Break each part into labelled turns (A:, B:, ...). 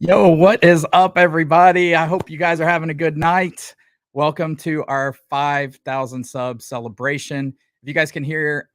A: Yo, what is up, everybody? I hope you guys are having a good night. Welcome to our 5,000 sub celebration. If you guys can hear,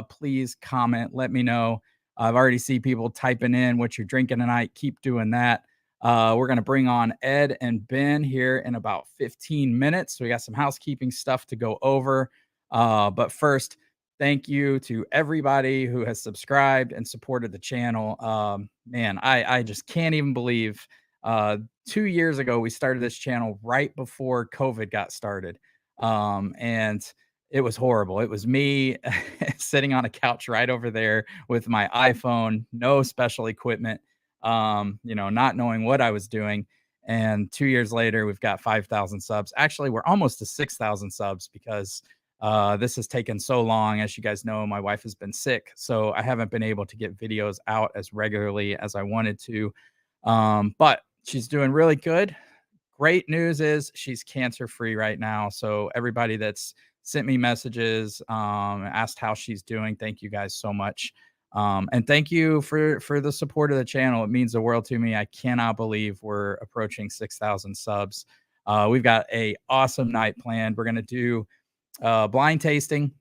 A: please comment. Let me know. I've already see people typing in what you're drinking tonight. Keep doing that. We're going to bring on Ed and Ben here in about 15 minutes. We got some housekeeping stuff to go over. But first, thank you to everybody who has subscribed and supported the channel. Man, I just can't even believe 2 years ago we started this channel right before COVID got started. And it was horrible. It was me sitting on a couch right over there with my iPhone, no special equipment, not knowing what I was doing. And 2 years later, we've got 5,000 subs. Actually, we're almost to 6,000 subs because this has taken so long. As you guys know, my wife has been sick, so I haven't been able to get videos out as regularly as I wanted to. But she's doing really good. Great news is she's cancer free right now. So everybody that's sent me messages, asked how she's doing, thank you guys so much. And thank you for the support of the channel. It means the world to me. I cannot believe we're approaching 6,000 subs. We've got a awesome night planned. We're gonna do blind tasting.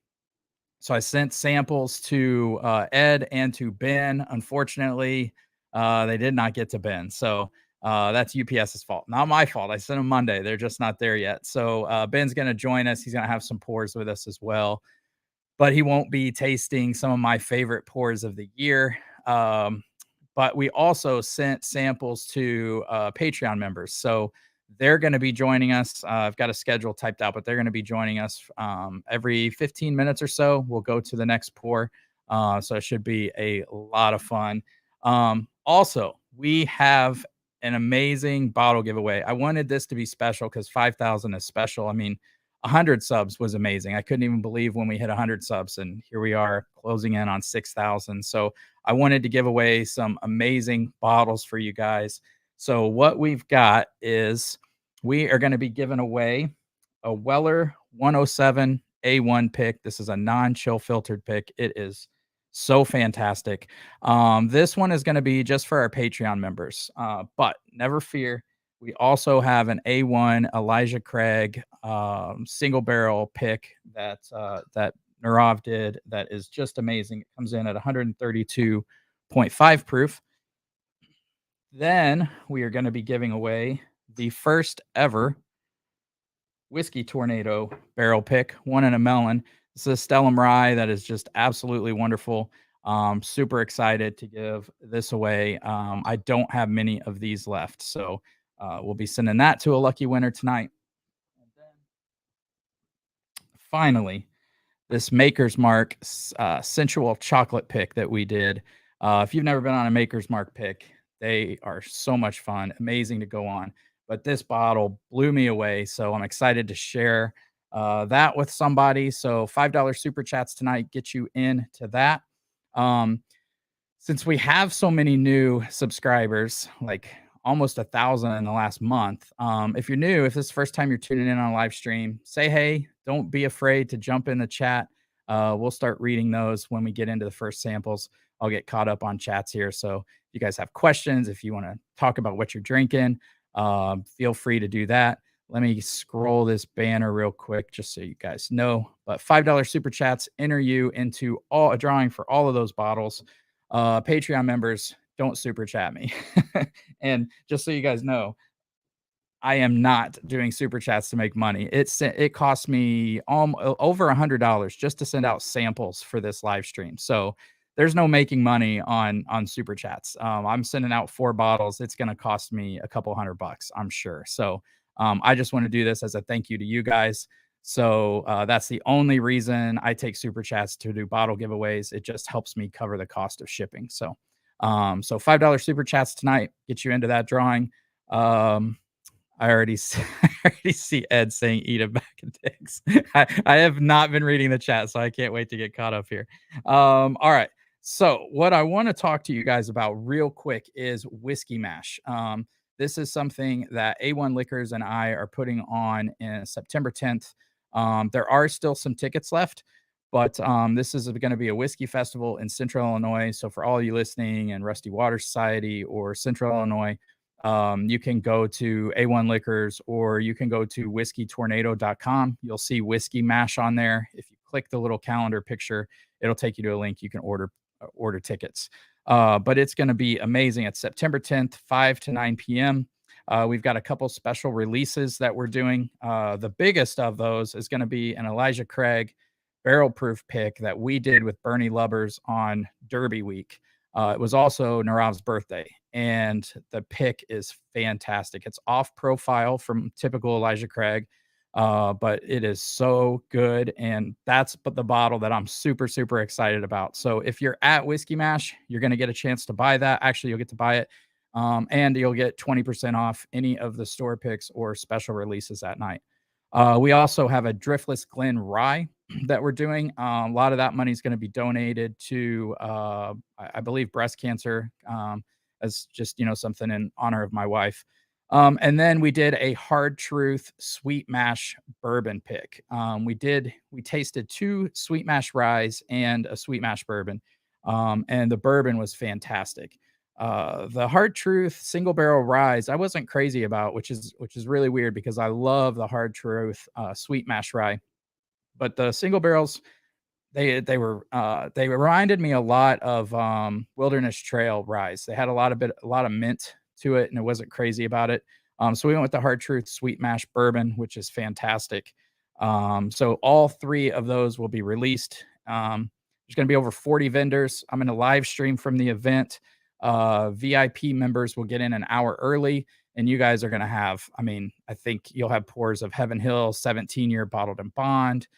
A: So I sent samples to Ed and to Ben. Unfortunately, they did not get to Ben. So that's UPS's fault, not my fault. I sent them Monday. They're just not there yet. So Ben's going to join us. He's going to have some pours with us as well, but he won't be tasting some of my favorite pours of the year. But we also sent samples to Patreon members. So they're going to be joining us. I've got a schedule typed out, but they're going to be joining us every 15 minutes or so. We'll go to the next pour. So it should be a lot of fun. Also, we have an amazing bottle giveaway. I wanted this to be special because 5,000 is special. I mean, 100 subs was amazing. I couldn't even believe when we hit 100 subs, and here we are closing in on 6,000. So I wanted to give away some amazing bottles for you guys. So what we've got is we are going to be giving away a Weller 107 A1 pick. This is a non-chill filtered pick. It is so fantastic. This one is going to be just for our Patreon members, but never fear. We also have an A1 Elijah Craig single barrel pick that Narav did that is just amazing. It comes in at 132.5 proof. Then we are going to be giving away the first ever Whiskey Tornado barrel pick, one in a melon. This is a Stellum Rye that is just absolutely wonderful. Super excited to give this away. I don't have many of these left, so we'll be sending that to a lucky winner tonight. And then finally, this Maker's Mark sensual chocolate pick that we did. If you've never been on a Maker's Mark pick, they are so much fun, amazing to go on. But this bottle blew me away, so I'm excited to share that with somebody. So $5 super chats tonight get you into that. Since we have so many new subscribers, like almost 1,000 in the last month. If you're new, if this is the first time you're tuning in on a live stream, say hey. Don't be afraid to jump in the chat. We'll start reading those when we get into the first samples. I'll get caught up on chats here. So if you guys have questions, if you want to talk about what you're drinking, feel free to do that. Let me scroll this banner real quick just so you guys know. But $5 super chats enter you into a drawing for all of those bottles. Patreon members, don't super chat me. And just so you guys know, I am not doing super chats to make money. It cost me over $100 just to send out samples for this live stream. So there's no making money on super chats. I'm sending out 4 bottles. It's going to cost me a couple $100, I'm sure. So I just want to do this as a thank you to you guys. So that's the only reason I take super chats, to do bottle giveaways. It just helps me cover the cost of shipping. So $5 super chats tonight get you into that drawing. I already see Ed saying eat a bag of dicks. I have not been reading the chat, so I can't wait to get caught up here. All right. So what I want to talk to you guys about real quick is Whiskey Mash. This is something that A1 Liquors and I are putting on in September 10th. There are still some tickets left, but this is going to be a whiskey festival in Central Illinois. So for all you listening in Rusty Water Society or Central Illinois, You can go to A1 Liquors, or you can go to whiskeytornado.com. You'll see Whiskey Mash on there. If you click the little calendar picture, it'll take you to a link. You can order tickets. But it's going to be amazing. It's September 10th, 5 to 9 p.m. We've got a couple special releases that we're doing. The biggest of those is going to be an Elijah Craig barrel proof pick that we did with Bernie Lubbers on Derby week. It was also Narav's birthday, and the pick is fantastic. It's off profile from typical Elijah Craig, but it is so good. And that's the bottle that I'm super, super excited about. So if you're at Whiskey Mash, you're going to get a chance to buy that. Actually, you'll get to buy it. And you'll get 20% off any of the store picks or special releases that night. We also have a Driftless Glen Rye that we're doing. A lot of that money is going to be donated to, I believe, breast cancer, as just, something in honor of my wife. And then we did a Hard Truth Sweet Mash bourbon pick. We tasted 2 Sweet Mash ryes and a Sweet Mash bourbon. And the bourbon was fantastic. The Hard Truth single barrel ryes I wasn't crazy about, which is really weird because I love the Hard Truth Sweet Mash rye. But the single barrels, they reminded me a lot of Wilderness Trail ryes. They had a lot of mint to it, and it wasn't crazy about it. So we went with the Hard Truth Sweet Mash bourbon, which is fantastic. So all 3 of those will be released. There's going to be over 40 vendors. I'm going to live stream from the event. VIP members will get in an hour early, and you guys are going to have, I think you'll have pours of Heaven Hill 17-year bottled in bond.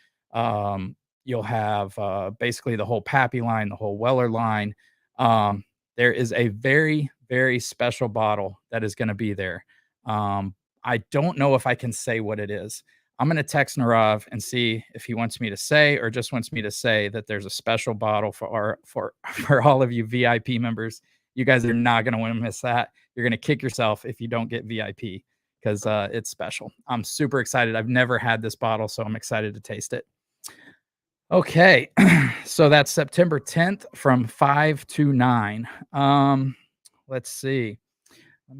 A: You'll have basically the whole Pappy line, the whole Weller line. There is a very, very special bottle that is going to be there. I don't know if I can say what it is. I'm going to text Narav and see if he wants me to say, or just wants me to say that there's a special bottle for all of you VIP members. You guys are not going to want to miss that. You're going to kick yourself if you don't get VIP, because it's special. I'm super excited. I've never had this bottle, so I'm excited to taste it. Okay, so that's September 10th from 5 to 9. Let's see. Let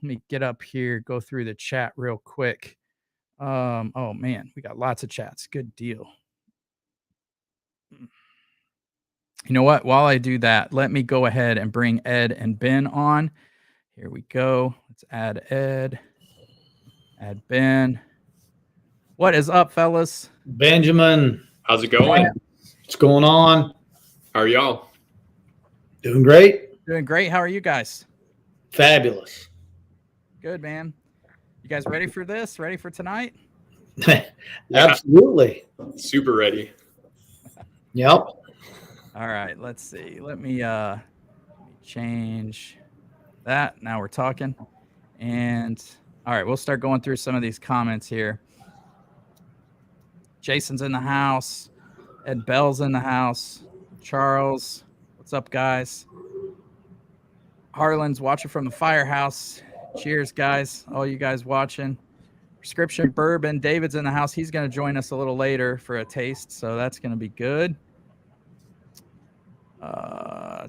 A: me get up here, go through the chat real quick. Oh man, we got lots of chats. Good deal. You know what? While I do that, let me go ahead and bring Ed and Ben on. Here we go. Let's add Ed. Add Ben. What is up, fellas?
B: Benjamin.
C: How's it going?
B: What's going on?
C: How are y'all?
B: Doing great.
A: Doing great. How are you guys?
B: Fabulous.
A: Good, man. You guys ready for this? Ready for tonight?
B: Absolutely.
C: Super ready.
B: Yep.
A: All right, let's see. Let me change that. Now we're talking. And all right, we'll start going through some of these comments here. Jason's in the house. Ed Bell's in the house. Charles, what's up, guys? Harlan's watching from the firehouse. Cheers, guys. All you guys watching. Prescription Bourbon. David's in the house. He's going to join us a little later for a taste, so that's going to be good.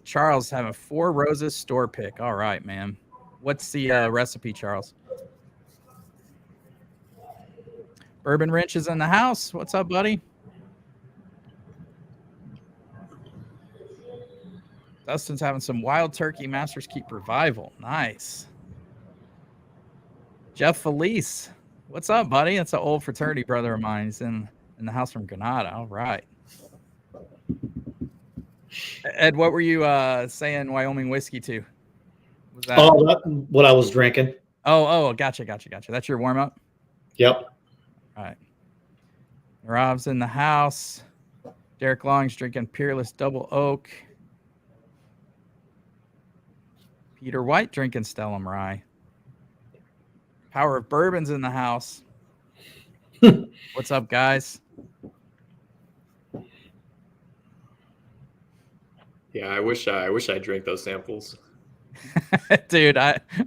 A: Charles having 4 Roses store pick. All right, man. What's the recipe, Charles? Bourbon Wrench is in the house. What's up, buddy? Dustin's having some Wild Turkey Masters Keep Revival. Nice. Jeff Felice. What's up, buddy? That's an old fraternity brother of mine. He's in the house from Granada. All right. Ed, what were you saying Wyoming whiskey to? Was that
B: what I was drinking.
A: Oh, gotcha. That's your warm-up?
B: Yep.
A: All right. Rob's in the house. Derek Long's drinking Peerless Double Oak. Peter White drinking Stellum Rye. Power of Bourbon's in the house. What's up, guys?
C: Yeah, I wish I drank those samples.
A: Dude,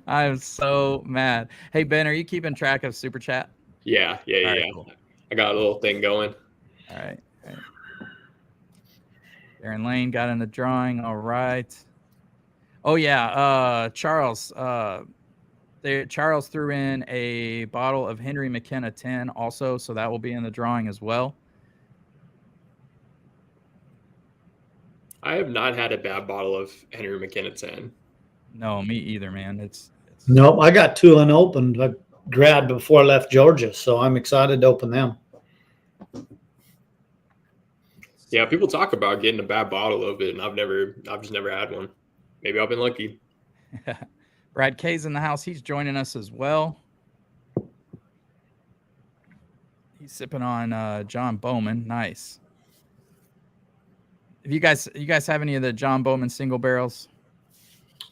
A: I'm so mad. Hey, Ben, are you keeping track of Super Chat?
C: Yeah. Right, cool. I got a little thing going.
A: All right. Darren Lane got in the drawing. All right. Oh, yeah. Charles, Charles threw in a bottle of Henry McKenna 10 also, so that will be in the drawing as well.
C: I have not had a bad bottle of Henry McKenna 10.
A: No, me either, man. It's
B: Nope, I got 2 unopened. I grabbed before I left Georgia, so I'm excited to open them.
C: Yeah, people talk about getting a bad bottle of it, and I've just never had one. Maybe I've been lucky.
A: Brad K's in the house. He's joining us as well. He's sipping on John Bowman. Nice. If you guys have any of the John Bowman single barrels?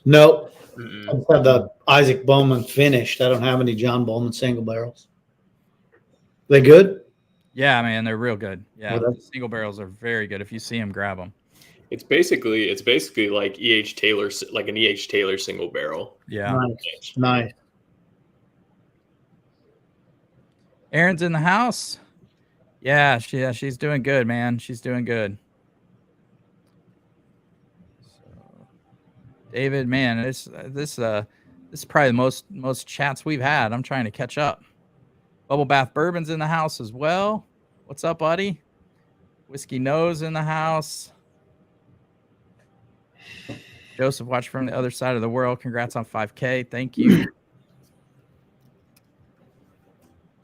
B: Nope.
C: Mm-mm.
B: I just have the Isaac Bowman finished. I don't have any John Bowman single barrels. They good?
A: Yeah, man, they're real good. Yeah,
B: Well,
A: the single barrels are very good. If you see them, grab them.
C: It's basically like E.H. Taylor, like an E.H. Taylor single barrel.
A: Yeah.
B: Nice.
A: Erin's in the house. Yeah, she's doing good, man. She's doing good. So, David, man, this is probably the most chats we've had. I'm trying to catch up. Bubble Bath Bourbon's in the house as well. What's up, buddy? Whiskey Nose in the house. Joseph watched from the other side of the world. Congrats on 5K. Thank you.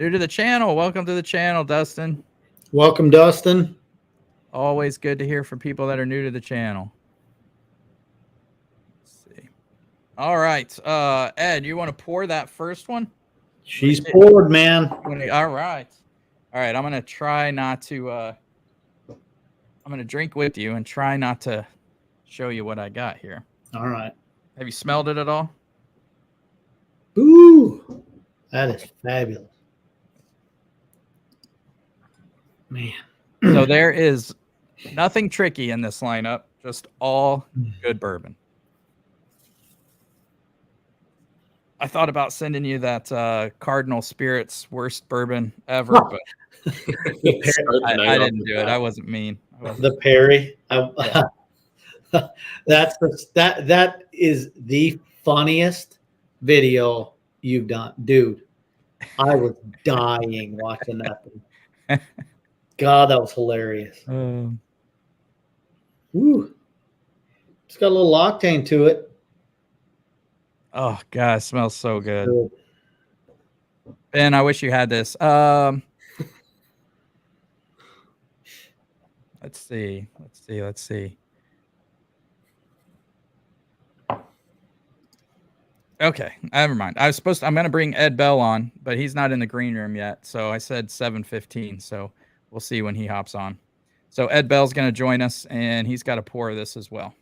A: New to the channel. Welcome to the channel, Dustin.
B: Welcome, Dustin.
A: Always good to hear from people that are new to the channel. Let's see. All right. Ed, you want to pour that first one?
B: She's poured, man.
A: All right. All right. I'm going to try not to I'm going to drink with you and try not to show you what I got here.
B: All right.
A: Have you smelled it at all?
B: Ooh, that is fabulous. Man.
A: So there is nothing tricky in this lineup, just all good bourbon. I thought about sending you that Cardinal Spirits worst bourbon ever, but I didn't do it. I wasn't mean.
B: The Perry. That is the funniest video you've done, dude. I was dying watching that thing. God, that was hilarious. Ooh, it's got a little octane to it.
A: Oh God, it smells so good. Ben, I wish you had this. Let's see. Okay, never mind. I'm going to bring Ed Bell on, but he's not in the green room yet. So I said 7:15. So we'll see when he hops on. So Ed Bell's going to join us, and he's got to pour this as well.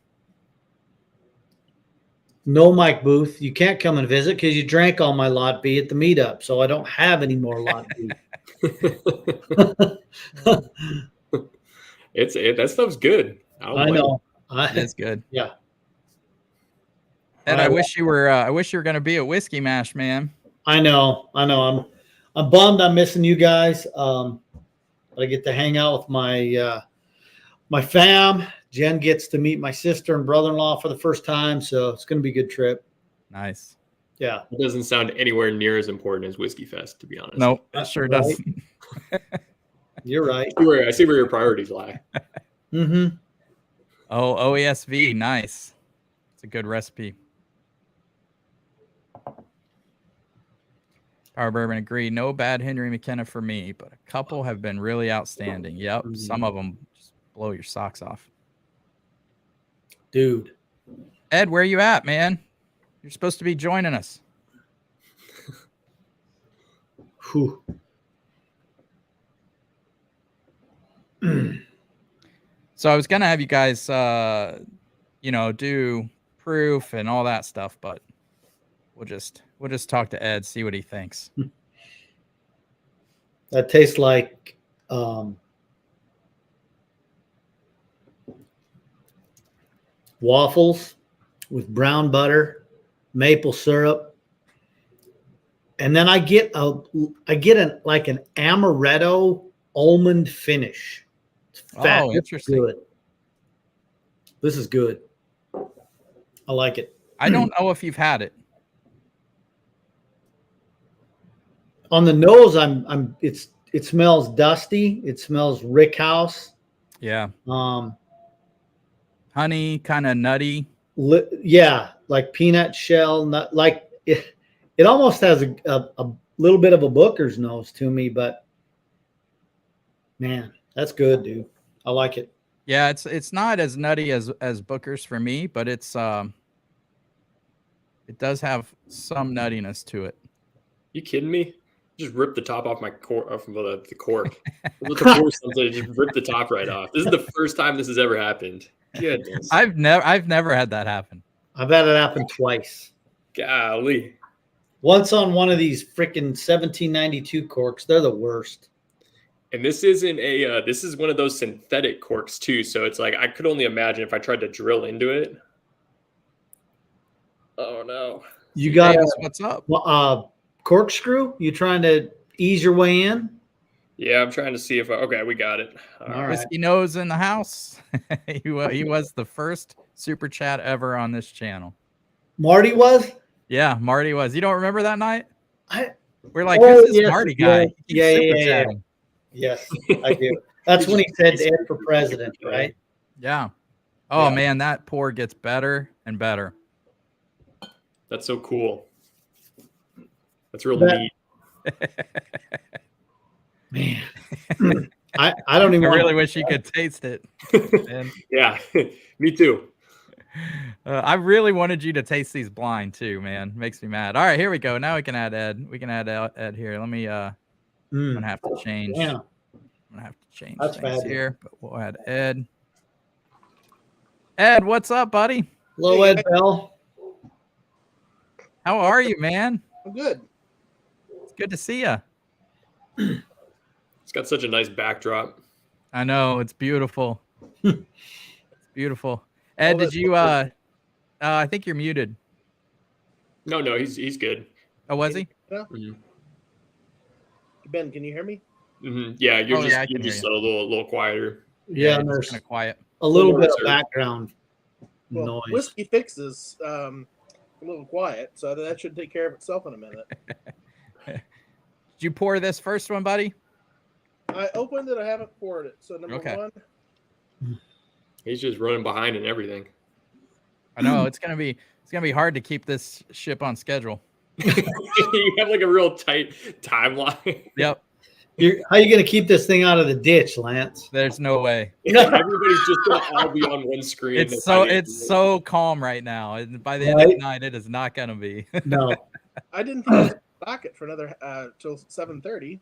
B: No, Mike Booth, you can't come and visit because you drank all my lot B at the meetup, so I don't have any more lot B.
C: That stuff's good.
B: I know.
A: It's good.
B: Yeah.
A: And I wish you were going to be at Whiskey Mash, man.
B: I know. I'm bummed I'm missing you guys. I get to hang out with my my fam. Jen gets to meet my sister and brother-in-law for the first time, so it's going to be a good trip.
A: Nice.
B: Yeah.
C: It doesn't sound anywhere near as important as Whiskey Fest, to be honest.
A: Nope, it sure doesn't.
B: You're right.
C: I see where your priorities lie.
B: Mm-hmm.
A: Oh, OESV, nice. It's a good recipe. Power Bourbon agreed. No bad Henry McKenna for me, but a couple have been really outstanding. Yep, some of them just blow your socks off.
B: Dude.
A: Ed, where you at, man? You're supposed to be joining us.
B: Whew.
A: So I was gonna have you guys, do proof and all that stuff, but we'll just talk to Ed, see what he thinks.
B: That tastes like waffles with brown butter, maple syrup, and then I get an amaretto almond finish. It's fat.
A: Oh, interesting.
B: Good. This is good. I like it.
A: I don't know if you've had it.
B: On the nose, it smells dusty. It smells rick house.
A: Yeah.
B: Um,
A: Honey, kind of nutty.
B: yeah, like peanut shell, nut, like it almost has a little bit of a Booker's nose to me, but man, that's good, dude. I like it.
A: Yeah, it's not as nutty as Booker's for me, but it does have some nuttiness to it.
C: You kidding me? Just rip the top off my cork, off of the cork. With the pour something, just rip the top right off. This is the first time this has ever happened. Goodness.
A: I've never had that happen.
B: I've had it happen twice.
C: Golly.
B: Once on one of these freaking 1792 corks. They're the worst.
C: And this isn't a this is one of those synthetic corks too. So it's like I could only imagine if I tried to drill into it. Oh no.
B: You got
A: what's up?
B: Corkscrew? You trying to ease your way in?
C: Yeah, I'm trying to see if okay, we got it.
B: All right.
A: Whiskey Nose in the house. he was the first super chat ever on this channel.
B: Marty was?
A: Yeah, Marty was. You don't remember that night? We're like,
B: Oh,
A: who's this
B: yes,
A: Marty guy? He keeps
B: yeah,
A: super
B: yeah.
A: chatting.
B: Yes, I do. That's when he said Ed for president, right?
A: Yeah. Oh
B: Yeah.
A: man, that pour gets better and better.
C: That's so cool. That's real
B: That-
C: neat.
B: Man, I don't even.
A: I
B: want
A: really wish you could taste it. Man.
C: Yeah, me too.
A: I really wanted you to taste these blind too, man. Makes me mad. All right, here we go. Now we can add Ed. We can add Ed here. Let me I'm gonna have to change.
B: Yeah.
A: I'm gonna have to change
B: That's
A: things
B: fabulous.
A: here, but we'll add Ed. Ed, what's up, buddy?
B: Hello, Ed Bell.
A: How are you, man?
D: I'm good.
A: It's good to see you.
C: It's got such a nice backdrop.
A: I know, it's beautiful. It's beautiful. Ed, did you I think you're muted.
C: No, he's good.
A: Oh, was he?
C: Mhm.
D: Ben, can you hear me?
C: Yeah, you're
A: Oh, yeah, I can
C: just
A: hear
C: a little quieter.
B: Yeah, and
A: it's
B: there's
A: kind of quiet.
B: a little bit of
C: Sir.
B: background
D: Well,
B: noise.
D: Whiskey Fixes a little quiet, so that should take care of itself in a minute.
A: Did you pour this first one, buddy?
D: I opened it. I haven't poured it. So number
A: Okay.
D: one,
C: He's just running behind and everything.
A: I know it's gonna be hard to keep this ship on schedule.
C: You have like a real tight timeline.
A: Yep.
B: How you going to keep this thing out of the ditch, Lance?
A: There's no way.
C: Everybody's just gonna all be on one screen.
A: It's so calm right now. And by the end of the night, it is not gonna be.
B: No.
D: I didn't think I was docket for another till 7:30.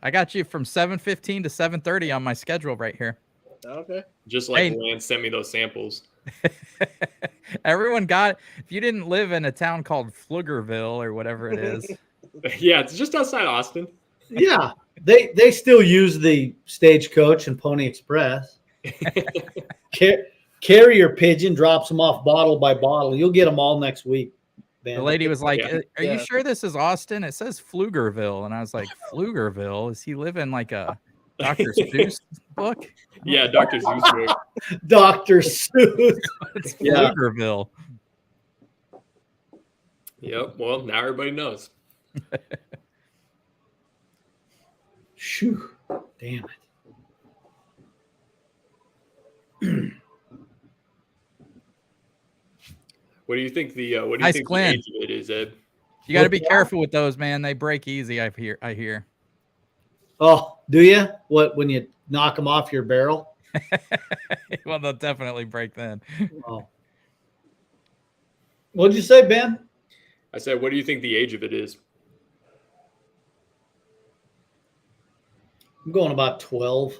A: I got you from 7:15 to 7:30 on my schedule right here.
D: Okay.
C: Just like
A: Hey.
C: Lance sent me those samples.
A: Everyone got. If you didn't live in a town called Pflugerville or whatever it is,
C: Yeah, it's just outside Austin.
B: Yeah, they still use the Stagecoach and Pony Express. Carrier pigeon drops them off bottle by bottle. You'll get them all next week.
A: the lady was like,
C: Yeah.
A: "Are you
D: Yeah.
A: sure this is Austin? It says Pflugerville," and I was like, "Pflugerville? Is he live in like a Dr. Seuss book?"
C: Yeah, Dr. Zeus book.
B: Dr. Seuss.
A: It's
B: Yeah.
A: Pflugerville.
C: Yep. Well, now everybody knows.
B: Shoo. Damn it.
C: What do you think the
A: Nice
C: the
A: Glenn.
C: age of it is, Ed?
A: You got to be careful with those, man. They break easy. I hear.
B: Oh, do you? What, when you knock them off your barrel?
A: Well, they'll definitely break then.
B: Oh. What'd you say, Ben?
C: I said, what do you think the age of it is?
B: I'm going about 12,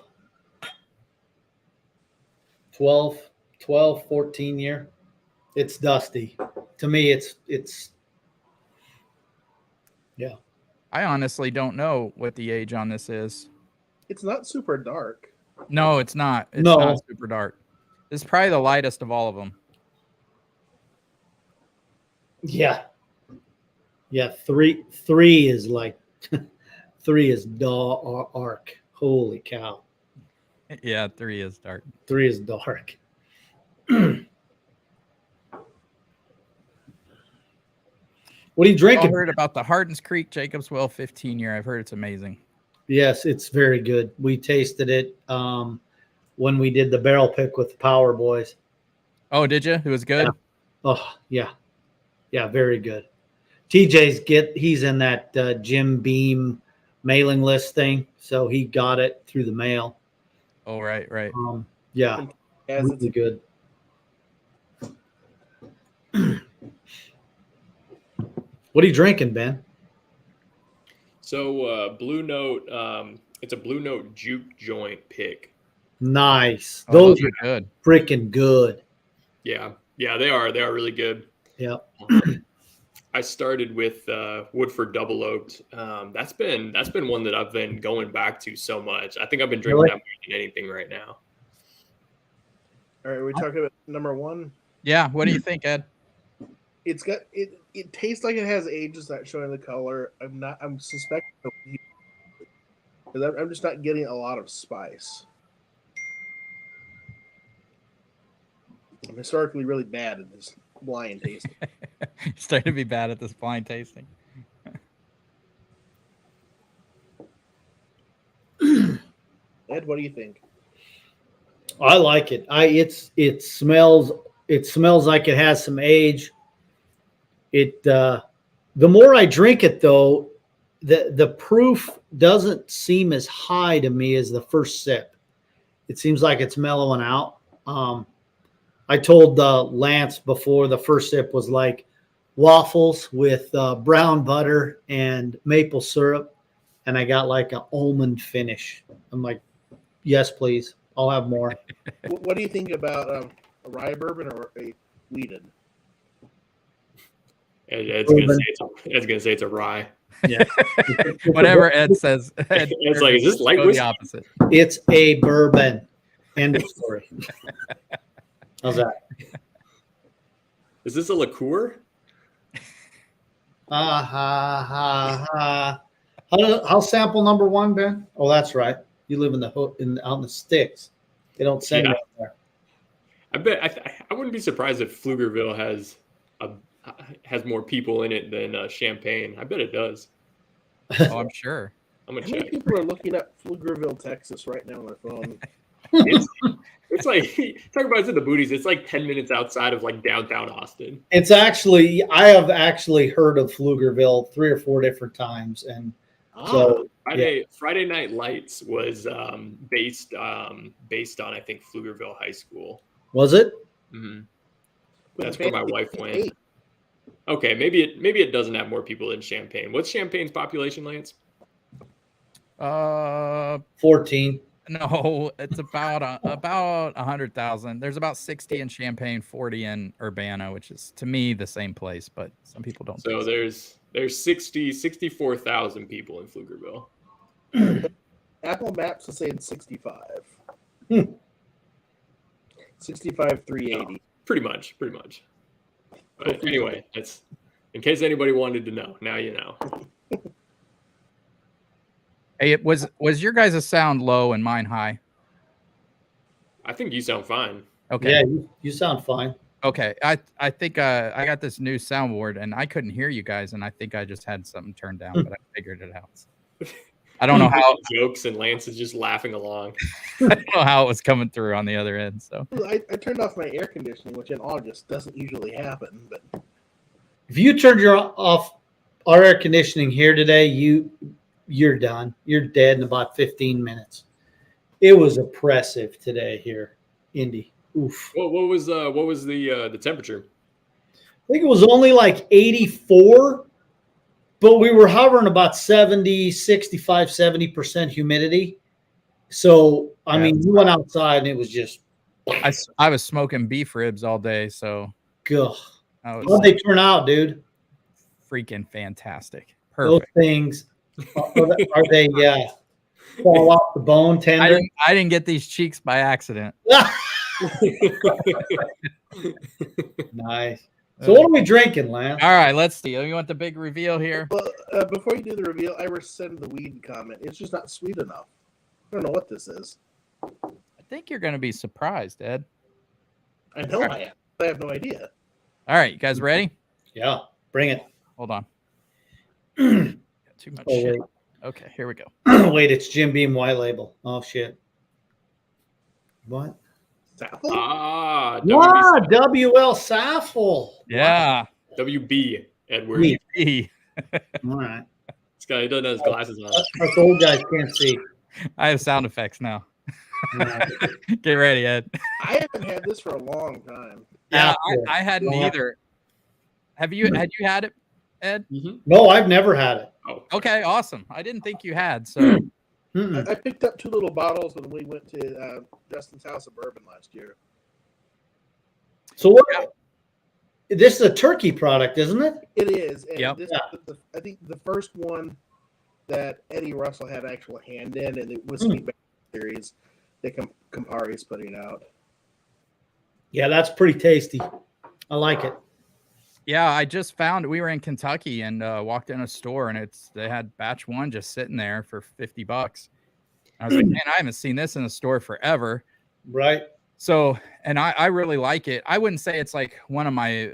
B: 14 year. It's dusty. To me, it's yeah.
A: I honestly don't know what the age on this is.
D: It's not super dark.
A: No, it's not. It's
B: No.
A: not super dark. This is probably the lightest of all of them.
B: Yeah. Yeah, three is like 3 is dark. Holy cow.
A: Yeah, 3 is dark.
B: 3 is dark. What are you
A: I
B: drinking?
A: heard about the Hardens Creek Jacobs Well 15-year. I've heard it's amazing.
B: Yes, it's very good. We tasted it when we did the barrel pick with the Power Boys.
A: Oh, did you? It was good.
B: Yeah. Oh, yeah. Yeah, very good. He's in that Jim Beam mailing list thing, so he got it through the mail.
A: Oh, right.
B: Yeah,
D: As
B: really good. What are you drinking, Ben?
C: So Blue Note, it's a Blue Note juke joint pick.
B: Nice.
A: Oh,
B: Those
A: are
B: are
A: good.
B: freaking good.
C: Yeah, they are really good.
B: Yeah.
C: I started with Woodford Double Oaked. That's been one that I've been going back to so much. I think I've been drinking
B: Really?
C: that more than anything right now.
D: All right, we're talking about number one.
A: Yeah. What do you think, Ed?
D: It's got it. It tastes like it has age. It's not showing the color. I'm suspecting because I'm just not getting a lot of spice. I'm historically really bad at this blind tasting.
A: Starting to be bad at this blind tasting.
B: Ed,
D: what do you think?
B: I like it. It smells like it has some age. The more I drink it though, the proof doesn't seem as high to me as the first sip. It seems like it's mellowing out. I told Lance before the first sip was like waffles with brown butter and maple syrup, and I got like an almond finish. I'm like, yes, please. I'll have more.
D: What do you think about a rye bourbon or a wheated?
C: Ed's gonna say it's a rye.
B: Yeah.
A: Whatever Ed says.
C: It's like, is this light
A: go
C: whiskey?
A: the opposite.
B: It's a bourbon. End of story. How's that?
C: Is this a liqueur?
B: How's sample number one, Ben? Oh, that's right. You live in the out in the sticks. They don't send you out there.
C: I bet I wouldn't be surprised if Pflugerville has more people in it than Champagne. I bet it does.
A: Oh, I'm sure.
C: I'm gonna
D: How many
C: check.
D: people are looking up Pflugerville, Texas, right now on their phone?
C: It's like talk about it's in the booties. It's like 10 minutes outside of like downtown Austin.
B: It's actually I have actually heard of Pflugerville 3 or 4 different times, and so
C: Friday Night Lights was based on I think Pflugerville High School.
B: Was it?
C: Mm-hmm. That's where my wife went. Okay, maybe it doesn't have more people than Champagne. What's Champagne's population, Lance?
B: 14.
A: No, it's about 100,000. There's about 60 in Champaign, 40 in Urbana, which is to me the same place, but some people don't.
C: So there's 64,000 people in Pflugerville.
D: Apple Maps is saying 65. 65,380.
C: Pretty much. But anyway, that's in case anybody wanted to know. Now you know.
A: Hey, it was your guys' sound low and mine high?
C: I think you sound fine.
A: Okay.
B: Yeah, you sound fine.
A: Okay. I think I got this new soundboard and I couldn't hear you guys, and I think I just had something turned down, but I figured it out. I don't know how
C: jokes and Lance is just laughing along.
A: I don't know how it was coming through on the other end. So
D: I turned off my air conditioning, which in August doesn't usually happen. But
B: if you turned off our air conditioning here today, you're done. You're dead in about 15 minutes. It was oppressive today here, Indy. Oof.
C: What was the temperature?
B: I think it was only like 84, but we were hovering about 65, 70% humidity. So, I mean, you went outside and it was just.
A: I was smoking beef ribs all day. So,
B: ugh. How'd they turn out, dude?
A: Freaking fantastic. Perfect.
B: Those things, are they fall off the bone tender?
A: I didn't get these cheeks by accident.
B: Nice. So what are we drinking, Lance?
A: All right, let's see. You want the big reveal here?
D: Well, before you do the reveal, I rescinded the weed comment. It's just not sweet enough. I don't know what this is.
A: I think you're going to be surprised, Ed.
D: I know I am. I have no idea.
A: All right, you guys ready?
B: Yeah, bring it.
A: Hold on. Got too much
B: Oh,
A: shit. Okay, here we go.
B: Wait, it's Jim Beam white label. Oh shit. What?
D: Saffel?
C: Ah,
B: Wow, WL Saffel.
A: Yeah.
C: WB Edward.
B: Neat.
A: E.
B: All right.
C: This guy doesn't have his glasses on.
B: Us old guys can't see.
A: I have sound effects now.
B: All right.
A: Get ready, Ed.
D: I haven't had this for a long time.
A: Yeah,
B: Apple.
A: I hadn't
B: Yeah.
A: either. Had you had it, Ed?
C: Mm-hmm.
B: No, I've never had it.
C: Oh,
A: Okay, awesome. I didn't think you had. So
B: Mm-mm.
D: I picked up 2 little bottles when we went to Justin's house of bourbon last year.
B: So what? This is a turkey product, isn't it?
D: It is. And
A: Yep.
D: this, I think the first one that Eddie Russell had actual hand in, and the whiskey series that Campari's putting out.
B: Yeah, that's pretty tasty. I like it.
A: yeah, I just found we were in Kentucky and walked in a store and they had batch 1 just sitting there for $50. I was like, man, I haven't seen this in the store forever.
B: Right.
A: So, and I really like it. I wouldn't say it's like one of my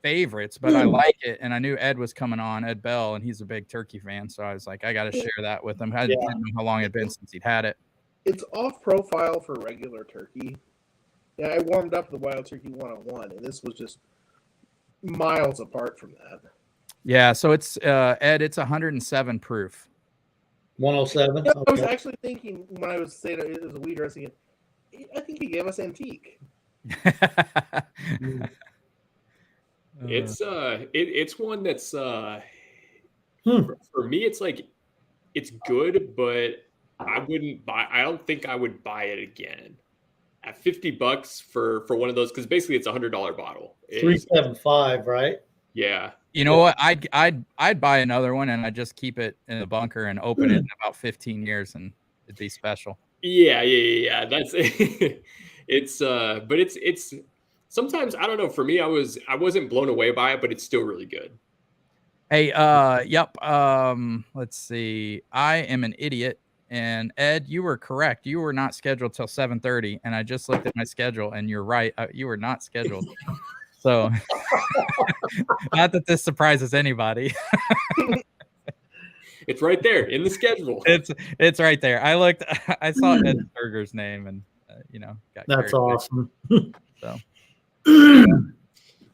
A: favorites, but I like it. And I knew Ed was coming on, Ed Bell, and he's a big turkey fan. So I was like, I got to share that with him. I didn't know how long it had been since he'd had it.
D: It's off profile for regular turkey. Yeah, I warmed up the Wild Turkey 101, and this was just miles apart from that.
A: Yeah. So it's, Ed, it's 107 proof.
B: 107.
D: You know, I was
B: Okay.
D: actually thinking when I was saying it was a weed, I was thinking, I think he gave us antique.
C: it's one that's
B: Hmm.
C: for me. It's like it's good, but I wouldn't buy. I don't think I would buy it again at $50 for one of those, because basically it's $100 bottle.
B: 375, right?
C: Yeah.
A: You know what? I'd buy another one and I'd just keep it in the bunker and open it in about 15 years and it'd be special.
C: Yeah. That's it's but it's sometimes, I don't know. For me, I wasn't blown away by it, but it's still really good.
A: Hey, yep. Let's see. I am an idiot. And Ed, you were correct. You were not scheduled till 7:30, and I just looked at my schedule, and you're right. You were not scheduled. So, not that this surprises anybody.
C: It's right there in the schedule.
A: It's right there. I looked. I saw Ed Berger's name, and got
B: That's
A: carried away.
B: awesome.
A: So,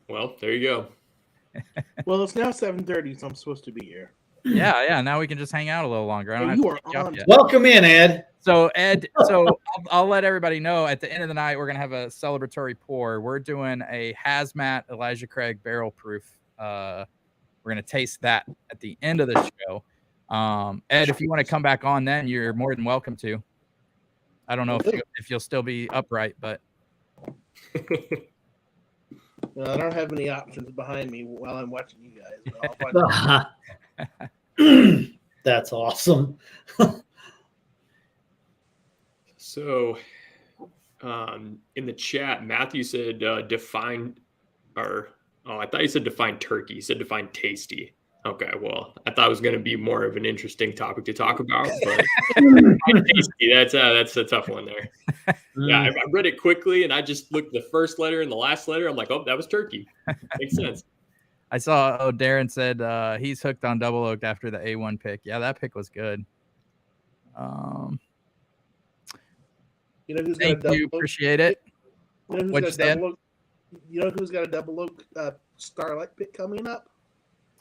C: Well, there you go.
D: Well, it's now 7:30, so I'm supposed to be here.
A: yeah. Now we can just hang out a little longer. I don't
D: Oh,
A: have
D: you
A: to
D: are
A: pick you up
D: on.
A: yet.
B: Welcome in, Ed.
A: So Ed, I'll let everybody know at the end of the night we're gonna have a celebratory pour. We're doing a hazmat Elijah Craig barrel proof. We're gonna taste that at the end of the show. Ed, if you want to come back on, then you're more than welcome to. I don't know if you'll still be upright, but
D: Well, I don't have any options behind me while I'm watching you guys. But I'll find
B: That's awesome.
C: So, in the chat, Matthew said define, I thought you said define turkey. You said define tasty. Okay, well, I thought it was going to be more of an interesting topic to talk about, but tasty, that's a tough one there. Yeah, I read it quickly, and I just looked at the first letter and the last letter. I'm like, oh, that was turkey. Makes sense.
A: I saw. Oh, Darren said he's hooked on double oaked after the A1 pick. Yeah, that pick was good.
D: You know who's got
A: Thank
D: a double
A: you.
D: oak?
A: Appreciate it.
D: You know who's
A: What'd
D: got
A: you say?
D: a double oak? You know who's got a double oak Starlight pick coming up?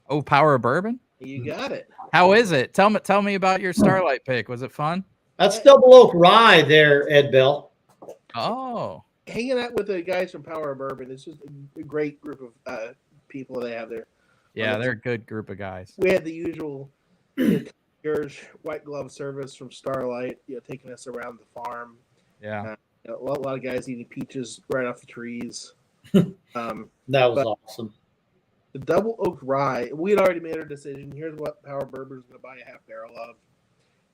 A: Oh, Power of Bourbon.
D: You got it.
A: How is it? Tell me about your Starlight pick. Was it fun?
B: That's double oak rye there, Ed Bell.
A: Oh,
D: Hanging out with the guys from Power of Bourbon. It's just a great group of people they have there.
A: yeah, they're a good group of guys.
D: We had the usual white glove service from Starlight, taking us around the farm.
A: Yeah.
D: A lot of guys eating peaches right off the trees.
B: That was awesome.
D: The double oak rye, we had already made our decision. Here's what Power Bourbon is going to buy a half barrel of,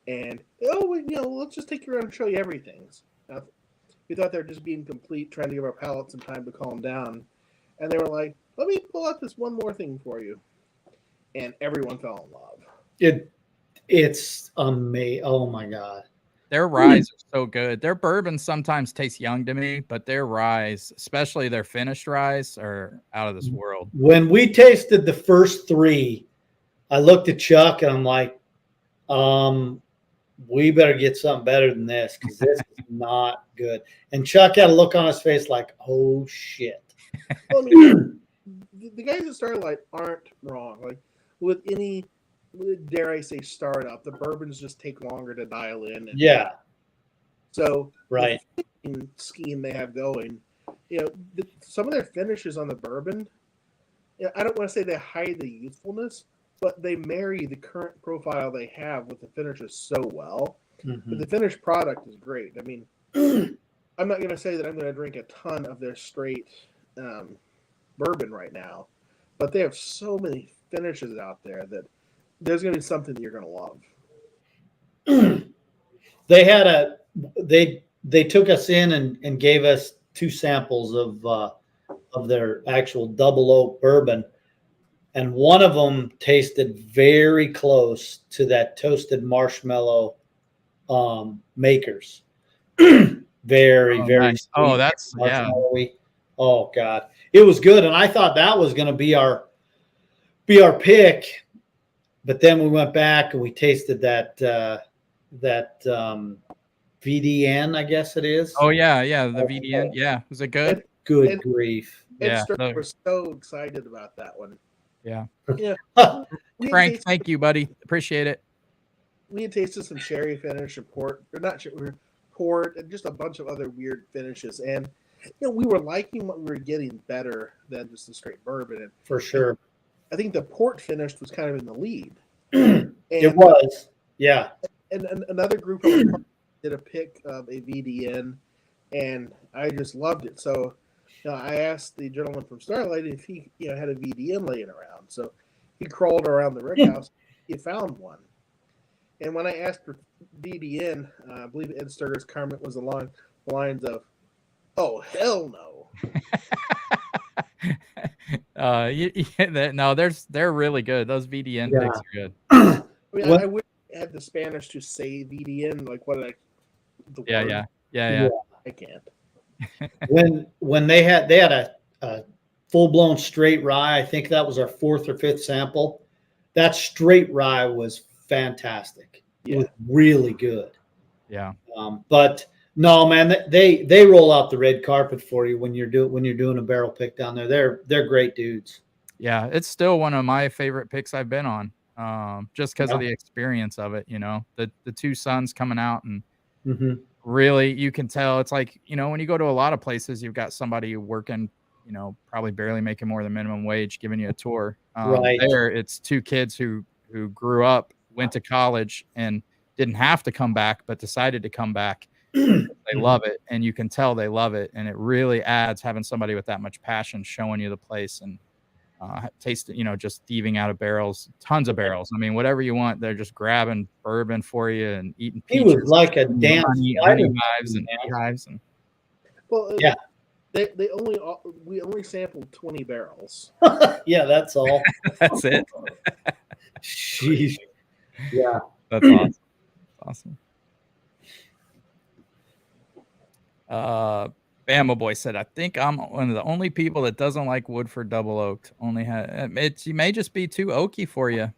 D: and let's just take you around and show you everything. We thought they were just being complete, trying to give our palate some time to calm down, and they were like, "Let me pull out this one more thing for you," and everyone fell in love.
B: It's amazing. Oh my God.
A: Their ryes are so good. Their bourbon sometimes tastes young to me, but their ryes, especially their finished ryes, are out of this world.
B: When we tasted the first 3, I looked at Chuck and I'm like, we better get something better than this because this is not good. And Chuck had a look on his face like, oh shit.
D: Well, I mean, the guys at Starlight aren't wrong. Like with any, dare I say, startup, the bourbons just take longer to dial in. And
B: Yeah.
D: So
B: Right.
D: the scheme they have going, some of their finishes on the bourbon, I don't want to say they hide the youthfulness, but they marry the current profile they have with the finishes so well.
B: Mm-hmm.
D: But the finished product is great. I mean, I'm not going to say that I'm going to drink a ton of their straight bourbon right now, but they have so many finishes out there that there's going to be something that you're going to love.
B: They had they took us in and gave us 2 samples of their actual double oak bourbon, and one of them tasted very close to that toasted marshmallow makers. Very
A: Nice.
B: sweet,
A: That's
B: marshmallowy. Oh God, it was good, and I thought that was going to be our pick, but then we went back and we tasted that VDN, I guess it is.
A: Oh yeah, the VDN. Yeah, was it good?
B: Good grief!
A: Yeah,
D: We're so excited about that one.
A: Yeah.
D: Yeah.
A: Frank, thank you, buddy. Appreciate it.
D: We had tasted some sherry finish and port, or not sherry, port, and just a bunch of other weird finishes. And we were liking what we were getting better than just the straight bourbon. And
B: For sure.
D: I think the port finish was kind of in the lead.
B: It was, yeah.
D: And another group of did a pick of a VDN, and I just loved it. So I asked the gentleman from Starlight if he had a VDN laying around. So he crawled around the rick house. He found one. And when I asked for VDN, I believe Ed Sturger's comment was along the lines of, "Oh, hell no."
A: No, they're really good. Those VDN picks are good.
D: I mean, I wish I had the Spanish to say VDN, like what
A: Yeah.
D: I can't.
B: When they had a full blown straight rye, I think that was our 4th or 5th sample. That straight rye was fantastic.
D: Yeah.
B: It was really good.
A: Yeah.
B: But no, man, they roll out the red carpet for you when you're doing a barrel pick down there. They're great dudes.
A: Yeah, it's still one of my favorite picks I've been on. Just because of the experience of it, the 2 sons coming out and really you can tell it's like, when you go to a lot of places, you've got somebody working, probably barely making more than minimum wage, giving you a tour.
B: Right.
A: There, it's 2 kids who grew up, went to college, and didn't have to come back, but decided to come back. They love it, and you can tell they love it, and it really adds having somebody with that much passion showing you the place and taste it, just thieving out of barrels, tons of barrels. I mean, whatever you want, they're just grabbing bourbon for you and eating
B: He
A: peaches.
B: was like a damn
A: honey hives and beehives. And
D: Well,
B: yeah.
D: We only sampled 20 barrels.
B: Yeah, that's all.
A: that's it.
B: Sheesh. Yeah.
A: That's awesome. Awesome. Bama Boy said, "I think I'm one of the only people that doesn't like Woodford double oaked. You may just be too oaky for you."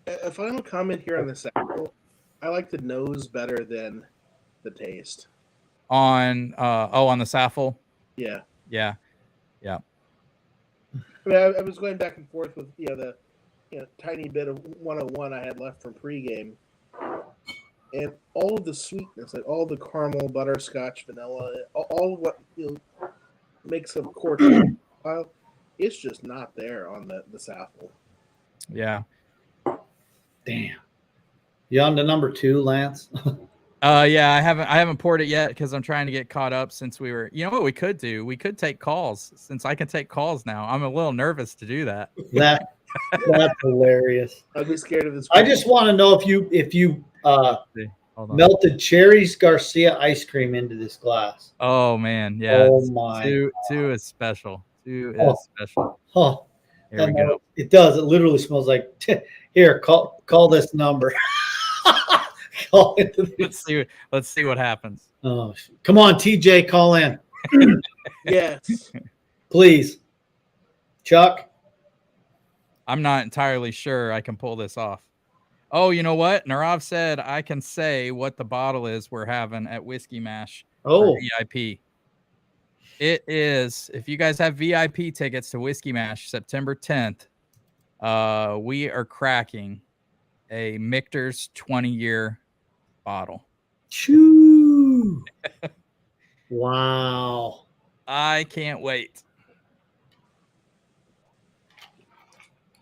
D: A final comment here on the sample. I like the nose better than the taste.
A: On the Saffel.
D: Yeah.
A: I
D: mean, I was going back and forth with the tiny bit of 101 I had left from pregame, and all of the sweetness, like all the caramel, butterscotch, vanilla, all of what makes a core style, it's just not there on the Saffel.
A: Yeah.
B: Damn. You on to number 2, Lance?
A: Yeah, I haven't poured it yet because I'm trying to get caught up since we were. You know what we could do? We could take calls since I can take calls now. I'm a little nervous to do that.
B: That's hilarious.
D: I'd be scared of this.
B: I just want to know if you melted Cherries Garcia ice cream into this glass.
A: Oh man, yeah.
B: Oh my.
A: 2 is special. 2 is special.
B: Oh,
A: Here we go.
B: It does. It literally smells like here. Call this number. Call into this.
A: Let's see what happens.
B: Oh, come on, TJ, call in,
D: Yes.
B: please. Chuck.
A: I'm not entirely sure I can pull this off. Oh, you know what? Narav said I can say what the bottle is we're having at Whiskey Mash for
B: Oh,
A: VIP. It is, if you guys have VIP tickets to Whiskey Mash September 10th, we are cracking a Michter's 20-year bottle.
B: shoo. Wow.
A: I can't wait.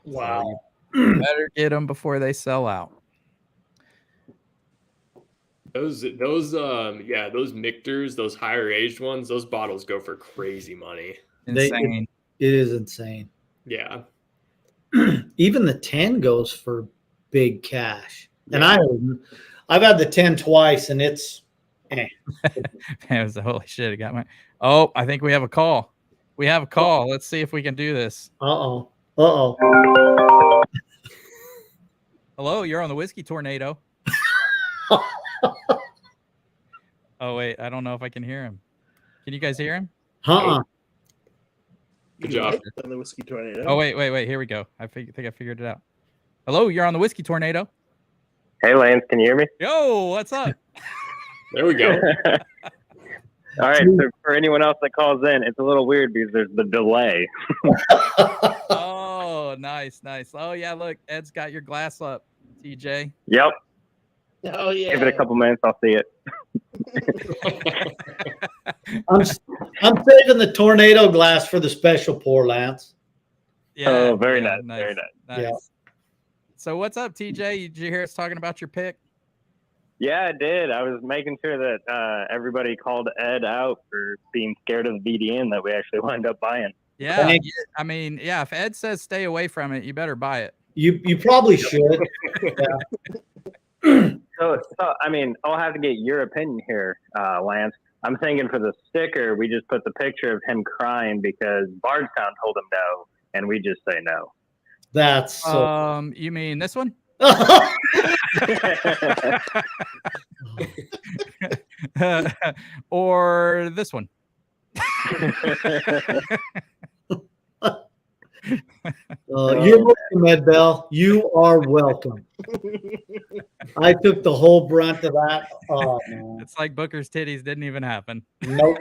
B: Wow.
A: So you better get them before they sell out.
C: Those Michters, those higher aged ones, those bottles go for crazy money.
A: Insane.
B: It is insane.
C: Yeah.
B: Even the 10 goes for big cash. And
C: Yeah.
B: I've had the 10 twice, and it's
A: It was holy shit. It got my. Oh, I think we have a call. We have a call. Let's see if we can do this.
B: uh-oh.
A: Hello, you're on the Whiskey Tornado. Oh wait, I don't know if I can hear him. Can you guys hear him?
C: Good job.
D: On the Whiskey Tornado.
A: Oh wait. Here we go. I think I figured it out. Hello, you're on the Whiskey Tornado.
E: Hey, Lance, can you hear me?
A: Yo, what's up?
C: There we go.
E: All right, so for anyone else that calls in, it's a little weird because there's the delay.
A: Oh, nice. Oh yeah, look, Ed's got your glass up, TJ.
E: Yep.
D: Oh yeah.
E: Give it a couple minutes, I'll see it.
B: I'm saving the tornado glass for the special pour, Lance.
A: Yeah.
E: Oh, very
A: yeah,
E: nice. Very nice.
B: Yeah.
A: So what's up, TJ? Did you hear us talking about your pick?
E: Yeah, I did. I was making sure that everybody called Ed out for being scared of the BDN that we actually wound up buying.
A: Yeah. I mean, yeah, if Ed says stay away from it, you better buy it.
B: You probably should.
E: So, I mean, I'll have to get your opinion here, Lance. I'm thinking for the sticker, we just put the picture of him crying because Bardstown told him no, and we just say no.
B: That's so.
A: You mean this one? Or this one?
B: You're welcome, Ed Bell. You are welcome. I took the whole brunt of that. Oh, man.
A: It's like Booker's titties didn't even happen.
B: Nope.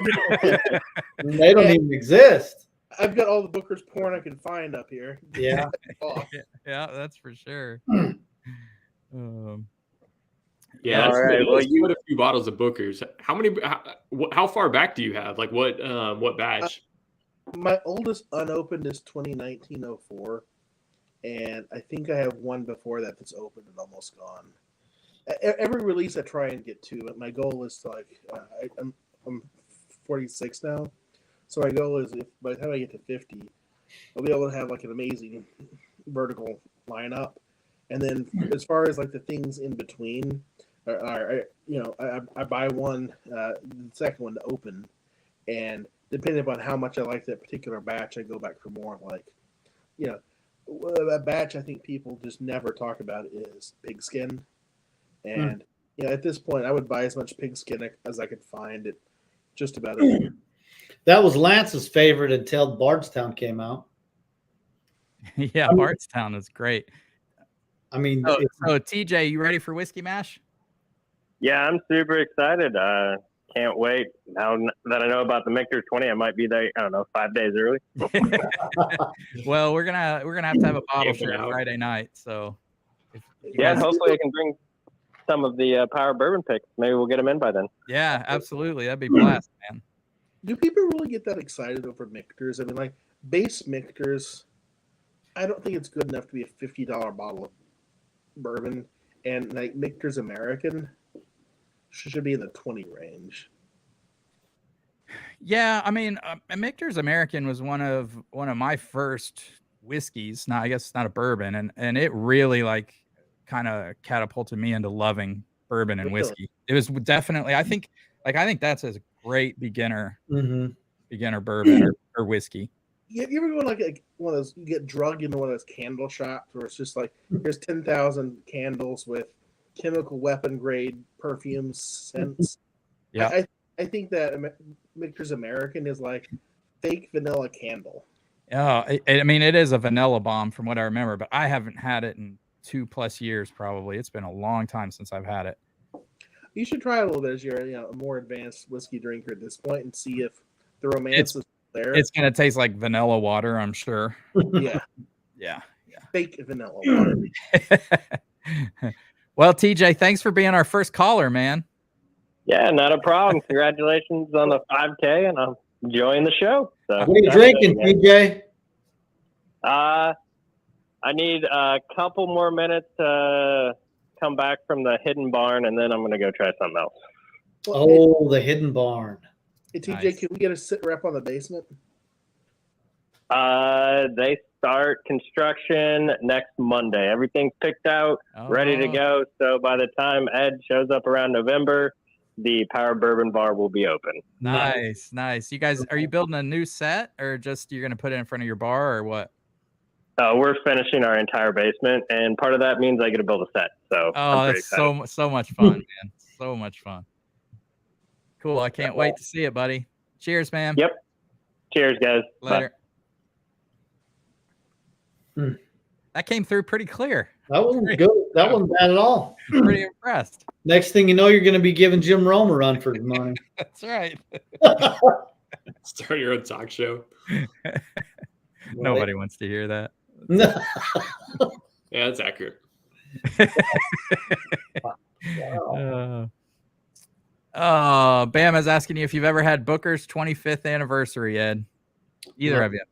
B: They don't even exist.
D: I've got all the Booker's porn I can find up here.
B: Yeah.
D: Oh.
A: Yeah, that's for sure.
C: Yeah,
E: All right.
C: Well, you had a few bottles of Booker's. How far back do you have? Like what batch?
D: My oldest unopened is 2019-04, and I think I have one before that that's open and almost gone. Every release I try and get to, my goal is to I'm 46 now, so my goal is if by the time I get to 50, I'll be able to have like an amazing vertical lineup, and then as far as like the things in between, I buy one, the second one to open, and depending upon how much I like that particular batch, I go back for more. Like, a batch I think people just never talk about is pigskin. And, at this point, I would buy as much pigskin as I could find it. Just about it.
B: That was Lance's favorite until Bardstown came out.
A: Yeah, Bardstown is great.
B: I mean,
A: so TJ, you ready for Whiskey Mash?
E: Yeah, I'm super excited. Can't wait. Now that I know about the Michter 20, I might be there, 5 days early.
A: Well, we're gonna have a bottle share Friday night. So
E: hopefully I can bring some of the Power Bourbon picks. Maybe we'll get them in by then.
A: Yeah, absolutely. That'd be blast, man.
D: Do people really get that excited over Michters? I mean, like base Michters, I don't think it's good enough to be a $50 bottle of bourbon, and like Michter's American should be in the 20 range.
A: Yeah, I mean, Michter's American was one of my first whiskeys. Now, I guess it's not a bourbon, and it really kind of catapulted me into loving bourbon and whiskey. It was definitely, I think that's a great beginner bourbon or whiskey.
D: You ever go like one of those, you get drugged into one of those candle shops where it's just like, here's 10,000 candles with chemical weapon grade perfume scents.
A: Yeah.
D: I think that Michter's American is like fake vanilla candle.
A: Yeah, I mean, it is a vanilla bomb from what I remember, but I haven't had it in 2+ years probably. It's been a long time since I've had it.
D: You should try it a little bit as you're a more advanced whiskey drinker at this point and see if the romance is there.
A: It's gonna taste like vanilla water, I'm sure.
D: Yeah,
A: Yeah.
D: fake vanilla water.
A: Well, TJ, thanks for being our first caller, man.
E: Yeah, not a problem. Congratulations on the 5K, and I'm enjoying the show. So,
B: What are you drinking, TJ?
E: I need a couple more minutes to come back from the hidden barn, and then I'm going to go try something else.
B: Oh, the hidden barn.
D: Hey, TJ,
A: Nice.
D: can we get a sit rep on the basement?
E: They start construction next Monday. Everything's picked out, ready to
A: Oh.
E: go. So by the time Ed shows up around November, the Power Bourbon Bar will be open.
A: Nice. You guys, are you building a new set or just you're gonna put it in front of your bar or what?
E: We're finishing our entire basement, and part of that means I get to build a set. So
A: Oh,
E: I'm pretty
A: that's
E: excited.
A: so much fun, man. So much fun. Cool. I can't wait to see it, buddy. Cheers, man.
E: Yep. Cheers, guys. Bye.
A: Later.
B: Hmm.
A: That came through pretty clear.
B: That wasn't good. That wasn't bad at all.
A: Pretty impressed.
B: Next thing you know, you're going to be giving Jim Rome a run for his money.
A: That's right.
C: Start your own talk show.
A: Nobody wants to hear that.
C: Yeah, that's accurate.
A: Bam is asking you if you've ever had Booker's 25th anniversary, Ed. Either
B: No.
A: of you.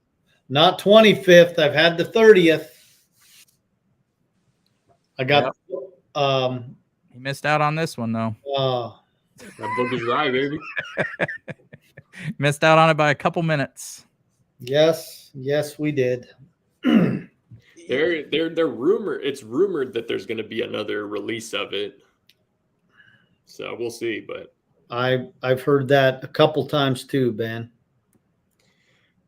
B: Not 25th. I've had the 30th. I got
A: He missed out on this one though.
C: That book is right, baby.
A: Missed out on it by a couple minutes.
B: yes, we did.
C: They're rumored. It's rumored that there's going to be another release of it. So we'll see. But
B: I've heard that a couple times too, Ben.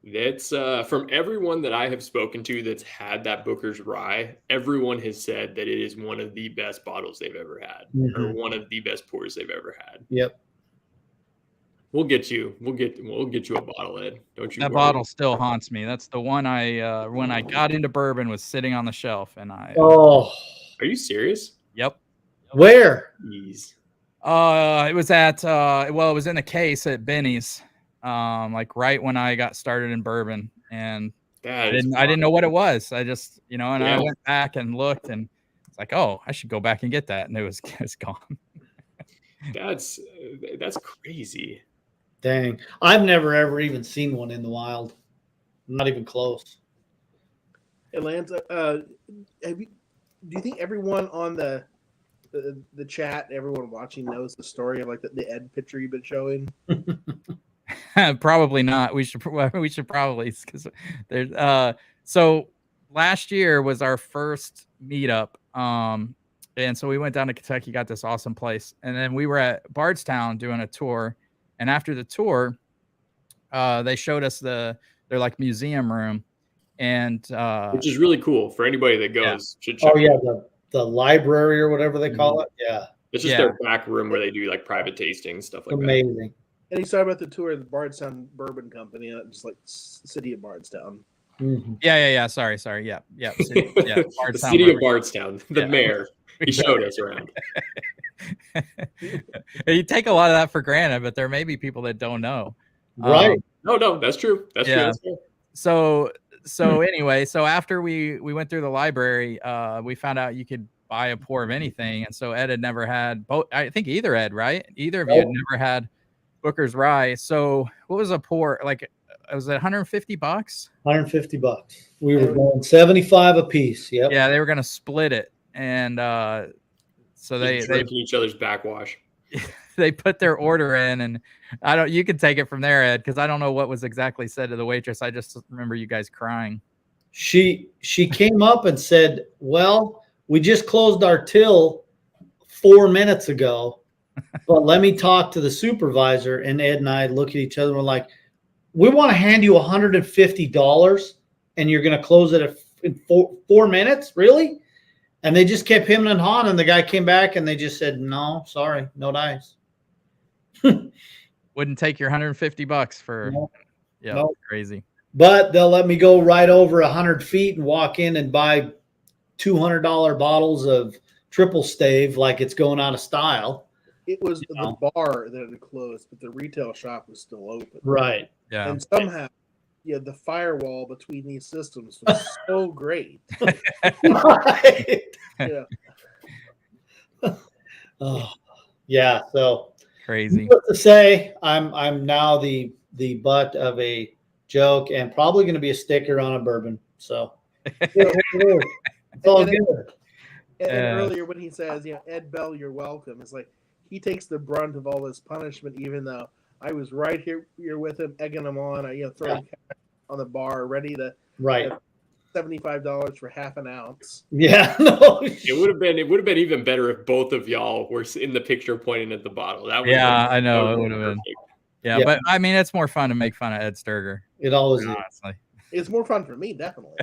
C: that's from everyone that I have spoken to that's had that Booker's Rye. Everyone has said that it is one of the best bottles they've ever had, or
B: Mhm.
C: one of the best pours they've ever had.
B: Yep.
C: We'll get you a bottle, Ed. Don't you?
A: That
C: worry.
A: bottle still haunts me. That's the one I when I got into bourbon was sitting on the shelf and I
B: Oh,
C: Are you serious?
A: Yep.
B: where?
C: Jeez.
A: It was at it was in the case at Benny's. Like right when I got started in bourbon, and I didn't know what it was. I just, and I went back and looked, and it's like, oh, I should go back and get that, and it was gone.
C: That's crazy.
B: Dang. I've never ever even seen one in the wild. Not even close.
D: Hey, Lance, do you think everyone on the chat, everyone watching knows the story of like the Ed picture you've been showing?
A: Probably not. We should probably, because there's so last year was our first meetup. And so we went down to Kentucky, got this awesome place, and then we were at Bardstown doing a tour. And after the tour, they showed us their like museum room, and
C: Which is really cool for anybody that goes. Should check.
B: Oh yeah, the library or whatever they call it. Yeah.
C: It's just their back room where they do like private tasting stuff like that.
B: Amazing.
D: And he's talking about the tour of the Bardstown Bourbon Company, just like city of Bardstown.
B: Mhm.
A: Yeah. Sorry. Yeah. City,
C: The
A: Bardstown
C: city of
A: Bourbon.
C: Bardstown, the mayor. He showed us around.
A: You take a lot of that for granted, but there may be people that don't know.
B: Right.
C: No, that's true. That's true. That's true.
A: So anyway, so after we went through the library, we found out you could buy a pour of anything, and so Ed had never had both. I think either Ed, right? Either of you had never had Booker's Rye. So what was a pour like? Was it $150?
B: $150. We were going 75 a piece. Yep.
A: Yeah, they were gonna split it, and so they
C: drinking each other's backwash.
A: they put their order in, and you can take it from there, Ed, because I don't know what was exactly said to the waitress. I just remember you guys crying.
B: She came up and said, well, we just closed our till 4 minutes ago, but let me talk to the supervisor. And Ed and I look at each other and we're like, we want to hand you $150 and you're going to close it in 4 minutes? Really? And they just kept him and hawing, and the guy came back and they just said, no, sorry, no dice.
A: Wouldn't take your $150 for
B: No,
A: yeah,
B: no.
A: crazy.
B: But they'll let me go right over 100 feet and walk in and buy $200 bottles of triple stave like it's going out of style.
D: It was the bar that had closed, but the retail shop was still open.
B: Right.
A: Yeah.
D: And somehow, yeah, the firewall between these systems was so great.
B: Right.
D: Yeah.
B: Oh, yeah. So
A: Crazy.
B: what to say, I'm now the butt of a joke and probably going to be a sticker on a bourbon. So it's all good.
D: And earlier when he says, Ed Bell, you're welcome, it's like he takes the brunt of all this punishment, even though I was right here with him, egging him on, throwing cash on the bar, ready to $75 for half an ounce.
B: Yeah, no.
C: It would have been even better if both of y'all were in the picture pointing at the bottle. That would
A: I know it would have been. Yeah,
B: Yeah.
A: but I mean, it's more fun to make fun of Ed Sturger.
B: It always is.
A: Honestly.
D: It's more fun for me, definitely.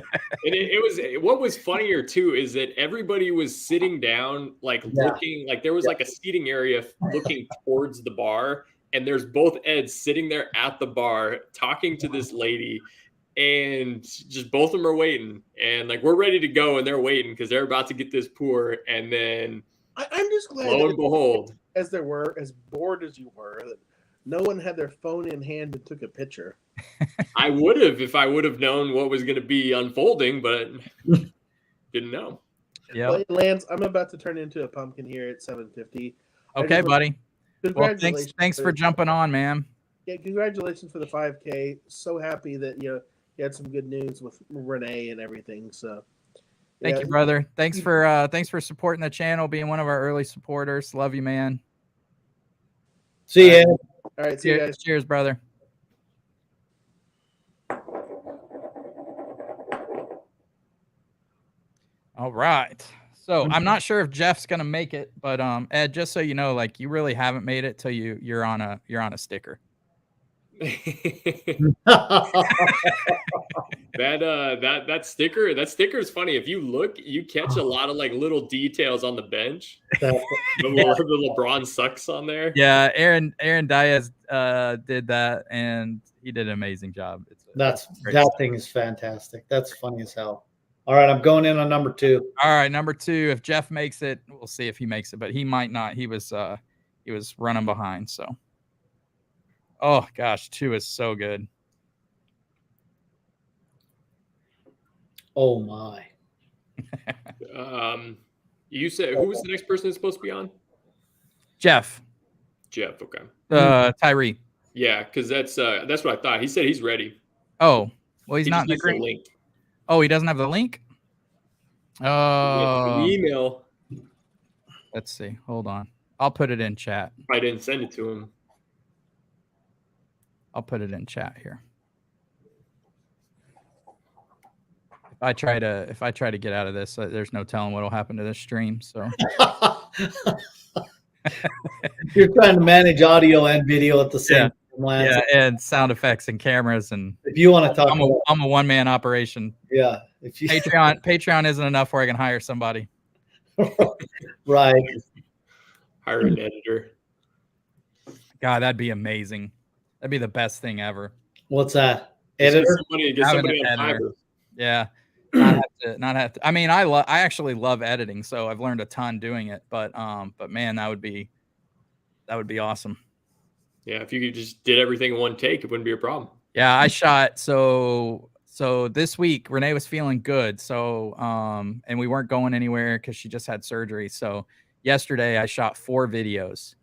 C: And it was what was funnier too is that everybody was sitting down, like looking, like there was like a seating area looking towards the bar, and there's both Eds sitting there at the bar talking to this lady, and just both of them are waiting, and like we're ready to go, and they're waiting because they're about to get this pour, and then
D: I'm just glad,
C: lo and behold,
D: as bored as you were, that no one had their phone in hand and took a picture.
C: I would have if I would have known what was going to be unfolding, but didn't know.
A: Yeah.
D: Well, Lance, I'm about to turn into a pumpkin here at 7:50.
A: Okay, buddy. Well,
D: Congratulations.
A: thanks for jumping on, man.
D: Yeah, congratulations for the 5K. So happy that you had some good news with Renee and everything. So
A: thank you, brother. Thanks for supporting the channel, being one of our early supporters. Love you, man.
B: See ya.
D: All right, see you guys.
A: Cheers, brother. All right. So I'm not sure if Jeff's gonna make it, but Ed, just so you know, like you really haven't made it till you're on a sticker.
C: that sticker is funny. If you look, you catch a lot of like little details on the bench. The LeBron sucks on there.
A: Yeah, Aaron Diaz did that, and he did an amazing job.
B: That thing is fantastic. That's funny as hell. All right, I'm going in on number 2.
A: All right, number 2. If Jeff makes it, we'll see if he makes it, but he might not. He was running behind. So, oh gosh, 2 is so good.
B: Oh my.
C: You said who was the next person that's supposed to be on?
A: Jeff.
C: Okay.
A: Tyree.
C: Yeah, because that's what I thought. He said he's ready.
A: Oh, well, he's not in the
C: needs the
A: group.
C: link.
A: Oh, he doesn't have the link?
C: The email.
A: Let's see. Hold on. I'll put it in chat.
C: I didn't send it to him.
A: I'll put it in chat here. If I try to get out of this, there's no telling what'll happen to this stream. So
B: you're trying to manage audio and video at the same time.
A: Yeah, and sound effects and cameras, and
B: if you want to talk,
A: I'm a one-man operation.
B: Yeah, if you
A: Patreon isn't enough where I can hire somebody.
B: Right.
C: Hire an editor.
A: God, that'd be amazing. That'd be the best thing ever.
B: What's that? Editor?
C: Get somebody on Fiverr.
A: Yeah. Not have to. I mean, I actually love editing, so I've learned a ton doing it. But man, that would be awesome.
C: Yeah, if you just did everything in one take, it wouldn't be a problem.
A: Yeah, I shot so this week Renee was feeling good, so and we weren't going anywhere because she just had surgery. So yesterday I shot 4 videos.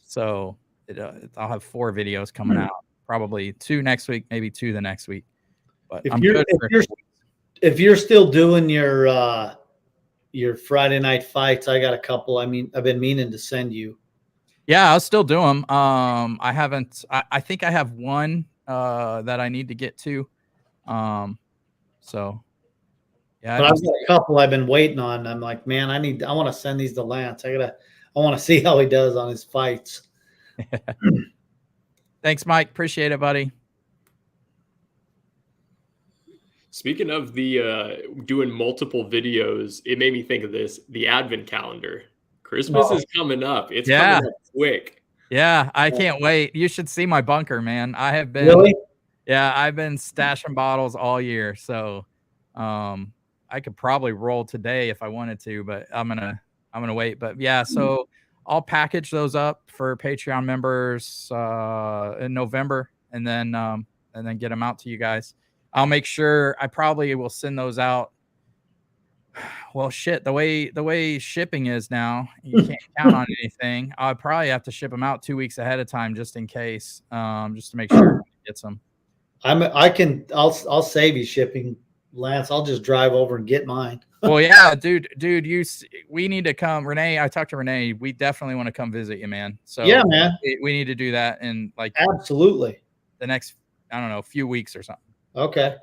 A: So I'll have 4 videos coming out, probably 2 next week, maybe 2 the next week. But
B: if you're still doing your Friday night fights, I got a couple. I mean, I've been meaning to send you.
A: Yeah, I'll still do them. I haven't. I think I have one that I need to get to. So yeah,
B: but I've got a couple I've been waiting on. I'm like, man, I want to send these to Lance. I want to see how he does on his fights.
A: Thanks, Mike. Appreciate it, buddy.
C: Speaking of the doing multiple videos, it made me think of this: the Advent calendar. Christmas is coming up. It's coming up quick.
A: Yeah, I can't wait. You should see my bunker, man. I have been
B: Really?
A: Yeah, I've been stashing bottles all year, so I could probably roll today if I wanted to, but I'm gonna wait. But yeah, so I'll package those up for Patreon members in November, and then get them out to you guys. I'll make sure I probably will send those out. Well, shit, the way shipping is now, you can't count on anything. I'll probably have to ship them out 2 weeks ahead of time just in case, just to make sure everybody gets them.
B: I'll save you shipping, Lance. I'll just drive over and get mine.
A: Well, yeah, dude, we need to come. Renee, I talked to Renee. We definitely want to come visit you, man. So
B: yeah, man,
A: we need to do that in like
B: absolutely
A: the next, I don't know, few weeks or something.
B: Okay.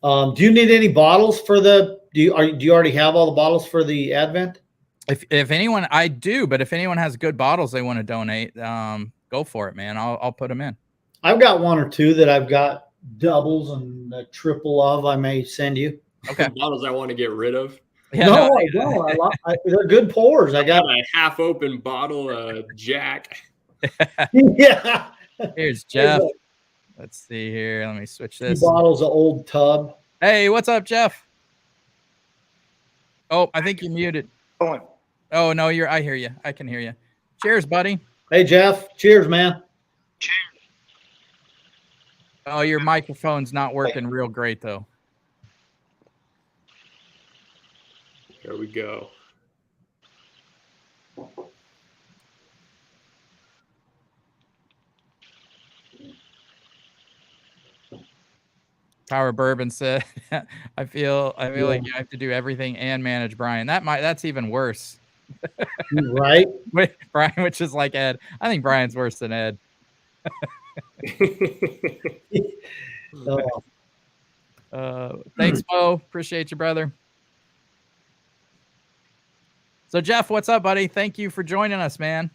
B: Do you need any bottles for the? Do you already have all the bottles for the Advent?
A: If anyone, I do, but if anyone has good bottles they want to donate, go for it, man. I'll put them in.
B: I've got one or two that I've got doubles and a triple of. I may send you.
A: Okay.
C: Bottles I want to get rid of.
A: Yeah,
B: no, I don't. They're good pours. I got
C: a half-open bottle of Jack.
B: Yeah.
A: Here's Jeff. Let's see here. Let me switch this.
B: 2 bottles of Old Tub.
A: Hey, what's up, Jeff? Oh, I think you're muted. Oh no, I hear you. I can hear you. Cheers, buddy.
B: Hey, Jeff. Cheers, man.
F: Cheers.
A: Oh, your microphone's not working real great though.
C: Here we go.
A: Power Bourbon said, I feel like you have to do everything and manage Brian. That's even worse.
B: Right?
A: Brian, which is like Ed. I think Brian's worse than Ed. Thanks, Bo. Appreciate you, brother. So, Jeff, what's up, buddy? Thank you for joining us, man.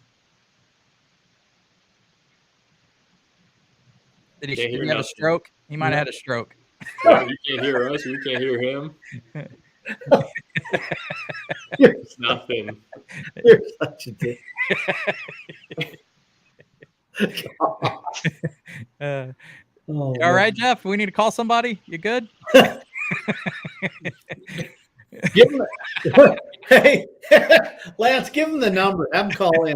A: Did he have a stroke? He might have had a stroke.
C: Well, you can't hear us. We can't hear him. It's nothing.
B: You're such a dick.
A: All right, Jeff. We need to call somebody. You good?
B: Give him hey, Lance, give him the number. Have him call in.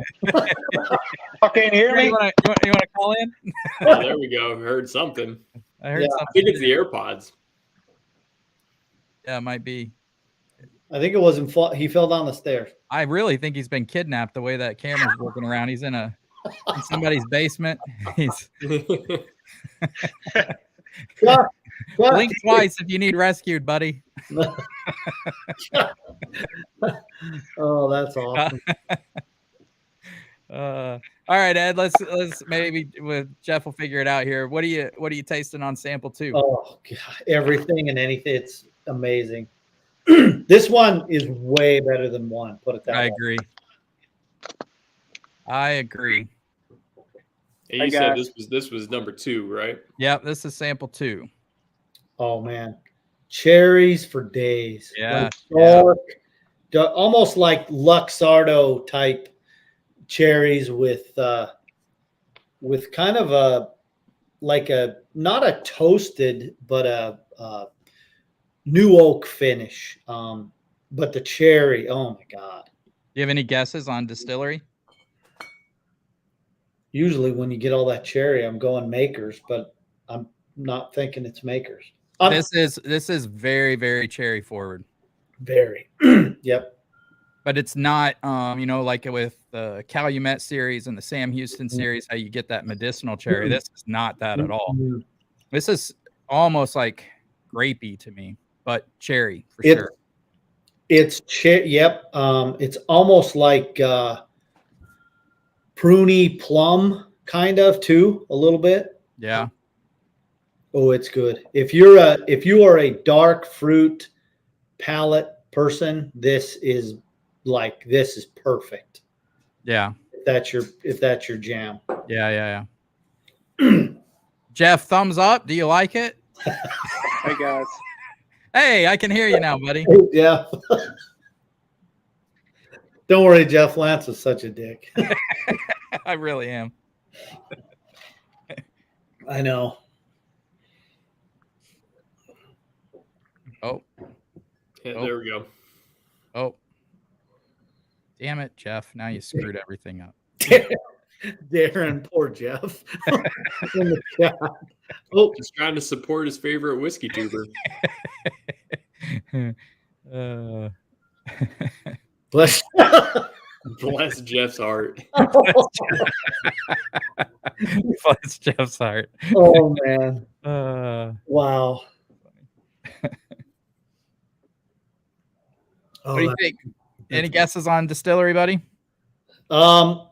F: Okay, can you hear me?
A: You want to call in?
C: Oh, there we go. Heard something.
A: I heard something.
C: I think it's the AirPods.
A: Yeah, it might be.
B: I think it was he fell down the stairs.
A: I really think he's been kidnapped the way that camera's working around. He's in somebody's basement. He's blink twice if you need rescued, buddy.
B: Oh, that's awesome.
A: All right, Ed. Let's maybe with Jeff will figure it out here. What are you tasting on sample 2?
B: Oh God, everything and anything. It's amazing. This one is way better than 1. Put it that way.
A: I agree.
C: And you said this was number 2, right?
A: Yep, this is sample 2.
B: Oh man, cherries for days.
A: Yeah,
B: like dark, almost like Luxardo type cherries with kind of not a toasted but a new oak finish. But the cherry, oh my God.
A: Do you have any guesses on distillery?
B: Usually when you get all that cherry, I'm going Makers, but I'm not thinking it's Makers.
A: This is very, very cherry forward.
B: Very. Yep.
A: But it's not, like with the Calumet series and the Sam Houston series, how you get that medicinal cherry. This is not that at all. This is almost like grapey to me, but cherry for sure.
B: It's yep. It's almost like pruny plum kind of too, a little bit.
A: Yeah.
B: Oh, it's good. If you are a dark fruit palate person, this is perfect.
A: Yeah.
B: If that's your jam.
A: Yeah. Jeff, thumbs up. Do you like it?
F: Hey guys.
A: Hey, I can hear you now, buddy.
B: Yeah. Don't worry, Jeff. Lance is such a dick.
A: I really am.
B: I know.
A: Oh,
C: Yeah,
A: Oh.
C: there we go.
A: oh. Damn it, Jeff. Now you screwed everything up.
B: Darren, poor Jeff. In the chat. Oh,
C: Just trying to support his favorite whiskey tuber.
A: Uh,
B: bless.
C: Bless Jeff's heart.
A: bless Jeff's heart.
B: Oh man.
A: What
B: Wow. Oh,
A: do you think? Any guesses on distillery, buddy?
B: I'm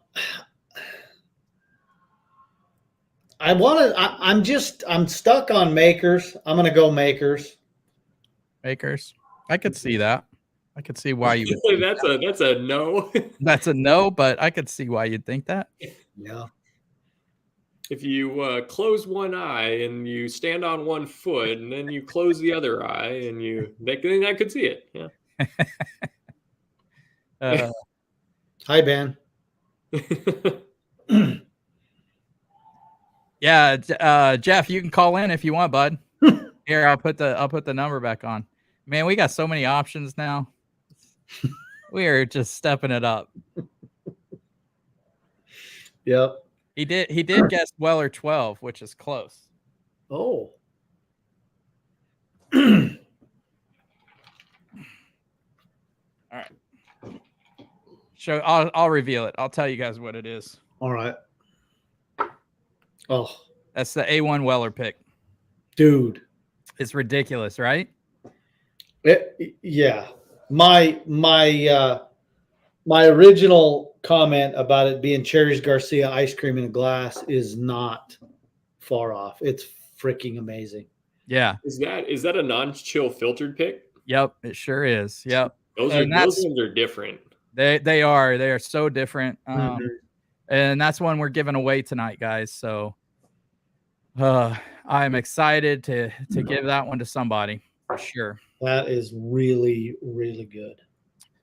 B: stuck on Makers. I'm gonna go Makers.
A: Makers. I could see that. I could see why you would.
C: That's a no.
A: That's a no, but I could see why you'd think that.
B: Yeah.
C: If you close one eye and you stand on one foot and then you close the other eye and then I could see it. Yeah.
B: Hi, Ben.
A: Yeah, Jeff, you can call in if you want, bud. Here, I'll put the number back on. Man, we got so many options now. We are just stepping it up.
B: Yep.
A: He did guess Weller 12, which is close.
B: Oh.
A: All right. I'll reveal it. I'll tell you guys what it is.
B: All right. Oh,
A: That's the A1 Weller pick.
B: dude.
A: It's ridiculous, right?
B: Yeah. My original comment about it being Cherries Garcia ice cream in a glass is not far off. It's freaking amazing.
A: Yeah.
C: Is that a non-chill filtered pick?
A: Yep, it sure is. Yep.
C: Those ones are different.
A: They are so different.
B: Mhm.
A: And that's one we're giving away tonight, guys. So I'm excited to give that one to somebody for sure.
B: That is really, really good.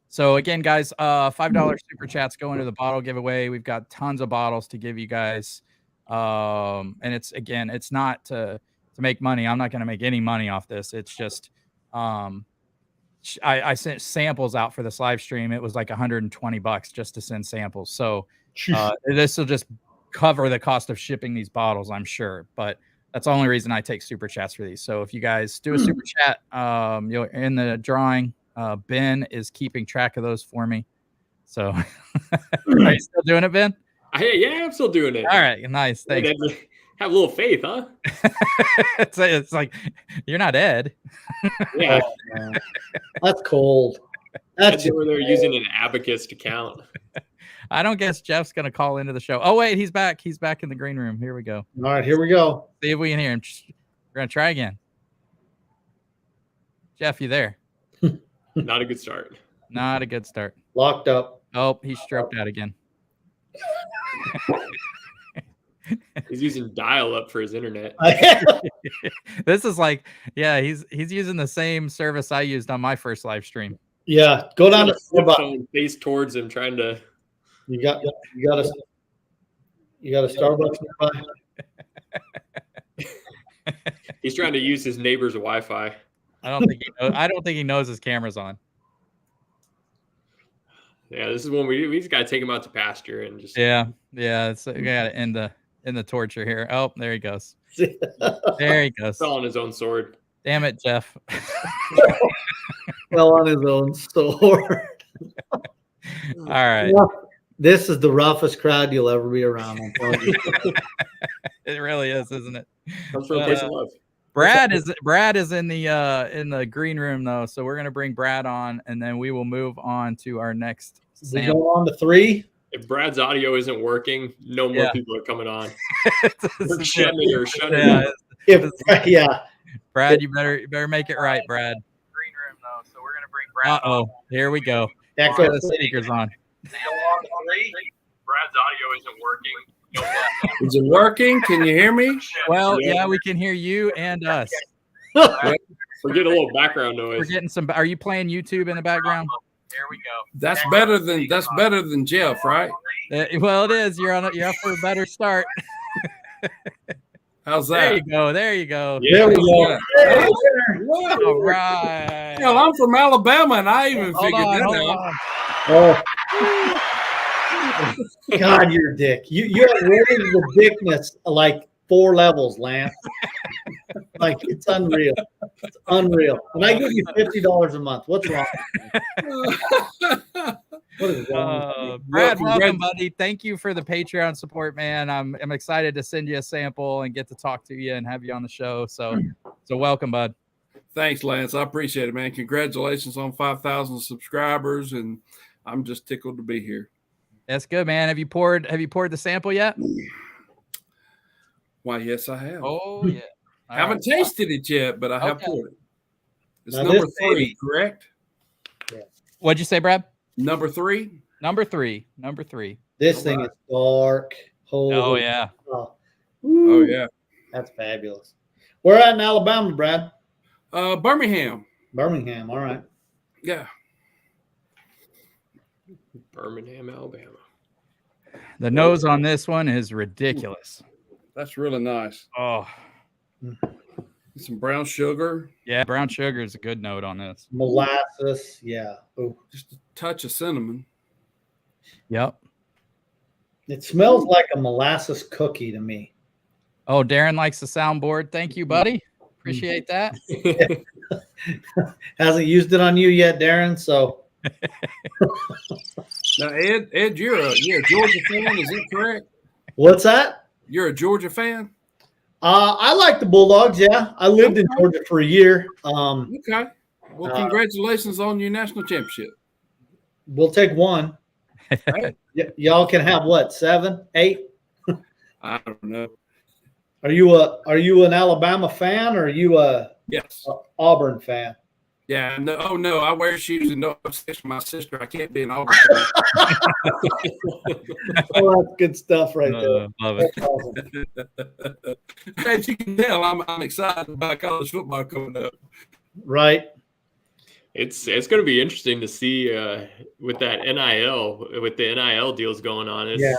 A: So again, guys, $5 super chats go into the bottle giveaway. We've got tons of bottles to give you guys. And it's not to make money. I'm not going to make any money off this. It's just I sent samples out for this live stream. It was like $120 just to send samples. So this will just cover the cost of shipping these bottles, I'm sure. But that's the only reason I take super chats for these. So if you guys do a super chat, you're in the drawing. Ben is keeping track of those for me. So are you still doing it, Ben?
C: Yeah, I'm still doing it.
A: All right, nice. Thanks.
C: Have a little faith, huh?
A: It's like you're not Ed.
C: Yeah.
B: Oh, that's cold.
C: That's where they're using an abacus to count.
A: I don't guess Jeff's gonna call into the show. Oh wait, he's back. He's back in the green room. Here we go.
B: All right, here we go.
A: See if we can hear him. We're gonna try again. Jeff, you there?
C: Not a good start.
A: Not a good start.
B: Locked up.
A: Oh, he stroked out again.
C: He's using dial-up for his internet.
A: This is like, yeah, he's using the same service I used on my first live stream.
B: Yeah, go down to
C: Starbucks. Face towards him, trying to.
B: You got a Starbucks nearby?
C: He's trying to use his neighbor's Wi-Fi.
A: I don't think he knows his camera's on.
C: Yeah, this is when we just gotta take him out to pasture and just.
A: Yeah. It's we gotta end the torture here. Oh, there he goes. There he goes.
C: Fell on his own sword.
A: Damn it, Jeff.
B: Fell on his own sword.
A: All right.
B: Yeah, this is the roughest crowd you'll ever be around. I'm telling you.
A: It really is, isn't it?
C: Comes from a place of love.
A: Brad is in the green room though, so we're gonna bring Brad on, and then we will move on to our next
B: We
A: sample.
B: go on to 3.
C: If Brad's audio isn't working, no more
A: Yeah.
C: people are coming on.
A: This
C: We're
A: is
C: shutting it or shutting
A: Yeah.
C: it.
B: Yeah.
A: Brad, you better make it right, Brad.
E: Green room though, so we're gonna bring Brad.
A: Uh-oh, here we go.
B: Echo.
A: Get the speakers on.
C: Brad's audio isn't working.
F: Is it working? Can you hear me?
A: Well, yeah, we can hear you and us.
C: We're getting a little background
A: We're
C: noise.
A: getting some. Are you playing YouTube in the background?
G: There we go.
H: That's better than Jeff, right?
A: Well, it is. You're up for a better start.
H: How's
A: There
H: that?
A: you go. There you go.
B: There we go.
H: Yeah.
A: All right.
H: Hell, I'm from Alabama, and I even
A: Hold
H: figured
A: on,
H: that
A: hold
H: out.
A: on.
B: Oh. God, you're a dick. You have raised the dickness like 4 levels, Lance. Like, it's unreal. It's unreal. And I give you $50 a month. What's wrong? What is wrong?
A: Brad,
H: Well,
A: welcome, buddy. Thank you for the Patreon support, man. I'm excited to send you a sample and get to talk to you and have you on the show. So welcome, bud.
H: Thanks, Lance. I appreciate it, man. Congratulations on 5,000 subscribers, and I'm just tickled to be here.
A: That's good, man. Have you poured the sample yet?
H: Why, yes, I have.
A: Oh yeah. All
H: Haven't
A: right.
H: tasted it yet, but I have
A: Okay.
H: poured it. It's
B: Now
H: number
B: this
H: 3,
B: baby-
H: correct?
A: What'd you say, Brad?
H: Number 3.
A: Number three.
B: This thing is dark.
A: Oh yeah.
B: Oh,
H: Oh, yeah.
B: That's fabulous. Where at in Alabama, Brad?
H: Birmingham.
B: Birmingham. All right.
H: Yeah.
C: Birmingham, Alabama.
A: The nose on this one is ridiculous.
H: That's really nice.
A: Oh
H: Some brown sugar,
A: yeah, brown sugar is a good note on this.
B: Molasses. Yeah. Oh,
H: just a touch of cinnamon.
A: Yep.
B: it smells like a molasses cookie to me.
A: Oh, Darren likes the soundboard. Thank you, buddy. Appreciate that.
B: Hasn't used it on you yet, Darren. So
H: Now, Ed, you're a Georgia fan, is that correct?
B: what's that?
H: You're a Georgia fan?
B: I like the Bulldogs. Yeah, I lived in Georgia for a year.
H: Okay. Well, congratulations on your national championship.
B: We'll take one. Y'all can have what, 7, 8?
H: I don't know.
B: Are you an Alabama fan or are you a
H: Yes.
B: Auburn fan?
H: Yeah. No. Oh no. I wear shoes and don't have sex with my sister. I can't be an Auburn fan.
B: Oh, that's good stuff right there.
A: Love it.
B: That's awesome.
H: As you can tell, I'm excited about college football coming up.
B: Right.
C: It's going to be interesting to see with that with the NIL deals going on.
B: Yeah.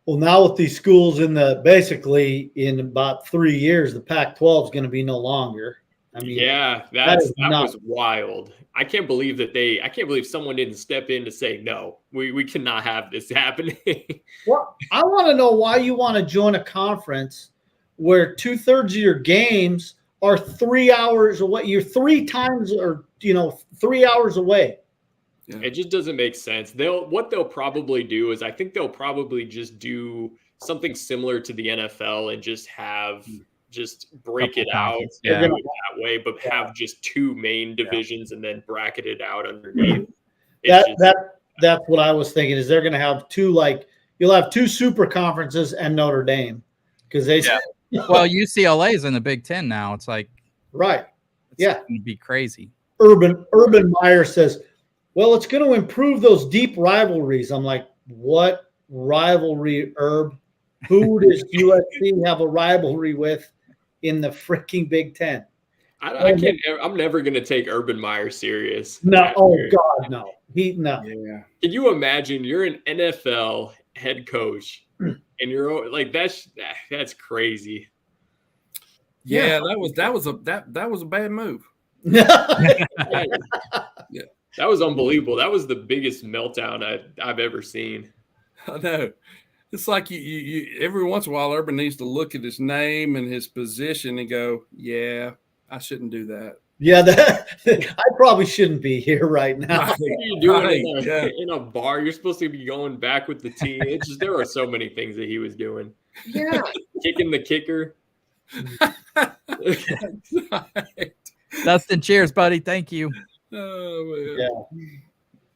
B: Well, now with these schools basically in about 3 years, the Pac-12 is going to be no longer. I mean,
C: Yeah,
B: that
C: that
B: nuts.
C: was wild. I can't believe someone didn't step in to say no. We cannot have this happening.
B: Well, I want to know why you want to join a conference where 2/3 of your games are 3 hours away. You're 3 times or 3 hours away.
C: It just doesn't make sense. What they'll probably do is I think they'll probably just do something similar to the NFL and just break it out
A: Yeah.
C: that way, but have just 2 main divisions and then bracket it out underneath.
B: That's what I was thinking. Is they're going to have 2 you'll have 2 super conferences and Notre Dame because they
A: Well, UCLA is in the Big Ten now. It's like
B: right.
A: it's
B: Yeah.
A: going to be crazy.
B: Urban Meyer says, well, it's going to improve those deep rivalries. I'm like, what rivalry, Herb? Who does USC have a rivalry with in the freaking Big Ten?
C: I can't. I'm never going to take Urban Meyer serious.
B: No. Oh God, no. No.
H: Yeah.
C: Can you imagine? You're an NFL head coach, and you're like that's crazy.
H: Yeah. That was a bad move.
C: That was unbelievable. That was the biggest meltdown I've ever seen.
H: I know. It's like you every once in a while, Urban needs to look at his name and his position and go, yeah, I shouldn't do that.
B: Yeah, I probably shouldn't be here right now.
C: What are you doing
H: Right,
C: in a bar? You're supposed to be going back with the team. It's just there are so many things that he was doing.
B: Yeah.
C: Kicking the kicker.
A: Dustin, cheers, buddy. Thank you.
H: Oh, man.
B: Yeah.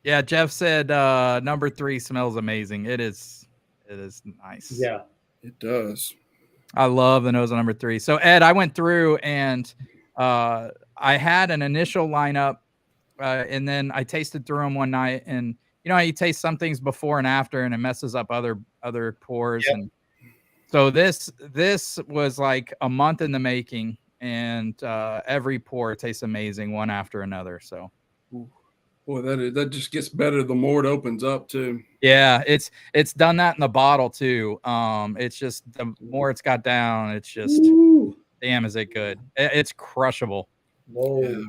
A: Yeah, Jeff said number 3 smells amazing. It is nice.
B: Yeah.
H: It does.
A: I love the nose on number 3. So Ed, I went through and I had an initial lineup and then I tasted through them one night, and how you taste some things before and after and it messes up other pours.
B: Yep.
A: And so this was like a month in the making, and every pour tastes amazing, one after another. So,
H: Boy, that just gets better the more it opens up too.
A: yeah, it's done that in the bottle too. It's just the more it's got down, it's just damn, is it good? It's crushable.
B: Whoa.
H: Yeah.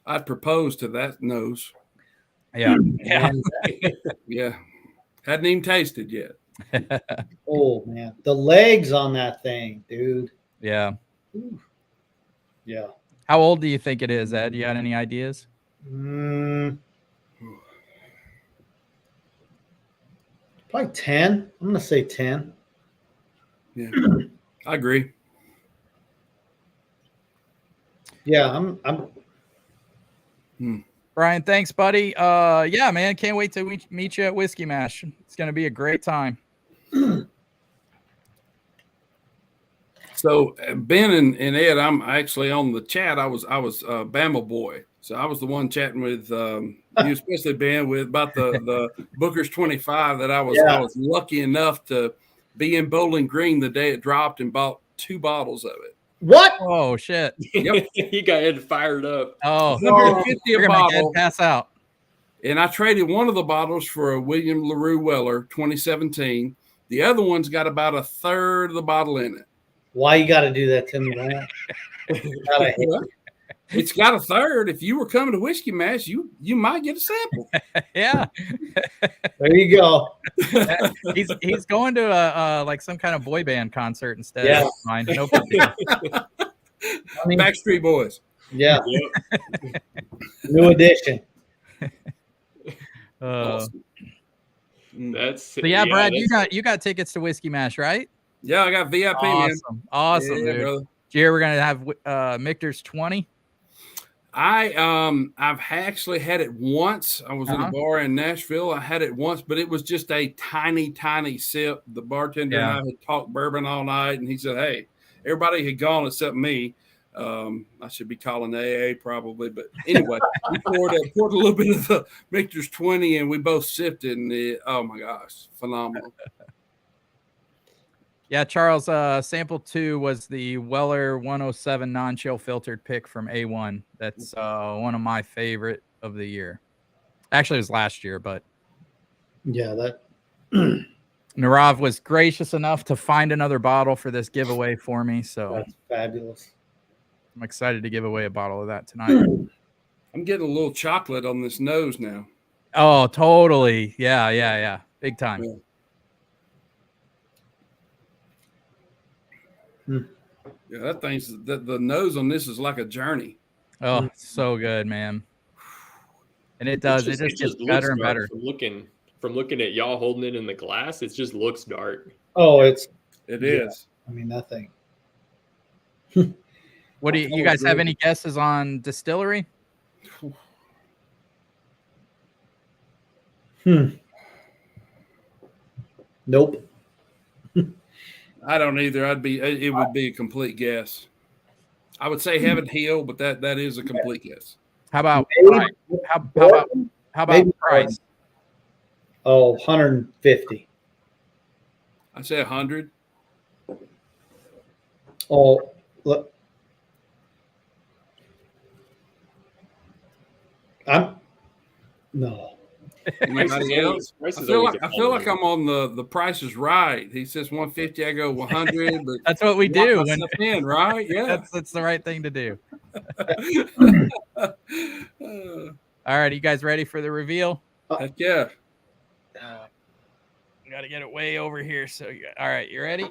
H: I'd propose to that nose.
A: Yeah, yeah.
H: Yeah. Hadn't even tasted yet.
B: Oh man, the legs on that thing, dude.
A: Yeah.
B: Yeah.
A: How old do you think it is, Ed? You got any ideas?
B: Probably 10. I'm gonna say 10.
H: Yeah, I agree.
B: Yeah, I'm
A: Brian, thanks, buddy. Yeah, man, can't wait to meet you at Whiskey Mash. It's gonna be a great time.
H: So Ben and Ed, I'm actually on the chat. I was Bama boy. So I was the one chatting with you, especially Ben, with about the Booker's 25 that I was lucky enough to be in Bowling Green the day it dropped and bought 2 bottles of it.
B: what?
A: Oh shit!
C: Yep. You got it fired up.
A: Oh,
H: 150
A: you're
H: a
A: gonna make Ed
H: bottle.
A: pass out.
H: And I traded one of the bottles for a William LaRue Weller 2017. The other one's got about a third of the bottle in it.
B: Why you got to do that to me, man?
H: It's got a third. If you were coming to Whiskey Mash, you might get a sample.
A: Yeah.
B: There you go.
A: He's going to a like some kind of boy band concert instead.
B: Yeah.
A: Mine. No big deal.
B: I mean,
H: Backstreet Boys.
B: yeah,
C: Yep.
B: new edition.
H: Awesome.
C: That's
A: So yeah, Brad, you got tickets to Whiskey Mash, right?
H: Yeah, I got VIP, man.
A: Awesome,
H: Yeah,
A: dude.
H: brother.
A: Did you hear we're gonna have Michter's 20?
H: I've actually had it once. I was in a bar in Nashville. I had it once, but it was just a tiny sip. The bartender and I had talked bourbon all night, and he said, "Hey, everybody had gone except me." I should be calling AA probably, but anyway, we poured a little bit of the Michter's 20, and we both sipped it, and oh my gosh, phenomenal.
A: Yeah, Charles, sample 2 was the Weller 107 non-chill filtered pick from A1. That's one of my favorite of the year. Actually, it was last year, but
B: Yeah, that.
A: Narav was gracious enough to find another bottle for this giveaway for me, so
B: That's fabulous.
A: I'm excited to give away a bottle of that tonight.
H: I'm getting a little chocolate on this nose now.
A: Oh, totally. Yeah. Big time.
H: Yeah. Yeah, that thing's the nose on this is like a journey.
A: Oh, so good, man. And it does. It just gets better and better.
C: From looking at y'all holding it in the glass, it just looks dark.
B: Oh, it
H: is.
B: I mean, that thing.
A: What do you guys have any guesses on distillery?
B: Nope.
H: I don't either. It would be a complete guess. I would say Heaven Hill, but that is a complete guess.
A: How about
B: Maybe.
A: price? How about price?
B: Oh, 150.
H: I say 100.
B: Oh, look. No.
H: Anybody else? I feel like I'm on the Price is Right. He says 150. I go 100. But
A: that's what we do.
H: In, right? Yeah,
A: that's the right thing to do. All right, you guys ready for the reveal?
H: Heck yeah.
A: We got to get it way over here. So, all right, you ready?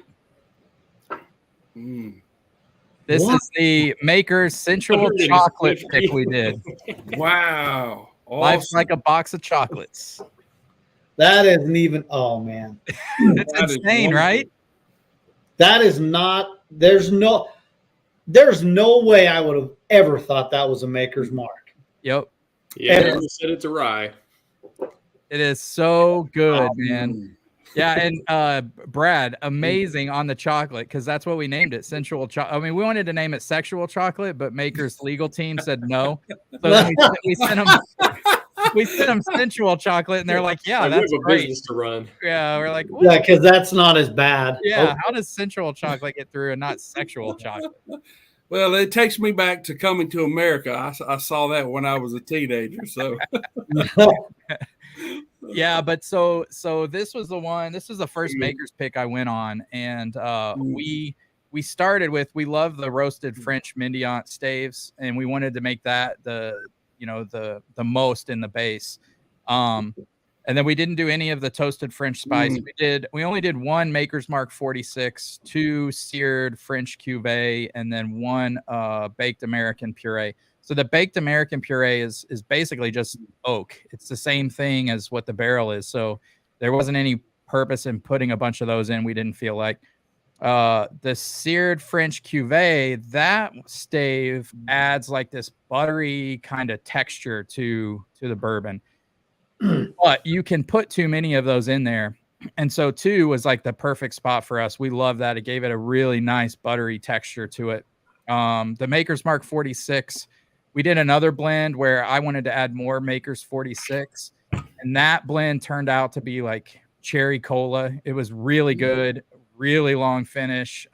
A: This is the Maker's sensual chocolate pick we did.
H: Wow. Awesome.
A: Life's like a box of chocolates.
B: That isn't even. Oh man,
A: it's insane, right?
B: That is not. There's no way I would have ever thought that was a Maker's Mark.
A: Yep.
C: Yeah, you said it's a rye.
A: It is so good, man. Yeah, and Brad, amazing on the chocolate because that's what we named it, sensual chocolate. I mean, we wanted to name it sexual chocolate, but Maker's legal team said no. So we sent them sensual chocolate, and they're like, "Yeah, that's great."
C: Business to run.
A: Yeah, we're like,
B: what? Yeah, because that's not as bad.
A: Yeah, how does sensual chocolate get through and not sexual chocolate?
H: Well, it takes me back to Coming to America. I saw that when I was a teenager. So
A: yeah, but so this was the one. This was the first maker's pick I went on, and we started with, we love the roasted French Mendiant staves, and we wanted to make that the most in the base. And then we didn't do any of the toasted French spice. We only did one Maker's Mark 46, 2 seared French cuvee, and then 1 baked American puree. So the baked American puree is basically just oak. It's the same thing as what the barrel is. So there wasn't any purpose in putting a bunch of those in. We didn't feel like. The seared French cuvee, that stave adds like this buttery kind of texture to the bourbon. But you can put too many of those in there. And so 2 was like the perfect spot for us. We love that. It gave it a really nice buttery texture to it. The Maker's Mark 46, we did another blend where I wanted to add more Maker's 46. And that blend turned out to be like cherry cola. It was really good, really long finish.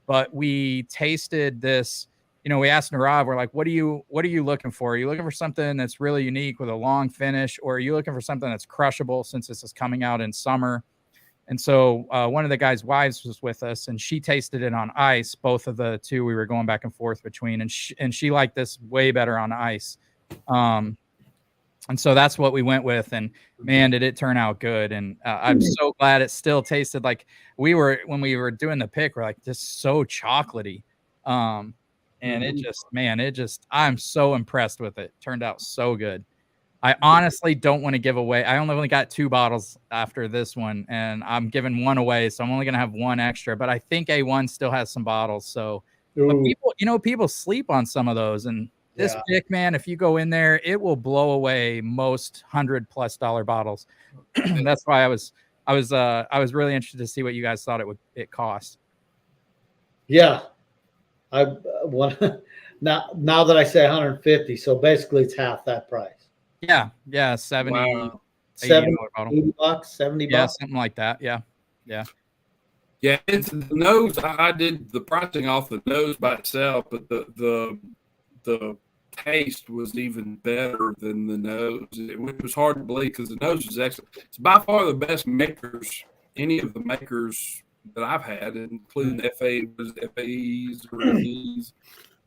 A: But we tasted this. We asked Narav, we're like, what are you looking for? Are you looking for something that's really unique with a long finish, or are you looking for something that's crushable since this is coming out in summer? And so one of the guys' wives was with us, and she tasted it on ice. Both of the 2 we were going back and forth between, and she liked this way better on ice. And so that's what we went with, and man, did it turn out good. And I'm so glad it still tasted like when we were doing the pick, we're like, just so chocolatey. And I'm so impressed with it. Turned out so good. I honestly don't want to give away. I only got 2 bottles after this one, and I'm giving 1 away. So I'm only going to have 1 extra, but I think A1 still has some bottles. So but people sleep on some of those, and this pick, man, if you go in there, it will blow away most $100+ bottles. That's why I was really interested to see what you guys thought it cost.
B: Yeah. I want now that I say 150, so basically it's half that price.
A: Yeah, 70,
H: wow.
B: 70
A: $80
B: $70.
A: Yeah, something like that. Yeah.
H: It's the nose. I did the pricing off the nose by itself, but the taste was even better than the nose. It was hard to believe because the nose was excellent. It's by far the best makers, any of the makers that I've had, including FAEs,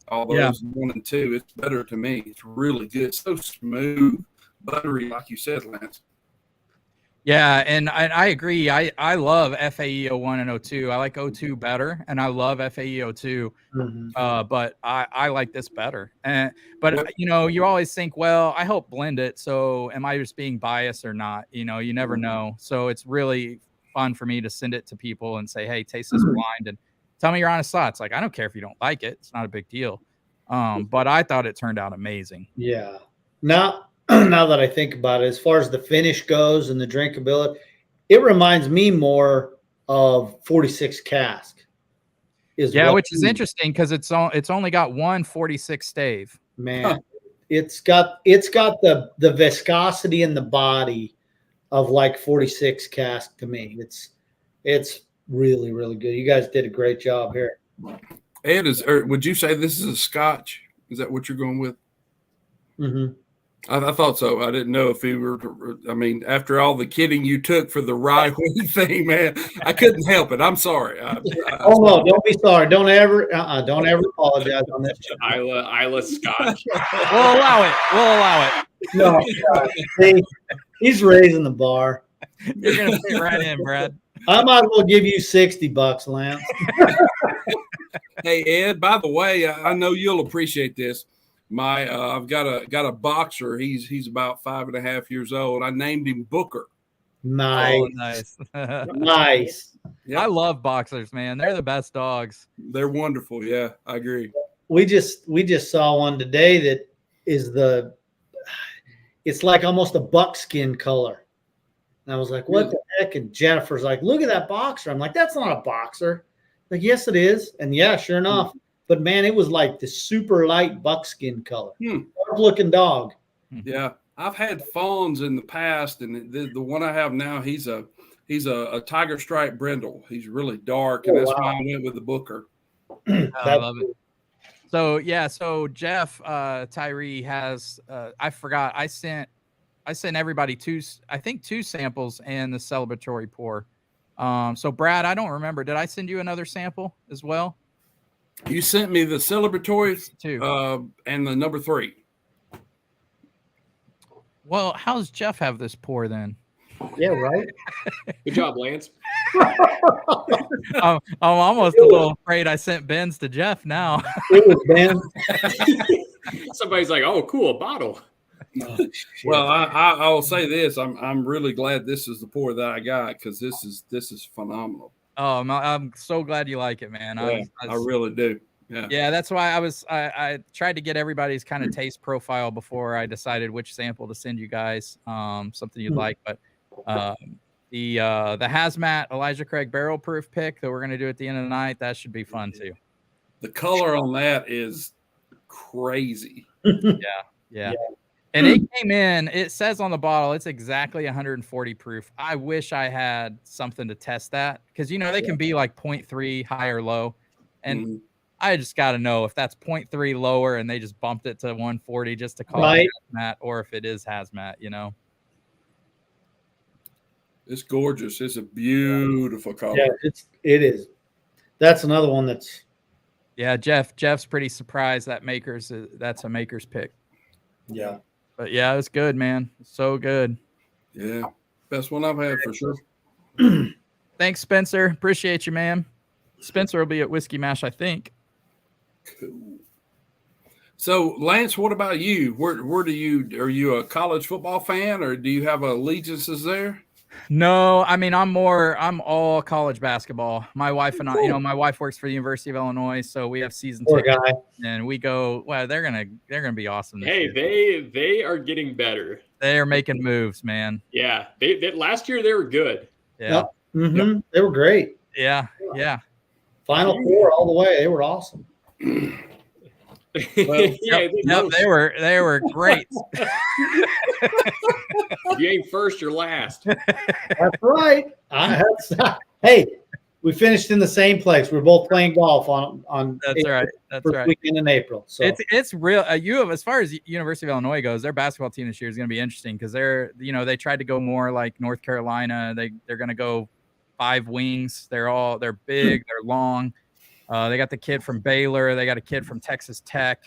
H: all those 1 and 2. It's better to me. It's really good. It's so smooth, buttery, like you said, Lance.
A: Yeah, and I agree. I love FAE 01 and 02. I like 02 better, and I love FAE 02. But I like this better. But you always think, well, I help blend it, so am I just being biased or not? You never know. So it's really fun for me to send it to people and say, hey, taste this blind and tell me your honest thoughts. Like, I don't care if you don't like it. It's not a big deal. But I thought it turned out amazing.
B: Yeah. Now that I think about it, as far as the finish goes and the drinkability, it reminds me more of 46 cask.
A: Which is interesting because it's only got 1 46 stave.
B: Man, it's got the viscosity in the body of like 46 cask to me. It's really, really good. You guys did a great job here.
H: Ed, would you say this is a Scotch? Is that what you're going with?
B: Mm-hmm.
H: I thought so. I didn't know if you were. I mean, after all the kidding you took for the rye wheat thing, man, I couldn't help it. I'm sorry.
B: No, don't be sorry. Don't ever apologize on this.
C: Isla Scotch.
A: We'll allow it.
B: No, see, he's raising the bar.
A: You're gonna fit right in, Brad.
B: I might as well give you $60, Lance.
H: Hey, Ed. By the way, I know you'll appreciate this. I've got a boxer. He's about 5.5 years old. I named him Booker.
B: Nice.
A: Oh, nice.
B: Nice.
H: Yep.
A: I love boxers, man. They're the best dogs.
H: They're wonderful. Yeah, I agree.
B: We just saw one today that is it's like almost a buckskin color. And I was like, what the heck? And Jennifer's like, look at that boxer. I'm like, that's not a boxer. Like, yes, it is. And yeah, sure enough. But man, it was like the super light buckskin color. Looking dog.
H: Yeah. I've had fawns in the past, and the one I have now, he's a tiger stripe brindle. He's really dark, and that's why I went with the Booker.
A: I love it. So Jeff Tyree has I forgot I sent everybody two samples and the celebratory pour. So Brad, I don't remember. Did I send you another sample as well?
H: You sent me the celebratory
A: too,
H: and the number 3.
A: Well, how's Jeff have this pour then?
B: Yeah, right.
C: Good job, Lance.
A: I'm almost a little afraid I sent Ben's to Jeff now.
B: It was Ben.
C: Somebody's like, "Oh, cool, a bottle."
H: Well, I'll say this: I'm really glad this is the pour that I got, because this is phenomenal.
A: Oh, I'm so glad you like it, man.
H: Yeah, I really do.
A: Yeah, that's why I tried to get everybody's kind of taste profile before I decided which sample to send you guys. Something you'd like, but the hazmat Elijah Craig barrel proof pick that we're gonna do at the end of the night, that should be fun too.
H: The color on that is crazy.
A: Yeah. And it came in, it says on the bottle, it's exactly 140 proof. I wish I had something to test that, because, they can be like 0.3 high or low. And I just got to know if that's 0.3 lower and they just bumped it to 140 just to call it hazmat, or if it is hazmat,
H: It's gorgeous. It's a beautiful color.
B: Yeah, it is. That's another one that's.
A: Yeah, Jeff's pretty surprised that that's a maker's pick.
B: Yeah.
A: But yeah, it's good, man. So good.
H: Yeah. Best one I've had for sure.
A: Thanks, Spencer. Appreciate you, man. Spencer will be at Whiskey Mash, I think.
H: Cool. So, Lance, what about you? Where are you a college football fan, or do you have allegiances there?
A: No, I mean, I'm all college basketball. My wife and I, my wife works for the University of Illinois, so we have season tickets, and we go. Well, they're gonna be awesome.
C: Hey, they are getting better.
A: They are making moves, man.
C: Yeah, they last year they were good.
A: Yeah,
B: yep. They were great.
A: Yeah.
B: Final Four all the way. They were awesome.
A: Well, they were great.
C: You ain't first or last.
B: That's right. Hey, we finished in the same place. We're both playing golf on.
A: That's right. That's right.
B: Weekend in April. So
A: it's real. As far as University of Illinois goes, their basketball team this year is going to be interesting, because they tried to go more like North Carolina. They're going to go 5 wings. They're big. They're long. They got the kid from Baylor. They got a kid from Texas Tech.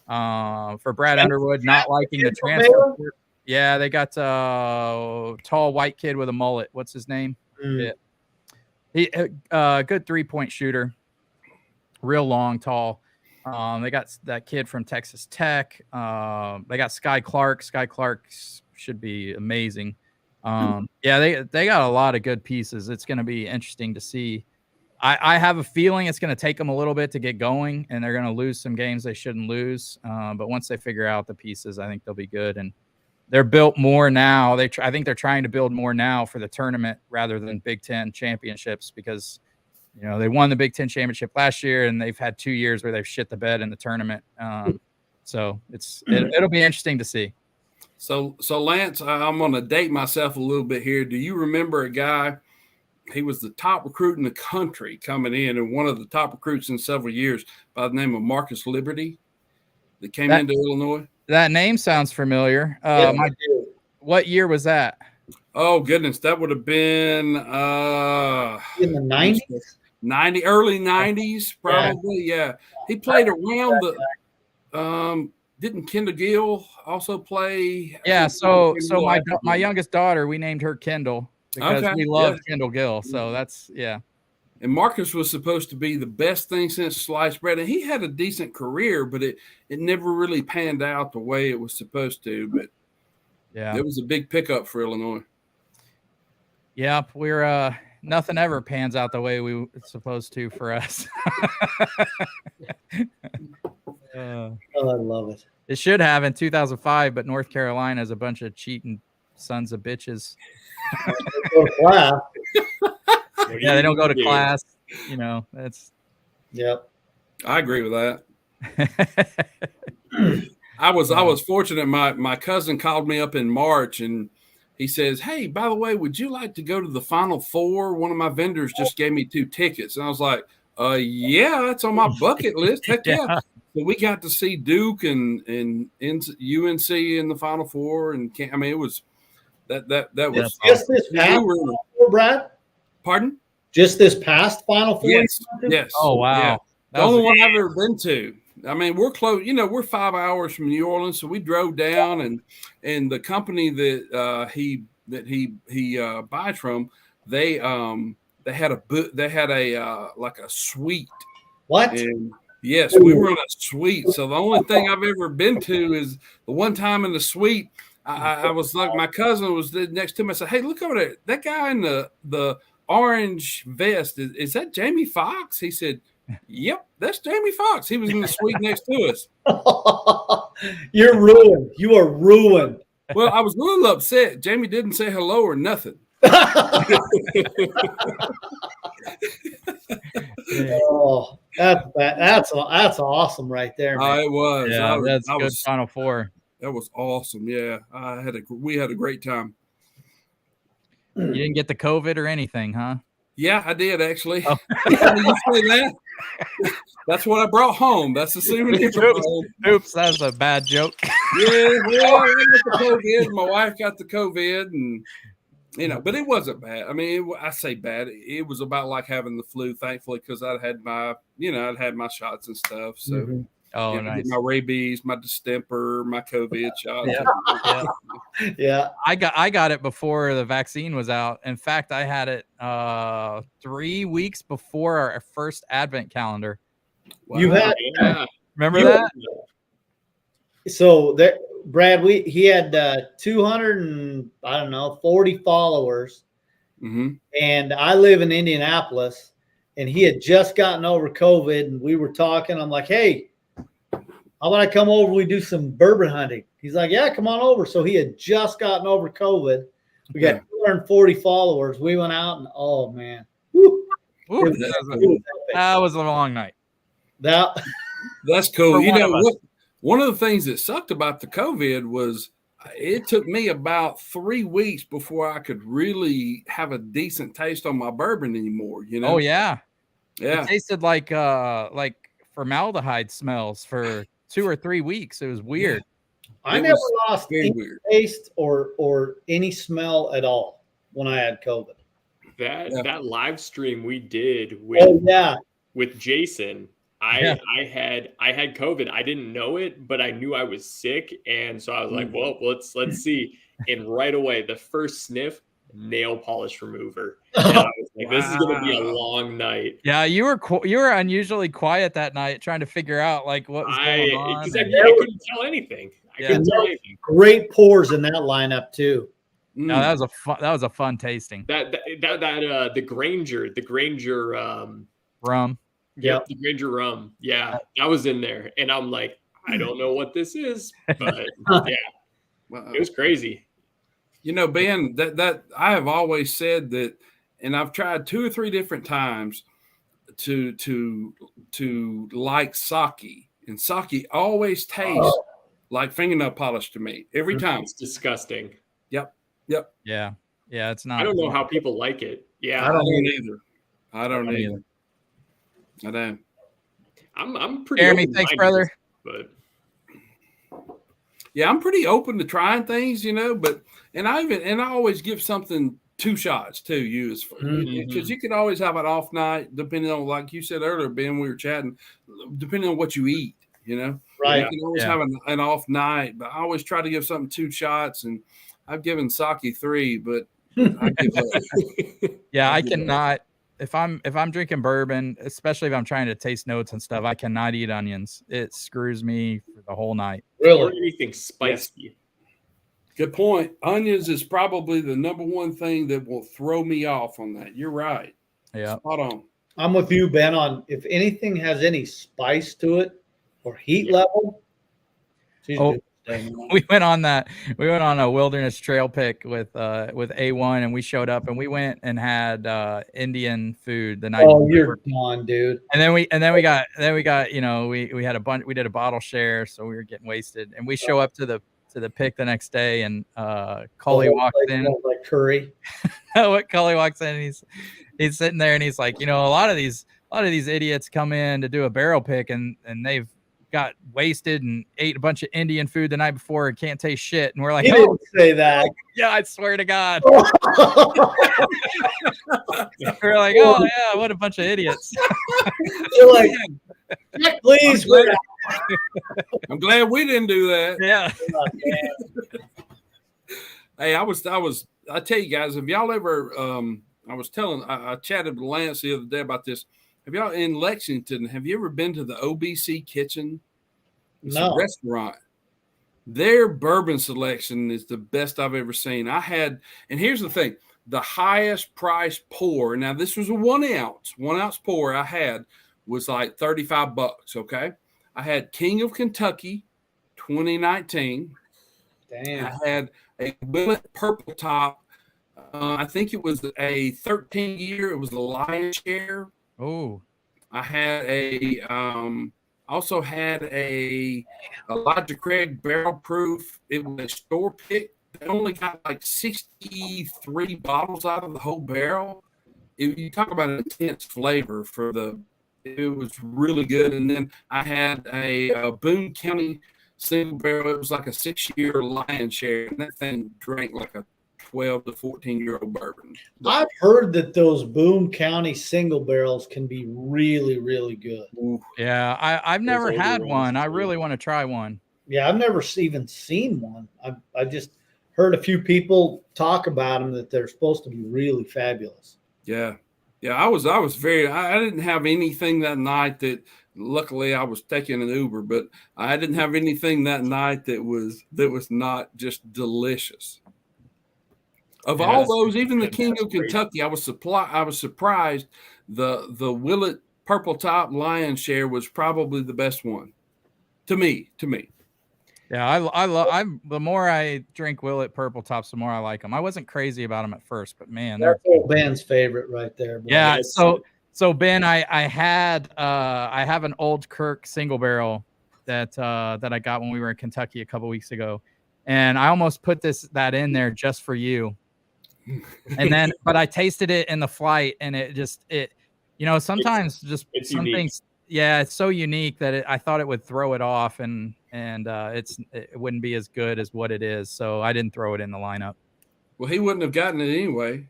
A: For Brad Underwood not liking the transfer. Yeah, they got tall white kid with a mullet. What's his name? Yeah. He good 3-point shooter. Real long, tall. They got that kid from Texas Tech. They got Sky Clark. Sky Clark should be amazing. Yeah, they got a lot of good pieces. It's going to be interesting to see. I have a feeling it's going to take them a little bit to get going, and they're going to lose some games they shouldn't lose. But once they figure out the pieces, I think they'll be good. And they're built more now. I think they're trying to build more now for the tournament rather than Big Ten championships, because they won the Big Ten championship last year, and they've had 2 years where they've shit the bed in the tournament. So it'll be interesting to see.
H: So Lance, I'm going to date myself a little bit here. Do you remember a guy? He was the top recruit in the country coming in, and one of the top recruits in several years, by the name of Marcus Liberty, that came into Illinois.
A: That name sounds familiar. What year was that?
H: Oh, goodness. That would have been
B: in the 90s?
H: Early 90s, probably. Yeah. He played around didn't Kendall Gill also play?
A: Yeah. So my youngest daughter, we named her Kendall, because we love Kendall Gill. So that's, yeah.
H: And Marcus was supposed to be the best thing since sliced bread. And he had a decent career, but it never really panned out the way it was supposed to. But yeah, it was a big pickup for Illinois.
A: Yep. We're nothing ever pans out the way we it's supposed to for us.
B: I love it.
A: It should have in 2005, but North Carolina is a bunch of cheating sons of bitches.
B: Go to class.
A: Yeah, they don't go to class. That's.
B: Yep.
H: I agree with that. I was fortunate. My cousin called me up in March, and he says, "Hey, by the way, would you like to go to the Final Four? One of my vendors just gave me 2 tickets." And I was like, yeah, it's on my bucket list. Heck yeah. So we got to see Duke and UNC in the Final Four, and I mean, it was that was
B: just this past
H: we were,
B: Final Four, Brad.
H: pardon?
B: Just this past Final Four.
H: Yes.
A: Oh wow.
H: Yeah.
A: That
H: The
A: was
H: only one I've ever been to. I mean, we're close. You know, we're 5 hours from New Orleans, so we drove down, and the company that he buys from, they had a like a suite.
B: What?
H: And yes, we were in a suite. So the only thing I've ever been to is the one time in the suite. I was like, my cousin was next to me. I said, "Hey, look over there. That guy in the orange vest, is that Jamie Foxx?" He said, "Yep, that's Jamie Foxx. He was in the suite next to us."
B: You're ruined. You are ruined.
H: Well, I was a little upset. Jamie didn't say hello or nothing.
B: Oh, that's awesome right there, man.
H: It was.
A: Yeah, that's good. Final Four.
H: That was awesome. Yeah, we had a great time.
A: You didn't get the COVID or anything, huh?
H: Yeah, I did actually.
A: Oh.
H: You say that? That's what I brought home. That's the souvenir.
A: Oops, that's a bad joke.
H: Yeah, well, I got the COVID. My wife got the COVID, and but it wasn't bad. I mean, I say bad. It was about like having the flu, thankfully, because I'd had my shots and stuff. So,
A: Mm-hmm. Oh, nice.
H: My rabies, my distemper, my COVID shots.
B: Yeah.
A: I got it before the vaccine was out. In fact, I had it 3 weeks before our first Advent calendar.
H: Wow.
B: You had,
A: remember that?
B: So there, Brad, he had 240 followers, and I live in Indianapolis, and he had just gotten over COVID, and we were talking. I'm like, "Hey, how about I come over? We do some bourbon hunting." He's like, "Yeah, come on over." So he had just gotten over COVID. We got 240 followers. We went out, and oh man,
A: that was a long night.
H: That's cool. You know what? One of the things that sucked about the COVID was it took me about 3 weeks before I could really have a decent taste on my bourbon anymore. You know?
A: Oh yeah.
H: It
A: tasted like formaldehyde smells for 2 or 3 weeks. It was weird.
B: I never lost any taste or any smell at all when I had COVID.
C: That live stream we did with Jason, I had COVID. I didn't know it, but I knew I was sick, and so I was like, "Well, let's see." And right away, the first sniff, nail polish remover. And I was like, "This is going to be a long night."
A: Yeah, you were unusually quiet that night, trying to figure out like what was going on.
C: Because I couldn't tell anything.
B: Great pours in that lineup too.
A: No, that was a fun tasting.
C: The Granger
A: rum.
C: Yep, the Granger rum. Yeah, that was in there, and I'm like, I don't know what this is, but it was crazy.
H: You know, Ben, that I have always said that, and I've tried 2 or 3 different times to like sake, and sake always tastes like fingernail polish to me every time.
C: It's disgusting.
H: Yep.
A: Yeah, it's not.
C: I don't know how people like it. Yeah,
H: I don't either. I don't.
C: I'm pretty.
A: Jeremy, thanks, brother.
C: But
H: yeah, I'm pretty open to trying things, but I always give something 2 shots too, because you can always have an off night depending on, like you said earlier, Ben, we were chatting, depending on what you eat,
B: Right.
H: You can always have an off night, but I always try to give something 2 shots, and I've given sake 3, but I give up.
A: Yeah, I cannot. If I'm drinking bourbon, especially if I'm trying to taste notes and stuff, I cannot eat onions. It screws me for the whole night.
B: Really?
C: Or anything spicy.
H: Good point. Onions is probably the number one thing that will throw me off on that. You're right.
A: Yeah.
H: Spot on.
B: I'm with you, Ben, on if anything has any spice to it or heat level.
A: We went on a wilderness trail pick with A1, and we showed up and we went and had Indian food the night.
B: Oh, you're gone, dude.
A: And then we got we had a bunch. We did a bottle share, so we were getting wasted. And we show up to the pick the next day, and Cully walks in
B: like curry.
A: What Cully walks in, and he's sitting there, and he's like, a lot of these idiots come in to do a barrel pick, and they've got wasted and ate a bunch of Indian food the night before and can't taste shit. And we're like,
B: You didn't say that.
A: yeah, I swear to God. We're like, oh yeah, what a bunch of idiots.
B: You're like, please.
H: I'm glad we didn't do that.
A: Yeah.
H: Hey, I tell you guys, have y'all ever, I chatted with Lance the other day about this. Have y'all in Lexington, have you ever been to the OBC Kitchen? It's a restaurant. Their bourbon selection is the best I've ever seen. And here's the thing, the highest price pour, now this was a 1 ounce pour I had was like $35. Okay. I had King of Kentucky 2019.
B: Damn.
H: I had a Willet Purple Top. I think it was a 13-year. It was a Lion's Share.
A: Oh,
H: I had also had a Elijah Craig Barrel Proof. It was a store pick. They only got like 63 bottles out of the whole barrel. You talk about an intense flavor it was really good. And then I had a Boone County single barrel. It was like a 6-year Lion's Share, and that thing drank like a 12 to 14-year-old bourbon.
B: I've heard that those Boone County single barrels can be really, really good.
A: yeah. I've never had one. I really want to try one.
B: Yeah, I've never even seen one. I just heard a few people talk about them that they're supposed to be really fabulous.
H: Yeah. Yeah, I was I didn't have anything that night that luckily I was taking an Uber, but I didn't have anything that night that was not just delicious. Of all those, even the King of Kentucky, I was surprised the Willet Purple Top Lion's Share was probably the best one to me.
A: Yeah, the more I drink Willet Purple Tops, the more I like them. I wasn't crazy about them at first, but man,
B: That's old Ben's favorite right there. Bro.
A: Yeah, so Ben, I have an Old Kirk single barrel that I got when we were in Kentucky a couple weeks ago, and I almost put that in there just for you. And then, but I tasted it in the flight, and sometimes it's some things. Yeah, it's so unique that I thought it would throw it off, and it wouldn't be as good as what it is. So I didn't throw it in the lineup.
H: Well, he wouldn't have gotten it anyway.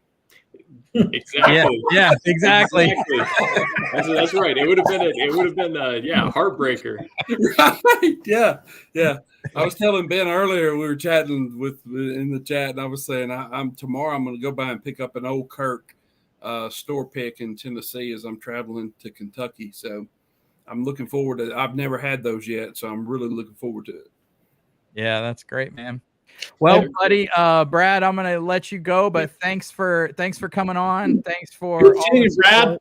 C: Exactly.
A: Yeah, exactly.
C: That's right. It would have been a heartbreaker.
H: Right. Yeah. I was telling Ben earlier, we were chatting in the chat, and I was saying tomorrow I'm going to go by and pick up an Old Kirk store pick in Tennessee as I'm traveling to Kentucky. So I'm looking forward to it. I've never had those yet, so I'm really looking forward to it.
A: Yeah, that's great, man. Well, buddy, Brad, I'm gonna let you go, but thanks for coming on. Thanks for
B: Brad.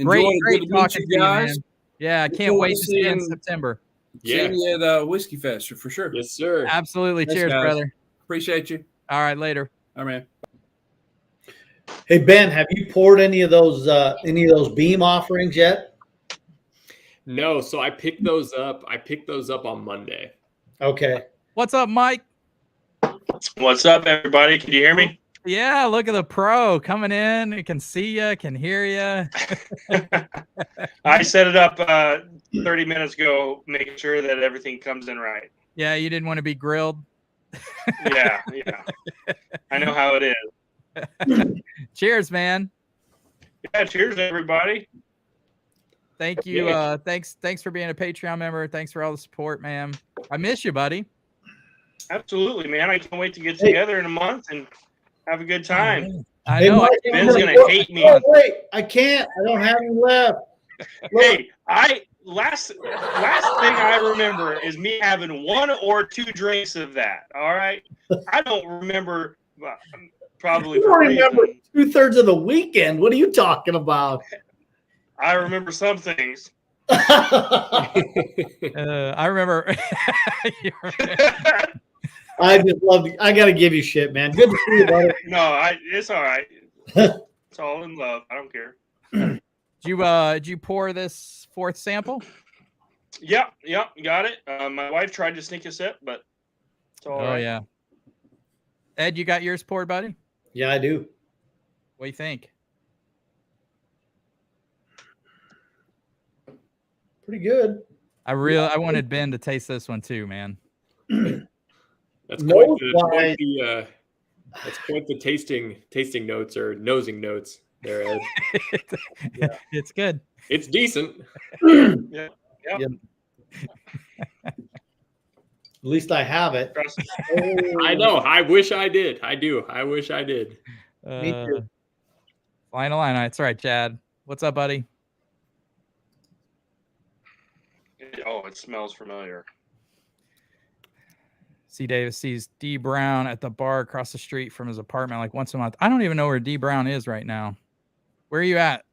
A: Great talking to you, guys. Man. Yeah, I can't wait to see you in September.
H: Yeah, see you at Whiskey Fest for sure.
C: Yes, sir.
A: Absolutely.
H: Thanks,
A: cheers,
H: guys.
A: brother.
H: Appreciate you.
A: All right, later.
H: All right, man.
B: Hey Ben, have you poured any of those Beam offerings yet?
C: No, so I picked those up. On Monday.
B: Okay.
A: What's up, Mike?
F: What's up, everybody? Can you hear me?
A: Yeah, look at the pro coming in. He can see you, can hear you.
F: I set it up 30 minutes ago, making sure that everything comes in right.
A: Yeah, you didn't want to be grilled.
F: Yeah. I know how it is.
A: Cheers, man.
F: Yeah, cheers, everybody.
A: Thank you. Thanks for being a Patreon member. Thanks for all the support, man. I miss you, buddy.
F: Absolutely, man. I can't wait to get together in a month and have a good time.
A: I know.
F: Ben's going to hate me.
B: Oh, wait, I can't. I don't have any left.
F: Hey, last thing I remember is me having 1 or 2 drinks of that. All right. I don't remember probably.
B: You don't remember 2/3 of the weekend. What are you talking about?
F: I remember some things.
A: I remember.
B: I just love you. I got to give you shit, man. Good to see you, buddy.
F: No, it's all right. It's all in love. I don't care.
A: Did you pour this 4th sample?
F: Yep, got it. My wife tried to sneak a sip, but it's all right.
A: Oh, yeah. Ed, you got yours poured, buddy?
B: Yeah, I do.
A: What do you think?
B: Pretty good.
A: I wanted Ben to taste this one too, man.
C: That's
B: No,
C: quite the tasting notes or nosing notes there, Ed.
A: It's good.
C: It's decent.
F: Yeah.
B: At least I have it.
C: I know. I wish I did. I do. I wish I did.
B: Me too.
A: Flying Illini. It's all right, Chad. What's up, buddy?
F: Oh, it smells familiar.
A: C. Davis sees D. Brown at the bar across the street from his apartment like once a month. I don't even know where D. Brown is right now. Where are you at?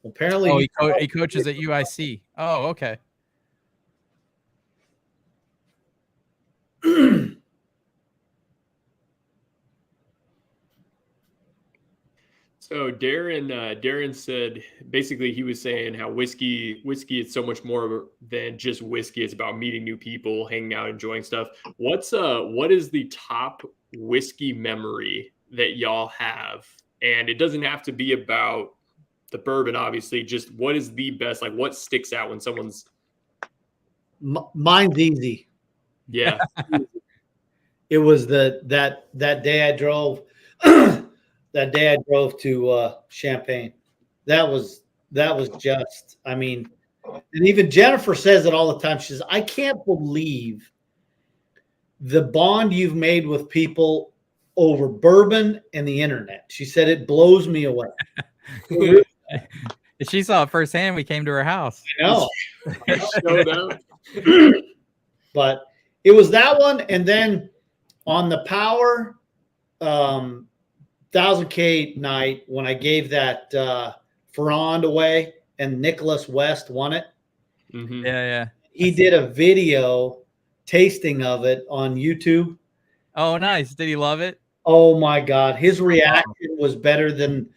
B: Apparently,
A: he coaches at UIC. Oh, okay.
C: So Darren said basically he was saying how whiskey is so much more than just whiskey. It's about meeting new people, hanging out, enjoying stuff. What is the top whiskey memory that y'all have? And it doesn't have to be about the bourbon, obviously. Just what is the best? Like what sticks out when someone's
B: mine's easy.
C: Yeah.
B: It was that day I drove that day I drove to Champaign. That was just, I mean, and even Jennifer says it all the time. She says, I can't believe the bond you've made with people over bourbon and the internet. She said, it blows me away.
A: She saw it firsthand. We came to her house.
B: I know.
C: Showed up.
B: But it was that one. And then on the Power 1000K night, when I gave that Ferrand away and Nicholas West won it.
C: Mm-hmm.
A: Yeah.
B: He did a video tasting of it on YouTube.
A: Oh, nice. Did he love it?
B: Oh my God. His reaction was better than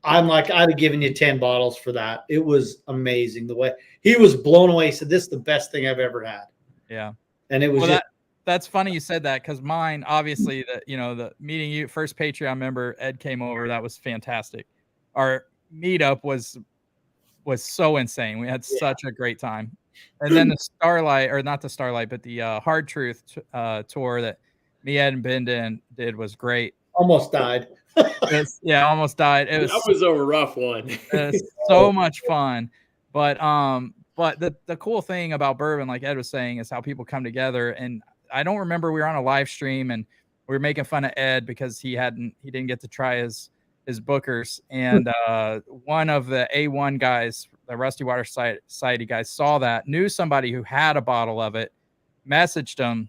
B: I'm like, I'd have given you 10 bottles for that. It was amazing. The way he was blown away. He said, this is the best thing I've ever had.
A: Yeah.
B: And it was
A: that's funny you said that, because mine, obviously, the meeting you, first Patreon member, Ed came over. That was fantastic. Our meetup was so insane. We had such a great time. And then the Starlight, or not the Starlight, but the Hard Truth tour that me, Ed, and Ben did was great.
B: Almost died.
A: Almost died.
C: That was a rough one.
A: It was so much fun. But the cool thing about bourbon, like Ed was saying, is how people come together. And I don't remember, we were on a live stream and we were making fun of Ed because he didn't get to try his Bookers. And one of the A1 guys, the Rusty Water Society guys, saw that, knew somebody who had a bottle of it, messaged them.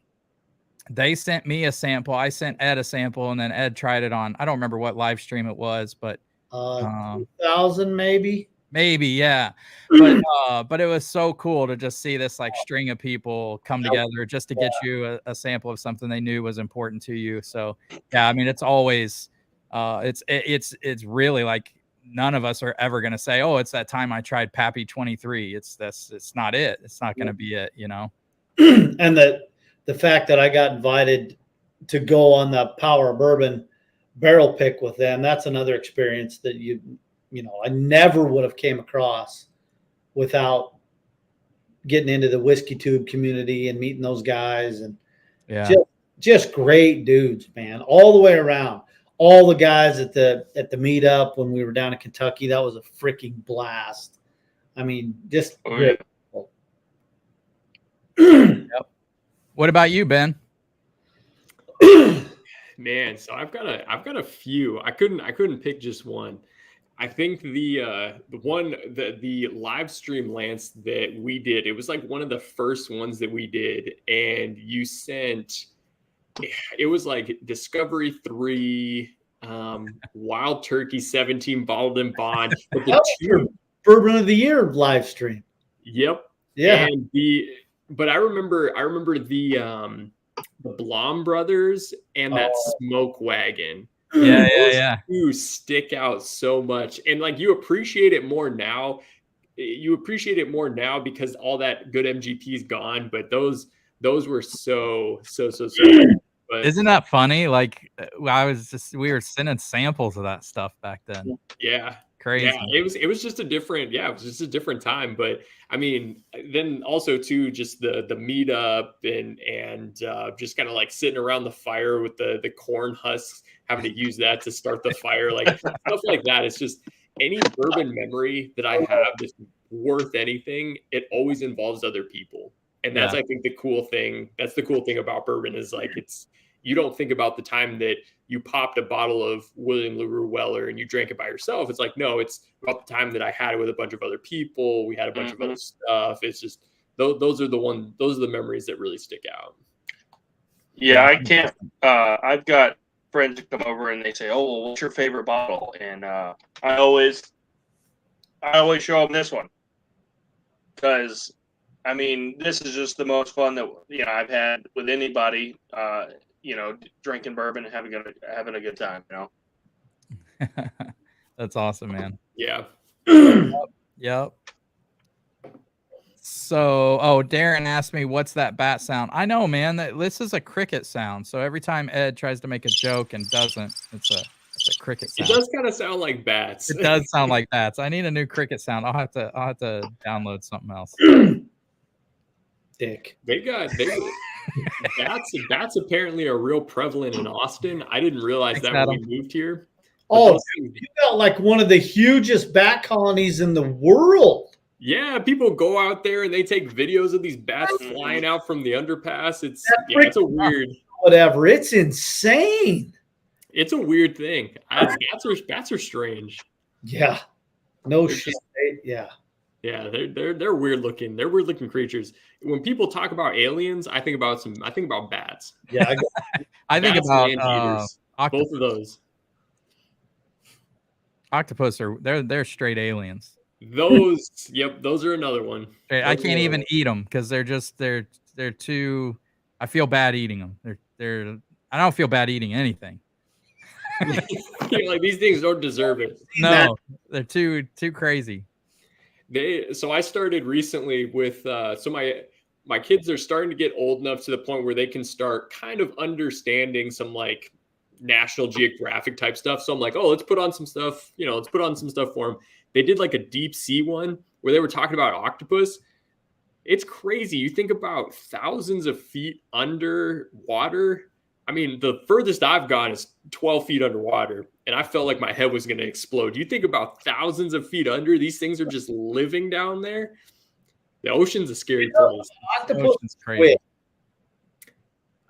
A: They sent me a sample. I sent Ed a sample, and then Ed tried it on. I don't remember what live stream it was, but
B: 2000 maybe.
A: Maybe, yeah. But it was so cool to just see this like string of people come together just to get you a sample of something they knew was important to you. So yeah, I mean, it's always it's really like none of us are ever going to say, oh, it's that time I tried Pappy 23. It's not it. It's not going to be it, you know?
B: And the fact that I got invited to go on the Power of Bourbon barrel pick with them, that's another experience that I never would have came across without getting into the whiskey tube community and meeting those guys. And just great dudes, man, all the way around. All the guys at the meetup when we were down in Kentucky, that was a freaking blast. I mean, just great.
A: Yep. What about you, Ben?
C: Man, so I've got a few. I couldn't pick just one. I think the live stream, Lance, that we did, it was like one of the first ones that we did, and you sent, it was like Discovery 3, Wild Turkey 17 bottled in bond.
B: Bourbon of the Year live stream.
C: Yep.
B: Yeah.
C: And but I remember the Blom Brothers and that Smoke Wagon.
A: Yeah.
C: Two stick out so much, and like you appreciate it more now. You appreciate it more now because all that good MGP is gone. But those were so. But
A: isn't that funny? Like we were sending samples of that stuff back then.
C: Yeah,
A: Crazy.
C: Yeah, it was just a different it was just a different time. But I mean, then also too, just the meetup and just kind of like sitting around the fire with the corn husks, having to use that to start the fire, like stuff like that. It's just any bourbon memory that I have that's worth anything, it always involves other people. And that's, I think, the cool thing. That's the cool thing about bourbon is like you don't think about the time that you popped a bottle of William LaRue Weller and you drank it by yourself. It's like, no, it's about the time that I had it with a bunch of other people. We had a bunch of other stuff. It's just those are the memories that really stick out.
F: Yeah, I can't. I've got friends who come over and they say, "Oh, well, what's your favorite bottle?" And I always show them this one because, I mean, this is just the most fun that I've had with anybody. Drinking bourbon and having a good time.
A: That's awesome, man.
C: Yeah.
A: Yep. So, Darren asked me, what's that bat sound? I know, man, this is a cricket sound. So every time Ed tries to make a joke and doesn't, it's a cricket sound.
C: It does kind of sound like bats.
A: It does sound like bats. I need a new cricket sound. I'll have to download something else.
B: Dick.
C: Bats apparently are real prevalent in Austin. I didn't realize that when we moved here.
B: Oh, you got like one of the hugest bat colonies in the world.
C: Yeah, people go out there and they take videos of these bats flying out from the underpass. It's a weird
B: whatever. It's insane.
C: It's a weird thing. Bats are strange.
B: Yeah. No shit. Yeah.
C: Yeah, they're weird looking. They're weird looking creatures. When people talk about aliens, I think about bats.
B: Yeah,
A: I think about
C: both of those.
A: Octopus they're straight aliens.
C: Those are another one.
A: I can't even eat them because they're too. I feel bad eating them. I don't feel bad eating anything.
C: Like these things don't deserve it.
A: No, they're too crazy.
C: So I started recently with my kids are starting to get old enough to the point where they can start kind of understanding some like National Geographic type stuff. So I'm like, let's put on some stuff, let's put on some stuff for them. They did like a deep sea one where they were talking about octopus. It's crazy. You think about thousands of feet underwater. I mean, the furthest I've gone is 12 feet underwater, and I felt like my head was going to explode. You think about thousands of feet under, these things are just living down there. The ocean's a scary place.
A: The ocean's crazy.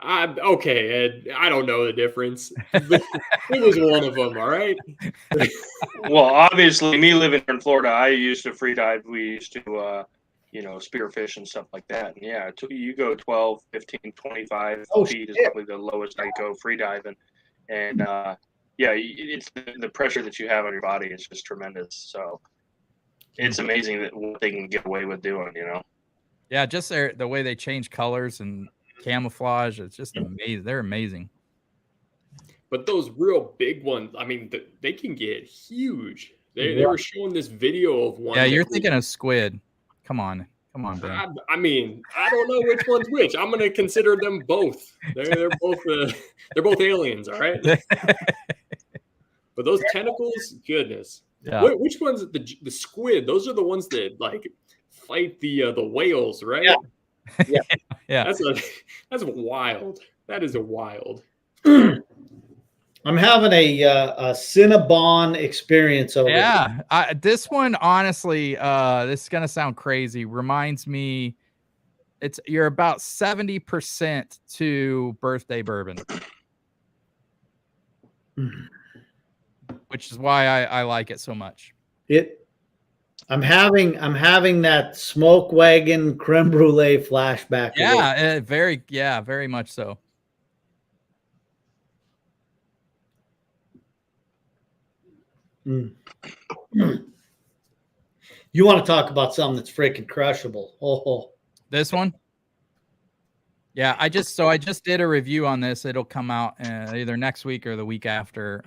C: Okay, Ed, I don't know the difference. It was one of them, all right?
F: Well, obviously, me living in Florida, I used to free dive. We used to spearfish and stuff like that. And yeah, you go 12, 15, 25 feet is probably the lowest I go free diving. And it's the pressure that you have on your body is just tremendous. So it's amazing that what they can get away with doing,
A: Yeah, just the way they change colors and camouflage. It's just amazing. They're amazing.
C: But those real big ones, I mean, they can get huge. They were showing this video of one.
A: Yeah, you're thinking of squid. Come on, Ben.
C: I mean, I don't know which one's which. I'm gonna consider them both. They're both aliens, all right. But those tentacles, goodness.
A: Yeah.
C: Which ones? The squid? Those are the ones that like fight the whales, right?
B: Yeah.
A: Yeah.
C: That's wild. That is a wild.
B: I'm having a Cinnabon experience over
A: here. This one, honestly, this is gonna sound crazy. Reminds me, you're about 70% to birthday bourbon, which is why I like it so much.
B: I'm having that smoke wagon creme brulee flashback.
A: Yeah, very much so.
B: You want to talk about something that's freaking crushable? Oh,
A: this one. Yeah, I just did a review on this. It'll come out either next week or the week after.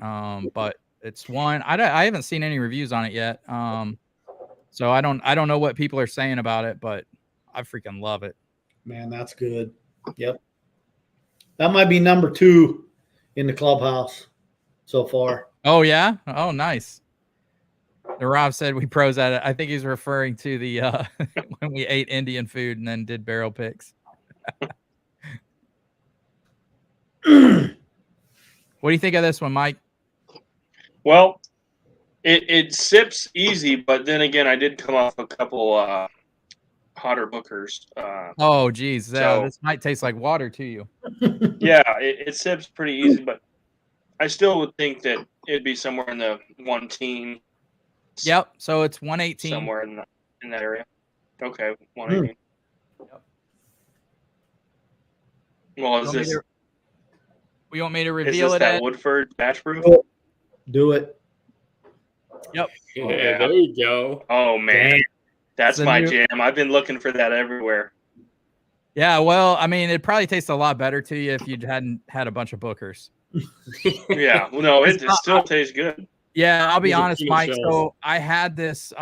A: But it's one I haven't seen any reviews on it yet. So I don't know what people are saying about it, but I freaking love it.
B: Man, that's good. Yep. That might be number 2 in the clubhouse so far.
A: Oh yeah? Oh, nice. Rob said we pros at it. I think he's referring to the when we ate Indian food and then did barrel picks. What do you think of this one, Mike?
F: Well, it sips easy, but then again, I did come off a couple hotter bookers.
A: Oh, geez,
F: so-
A: this might taste like water to you.
F: Yeah, it sips pretty easy, but I still would think that it'd be somewhere in the 110.
A: Yep. So it's 118.
F: Somewhere in that area. Okay, 118.
A: Yep.
F: Well, is this?
A: We want me to
F: Is
A: reveal
F: this
A: it?
F: that Woodford batch proof?
B: Do it.
A: Yep.
C: Yeah, there you go.
F: Oh man, that's my
A: new-
F: jam. I've been looking for that everywhere.
A: Yeah. Well, I mean, it probably tastes a lot better to you if you hadn't had a bunch of bookers.
F: Yeah, well, no, it
A: It's
F: still tastes good.
A: Yeah, I'll be
C: Those are
A: honest,
C: cute
A: Mike.
C: shells.
A: So I had this.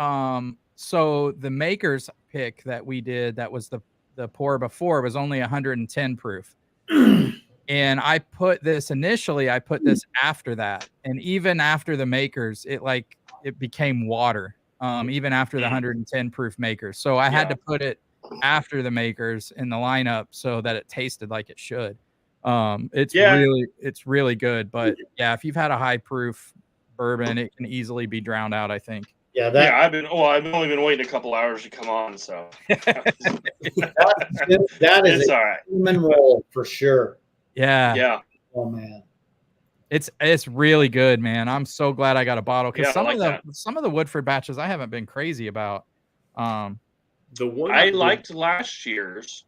A: So the maker's pick that we did, that was the pour before, was only 110 proof. And I put this initially, I put this after that. And even after the makers, it became water. Even after the 110 proof makers. So I had to put it after the makers in the lineup so that it tasted like it should. It's really good. But yeah, if you've had a high proof bourbon, it can easily be drowned out, I think.
B: Yeah,
F: I've only been waiting a couple hours to come on, so
B: that is
F: it's
B: a
F: all right.
B: human roll for sure.
F: Yeah.
B: Oh man.
A: It's really good, man. I'm so glad I got a bottle because
F: Yeah,
A: some of the Woodford batches I haven't been crazy about.
C: The one
F: I liked last year's.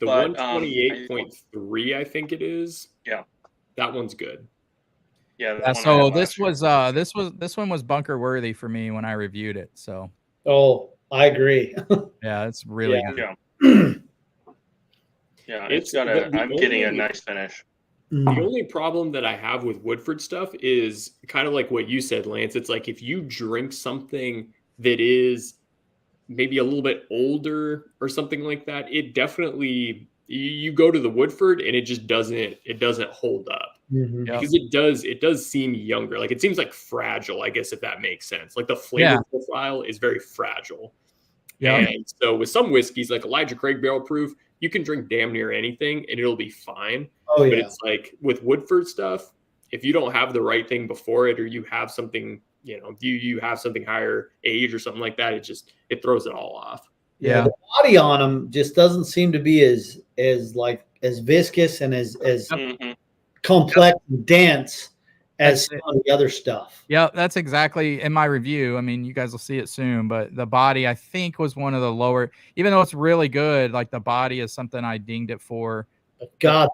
C: the
F: but,
C: 128.3, I think it is.
F: Yeah.
C: That one's good.
F: Yeah.
A: Yeah, so this one was bunker worthy for me when I reviewed it. So
B: Oh, I agree.
A: yeah, it's really good.
F: Yeah. Yeah,
C: It's
F: I'm getting a nice finish.
C: The only problem that I have with Woodford stuff is kind of like what you said, Lance. It's like if you drink something that is maybe a little bit older or something like that, it definitely you go to the Woodford and it just doesn't hold up.
B: Mhm.
A: Yep.
C: Because it does seem younger. Like it seems like fragile, I guess, if that makes sense. Like the flavor profile is very fragile.
A: Yeah.
C: And so with some whiskeys, like Elijah Craig Barrel Proof, you can drink damn near anything and it'll be fine.
B: Oh
C: But
B: yeah.
C: it's like with Woodford stuff, if you don't have the right thing before it, or you have something, you have something higher age or something like that, it throws it all off.
A: Yeah.
B: The body on them just doesn't seem to be as viscous and as
F: Mhm.
B: complex and dense as
A: That's
B: some of the other stuff.
A: Yeah, that's exactly in my review. I mean, you guys will see it soon, but the body I think was one of the lower, even though it's really good, like the body is something I dinged it for.
B: But God,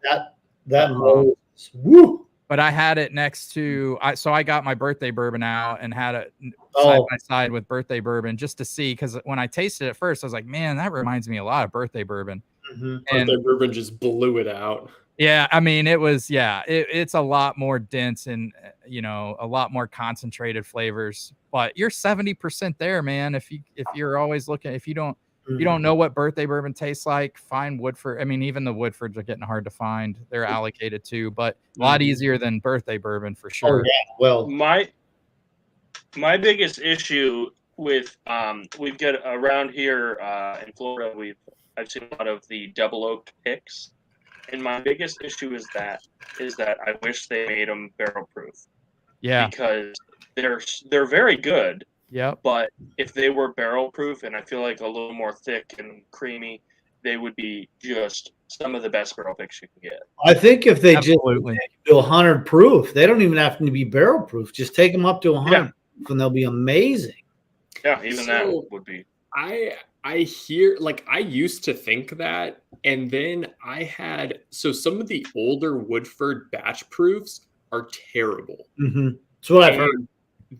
B: that mold is woo.
A: But I had it next to I got my birthday bourbon out and had it side
B: Oh.
A: by side with birthday bourbon just to see, because when I tasted it at first, I was like, man, that reminds me a lot of birthday bourbon.
B: Mhm.
A: And
C: Birthday bourbon just blew it out.
A: yeah, I mean, it's a lot more dense and a lot more concentrated flavors. But you're 70% there, man. If you're always looking, if you don't know what birthday bourbon tastes like, find Woodford. I mean, even the Woodfords are getting hard to find. They're allocated too, but a lot easier than birthday bourbon for
B: Oh
A: sure.
B: yeah. Well,
F: My biggest issue with we've got around here in Florida, I've seen a lot of the double oak picks, and my biggest issue is that I wish they made them barrel proof.
A: Yeah.
F: Because they're very good.
A: Yep.
F: But if they were barrel proof and I feel like a little more thick and creamy, they would be just some of the best barrel picks you can get.
B: I think if they
A: Absolutely.
B: just take them to 100 proof, they don't even have to be barrel proof. Just take them up to 100 proof and they'll be amazing.
F: Yeah, even that
C: So-
F: would be.
C: I hear, like, I used to think that, and then I had some of the older Woodford batch proofs are terrible.
B: Mm-hmm. That's what I've heard.
C: And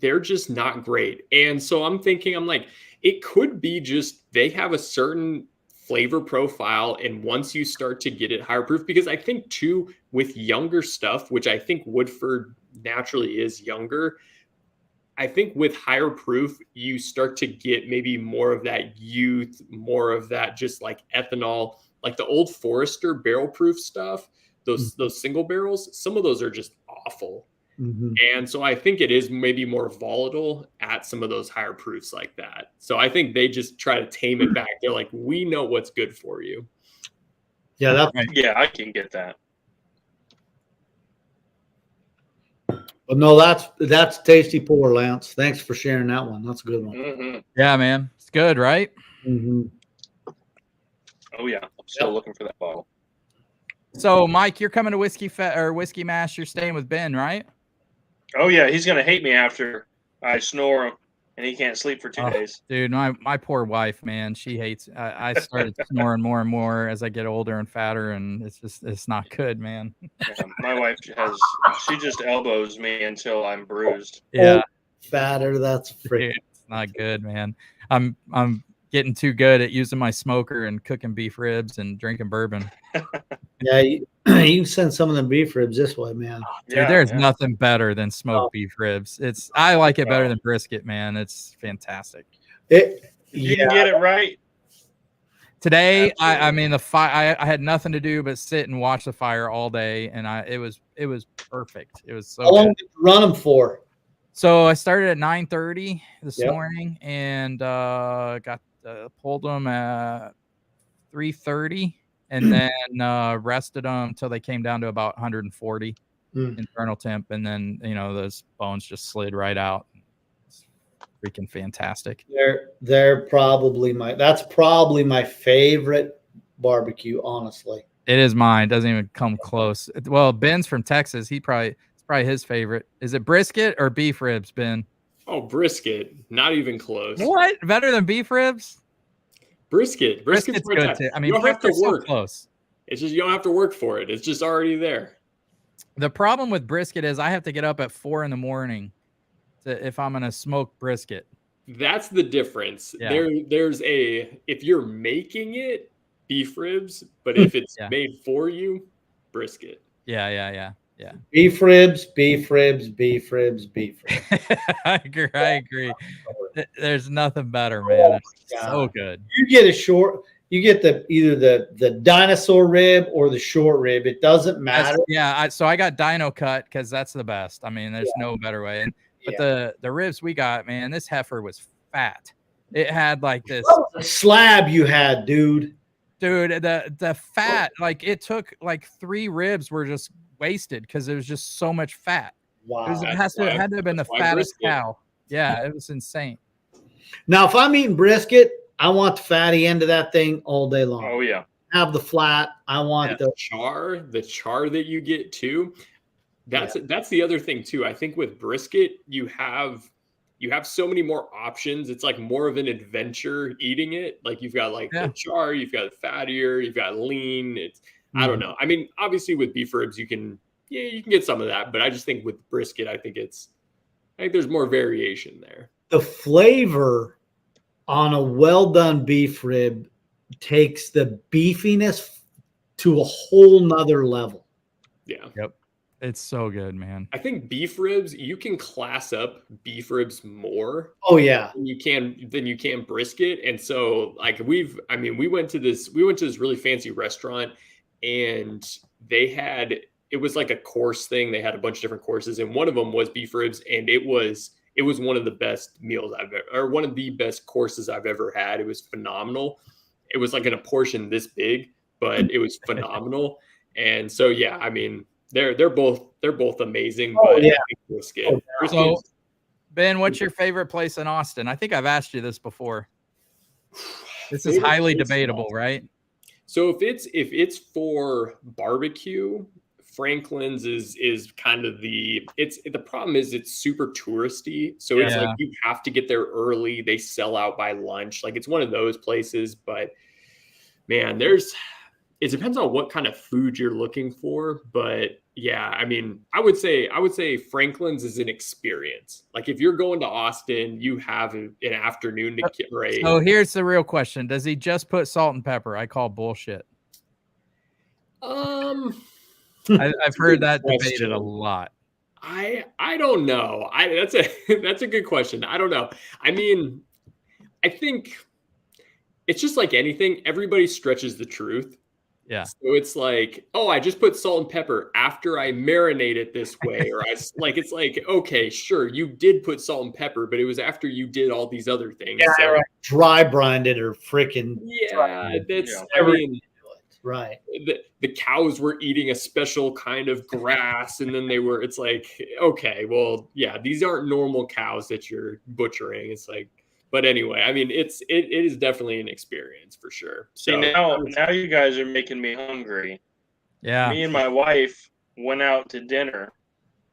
C: they're just not great. And so I'm like, it could be just they have a certain flavor profile, and once you start to get it higher proof, because I think too with younger stuff, which I think Woodford naturally is younger, I think with higher proof, you start to get maybe more of that youth, more of that just like ethanol, like the Old Forester barrel proof stuff, those single barrels, some of those are just awful. And so I think it is maybe more volatile at some of those higher proofs like that. So I think they just try to tame it back. They're like, we know what's good for you.
B: Yeah,
F: yeah, I can get that.
B: But no, that's tasty pour, Lance. Thanks for sharing that one. That's a good one.
A: Yeah, man. It's good, right?
F: Oh yeah, I'm still looking for that bottle.
A: So, Mike, you're coming to Whiskey Mash. You're staying with Ben, right?
F: Oh yeah, he's gonna hate me after I snore and he can't sleep for 2 days.
A: Dude, my poor wife, man, she hates. I started snoring more and more as I get older and fatter, and it's not good, man.
F: Yeah, my wife she just elbows me until I'm bruised.
A: Yeah,
B: fatter. That's freaking.
A: It's not good, man. I'm getting too good at using my smoker and cooking beef ribs and drinking bourbon.
B: Yeah, you can send some of them beef ribs this way, man.
A: Dude, there's nothing better than smoked beef ribs. I like it better than brisket, man. It's fantastic.
F: You can get it right.
A: Today, I mean, the fire. I had nothing to do but sit and watch the fire all day, and it was perfect. It was so.
B: How long did you run them for?
A: So I started at 9:30 this morning, and pulled them at 3:30, and then rested them until they came down to about 140 internal temp, and then those bones just slid right out. It's freaking fantastic.
B: They're probably that's probably my favorite barbecue, honestly.
A: It is mine. Doesn't even come close. Well, Ben's from Texas. It's probably his favorite. Is it brisket or beef ribs, Ben?
C: Oh, brisket. Not even close.
A: What? Better than beef ribs?
C: Brisket's
A: good too. I mean,
C: you don't have to work.
A: So close.
C: It's just you don't have to work for it. It's just already there.
A: The problem with brisket is I have to get up at 4 a.m. if I'm gonna smoke brisket.
C: That's the difference.
A: Yeah.
C: There's if you're making it, beef ribs, but if it's made for you, brisket.
A: Yeah.
B: Beef ribs, beef ribs, beef ribs, beef ribs.
A: I agree. There's nothing better, man. It's so good.
B: You get either the dinosaur rib or the short rib. It doesn't matter.
A: So I got dino cut because that's the best. I mean, there's no better way. But the ribs we got, man, this heifer was fat. It had like this
B: slab you had, dude.
A: The fat, like it took like 3 ribs were just wasted because there was just so much fat.
B: Wow.
A: It had to have been the fattest cow. Yeah, it was insane.
B: Now, if I'm eating brisket, I want the fatty end of that thing all day long.
F: Oh yeah.
B: Have the flat. I want the
C: char that you get too. That's the other thing too. I think with brisket, you have so many more options. It's like more of an adventure eating it. Like you've got the char, you've got fattier, you've got lean. I don't know. I mean, obviously with beef ribs, you can get some of that, but I just think with brisket, I think there's more variation there.
B: The flavor on a well done beef rib takes the beefiness to a whole nother level.
C: Yeah.
A: Yep. It's so good, man.
C: I think beef ribs, you can class up beef ribs more.
B: Oh yeah.
C: Than you can brisket. And so we went to this really fancy restaurant, and it was like a course thing. They had a bunch of different courses, and one of them was beef ribs, and it was one of the best meals one of the best courses I've ever had. It was phenomenal. It was like in a portion this big, but it was phenomenal. And so yeah, I mean, they're both amazing.
B: Oh,
C: but
B: yeah.
C: Brisket.
A: So, Ben, what's your favorite place in Austin? I think I've asked you this before. This is highly debatable, right?
C: So if it's for barbecue, Franklin's is kind of the problem is it's super touristy. So it's like you have to get there early. They sell out by lunch. Like it's one of those places, but man, it depends on what kind of food you're looking for. But yeah, I mean, I would say Franklin's is an experience. Like if you're going to Austin, you have an afternoon to get ready.
A: So here's the real question. Does he just put salt and pepper? I call bullshit.
C: I've
A: heard that debated a lot.
C: I don't know. That's a good question. I don't know. I mean, I think it's just like anything. Everybody stretches the truth.
A: Yeah.
C: So it's like, oh, I just put salt and pepper after I marinate it this way, or it's like, okay, sure, you did put salt and pepper, but it was after you did all these other things.
B: Yeah,
C: So,
B: right. Dry brined it or freaking.
C: yeah, that's.
F: Yeah.
C: I mean,
B: Right.
C: the cows were eating a special kind of grass, and then it's like, okay, well, yeah, these aren't normal cows that you're butchering. It's like, but anyway, I mean, it is definitely an experience for sure.
F: See,
C: So
F: now you guys are making me hungry.
A: Yeah.
F: Me and my wife went out to dinner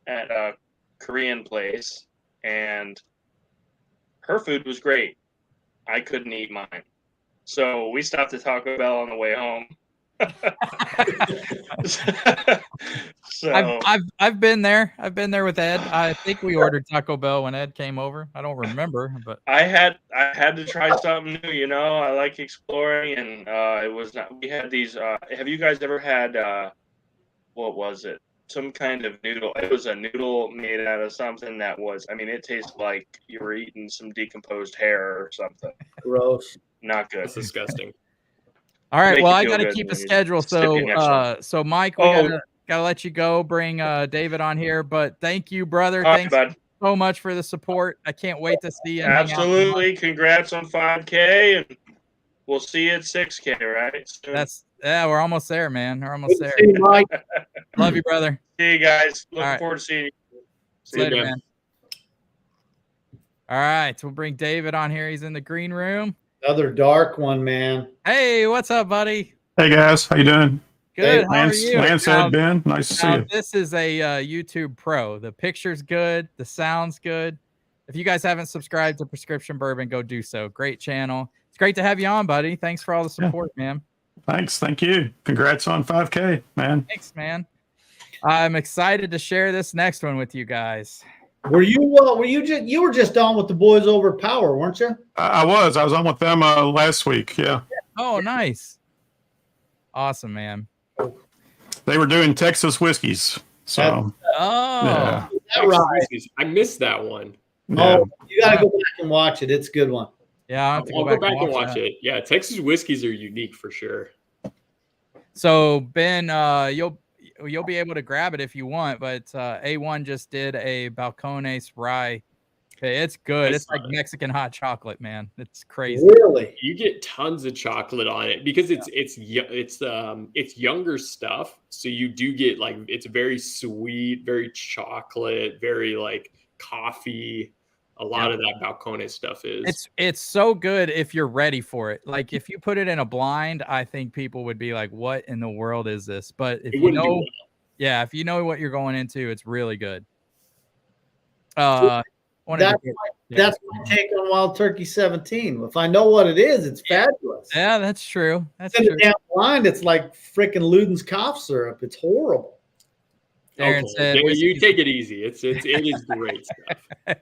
F: at a Korean place, and her food was great. I couldn't eat mine. So we stopped at Taco Bell on the way home. So
A: I've been there. I've been there with Ed. I think we ordered Taco Bell when Ed came over. I don't remember, but
F: I had to try something new. I like exploring, and it was not. We had these. Have you guys ever had? What was it? Some kind of noodle. It was a noodle made out of something that was. I mean, it tastes like you were eating some decomposed hair or something.
B: Gross.
F: Not good.
C: that's disgusting.
A: all right.
F: Make
A: Well,
F: you
A: I
F: feel
A: got to
F: good
A: keep a
F: when you
A: schedule.
F: sip your next one.
A: So Mike, we gotta let you go. Bring David on here, but thank you, brother.
F: All right,
A: Thanks
F: bud.
A: so much for the support. I can't wait to see you. And hang out
F: Absolutely. Congrats on 5K, and we'll see you at 6K, right? Soon.
A: we're almost there, man. We're almost there.
B: See you, Mike.
A: Love you, brother.
F: See you guys. Looking
A: All right.
F: forward to seeing you.
A: See you later,
C: man.
A: man. All right, so we'll bring David on here. He's in the green room.
B: Another dark one, man.
A: Hey, what's up, buddy?
G: Hey guys, how you doing?
A: Good. How
G: Lance,
A: are you?
G: Lance, Ed, Ben, nice to see
A: Now,
G: you.
A: this is a YouTube Pro. The picture's good. The sound's good. If you guys haven't subscribed to Prescription Bourbon, go do so. Great channel. It's great to have you on, buddy. Thanks for all the support, man.
G: Thanks, thank you. Congrats on 5K, man.
A: Thanks, man. I'm excited to share this next one with you guys.
B: Were you were just on with the boys over at Power, weren't you?
G: I was on with them last week. Yeah.
A: Oh, nice. Awesome, man.
G: They were doing Texas whiskeys. So
A: Oh,
G: yeah.
B: Right.
C: I missed that one.
G: Yeah.
B: Oh, you gotta go back and watch it. It's a good one.
A: yeah. I'll have to
C: I'll go back and
A: watch
C: watch
A: that.
C: it. Yeah, Texas whiskeys are unique for sure.
A: So Ben, you'll be able to grab it if you want, but A1 just did a Balcones rye. Okay, it's good. It's like Mexican hot chocolate, man. It's crazy.
B: Really?
C: You get tons of chocolate on it because it's younger stuff. So you do get like it's very sweet, very chocolate, very like coffee. A lot of that Balcones stuff is.
A: It's so good if you're ready for it. Like if you put it in a blind, I think people would be like, "What in the world is this?" But if you know, yeah, if you know what you're going into, it's really good.
B: That's my take on Wild Turkey 17. If I know what it is, it's fabulous.
A: Yeah, that's true. That's
B: in
A: true.
B: the damn blind, it's like freaking Luden's cough syrup. It's horrible.
A: Darren said,
C: "You take it easy. It is great stuff."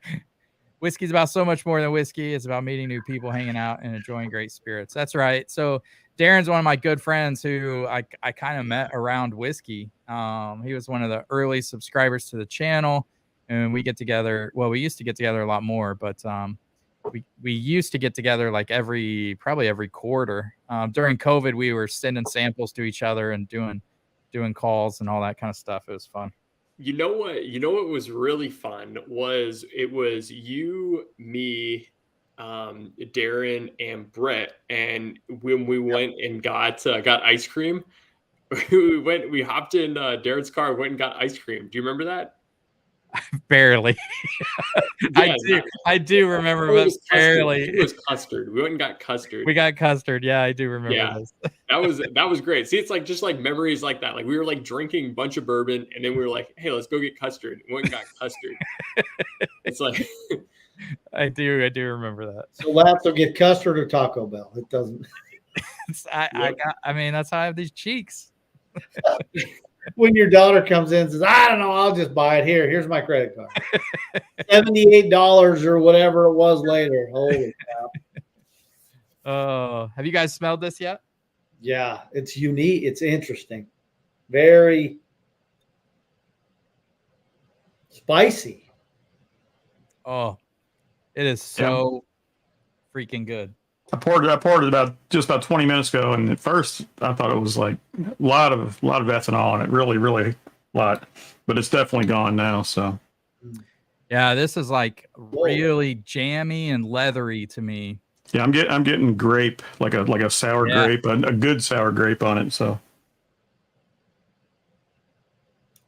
A: Whiskey's about so much more than whiskey. It's about meeting new people, hanging out, and enjoying great spirits. That's right. So Darren's one of my good friends who I kind of met around whiskey. He was one of the early subscribers to the channel, and we get together. Well, we used to get together a lot more, but we used to get together like probably every quarter. During COVID, we were sending samples to each other and doing calls and all that kind of stuff. It was fun.
C: You know what was really fun was you, me, Darren, and Brett, and when we went and got ice cream, we hopped in Darren's car, went and got ice cream. Do you remember that?
A: Barely. I do remember, but barely.
C: It was custard. We went and got custard.
A: We got custard. Yeah, I do remember this.
C: That was great. See, it's like just like memories like that. Like we were like drinking a bunch of bourbon, and then we were like, "Hey, let's go get custard." We went and got custard. It's like
A: I do remember that.
B: So Laps will get custard or Taco Bell. It doesn't.
A: I mean, that's how I have these cheeks.
B: When your daughter comes in and says, "I don't know, I'll just buy it here. Here's my credit card." $78 or whatever it was later. Holy crap.
A: Have you guys smelled this yet?
B: Yeah, it's unique. It's interesting. Very spicy.
A: Oh, it is so freaking good.
G: I poured it about 20 minutes ago, and at first I thought it was like a lot of ethanol in it, really a lot, but it's definitely gone now. So
A: Yeah, this is like really jammy and leathery to me.
G: yeah, I'm getting grape, like a sour grape, a good sour grape on it. So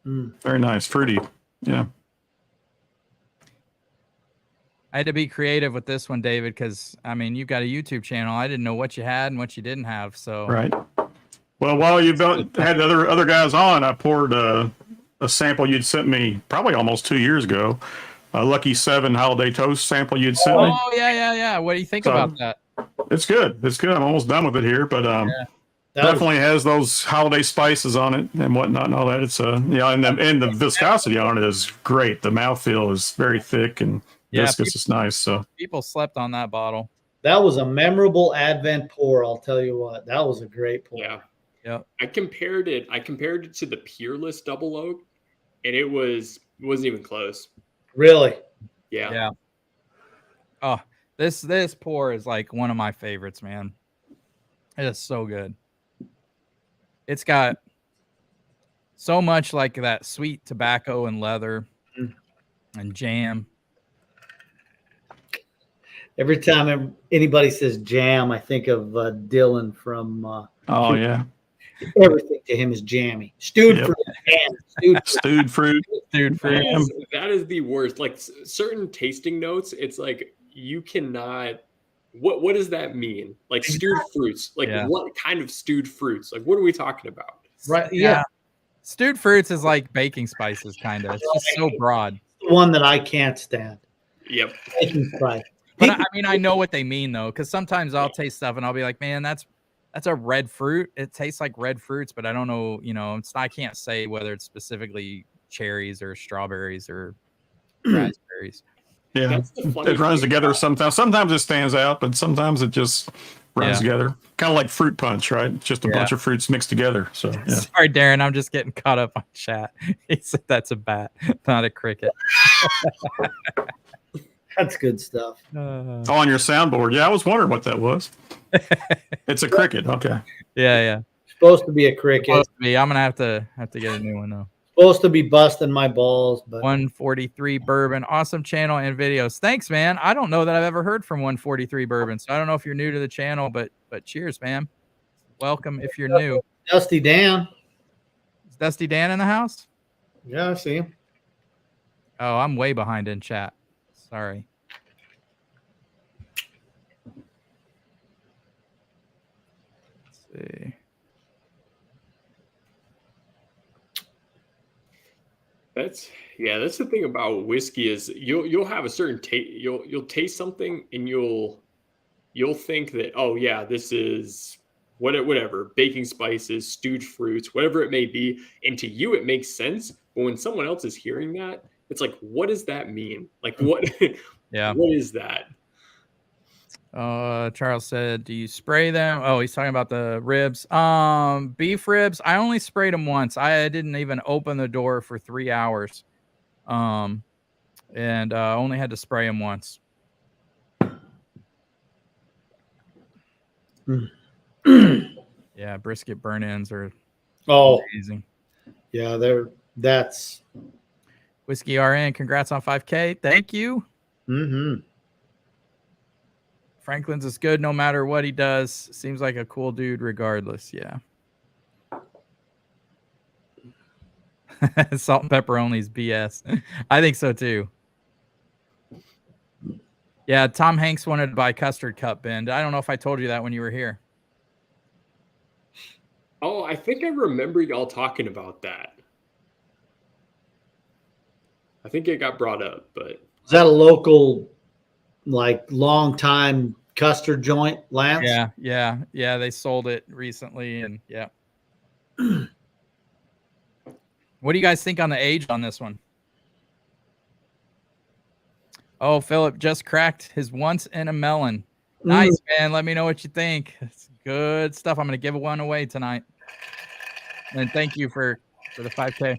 G: very nice, fruity. Yeah.
A: I had to be creative with this one, David, because I mean, you've got a YouTube channel. I didn't know what you had and what you didn't have. So
G: Right. Well, while you've had other guys on, I poured a sample you'd sent me probably almost 2 years ago. A Lucky 7 holiday toast sample you'd sent me.
A: Oh yeah. What do you think about that?
G: It's good. I'm almost done with it here, but definitely has those holiday spices on it and whatnot and all that. It's and the viscosity on it is great. The mouthfeel is very thick and viscous. It's nice. So
A: people slept on that bottle.
B: That was a memorable Advent pour. I'll tell you what. That was a great pour.
C: Yeah. I compared it to the Peerless Double Oak, and it wasn't even close.
B: Really?
C: Yeah.
A: Oh, this pour is like one of my favorites, man. It is so good. It's got so much like that sweet tobacco and leather and jam.
B: Every time anybody says jam, I think of Dylan from.
G: Oh yeah.
B: Everything to him is jammy. Stewed fruit. Jam.
G: Stewed fruit.
C: That is the worst. Like certain tasting notes, it's like you cannot. What does that mean? Like stewed fruits. Like what kind of stewed fruits? Like what are we talking about?
B: Right. Yeah.
A: Stewed fruits is like baking spices, kind of. It's just so broad.
B: The one that I can't stand.
C: Yep.
B: Baking spice.
A: But I mean, I know what they mean though, because sometimes I'll taste stuff and I'll be like, man, that's a red fruit. It tastes like red fruits, but I don't know, I can't say whether it's specifically cherries or strawberries or raspberries.
G: Yeah, it runs together sometimes. Sometimes it stands out, but sometimes it just runs together. Kind of like fruit punch, right? It's just a bunch of fruits mixed together. So yeah.
A: Sorry, Darren, I'm just getting caught up on chat. He said that's a bat, not a cricket.
B: That's good stuff.
G: On your soundboard. Yeah, I was wondering what that was. It's a cricket. Okay.
A: Yeah.
B: Supposed to be a cricket.
A: I'm gonna have to get a new one though.
B: Supposed to be busting my balls, but
A: 143 Bourbon, awesome channel and videos. Thanks, man. I don't know that I've ever heard from 143 Bourbon, so I don't know if you're new to the channel, but cheers, man. Welcome if you're new.
B: Dusty Dan.
A: Is Dusty Dan in the house?
B: Yeah, I see him.
A: Oh, I'm way behind in chat. Sorry. Let's see.
C: That's the thing about whiskey is you'll have a certain taste. You'll taste something and you'll think that, oh yeah, this is whatever, baking spices, stewed fruits, whatever it may be, and to you it makes sense. But when someone else is hearing that, it's like, what does that mean? Like what?
A: Yeah.
C: What is that?
A: Charles said, do you spray them? Oh, he's talking about the ribs. Beef ribs. I only sprayed them once. I didn't even open the door for 3 hours. And only had to spray them once. Yeah, brisket burn-ins are amazing.
B: Yeah, that's
A: Whiskey RN. Congrats on 5K. Thank you.
B: Mm-hmm.
A: Franklin's is good no matter what he does. Seems like a cool dude regardless. Yeah. Salt and pepper only is BS. I think so too. Yeah, Tom Hanks wanted to buy Custard Cup, Ben. I don't know if I told you that when you were here.
C: Oh, I think I remember y'all talking about that. I think it got brought up, but
B: is that a local, like, long time custard joint, Lance?
A: Yeah. They sold it recently, and yeah. What do you guys think on the age on this one? Oh, Philip just cracked his once in a melon. Nice, man. Let me know what you think. It's good stuff. I'm going to give one away tonight. And thank you for the 5K.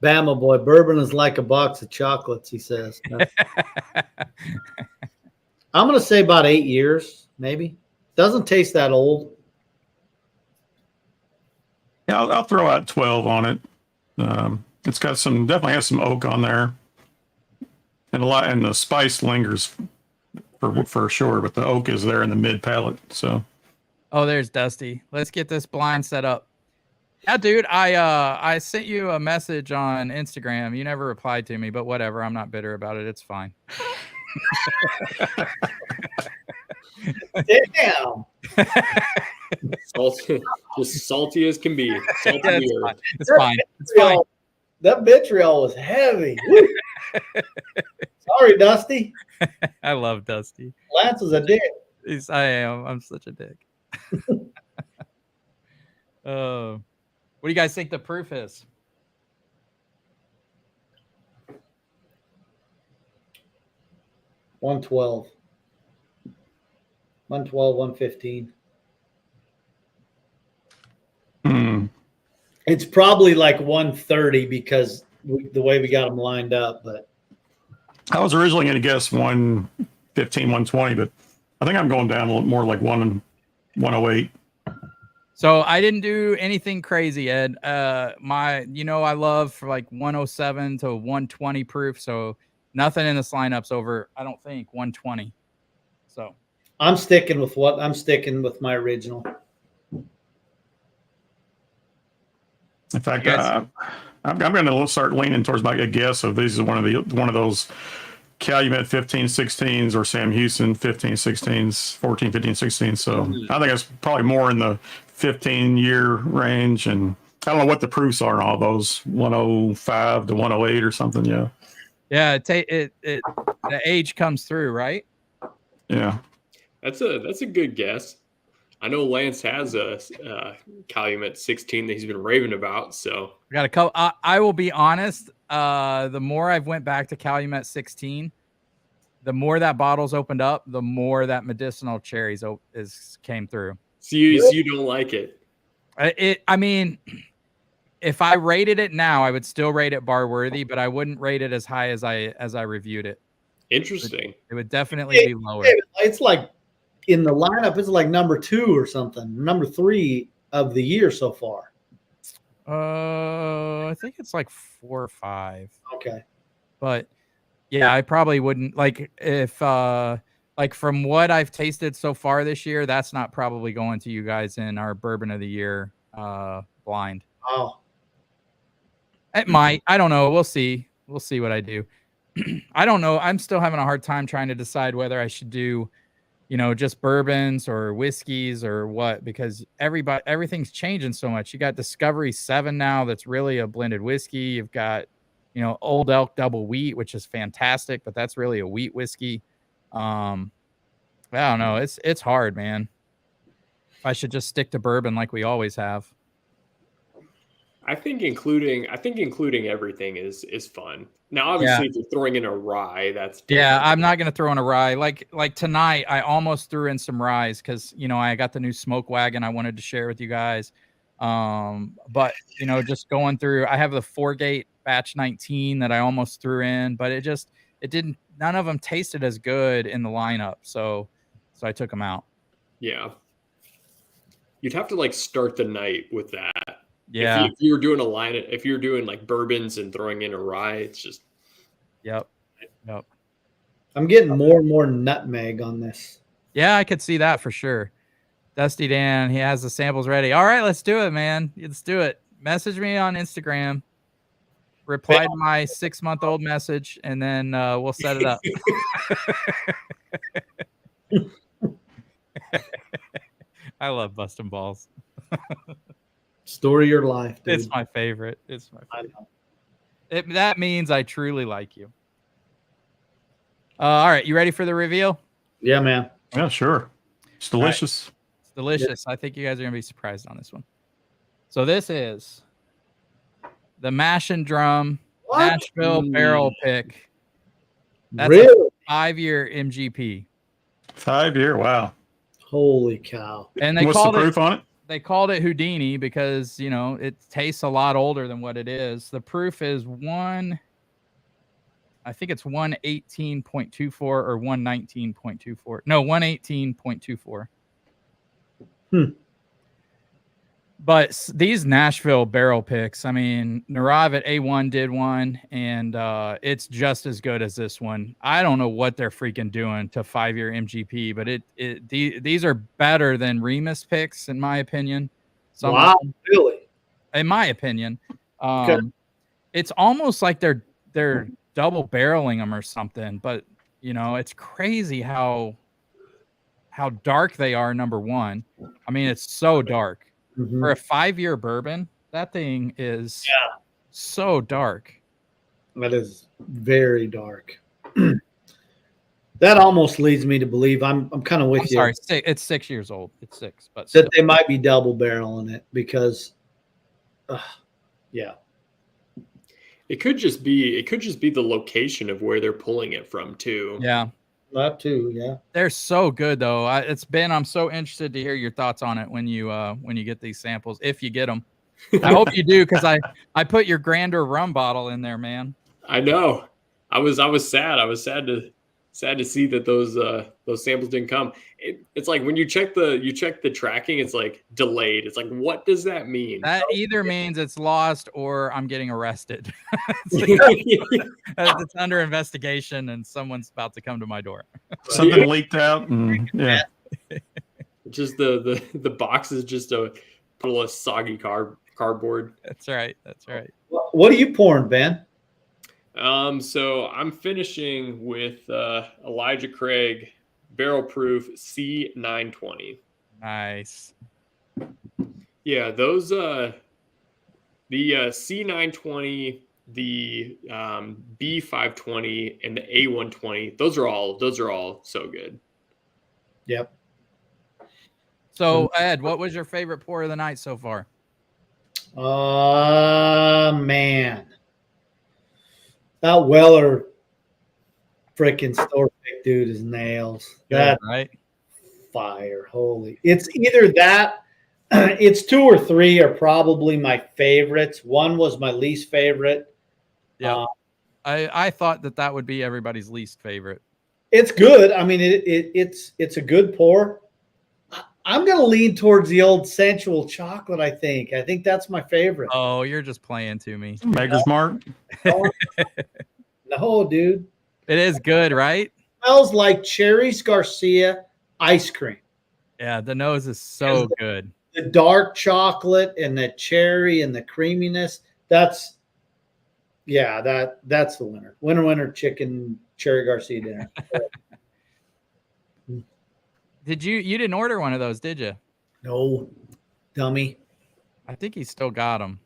B: Bama boy, bourbon is like a box of chocolates, he says. I'm going to say about 8 years, maybe. Doesn't taste that old.
G: Yeah, I'll throw out 12 on it. It's got definitely has some oak on there, and and the spice lingers for sure. But the oak is there in the mid palate. So,
A: oh, there's Dusty. Let's get this blind set up. Yeah, dude, I sent you a message on Instagram. You never replied to me, but whatever. I'm not bitter about it. It's fine.
B: Damn.
C: Salty, just salty as can be. Salty
A: Yeah,
C: beer.
A: it's fine. It's fine.
B: That vitriol was heavy. Sorry, Dusty.
A: I love Dusty.
B: Lance is a dick.
A: I am. I'm such a dick. What do you guys think the proof is?
B: $112, $115. It's probably like 130 because the way we got them lined up. But
G: I was originally going to guess 115, 120, but I think I'm going down a little more like 108.
A: So I didn't do anything crazy, Ed. I love for like 107 to 120 proof. So nothing in this lineup's over, I don't think, 120. So
B: I'm sticking with my original.
G: In fact, I'm going to start leaning towards my guess of these is one of those Calumet 15-16s or Sam Houston 15-16s, 14-15-16s. So I think it's probably more in the 15-year range, and I don't know what the proofs are on all those 105 to 108 or something. Yeah.
A: Yeah, the age comes through, right?
G: Yeah.
C: That's a good guess. I know Lance has a Calumet 16 that he's been raving about. So
A: I got a couple. I will be honest. The more I've went back to Calumet 16, the more that bottle's opened up, the more that medicinal cherries came through.
C: So you don't like it?
A: I mean, if I rated it now, I would still rate it bar worthy, but I wouldn't rate it as high as I reviewed it.
C: Interesting.
A: It would definitely be lower.
B: It's like in the lineup, it's like number 2 or something, number 3 of the year so far.
A: I think it's like 4 or 5.
B: Okay.
A: But yeah, I probably wouldn't like if like from what I've tasted so far this year, that's not probably going to you guys in our bourbon of the year blind.
B: Oh.
A: It might. I don't know. We'll see. We'll see what I do. I don't know. I'm still having a hard time trying to decide whether I should do, just bourbons or whiskeys or what, because everything's changing so much. You got Discovery 7 now that's really a blended whiskey. You've got, Old Elk Double Wheat, which is fantastic, but that's really a wheat whiskey. I don't know. It's hard, man. I should just stick to bourbon like we always have.
C: I think including everything is fun. Now, obviously, if you're throwing in a rye, that's different.
A: Yeah. I'm not gonna throw in a rye. Like tonight, I almost threw in some ryes because I got the new smoke wagon I wanted to share with you guys. But just going through, I have the 4-gate batch 19 that I almost threw in, but it didn't. None of them tasted as good in the lineup, so I took them out.
C: Yeah, you'd have to start the night with that.
A: Yeah,
C: if you were doing a line, if you're doing like bourbons and throwing in a rye, it's just.
A: Yep.
B: I'm getting more and more nutmeg on this.
A: Yeah, I could see that for sure. Dusty Dan, he has the samples ready. All right, let's do it, man. Let's do it. Message me on Instagram. Reply to my 6-month-old message, and then we'll set it up. I love busting balls.
B: Story of your life, dude.
A: It's my favorite. That means I truly like you. All right, you ready for the reveal?
B: Yeah, man.
G: Yeah, sure. It's delicious.
A: Right. It's delicious. Yeah. I think you guys are going to be surprised on this one. So this is the Mash and Drum Nashville Barrel Pick. That's
B: really?
A: A 5-year MGP.
G: 5-year, wow.
B: Holy cow.
A: And they
G: What's
A: called
G: the proof on it?
A: They called it Houdini because, it tastes a lot older than what it is. The proof is 1 I think it's 118.24 or 119.24. No, 118.24. But these Nashville barrel picks, I mean, Narav at A1 did one, and it's just as good as this one. I don't know what they're freaking doing to 5-year MGP, but these are better than Remus picks, in my opinion.
B: Wow, really?
A: In my opinion. It's almost like they're double barreling them or something, but it's crazy how dark they are. Number one, I mean, it's so dark. For a 5-year bourbon, that thing is so dark.
B: That is very dark. That almost leads me to believe I'm kind of with you.
A: Sorry, it's 6 years old. It's 6, but
B: that they might be double barreling it because, yeah.
C: It could just be the location of where they're pulling it from too.
A: Yeah.
B: That too, yeah.
A: They're so good though. I'm so interested to hear your thoughts on it when you get these samples, if you get them. I hope you do, because I put your Grander rum bottle in there, man.
C: I know. I was sad. I was sad to see that those samples didn't come. It's like when you check the tracking, it's like delayed. It's like, what does that mean?
A: That either means it's lost or I'm getting arrested. It's under investigation and someone's about to come to my door.
G: Something leaked out, and
C: just the box is just a little of soggy cardboard.
A: That's right. That's right.
B: What are you pouring, Ben?
C: So I'm finishing with Elijah Craig Barrel Proof C920.
A: Nice.
C: Yeah, those the C920, the B520, and the A120. Those are all so good.
B: Yep.
A: So Ed, what was your favorite pour of the night so far?
B: Man. That Weller freaking store pick dude is nails. That
A: right?
B: Fire. Holy. It's either that, it's 2 or 3 are probably my favorites. One was my least favorite.
A: Yeah. I thought that would be everybody's least favorite.
B: It's good. I mean, it's a good pour. I'm going to lean towards the old sensual chocolate, I think. I think that's my favorite.
A: Oh, you're just playing to me.
G: Maker's Mark.
B: No, dude.
A: It is good, right?
B: It smells like Cherries Garcia ice cream.
A: Yeah, the nose is so good.
B: The dark chocolate and the cherry and the creaminess. That's the winner. Winner, chicken, Cherry Garcia dinner.
A: You didn't order one of those, did you?
B: No, dummy.
A: I think he's still got them.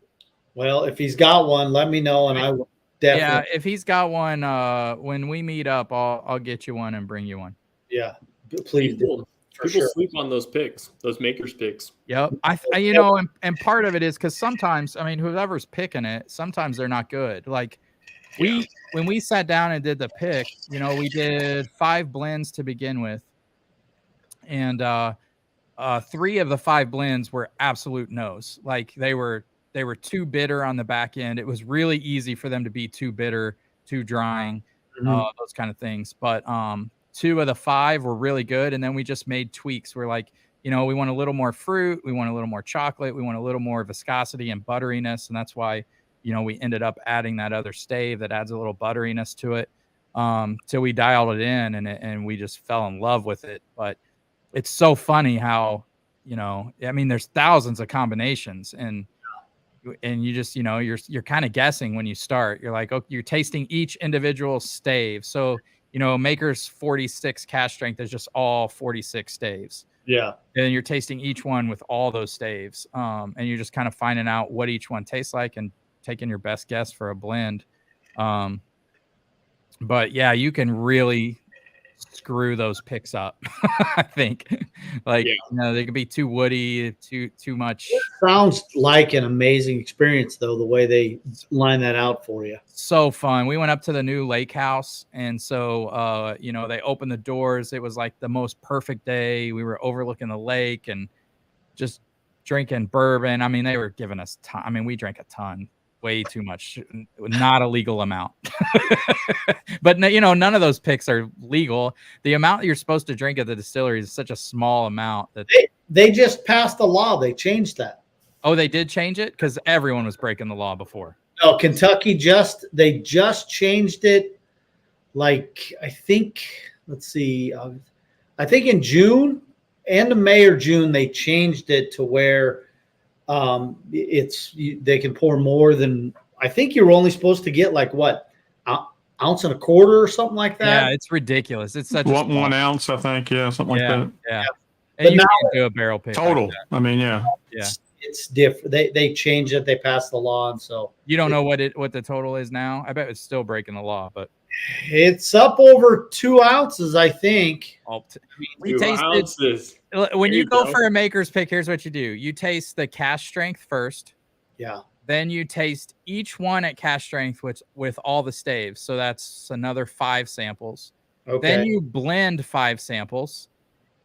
B: Well, if he's got one, let me know, and I will definitely.
A: Yeah, if he's got one, when we meet up, I'll get you one and bring you one.
B: Yeah, please do.
C: People sleep on those picks, those makers picks.
A: Yep. And part of it is because sometimes, I mean, whoever's picking it, sometimes they're not good. Like when we sat down and did the pick, we did 5 blends to begin with. And 3 of the 5 blends were absolute no's. Like they were too bitter on the back end. It was really easy for them to be too bitter, too drying, those kind of things. But 2 of the 5 were really good. And then we just made tweaks. We're like, we want a little more fruit. We want a little more chocolate. We want a little more viscosity and butteriness. And that's why, we ended up adding that other stave that adds a little butteriness to it till we dialed it in and we just fell in love with it. But it's so funny how, I mean, there's thousands of combinations and you just, you're kind of guessing when you start. You're like, oh, you're tasting each individual stave. So, Maker's 46 cask strength is just all 46 staves.
B: Yeah.
A: And you're tasting each one with all those staves. And you're just kind of finding out what each one tastes like and taking your best guess for a blend. But yeah, you can really screw those picks up. I think they could be too woody, too much.
B: It sounds like an amazing experience though, the way they line that out for you.
A: So fun. We went up to the new lake house and so they opened the doors. It was like the most perfect day. We were overlooking the lake and just drinking bourbon. I mean, they were giving us we drank a ton. way too much, not a legal amount. But you know, none of those picks are legal. The amount that you're supposed to drink at the distillery is such a small amount that
B: they just passed a law. They changed that.
A: Oh, they did change it because everyone was breaking the law before.
B: No, Kentucky they just changed it. Like I think, let's see, I think in June, end of May or June, they changed it to where they can pour more than, I think you're only supposed to get like what, ounce and a quarter or something like that.
A: Yeah, it's ridiculous. It's such
G: one ounce, I think. Yeah, something like that.
A: Yeah.
B: But
A: And you
B: now,
A: can't do a barrel pick.
G: Total.
A: Like
G: I mean, yeah.
B: it's different. They changed it. They passed the law, and so
A: you don't know what the total is now. I bet it's still breaking the law, but
B: it's up over 2 ounces, I think.
A: We
C: 2
A: tasted
C: ounces.
A: when
C: There
A: you
C: you
A: go
C: go.
A: for a maker's pick. Here's what you do: you taste the cash strength first.
B: Yeah.
A: Then you taste each one at cash strength with all the staves. So that's another 5 samples.
B: Okay.
A: Then you blend 5 samples.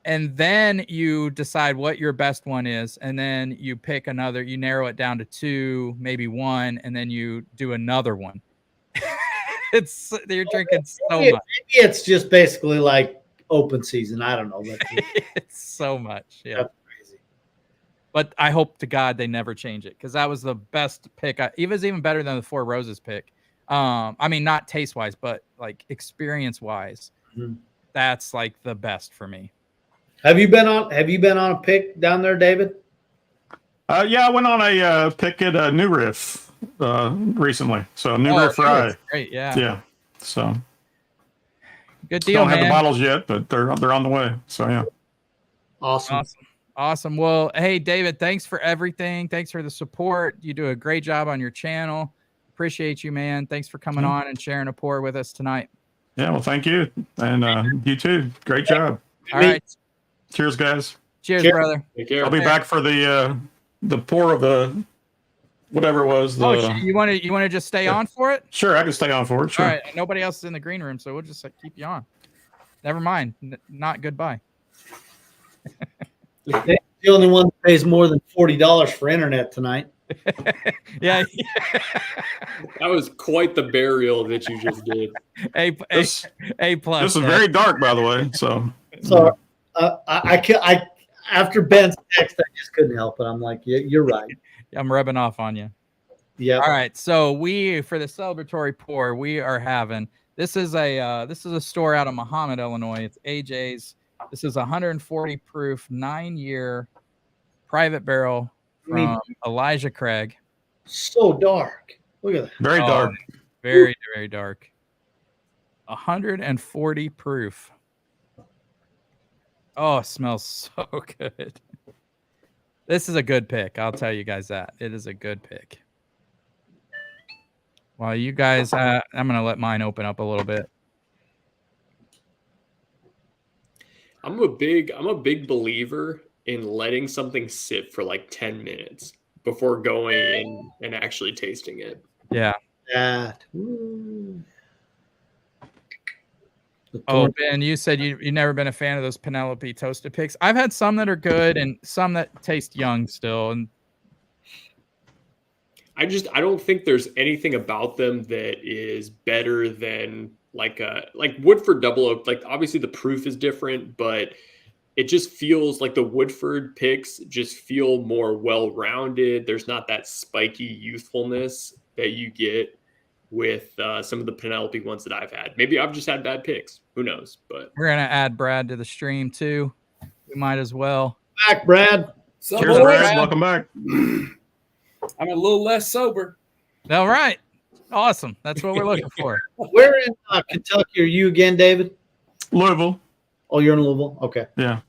A: And then you decide what your best one is. And then you pick another, you narrow it down to 2, maybe 1, and then you do another one. You're drinking so much.
B: Maybe it's just basically like open season. I don't know. But
A: It's so much. Yeah.
B: That's crazy.
A: But I hope to God they never change it because that was the best pick. It was even better than the Four Roses pick. I mean, not taste wise, but like experience wise.
B: Mm-hmm.
A: That's like the best for me.
B: Have you been on a pick down there, David?
G: Yeah, I went on a pick at New Riff recently. So New Riff Rye.
A: Great, yeah.
G: Yeah. So
A: good deal,
G: don't
A: man.
G: have the bottles yet, but they're on the way. So yeah.
B: Awesome.
A: Well, hey, David, thanks for everything. Thanks for the support. You do a great job on your channel. Appreciate you, man. Thanks for coming on and sharing a pour with us tonight.
G: Yeah, well, thank you. And you too. Great job.
A: All right.
G: Cheers, guys.
A: Cheers, brother.
C: Take care.
G: I'll be back for the pour of the whatever it was.
A: You want to just stay on for it?
G: Sure, I can stay on for it. Sure.
A: All right. Nobody else is in the green room, so we'll just keep you on. Never mind. Not goodbye.
B: The only one that pays more than $40 for internet tonight.
A: Yeah.
C: That was quite the burial that you just did.
A: A plus.
G: This is very dark, by the way.
B: So I after Ben's text, I just couldn't help it. I'm like, yeah, you're right.
A: I'm rubbing off on you.
B: Yeah.
A: All right. So for the celebratory pour, we are having this is a store out of Mahomet, Illinois. It's AJ's. This is 140 proof, 9-year private barrel from Elijah Craig.
B: So dark. Look at that.
G: Very dark.
A: Very, very dark. 140 proof. Oh, it smells so good. This is a good pick. I'll tell you guys that. It is a good pick. While you guys, I'm going to let mine open up a little bit.
C: I'm a big believer in letting something sit for like 10 minutes before going in and actually tasting it.
A: Yeah.
B: That.
A: Oh, Ben, you said you've never been a fan of those Penelope toasted picks. I've had some that are good and some that taste young still. And
C: I don't think there's anything about them that is better than like Woodford Double Oak. Like obviously the proof is different, but it just feels like the Woodford picks just feel more well-rounded. There's not that spiky youthfulness that you get with some of the Penelope ones that I've had. Maybe I've just had bad picks. Who knows? But
A: we're going to add Brad to the stream too. We might as well.
B: Back, Brad.
G: Cheers, Brad. Welcome back.
H: I'm a little less sober.
A: All right. Awesome. That's what we're looking for.
B: Where in Kentucky are you again, David?
G: Louisville.
B: Oh, you're in Louisville? Okay.
G: Yeah.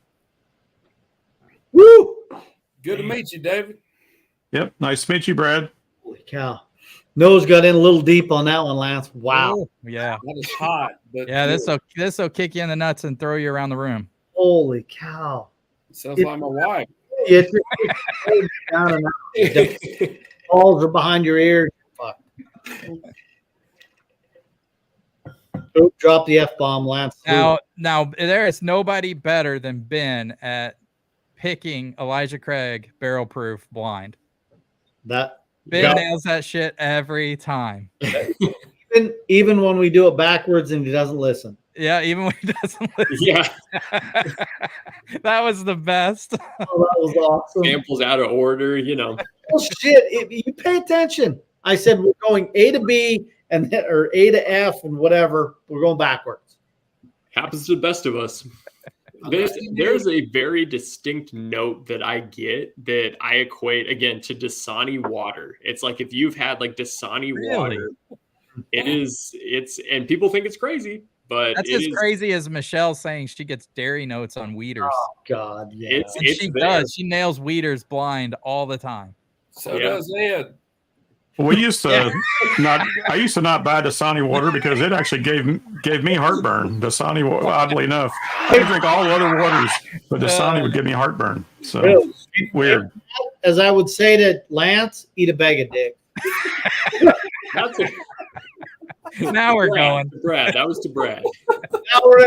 B: Woo!
H: Good to meet you, David.
G: Yep. Nice to meet you, Brad.
B: Holy cow. Nose got in a little deep on that one, Lance. Wow.
A: Oh, yeah.
H: That is hot. But
A: Yeah, this will kick you in the nuts and throw you around the room.
B: Holy cow.
H: Sounds like my wife.
B: It's down and out. The balls are behind your ears. Fuck. Oop, drop the F-bomb, Lance.
A: Now there is nobody better than Ben at picking Elijah Craig barrel proof blind.
B: That
A: Ben nails that shit every time.
B: Even when we do it backwards and he doesn't listen.
A: Yeah, even when he doesn't listen.
C: Yeah.
A: That was the best.
B: Oh, that was awesome.
C: Samples out of order, you know.
B: Oh, shit. You pay attention. I said we're going A to B or A to F and whatever. We're going backwards.
C: Happens to the best of us. There's a very distinct note that I get that I equate again to Dasani water. It's like if you've had like Dasani water, it's and people think it's crazy, but
A: that's as crazy as Michelle saying she gets dairy notes on Weeders.
B: Oh God, yeah.
A: She does. She nails Weeders blind all the time.
H: So does Ed.
G: We used to I used to not buy Dasani water because it actually gave me heartburn. Dasani, oddly enough, I could drink all other waters, but Dasani would give me heartburn. So weird.
B: As I would say to Lance, eat a bag of dick.
A: Now we're going.
C: Brad, that was to Brad.
B: Now we're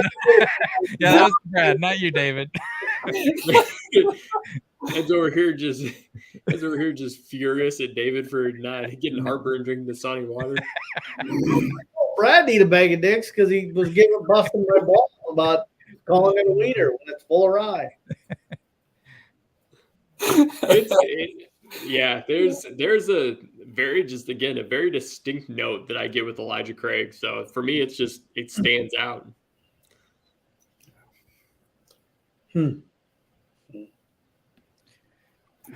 A: yeah, that was to Brad, not you, David.
C: Ed's over here just furious at David for not getting heartburn drinking the Dasani water.
B: Brad need a bag of dicks because he was busting my ball about calling it a weeder when it's full of rye.
C: There's a very a very distinct note that I get with Elijah Craig. So for me, it stands out.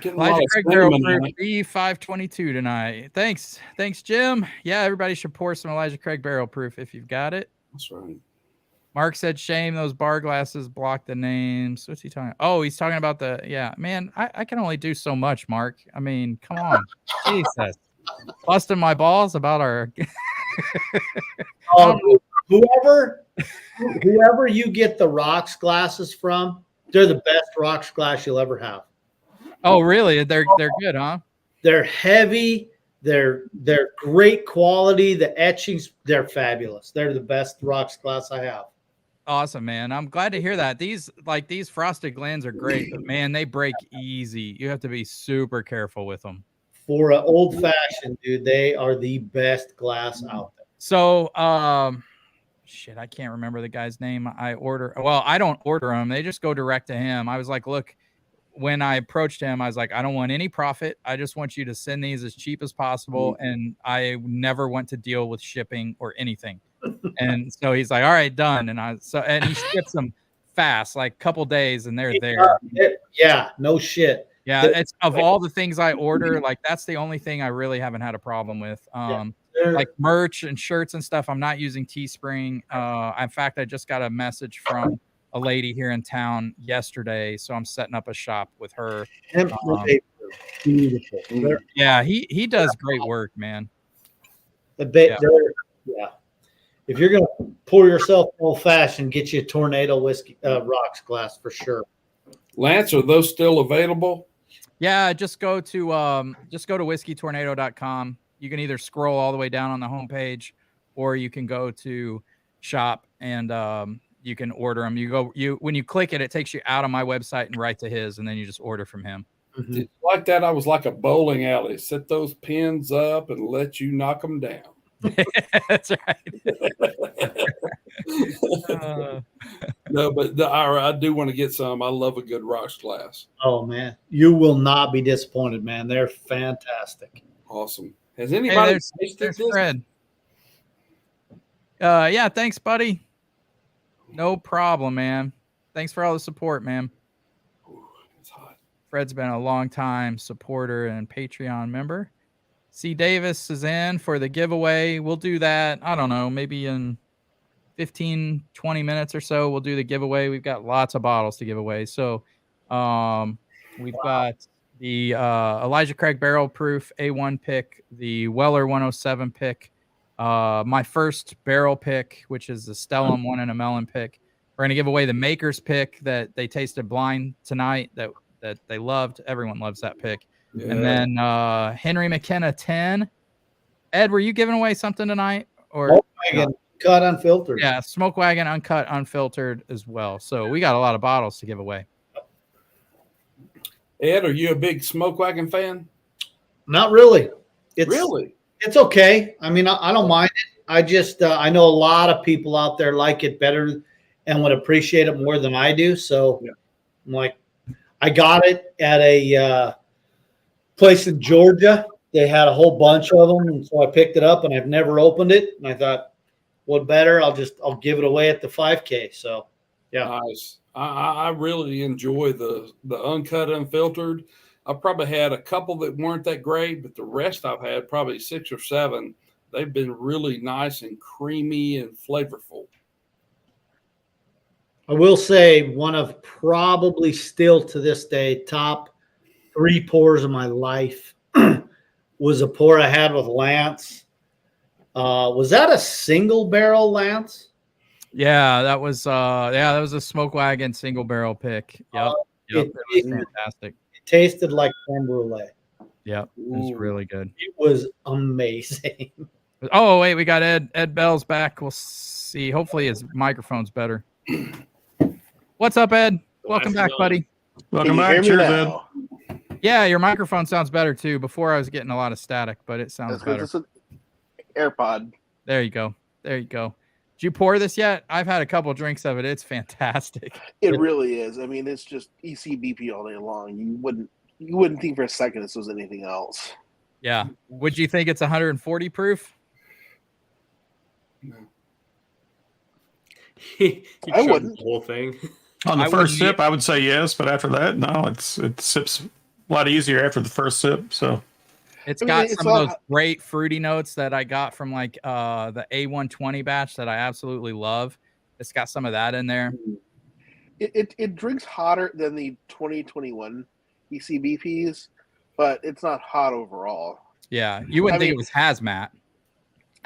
A: Elijah Craig Barrel Proof B522 tonight. Thanks, Jim. Yeah, everybody should pour some Elijah Craig Barrel Proof if you've got it.
H: That's right.
A: Mark said, shame those bar glasses block the names. What's he talking about? Oh, he's talking about man, I can only do so much, Mark. I mean, come on. Jesus. Busting my balls about our
B: whoever you get the rocks glasses from, they're the best rocks glass you'll ever have.
A: Oh, really? They're good, huh?
B: They're heavy. They're great quality. The etchings, they're fabulous. They're the best rocks glass I have.
A: Awesome, man. I'm glad to hear that. These frosted glands are great, but man, they break easy. You have to be super careful with them. For
B: an old fashioned, dude, they are the best glass out there.
A: So, shit, I can't remember the guy's name. I don't order them. They just go direct to him. I was like, look, when I approached him, I was like, I don't want any profit. I just want you to send these as cheap as possible. And I never want to deal with shipping or anything. And so he's like, all right, done. And he ships them fast, like a couple days, and they're there.
B: Yeah, no shit.
A: Yeah, it's of all the things I order, like that's the only thing I really haven't had a problem with. Like merch and shirts and stuff, I'm not using Teespring. In fact, I just got a message from a lady here in town yesterday, so I'm setting up a shop with her.
B: Beautiful.
A: Yeah, he does great work, man.
B: Yeah. If you're gonna pour yourself old fashioned, get you a Tornado whiskey rocks glass for sure.
H: Lance, are those still available?
A: Yeah, just go to whiskeytornado.com. You can either scroll all the way down on the homepage, or you can go to shop and you can order them. When you click it, it takes you out of my website and right to his, and then you just order from him.
H: Mm-hmm. Like that, I was like a bowling alley. Set those pins up and let you knock them down.
A: That's right.
H: No, but I do want to get some. I love a good rocks glass.
B: Oh man, you will not be disappointed, man. They're fantastic.
H: Awesome. Has anybody
A: tasted this? Fred. Yeah, thanks, buddy. No problem, man. Thanks for all the support, man.
H: Ooh, it's hot.
A: Fred's been a long time supporter and Patreon member. C. Davis is in for the giveaway. We'll do that. I don't know, maybe in 15, 20 minutes or so, we'll do the giveaway. We've got lots of bottles to give away. So we've got the Elijah Craig Barrel Proof A1 pick, the Weller 107 pick, my first barrel pick, which is the Stellum 1 and a Melon pick. We're going to give away the Maker's pick that they tasted blind tonight that they loved. Everyone loves that pick. Yeah. And then Henry McKenna 10. Ed, were you giving away something tonight? Or
B: Uncut unfiltered.
A: Yeah, Smoke Wagon uncut unfiltered as well. So we got a lot of bottles to give away.
H: Ed, are you a big Smoke Wagon fan?
B: Not really. It's okay. I mean, I don't mind it. I just I know a lot of people out there like it better and would appreciate it more than I do. So I'm like, I got it at a place in Georgia. They had a whole bunch of them, and so I picked it up, and I've never opened it. And I thought, what better? I'll give it away at the 5K. So yeah,
H: nice. I really enjoy the uncut, unfiltered. I probably had a couple that weren't that great, but the rest I've had, probably 6 or 7, they've been really nice and creamy and flavorful.
B: I will say one of probably still to this day top 3 pours of my life was a pour I had with Lance. Was that a single barrel, Lance?
A: Yeah, that was a Smoke Wagon single barrel pick. Yep. It was fantastic.
B: It tasted like creme brulee.
A: Yep. It was really good.
B: It was amazing.
A: Oh, wait, we got Ed Bell's back. We'll see. Hopefully his microphone's better. What's up, Ed? Welcome back, buddy.
G: Welcome back. Cheers, Ed.
A: Yeah, your microphone sounds better too. Before I was getting a lot of static, but it sounds better.
D: It's an AirPod.
A: There you go. There you go. Did you pour this yet? I've had a couple drinks of it. It's fantastic.
D: It really is. I mean, it's just ECBP all day long. You wouldn't think for a second this was anything else.
A: Yeah. Would you think it's 140 proof?
C: No.
D: I wouldn't.
C: The whole thing.
G: On the first sip, I would say yes, but after that, no. It sips a lot easier after the first sip. So
A: it's got some of those great fruity notes that I got from like the A120 batch that I absolutely love. It's got some of that in there.
D: It drinks hotter than the 2021 ECBPs, but it's not hot overall.
A: Yeah, you wouldn't think it was hazmat.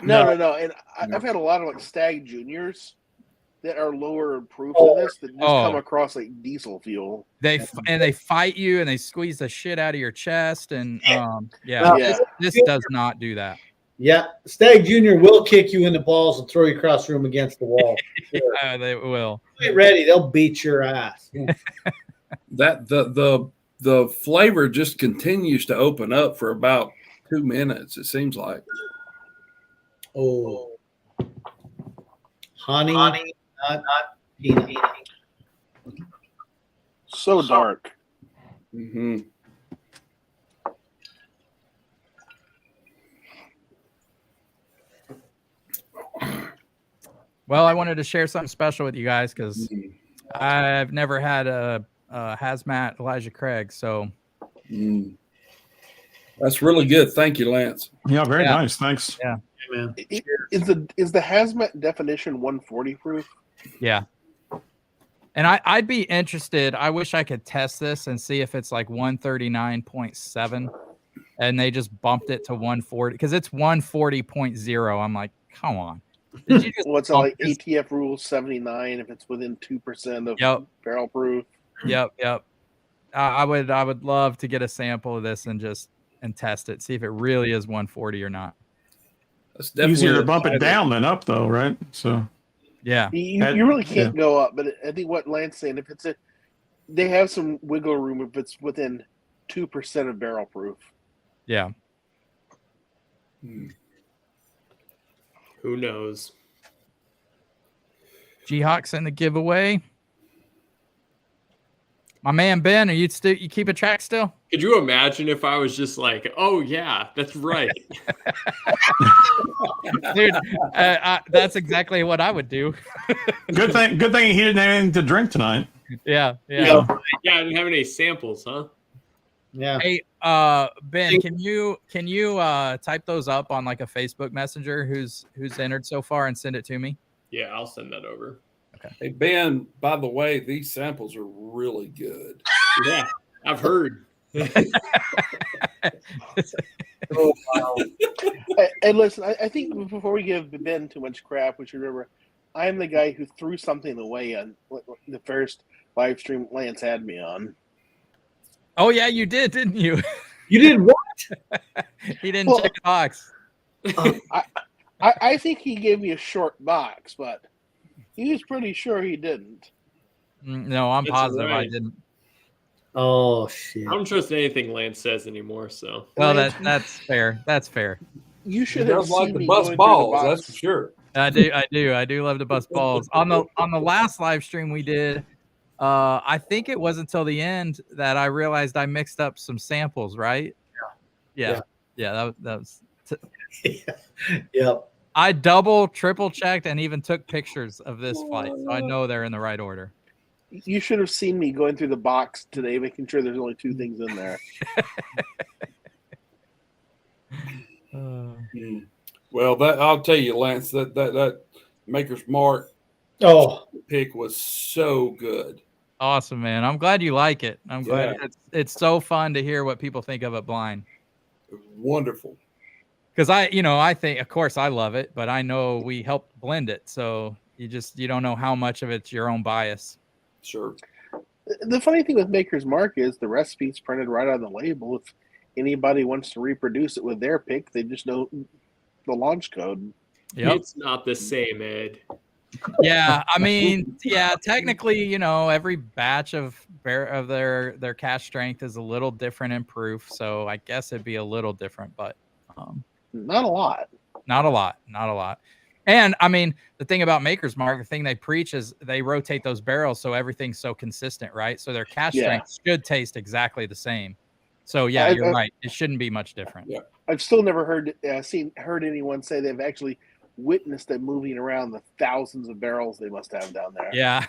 D: No. And I've had a lot of like Stag Juniors that are lower proof than this that just come across like diesel fuel.
A: They fight you and they squeeze the shit out of your chest and this does not do that.
B: Yeah, Stag Junior will kick you in the balls and throw you across the room against the wall.
A: Yeah, they will.
B: Get ready, they'll beat your ass.
H: That the flavor just continues to open up for about 2 minutes. It seems like.
B: Oh, honey, not peanut.
D: So dark.
H: Mm-hmm.
A: Well, I wanted to share something special with you guys because I've never had a hazmat Elijah Craig. So
H: that's really good. Thank you, Lance.
G: Yeah, very nice. Thanks.
A: Yeah.
B: Man.
D: Is the hazmat definition 140 proof?
A: Yeah. And I'd be interested. I wish I could test this and see if it's like 139.7 and they just bumped it to 140 because it's 140.0. I'm like, come on. Did you just
D: What's like ATF rule 79 if it's within 2% of barrel proof?
A: Yep. I would love to get a sample of this and test it, see if it really is 140 or not.
G: It's easier to bump it down than up, though, right? So,
A: yeah,
D: you really can't go up. But I think what Lance saying, if it's they have some wiggle room if it's within 2% of barrel proof.
A: Yeah.
C: Who knows?
A: G-Hawk's in the giveaway. My man Ben, you keep a track still?
C: Could you imagine if I was just like, oh yeah, that's right.
A: Dude, that's exactly what I would do.
G: Good thing he didn't have anything to drink tonight.
A: Yeah.
C: Yeah, I didn't have any samples, huh?
B: Yeah.
A: Hey, Ben, can you type those up on like a Facebook Messenger who's entered so far and send it to me?
C: Yeah, I'll send that over.
A: Okay.
H: Hey, Ben, by the way, these samples are really good.
C: Yeah, I've heard.
D: Oh, wow. Hey, listen, I think before we give Ben too much crap, we should remember I am the guy who threw something away on the first live stream Lance had me on.
A: Oh, yeah, you did, didn't you?
B: You did what?
A: He didn't check the box.
D: I think he gave me a short box, but he was pretty sure he didn't.
A: No, I'm positive
C: right.
A: I didn't.
B: Oh shit!
C: I don't trust anything Lance says anymore. So
A: Well, that's fair. That's fair.
D: You should
H: He
D: have
H: does like
D: seen
H: the
D: me
H: bus
D: going
H: balls,
D: through the
H: that's
D: box.
H: for sure.
A: I do love to bust balls. On the last live stream we did, I think it was until the end that I realized I mixed up some samples, right? Yeah. That was
B: Yep.
A: I double, triple checked and even took pictures of this flight, so I know they're in the right order.
D: You should have seen me going through the box today, making sure there's only 2 things in there.
H: Well, that I'll tell you, Lance, that Maker's Mark pick was so good.
A: Awesome, man. I'm glad you like it. I'm glad it's so fun to hear what people think of it blind.
H: Wonderful.
A: Because I think, of course, I love it, but I know we helped blend it, so you don't know how much of it's your own bias.
H: Sure.
D: The funny thing with Maker's Mark is the recipe's printed right on the label. If anybody wants to reproduce it with their pick, they just know the launch code.
A: Yep.
C: It's not the same, Ed.
A: Yeah, I mean, technically, every batch of their cash strength is a little different in proof, so I guess it'd be a little different, but
D: not a lot.
A: Not a lot. And I mean, the thing about Maker's Mark, the thing they preach is they rotate those barrels so everything's so consistent, right? So their cash strength should taste exactly the same. So yeah, you're right. It shouldn't be much different.
D: Yeah, I've still never heard anyone say they've actually witnessed them moving around the thousands of barrels they must have down there.
A: Yeah.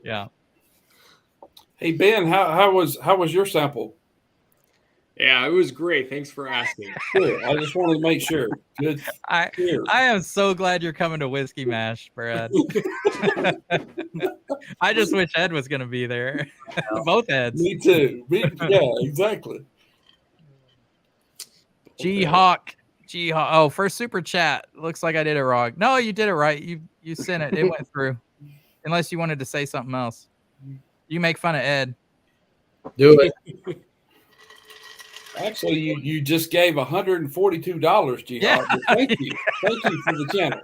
A: Yeah.
H: Hey Ben, how was your sample?
C: Yeah, it was great. Thanks for asking.
H: Good. I just wanted to make sure. Good.
A: I am so glad you're coming to Whiskey Mash, Brad. I just wish Ed was going to be there. Both Eds.
H: Me too. Yeah, exactly.
A: G Hawk. Oh, first super chat. Looks like I did it wrong. No, you did it right. You sent it. It went through. Unless you wanted to say something else. You make fun of Ed.
B: Do it.
H: Actually, you just gave $142, G.
A: Yeah.
H: Thank you. Thank you for the channel.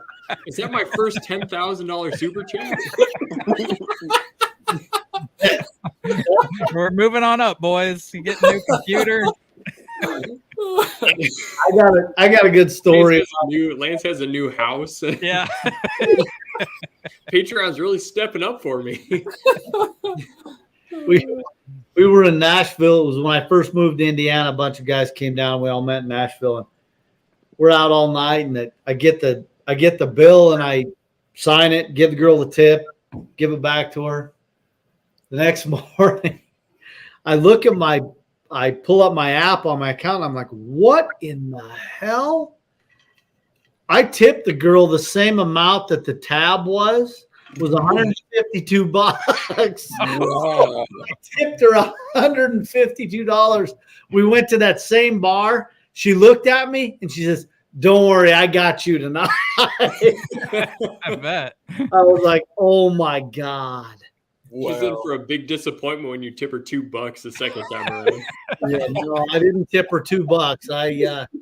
C: Is that my first $10,000 super chat?
A: We're moving on up, boys. You get a new computer.
B: I got a good story.
C: Lance has a new house.
A: Yeah.
C: Patreon's really stepping up for me.
B: We were in Nashville. It was when I first moved to Indiana. A bunch of guys came down. We all met in Nashville, and we're out all night. And I get the bill, and I sign it, give the girl the tip, give it back to her. The next morning, I pull up my app on my account. And I'm like, what in the hell? I tipped the girl the same amount that the tab was $152.
H: Wow.
B: I tipped her $152. We went to that same bar. She looked at me and she says, "Don't worry, I got you tonight."
A: I bet.
B: I was like, "Oh my God."
C: She's in for a big disappointment when you tip her $2 the second time around.
B: Yeah, no, I didn't tip her $2.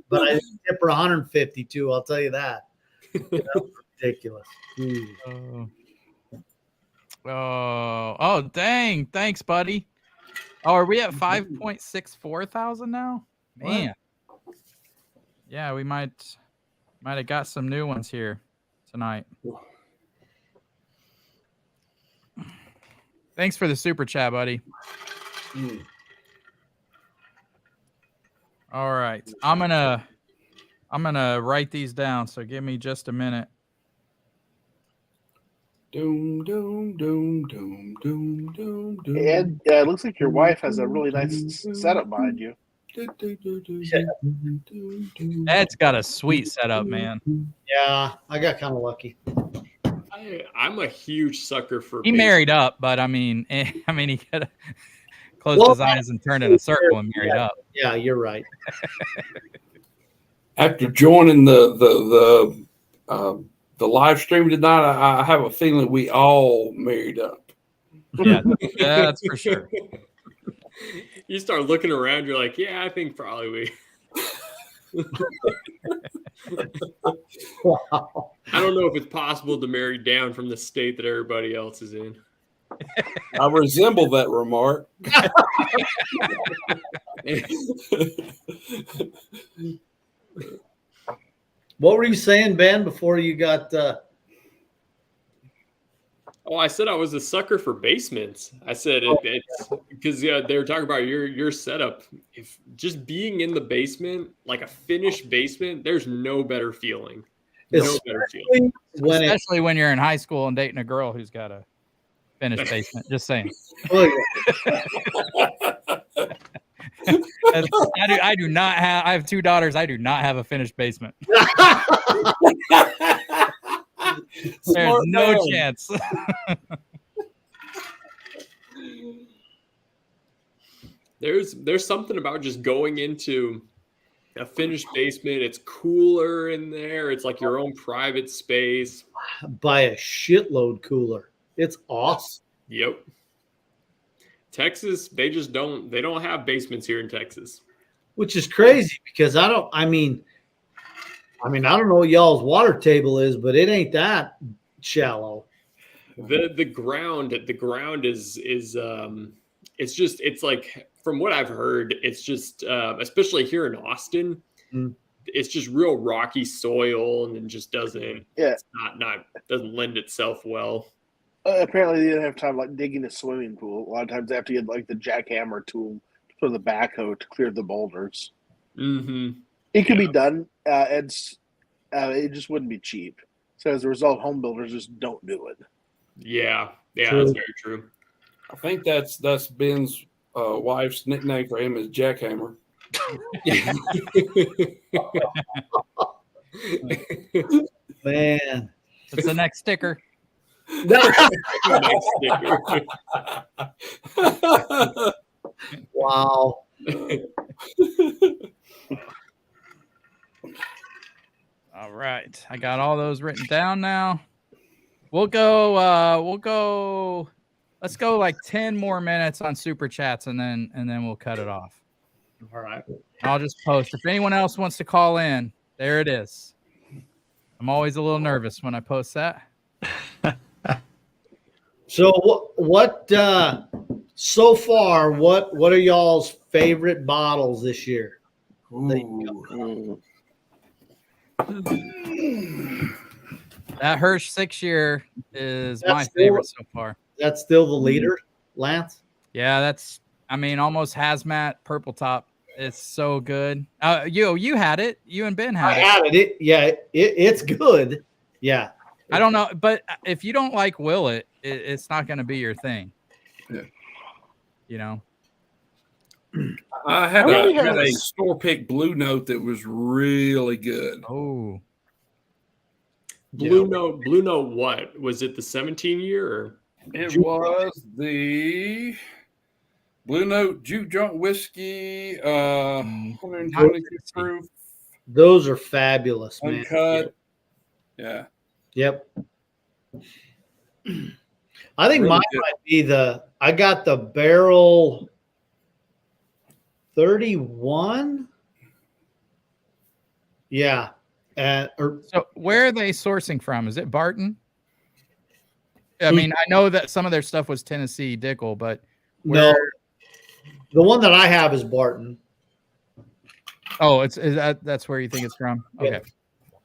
B: But I didn't tip her 152. I'll tell you that. That was ridiculous.
A: Oh, dang. Thanks, buddy. Oh, are we at 5.64 thousand now? Man. Yeah, we might have got some new ones here tonight. Thanks for the super chat, buddy. All right. I'm gonna write these down, so give me just a minute.
H: Doom, doom, doom, doom, doom, doom, doom.
D: Ed, it looks like your wife has a really nice setup behind you.
A: Ed's got a sweet setup, man.
B: Yeah, I got kind of lucky.
C: I'm a huge sucker for.
A: He married up, but I mean, he could have closed his eyes and turned in a circle and married up.
B: Yeah, you're right.
H: After joining the live stream tonight, I have a feeling we all married up.
A: Yeah, that's for sure.
C: You start looking around, you're like, yeah, I think probably we.
B: Wow.
C: I don't know if it's possible to marry down from the state that everybody else is in.
H: I resemble that remark.
B: What were you saying, Ben, before you got?
C: Oh, I said I was a sucker for basements. I said it's because they were talking about your setup. If just being in the basement, like a finished basement, there's no better feeling. No better feeling.
A: Especially when you're in high school and dating a girl who's got a finished basement. Just saying. I do not have. I have 2 daughters. I do not have a finished basement. There's no chance.
C: There's something about just going into a finished basement. It's cooler in there. It's like your own private space.
B: Buy a shitload cooler. It's awesome.
C: Yep. Texas, they don't have basements here in Texas.
B: Which is crazy because I don't know what y'all's water table is, but it ain't that shallow.
C: The ground is it's like, from what I've heard, it's just especially here in Austin, it's just real rocky soil and just doesn't doesn't lend itself well.
D: Apparently they didn't have time like digging a swimming pool. A lot of times they have to get like the jackhammer tool for the backhoe to clear the boulders.
C: Mm-hmm.
D: It could be done. It just wouldn't be cheap. So as a result, home builders just don't do it.
C: Yeah, that's very true.
H: I think that's Ben's wife's nickname for him is Jackhammer.
B: Man,
A: it's the next sticker.
B: Wow.
A: All right, I got all those written down now. We'll go. Let's go like 10 more minutes on super chats, and then we'll cut it off.
B: All right.
A: I'll just post. If anyone else wants to call in, there it is. I'm always a little nervous when I post that.
B: So what so far, what are y'all's favorite bottles this year?
A: That Hirsch 6-year is my favorite so far.
B: That's still the leader, Lance?
A: Yeah, that's, almost hazmat purple top. It's so good. You had it. You and Ben had it.
B: I had it. It's good. Yeah.
A: I don't know, but if you don't like Willet, it's not going to be your thing.
H: Yeah.
A: You know?
H: I had a store pick Blue Note that was really good.
A: Oh.
C: Blue Note what? Was it the 17-year or?
H: It was the Blue Note Juke Joint Whiskey, 122 proof.
B: Those are fabulous, man.
H: Uncut. Yeah.
B: Yep. I think mine might be I got the barrel 31. Yeah.
A: So where are they sourcing from? Is it Barton? I know that some of their stuff was Tennessee Dickel, but
B: no, the one that I have is Barton.
A: Oh, that's where you think it's from? Okay.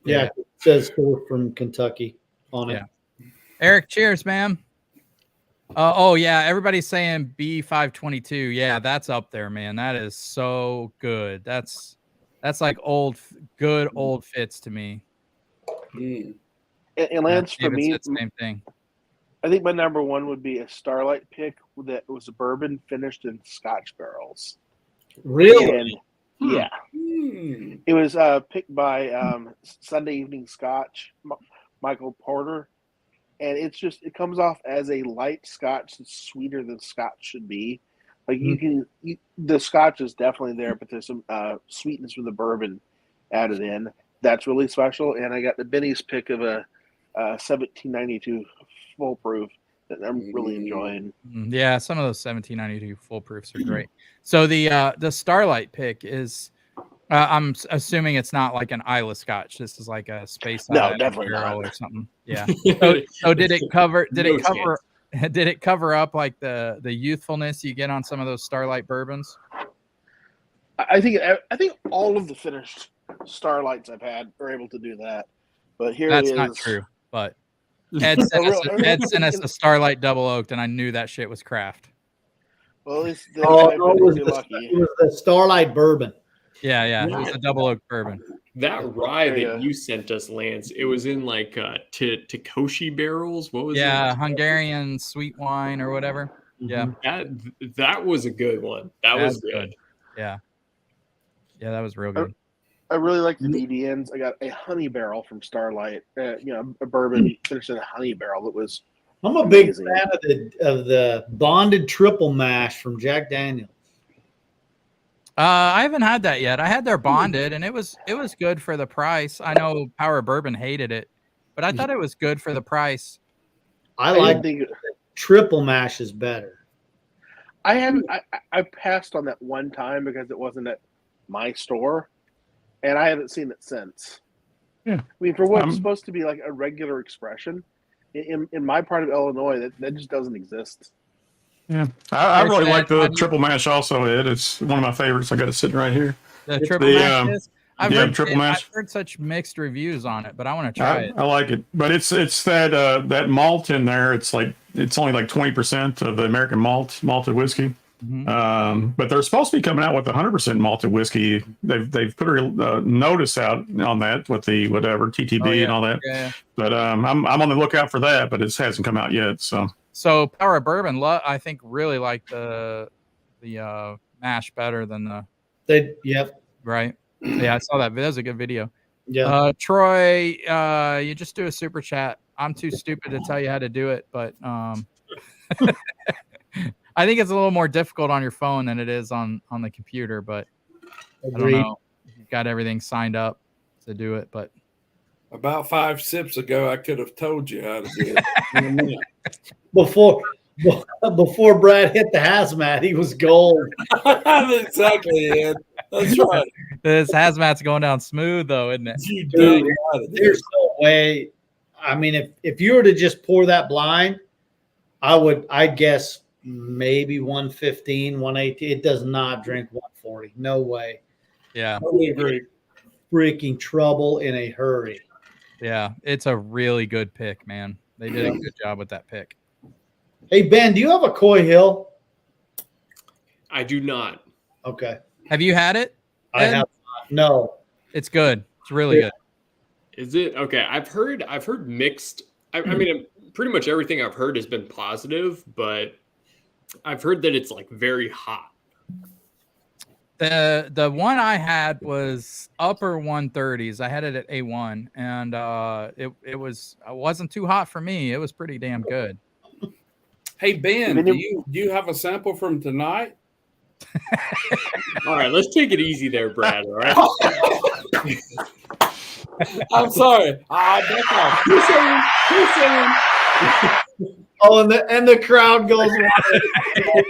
B: Yeah. It says from Kentucky on it.
A: Yeah. Eric, cheers, man. Oh yeah, everybody's saying B522. Yeah, that's up there, man. That is so good. That's like good old fits to me.
D: And Lance, for me,
A: it's the same thing.
D: I think my number one would be a Starlight pick that was a bourbon finished in Scotch barrels.
B: Really?
D: And, yeah. It was picked by Sunday Evening Scotch, Michael Porter. And it comes off as a light Scotch that's sweeter than Scotch should be. Like the Scotch is definitely there, but there's some sweetness from the bourbon added in. That's really special. And I got the Benny's pick of a 1792 full proof that I'm really enjoying.
A: Yeah, some of those 1792 full proofs are great. So the Starlight pick is, I'm assuming it's not like an Isla Scotch. This is like a Space
D: No, definitely
A: barrel
D: not.
A: Or something. Yeah. So did it cover? Did it cover up like the youthfulness you get on some of those Starlight bourbons?
D: I think all of the finished Starlights I've had are able to do that. But here
A: That's
D: it is.
A: not true. But Ed sent us a Starlight double oaked, and I knew that shit was craft.
D: Well, at least
B: it was the Starlight bourbon.
A: Yeah, it was a double oak bourbon.
C: That rye that you sent us, Lance, it was in like Takoshi barrels. What was it?
A: Yeah, Hungarian sweet wine or whatever. Yeah,
C: that was a good one. That was good.
A: Yeah, that was real good.
D: I really like the DDNs. I got a honey barrel from Starlight. A bourbon finished in a honey barrel. That was.
B: I'm a big fan of the bonded triple mash from Jack Daniel's.
A: I haven't had that yet. I had their bonded, and it was good for the price. I know Power Bourbon hated it, but I thought it was good for the price.
B: I think triple mash is better.
D: I passed on that one time because it wasn't at my store, and I haven't seen it since.
G: Yeah.
D: I mean, for what's supposed to be like a regular expression, in my part of Illinois, that just doesn't exist.
G: Yeah, I really like the triple mash also, Ed. It's one of my favorites. I got it sitting right here.
A: The triple mash
G: triple mash.
A: I've heard such mixed reviews on it, but I want to try it.
G: I like it. But it's that malt in there. It's only like 20% of the American malted whiskey. But they're supposed to be coming out with 100% malted whiskey. They've put a notice out on that with the whatever TTB and all that.
A: Yeah.
G: But I'm on the lookout for that, but it hasn't come out yet.
A: So Power Bourbon, I think really like the mash better than the. Right. Yeah, I saw that. That was a good video.
B: Yeah.
A: Troy, you just do a super chat. I'm too stupid to tell you how to do it, but I think it's a little more difficult on your phone than it is on the computer. But I don't know if you've got everything signed up to do it. But
H: about 5 sips ago, I could have told you how to do it.
B: Before Brad hit the hazmat, he was gold.
H: Exactly, Ed. That's right.
A: This hazmat's going down smooth, though, isn't it?
B: Dude, there's no way. I mean, if you were to just pour that blind, I'd guess maybe 115, 118. It does not drink 140. No way.
A: Yeah.
B: Freaking trouble in a hurry.
A: Yeah, it's a really good pick, man. They did a good job with that pick.
B: Hey, Ben, do you have a Coy Hill?
C: I do not.
B: Okay.
A: Have you had it?
B: I have not. No.
A: It's good. It's really good.
C: Is it? Okay. I've heard mixed. I mean, pretty much everything I've heard has been positive, but I've heard that it's like very hot.
A: The one I had was upper 130s. I had it at A1, and it wasn't too hot for me. It was pretty damn good.
H: Hey Ben, do you have a sample from tonight?
C: All right, let's take it easy there, Brad. All right.
H: I'm sorry. Back off. Who's saying?
B: Oh, and the crowd goes wild.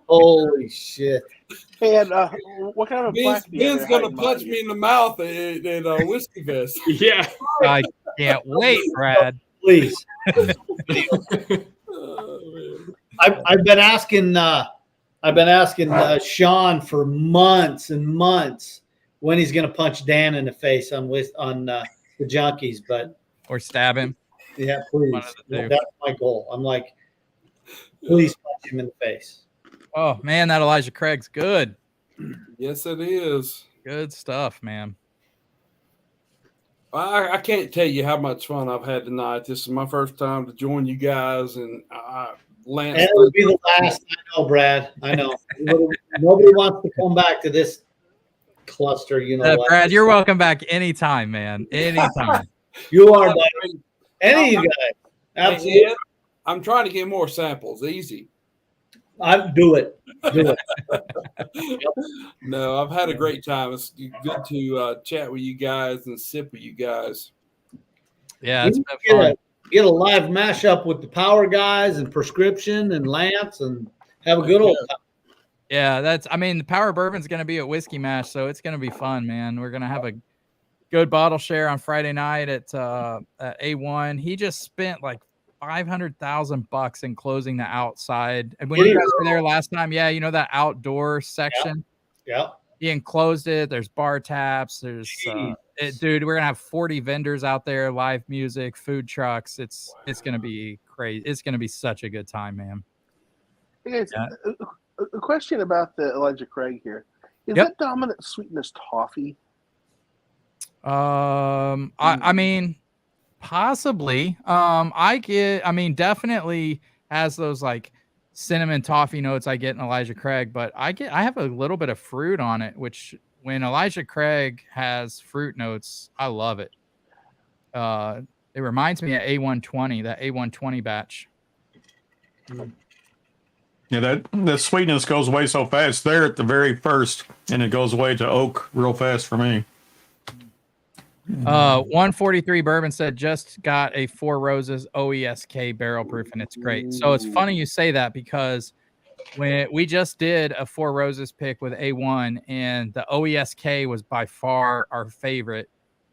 B: Holy shit!
D: And what kind of
H: Ben's gonna punch me in the mouth in a whiskey vest.
C: Yeah,
A: I can't wait, Brad.
B: Please. I've been asking Sean for months and months when he's going to punch Dan in the face on the Junkies,
A: or stab him.
B: Yeah, please. That's my goal. I'm like, please punch him in the face.
A: Oh man, that Elijah Craig's good.
H: Yes, it is.
A: Good stuff, man.
H: I can't tell you how much fun I've had tonight. This is my first time to join you guys, and Lance.
B: And it would be the last. I know, Brad. I know. Nobody wants to come back to this cluster.
A: Brad, you're welcome back anytime, man. Anytime.
B: You are, buddy. Any of you guys. Absolutely.
H: I'm trying to get more samples. Easy.
B: Do it.
H: No, I've had a great time. It's good to chat with you guys and sip with you guys.
A: Yeah, it's been fun.
B: Get a live mashup with the Power guys and Prescription and Lance and have a good old time.
A: Yeah, the Power Bourbon's going to be at Whiskey Mash, so it's going to be fun, man. We're going to have a good bottle share on Friday night at A1. He just spent like $500,000 enclosing the outside. And when you guys were there last time, yeah, you know that outdoor section.
B: Yeah.
A: He enclosed it. There's bar taps. There's dude, we're gonna have 40 vendors out there, live music, food trucks. It's gonna be crazy. It's gonna be such a good time, man.
D: Hey guys, a question about the Elijah Craig here. Is
A: Yep.
D: that dominant sweetness toffee?
A: I mean, possibly. Definitely has those like cinnamon toffee notes I get in Elijah Craig, but I have a little bit of fruit on it, which when Elijah Craig has fruit notes, I love it. It reminds me of A120, that A120 batch.
G: Yeah, that sweetness goes away so fast. There at the very first, and it goes away to oak real fast for me.
A: 143 Bourbon said just got a Four Roses OESK barrel proof and it's great. So it's funny you say that because when we just did a Four Roses pick with A1 and the OESK was by far our favorite.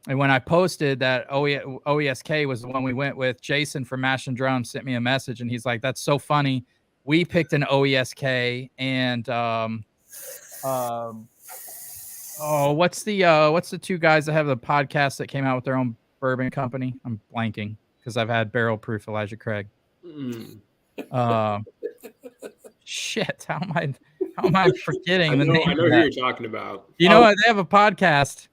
A: And when I posted that OESK was the one we went with, Jason from Mash and Drum sent me a message and he's like, "That's so funny. We picked an OESK and what's the two guys that have the podcast that came out with their own bourbon company? I'm blanking because I've had barrel proof Elijah Craig. Shit, how am I forgetting the name?
C: I know who you're talking about.
A: You know what? They have a podcast.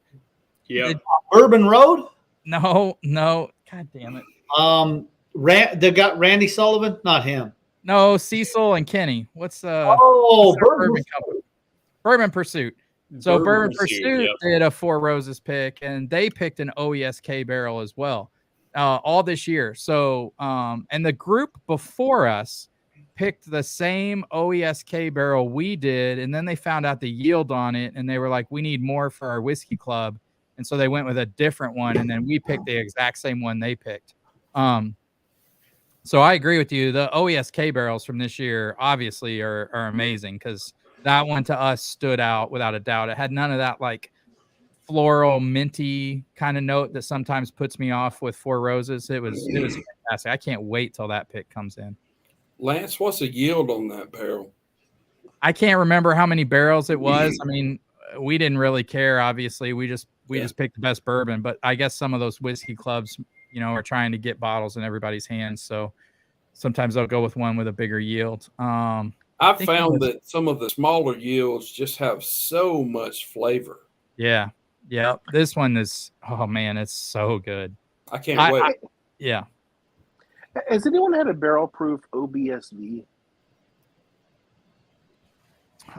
C: Yeah.
B: Bourbon Road?
A: No. God damn it.
B: They got Randy Sullivan? Not him.
A: No, Cecil and Kenny. What's
B: Bourbon
A: company? Bourbon Pursuit. So Bourbon Pursuit did a Four Roses pick, and they picked an OESK barrel as well, all this year. So, and the group before us picked the same OESK barrel we did, and then they found out the yield on it, and they were like, "We need more for our whiskey club," and so they went with a different one, and then we picked the exact same one they picked. So I agree with you. The OESK barrels from this year obviously are amazing because that one to us stood out without a doubt. It had none of that like floral minty kind of note that sometimes puts me off with Four Roses. It was fantastic. I can't wait till that pick comes in.
H: Lance, what's the yield on that barrel?
A: I can't remember how many barrels it was. I mean, we didn't really care. Obviously, we just picked the best bourbon. But I guess some of those whiskey clubs, are trying to get bottles in everybody's hands. So sometimes they'll go with one with a bigger yield.
H: I've found that some of the smaller yields just have so much flavor.
A: Yeah. This one is, oh man, it's so good.
H: I can't wait.
A: Yeah.
D: Has anyone had a barrel proof OBSV?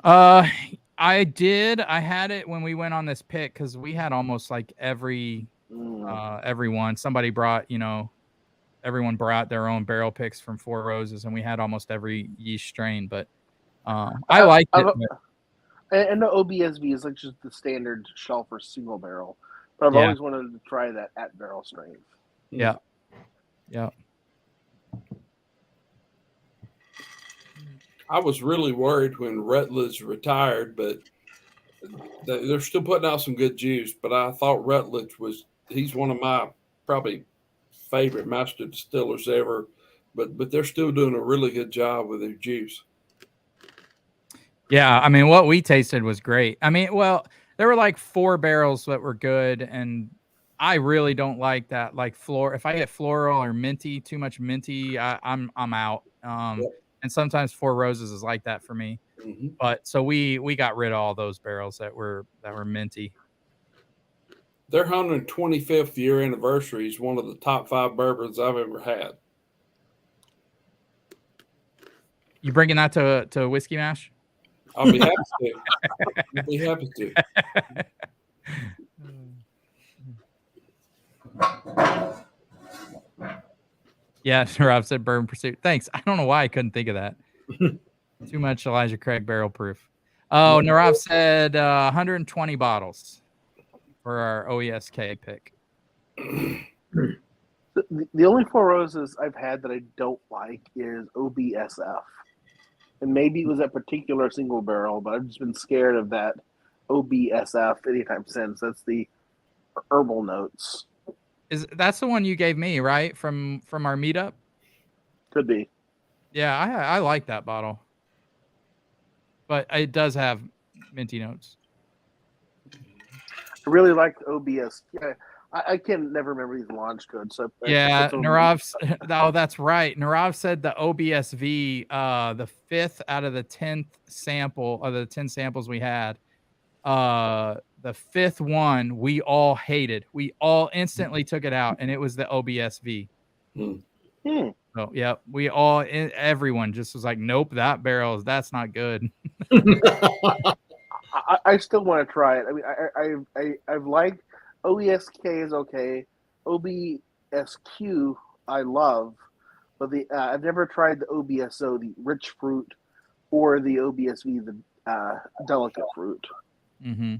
A: I did. I had it when we went on this pick because we had almost like everyone. Somebody brought, everyone brought their own barrel picks from Four Roses, and we had almost every yeast strain. But I liked it.
D: I know OBSV is like just the standard shelf or single barrel, but I've always wanted to try that at barrel strength.
A: Yeah.
H: I was really worried when Rutledge retired, but they're still putting out some good juice. But I thought Rutledge he's one of my probably favorite master distillers ever. But they're still doing a really good job with their juice.
A: Yeah, I mean, what we tasted was great. I mean, well, there were like 4 barrels that were good, and I really don't like that. Like if I get floral or minty, too much minty, I'm out. And sometimes Four Roses is like that for me.
H: Mm-hmm.
A: But so we got rid of all those barrels that were minty.
H: Their 125th year anniversary is one of the top 5 bourbons I've ever had.
A: You bringing that to Whiskey Mash?
H: I'll be happy to. I'll be happy to.
A: Yeah, Rob said Bourbon Pursuit. Thanks. I don't know why I couldn't think of that. Too much Elijah Craig barrel proof. Oh, Narav said 120 bottles for our OESK pick.
D: The only Four Roses I've had that I don't like is OBSF. And maybe it was that particular single barrel, but I've just been scared of that OBSF anytime since. That's the herbal notes.
A: That's the one you gave me, right? From our meetup?
D: Could be.
A: Yeah, I like that bottle, but it does have minty notes.
D: I really liked OBS. Yeah, I can never remember these launch codes. So
A: Yeah, Narav. Oh, that's right. Narav said the OBSV, the 5th out of the 10th sample of the 10 samples we had, the 5th one we all hated. We all instantly took it out, and it was the OBSV. So yeah, everyone just was like, nope, that's not good.
D: I still want to try it. I mean, I've liked OESK is okay. OBSQ I love, but I've never tried the OBSO, the rich fruit, or the OBSV, the delicate fruit.
A: Mm-hmm.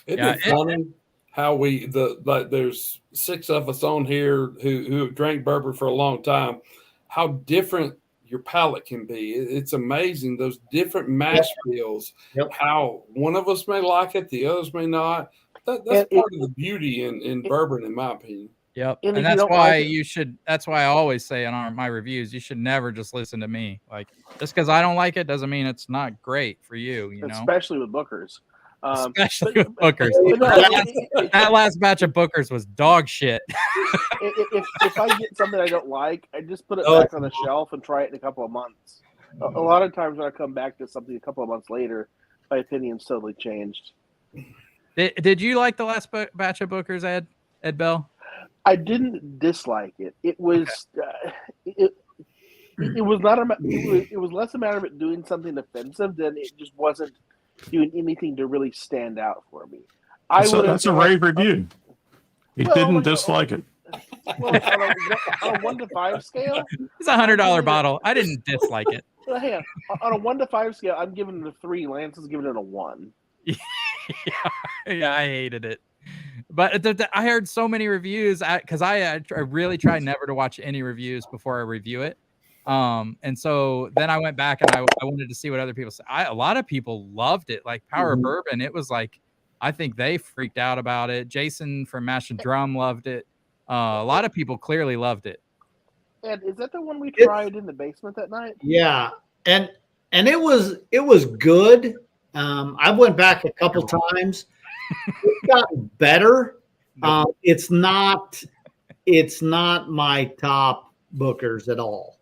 H: Isn't it funny how there's 6 of us on here who have drank bourbon for a long time, how different your palate can be. It's amazing, those different mash bills, how one of us may like it, the others may not. That's part of the beauty in bourbon, in my opinion.
A: Yep. And that's why that's why I always say in my reviews, you should never just listen to me. Like, just because I don't like it doesn't mean it's not great for you, you know?
D: Especially with Booker's.
A: Especially with Booker's. That last batch of Booker's was dog shit.
D: If I get something I don't like, I just put it back on the shelf and try it in a couple of months. A lot of times when I come back to something a couple of months later, my opinion's totally changed.
A: Did you like the last batch of Booker's, Ed Bell?
D: I didn't dislike it. It was it was not it was less a matter of it doing something offensive than it just wasn't doing anything to really stand out for me.
G: That's a rave review. He didn't dislike it.
D: Well, on a 1 to 5 scale,
A: it's $100 bottle. I didn't dislike it.
D: Well, hey, on a 1 to 5 scale, I'm giving it a 3. Lance is giving it a 1.
A: Yeah, I hated it. But I heard so many reviews because I really try never to watch any reviews before I review it. And so then I went back and I wanted to see what other people said. A lot of people loved it, like Power Bourbon. It was like, I think they freaked out about it. Jason from Mash and Drum loved it. A lot of people clearly loved it.
D: And is that the one we tried in the basement that night?
B: Yeah, and it was good. I went back a couple times. It's gotten better. It's not my top Booker's at all.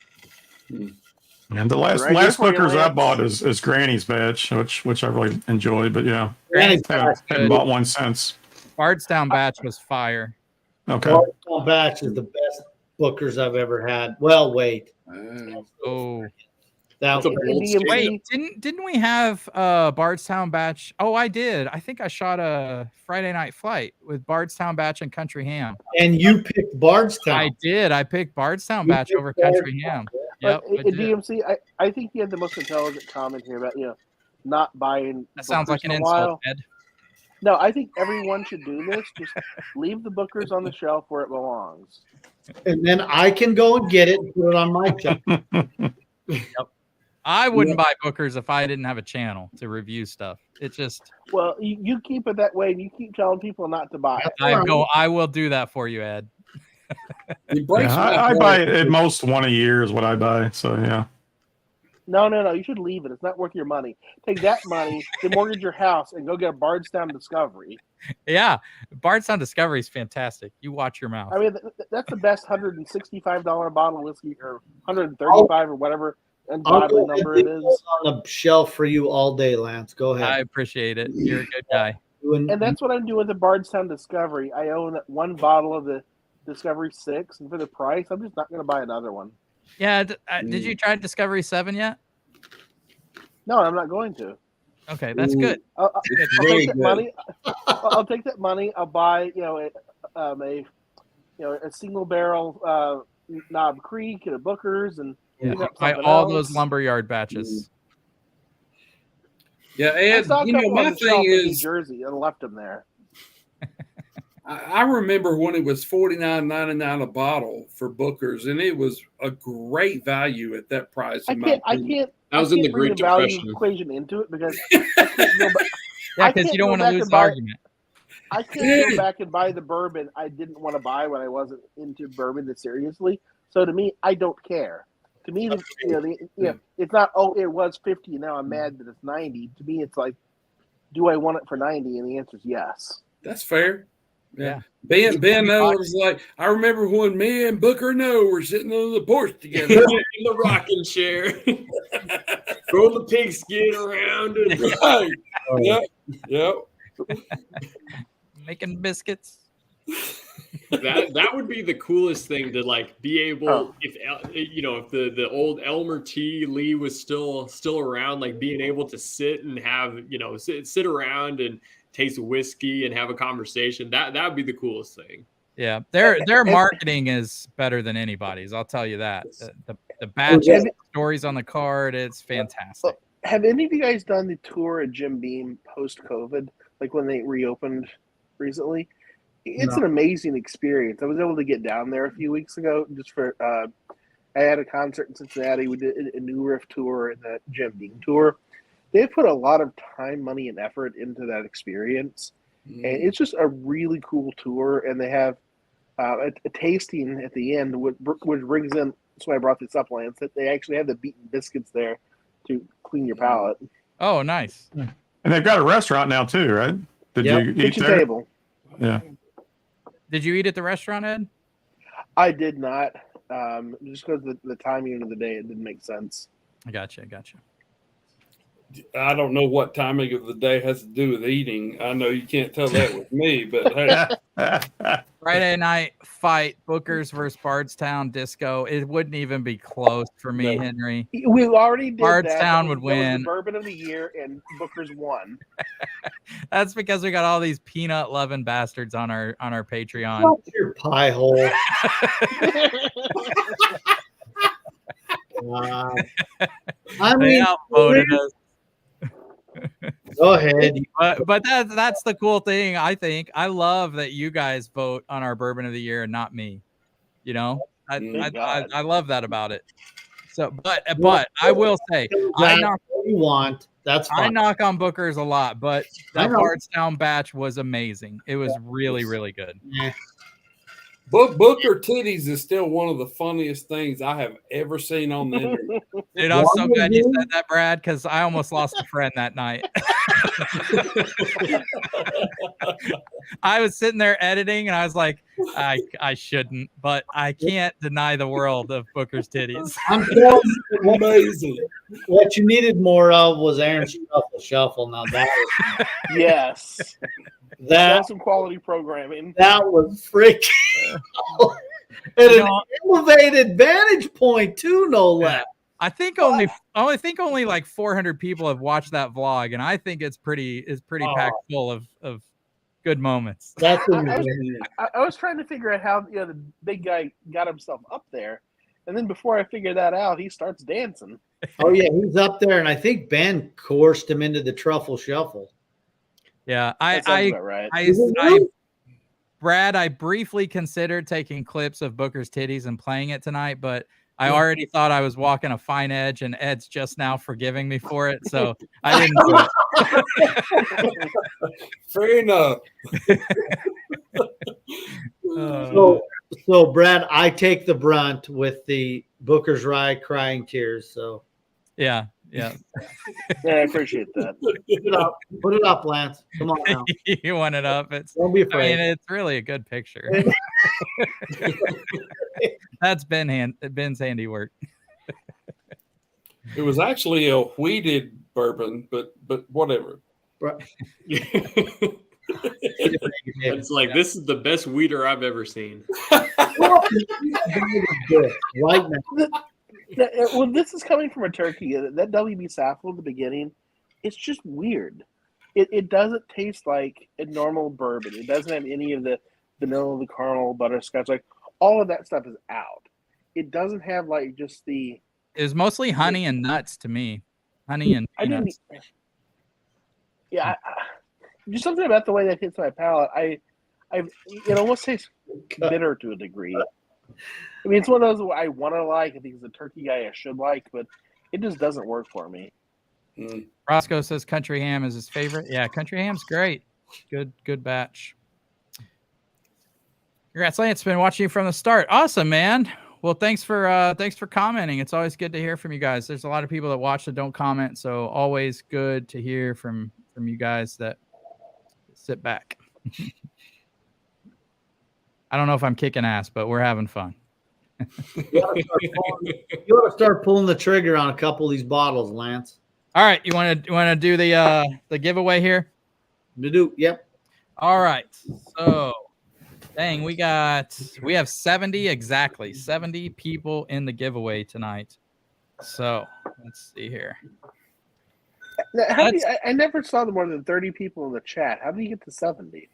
G: And the last Booker's I bought is Granny's batch, which I really enjoyed. But yeah,
A: Granny's
G: I haven't bought one since.
A: Bardstown batch was fire.
G: Okay,
B: Bardstown batch is the best Booker's I've ever had. Well, wait.
A: Oh.
B: Wait,
A: didn't we have Bardstown batch? Oh, I did. I think I shot a Friday Night Flight with Bardstown batch and Country Ham.
B: And you picked Bardstown.
A: I did. I picked Bardstown batch over Country Ham. Yep.
D: DMC, I think you had the most intelligent comment here about not buying.
A: That sounds like an insult, Ed.
D: No, I think everyone should do this. Just leave the Booker's on the shelf where it belongs.
B: And then I can go and get it and put it on my shelf.
A: Yep. I wouldn't buy Booker's if I didn't have a channel to review stuff. It's just.
D: Well, you keep it that way, and you keep telling people not to buy it.
A: I will do that for you, Ed.
G: I buy it at most one a year is what I buy. So yeah.
D: No. You should leave it. It's not worth your money. Take that money, mortgage your house, and go get a Bardstown Discovery.
A: Yeah, Bardstown Discovery is fantastic. You watch your mouth.
D: I mean, that's the best $165 bottle of whiskey, or $135 or whatever. And godly number it is
B: on the shelf for you all day, Lance. Go ahead.
A: I appreciate it. You're a good guy.
D: And that's what I'm doing with the Bardstown Discovery. I own one bottle of the Discovery 6, and for the price, I'm just not going to buy another one.
A: Yeah. Did you try Discovery 7 yet?
D: No, I'm not going to.
A: Okay, that's good.
D: I'll take that money. I'll take that money. I'll buy a single barrel Knob Creek and a Booker's and.
A: Yeah, buy all those lumberyard batches.
H: Yeah, and my thing is
D: New Jersey and left them there.
H: I remember when it was $49.99 a bottle for Booker's, and it was a great value at that price.
D: I can't.
C: That was in the Great Depression
D: equation into it because
A: because you don't want to lose the argument.
D: I can't go back and buy the bourbon I didn't want to buy when I wasn't into bourbon that seriously. So to me, I don't care. To me, it's not, oh, it was 50 and now I'm mad that it's 90. To me, it's like, do I want it for 90? And the answer is yes.
H: That's fair.
A: Yeah.
H: Ben was like, I remember when me and Booker No were sitting on the porch together
C: in the rocking chair, throwing the pigskin around. And
H: right. Yep.
A: Making biscuits.
C: That would be the coolest thing to like be able if the old Elmer T. Lee was still around, like being able to sit and have sit around and taste whiskey and have a conversation. That would be the coolest thing.
A: Yeah, their marketing is better than anybody's. I'll tell you that. The batch stories on the card, it's fantastic.
D: Have any of you guys done the tour at Jim Beam post-COVID, like when they reopened recently? It's an amazing experience. I was able to get down there a few weeks ago just for I had a concert in Cincinnati. We did a New Riff tour and the Jim Beam tour. They put a lot of time, money, and effort into that experience. And it's just a really cool tour. And they have a tasting at the end, which brings in, that's why I brought this up, Lance, that they actually have the beaten biscuits there to clean your palate.
A: Oh, nice.
G: And they've got a restaurant now too, right? Did you eat
D: kitchen
G: there?
D: table.
G: Yeah.
A: Did you eat at the restaurant, Ed?
D: I did not. Just because the timing of the day, it didn't make sense.
A: I gotcha.
H: I don't know what timing of the day has to do with eating. I know you can't tell that with me, but hey.
A: Friday night fight, Booker's versus Bardstown Disco. It wouldn't even be close for me, Henry.
D: We already did
A: Bardstown
D: that.
A: would win.
D: The Bourbon of the Year, and Booker's won.
A: That's because we got all these peanut loving bastards on our Patreon.
B: What's your pie hole? I
A: They
B: mean,
A: outvoted us.
B: go ahead.
A: But that's the cool thing. I think I love that you guys vote on our Bourbon of the Year and not me. I love that about it. So, but I will say, I knock on Booker's a lot, but that Bardstown batch was amazing. It was really, really good.
B: Yeah.
H: Booker titties is still one of the funniest things I have ever seen on the internet.
A: Dude, I'm so glad you said that, Brad, because I almost lost a friend that night. I was sitting there editing, and I was like, I shouldn't, but I can't deny the world of Booker's titties.
B: I'm telling you, amazing. What you needed more of was Aaron's shuffle. Now that was
D: yes.
B: That's
D: some quality programming.
B: That was freaking at an elevated vantage point too, no less.
A: I think only like 400 people have watched that vlog, and I think it's pretty packed full of good moments.
B: That's
D: I was trying to figure out how the big guy got himself up there, and then before I figured that out, he starts dancing.
B: Oh yeah, he's up there, and I think Ben coerced him into the truffle shuffle.
A: Yeah, Brad, I briefly considered taking clips of Booker's titties and playing it tonight, but I already thought I was walking a fine edge, and Ed's just now forgiving me for it, so I didn't do it.
H: Fair enough.
B: So Brad, I take the brunt with the Booker's Rye crying tears. So
A: yeah.
D: Yeah, I appreciate that.
B: Put it up, Lance. Come on now.
A: You want it up?
B: Don't be afraid.
A: I mean, it's really a good picture. That's Ben's handiwork.
H: It was actually a wheated bourbon, but whatever.
C: It's like, this is the best weeder I've ever seen.
B: Right now.
D: Well, this is coming from a turkey. That WB Saffel at the beginning, it's just weird. It doesn't taste like a normal bourbon. It doesn't have any of the vanilla, the caramel, butterscotch. Like, all of that stuff is out. It doesn't have like just the.
A: It was mostly honey and nuts to me. Honey and peanuts.
D: Just something about the way that hits my palate. It almost tastes bitter to a degree. I mean, it's one of those I want to like. I think it's a turkey guy I should like, but it just doesn't work for me.
A: Roscoe says country ham is his favorite. Yeah, country ham's great. Good batch. Congrats, Lance. Been watching you from the start. Awesome, man. Well, thanks for commenting. It's always good to hear from you guys. There's a lot of people that watch that don't comment, so always good to hear from you guys that sit back. I don't know if I'm kicking ass, but we're having fun.
B: You ought to start pulling the trigger on a couple of these bottles, Lance.
A: All right, you want to do the giveaway here?
B: Yep.
A: All right. So, dang, we have 70 exactly 70 people in the giveaway tonight. So let's see here.
D: Now, I never saw more than 30 people in the chat. How do you get to 70?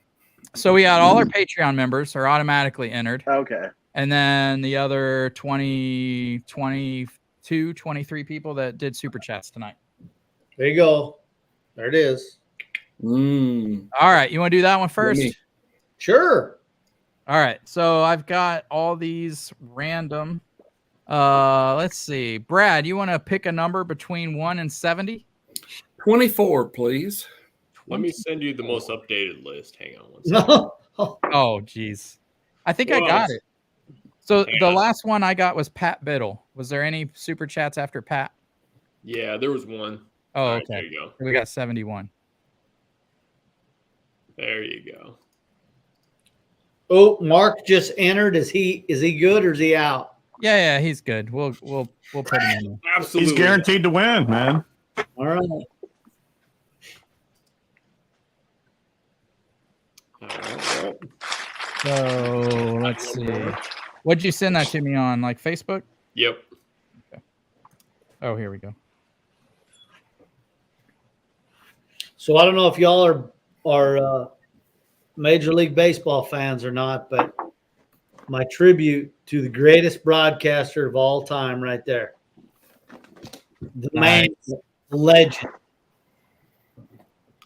A: So we got all our Patreon members are automatically entered.
D: Okay.
A: And then the other 20, 22, 23 people that did super chats tonight.
B: There you go. There it is.
A: All right. You want to do that one first?
B: Sure.
A: All right. So I've got all these random. Let's see. Brad, you want to pick a number between 1 and 70?
H: 24, please.
C: Let me send you the most updated list. Hang on one second.
B: No.
A: Oh, geez. I think I got it. So the last one I got was Pat Biddle. Was there any super chats after Pat?
C: Yeah, there was one.
A: Oh,
C: All right,
A: okay.
C: there you go.
A: We got 71.
C: There you go.
B: Oh, Mark just entered. Is he good or is he out?
A: Yeah, he's good. We'll put him in.
C: Absolutely.
G: He's guaranteed to win, man.
B: All right.
C: All right.
A: So let's see. What'd you send that to me on, like Facebook?
C: Yep.
A: Okay. Oh, here we go.
B: So I don't know if y'all are Major League Baseball fans or not, but my tribute to the greatest broadcaster of all time right there. The man, the legend.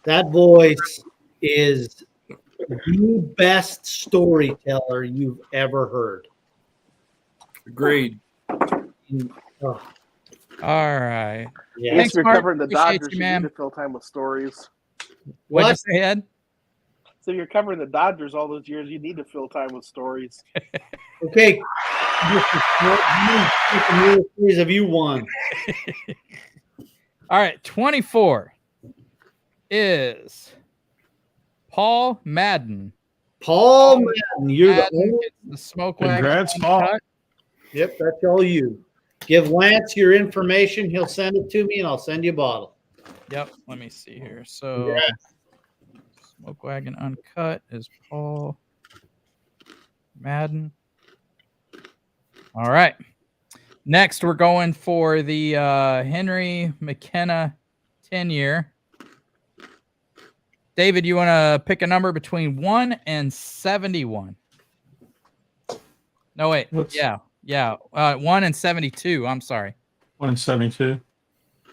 B: That voice is the best storyteller you've ever heard.
H: Agreed.
B: Oh,
A: All right.
B: yeah.
D: Thanks for
A: Mark.
D: covering the
A: Appreciate
D: Dodgers.
A: you,
D: You
A: man.
D: need to fill time with stories.
A: What'd
B: What?
A: you say, Ed?
D: So you're covering the Dodgers all those years. You need to fill time with stories.
B: Okay. How many series have you won?
A: All right, 24 is Paul Madden.
B: Paul Madden. You're the
A: Madden
B: only.
A: gets the smoke wagon.
G: Congrats, Paul.
A: uncut.
B: Yep, that's all you. Give Lance your information. He'll send it to me, and I'll send you a bottle.
A: Yep. Let me see here. So,
B: Congrats.
A: smoke wagon uncut is Paul Madden. All right. Next, we're going for the Henry McKenna 10-year. David, you want to pick a number between 1 and 71? No, wait. Yeah. 1 and 72. I'm sorry.
G: 1 and 72.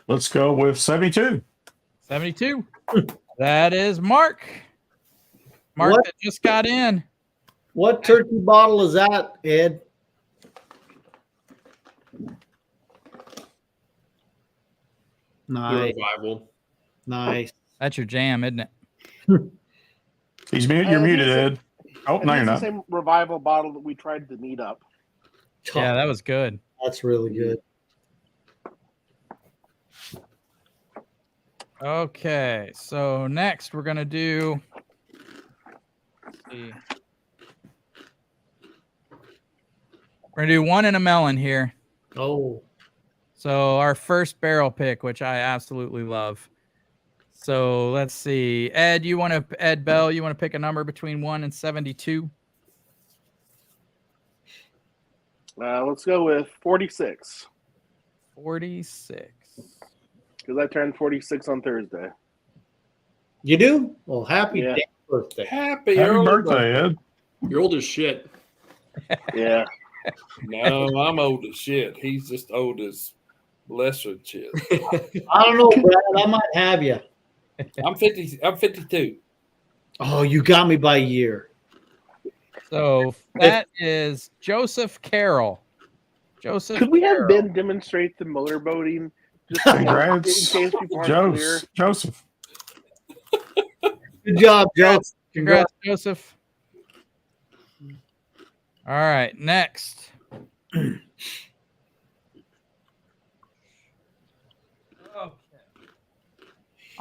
G: Let's go with 72.
A: 72. That is Mark. Mark
B: What?
A: that just got in.
B: What turkey bottle is that, Ed?
C: The
B: Nice.
C: revival.
B: Nice.
A: That's your jam, isn't it?
G: You're muted, Ed. Oh,
D: And
G: no, you're
D: it's the
G: not.
D: same revival bottle that we tried to meet up.
A: Yeah, that was good.
B: That's really good.
A: Okay, so next we're gonna do. Let's see. We're gonna do 1 and a melon here.
B: Oh,
A: So our first barrel pick, which I absolutely love. So let's see. Ed Bell, you want to pick a number between 1 and 72?
D: Let's go with 46
A: 46.
D: because I turned 46 on Thursday.
B: you do? Well, happy
D: Yeah.
B: damn birthday.
H: Happy
G: Happy
H: early
G: birthday, Ed.
C: You're old as shit.
D: Yeah.
H: No, I'm old as shit. He's just old as lesser shit.
B: I don't know, Brad. I might have you.
H: I'm 50. I'm 52.
B: Oh, you got me by a year.
A: So that is Joseph Carroll. Joseph
D: Could we have
A: Carroll.
D: Ben demonstrate the motorboating? Just
G: Congrats,
D: in case people aren't clear.
G: Joseph.
B: Good job, Joe.
A: Congrats, Joseph. All right, next I'm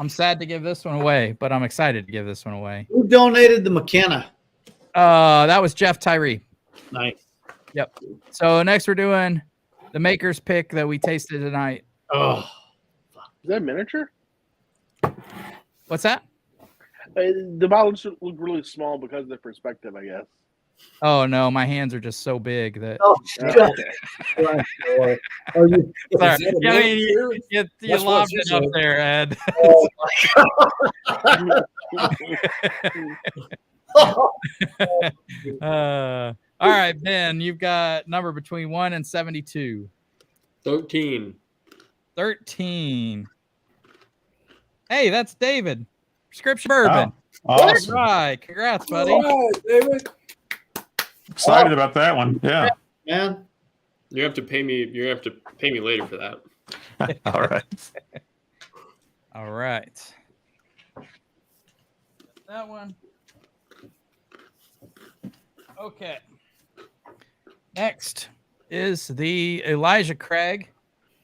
A: sad to give this one away, but I'm excited to give this one away.
B: Who donated the McKenna?
A: That was Jeff Tyree.
B: Nice.
A: Yep. So next we're doing the maker's pick that we tasted tonight.
B: Oh,
D: Is that miniature?
A: What's that?
D: The bottles look really small because of the perspective, I guess.
A: Oh no, my hands are just so big that.
B: oh,
D: Okay.
B: Are you,
A: Sorry.
H: Is that a
A: I mean,
H: miniature?
A: you
H: That's what
A: lobbed
H: she
A: it up
H: said.
A: there, Ed. All right, Ben, you've got number between 1 and 72.
C: 13.
A: 13. Hey, that's David. Prescription bourbon.
G: Oh, awesome.
A: All right, congrats, buddy.
H: All right, David.
G: Excited about that one. Yeah.
B: man?
C: You have to pay me. You have to pay me later for that.
G: All right.
A: All right. That one. Okay. Next is the Elijah Craig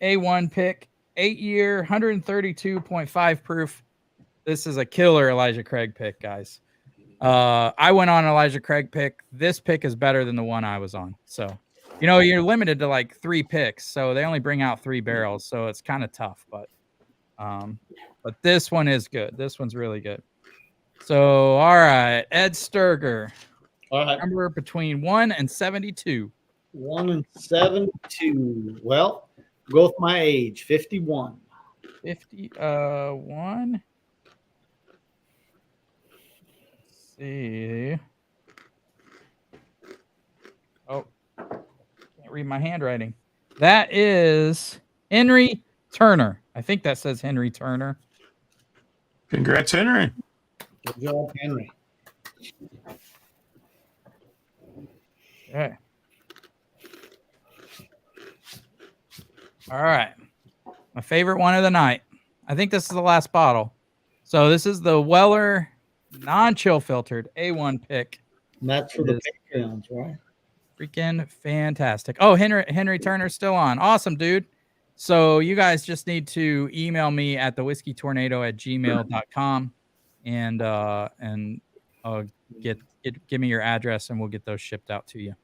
A: A1 pick, 8-year, 132.5 proof. This is a killer Elijah Craig pick, guys. I went on Elijah Craig pick. This pick is better than the one I was on. So, you know, you're limited to like 3 picks. So they only bring out 3 barrels. So it's kind of tough, but this one is good. This one's really good. So, all right, Ed Sturger.
B: All right.
A: Number between 1 and 72.
B: 1 and 72. Well, go with my age, 51.
A: 51. Let's see. Oh, can't read my handwriting. That is Henry Turner. I think that says Henry Turner.
G: Congrats, Henry.
B: Good job, Henry.
A: Okay. All right. My favorite one of the night. I think this is the last bottle. So this is the Weller non-chill filtered A1 pick.
B: And that's for the Patreons, right?
A: Freaking fantastic. Oh, Henry Turner's still on. Awesome, dude. So you guys just need to email me at thewhiskeytornado@gmail.com and give me your address and we'll get those shipped out to you.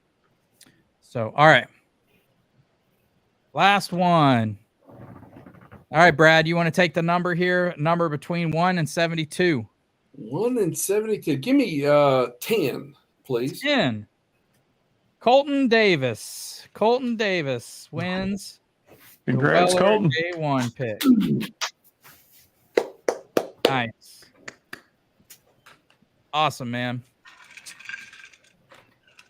A: So, all right. Last one. All right, Brad, you want to take the number here? Number between 1 and 72.
H: 1 and 72. Give me 10, please.
A: 10. Colton Davis. Colton Davis wins.
G: Congrats,
A: the Weller
G: Colton.
A: A1 pick. Nice. Awesome, man.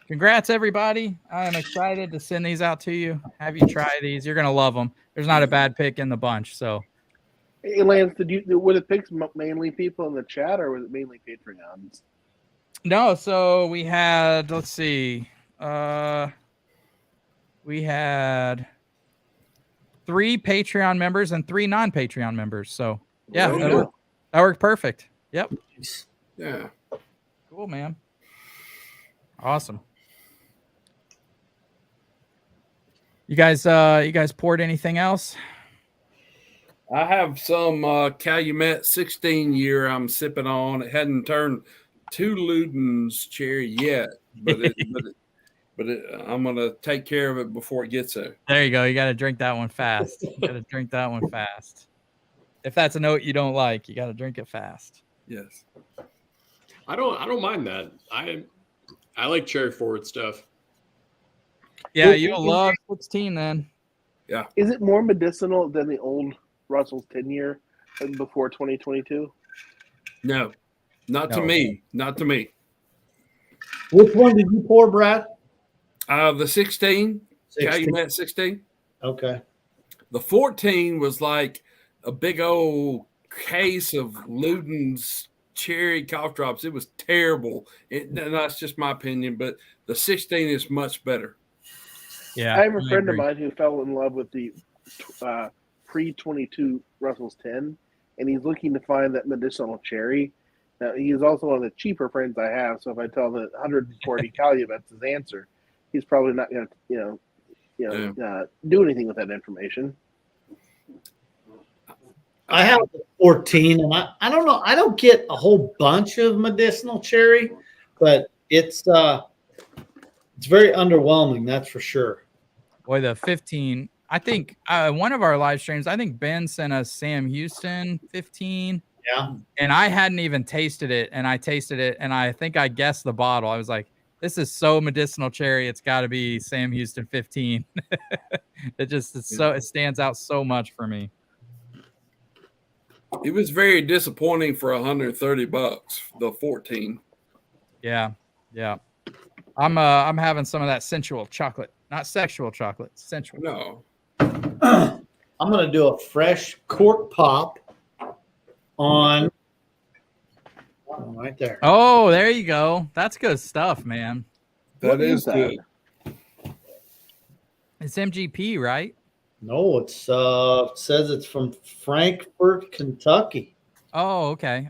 A: Congrats, everybody. I am excited to send these out to you. Have you try these. You're going to love them. There's not a bad pick in the bunch. So,
D: Hey, Lance, were the picks mainly people in the chat or was it mainly Patreons?
A: no. So we had, let's see. We had 3 Patreon members and 3 non-Patreon members. So, yeah, that worked perfect. Yep.
H: Yeah.
A: Cool, man. Awesome. You guys poured anything else?
H: I have some Calumet 16-year I'm sipping on. It hadn't turned to Luden's cherry yet, but I'm going to take care of it before it gets there.
A: There you go. You got to drink that one fast. If that's a note you don't like, you got to drink it fast.
H: Yes.
C: I don't mind that. I like cherry forward stuff.
A: Yeah, you'll love 16 then.
H: Yeah.
D: Is it more medicinal than the old Russell's 10-year before 2022?
H: No, not to me. Not to me.
B: Which one did you pour, Brad?
H: The 16,
B: 16.
H: Calumet 16.
B: Okay.
H: The 14 was like a big old case of Luden's cherry cough drops. It was terrible. That's just my opinion, but the 16 is much better.
A: Yeah.
D: I have a friend of mine who fell in love with the pre-22 Russell's 10, and he's looking to find that medicinal cherry. Now, he is also one of the cheaper friends I have, so if I tell him that 140 Calumet's his answer, he's probably not going to, do anything with that information.
B: I have 14, and I don't know. I don't get a whole bunch of medicinal cherry, but it's very underwhelming. That's for sure.
A: Boy, the 15. I think one of our live streams, I think Ben sent us Sam Houston 15.
B: Yeah.
A: And I hadn't even tasted it, and I tasted it, and I think I guessed the bottle. I was like, this is so medicinal cherry. It's got to be Sam Houston 15. It stands out so much for me.
H: It was very disappointing for $130, the 14.
A: Yeah. I'm having some of that sensual chocolate, not sexual chocolate, sensual.
H: No.
B: I'm gonna do a fresh cork pop on right there.
A: Oh, there you go. That's good stuff, man.
H: That is good.
A: It's MGP, right?
B: No, it says it's from Frankfort, Kentucky.
A: Oh, okay.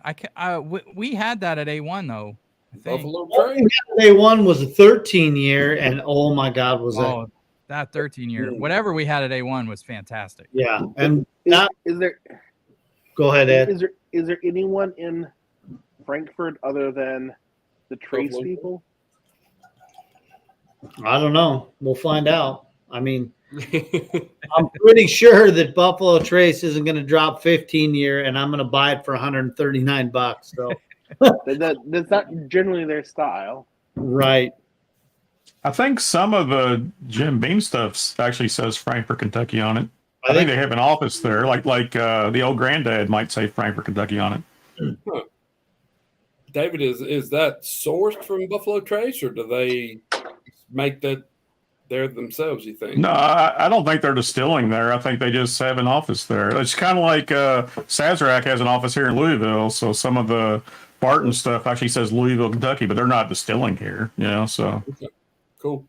A: We had that at A1 though. I think.
H: Buffalo Trace.
B: A1 was a 13-year, and oh my God, was
A: that 13-year. Whatever we had at A1 was fantastic.
B: Yeah, and
D: is there?
B: Go ahead, Ed.
D: Is there anyone in Frankfurt other than the Trace people?
B: I don't know. We'll find out. I mean, I'm pretty sure that Buffalo Trace isn't going to drop 15-year, and I'm going to buy it for $139. So
D: that's not generally their style,
B: right?
G: I think some of the Jim Beam stuff actually says Frankfort, Kentucky on it. I think they have an office there, like the old granddad might say Frankfort, Kentucky on it.
H: Huh. David, is that sourced from Buffalo Trace, or do they make that there themselves, you think?
G: No, I don't think they're distilling there. I think they just have an office there. It's kind of like Sazerac has an office here in Louisville, so some of the Barton stuff actually says Louisville, Kentucky, but they're not distilling here, so.
H: Okay. Cool.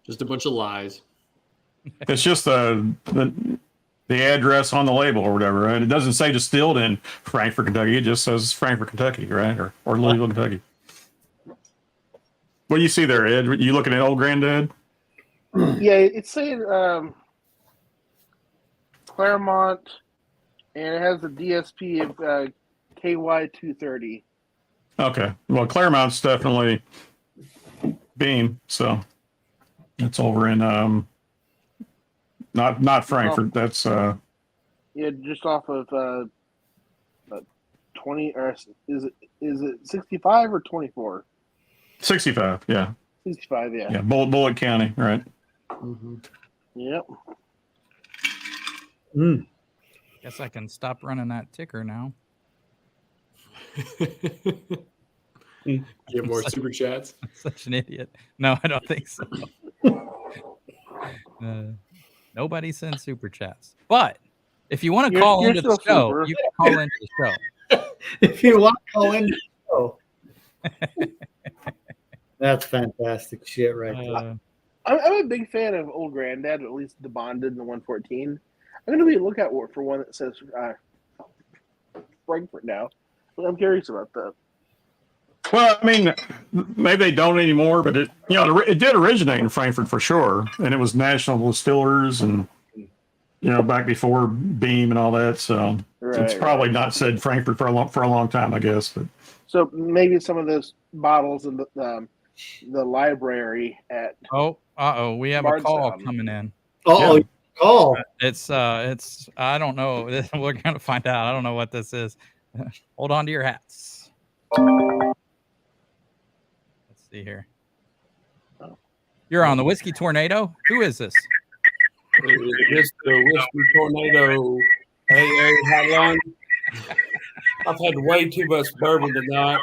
C: Just a bunch of lies.
G: It's just the address on the label or whatever, right? It doesn't say distilled in Frankfort, Kentucky. It just says Frankfort, Kentucky, right? Or Louisville, Kentucky. What do you see there, Ed? You looking at old granddad?
D: Yeah, it's saying Claremont, and it has the DSP of KY230.
G: Okay. Well, Claremont's definitely Beam, so it's over in not Frankfurt. That's
D: just off of 20, or is it 65 or 24?
G: 65, yeah.
D: 65, yeah.
G: Yeah, Bullitt County, right.
B: Mm-hmm.
D: Yep.
A: Guess I can stop running that ticker now.
C: You have more super chats?
A: I'm such an idiot. No, I don't think so. Nobody sends super chats. But if you want to call into the show, super. You can call into the show.
B: If you want to call into the show. That's fantastic shit right there.
D: I'm a big fan of Old Granddad, at least the Bonded and the 114. I'm going to be a lookout for one that says Frankfurt now. I'm curious about that.
G: Well, I mean, maybe they don't anymore, but it did originate in Frankfurt for sure, and it was National Distillers, and back before Beam and all that. So it's probably not said Frankfurt for a long time, I guess. But
D: so maybe some of those bottles in the library at
A: we have a call coming in.
B: Call.
A: It's I don't know. We're gonna find out. I don't know what this is. Hold on to your hats. Let's see here. You're on the Whiskey Tornado. Who is this?
H: It's the Whiskey Tornado AA hotline. I've had way too much bourbon tonight,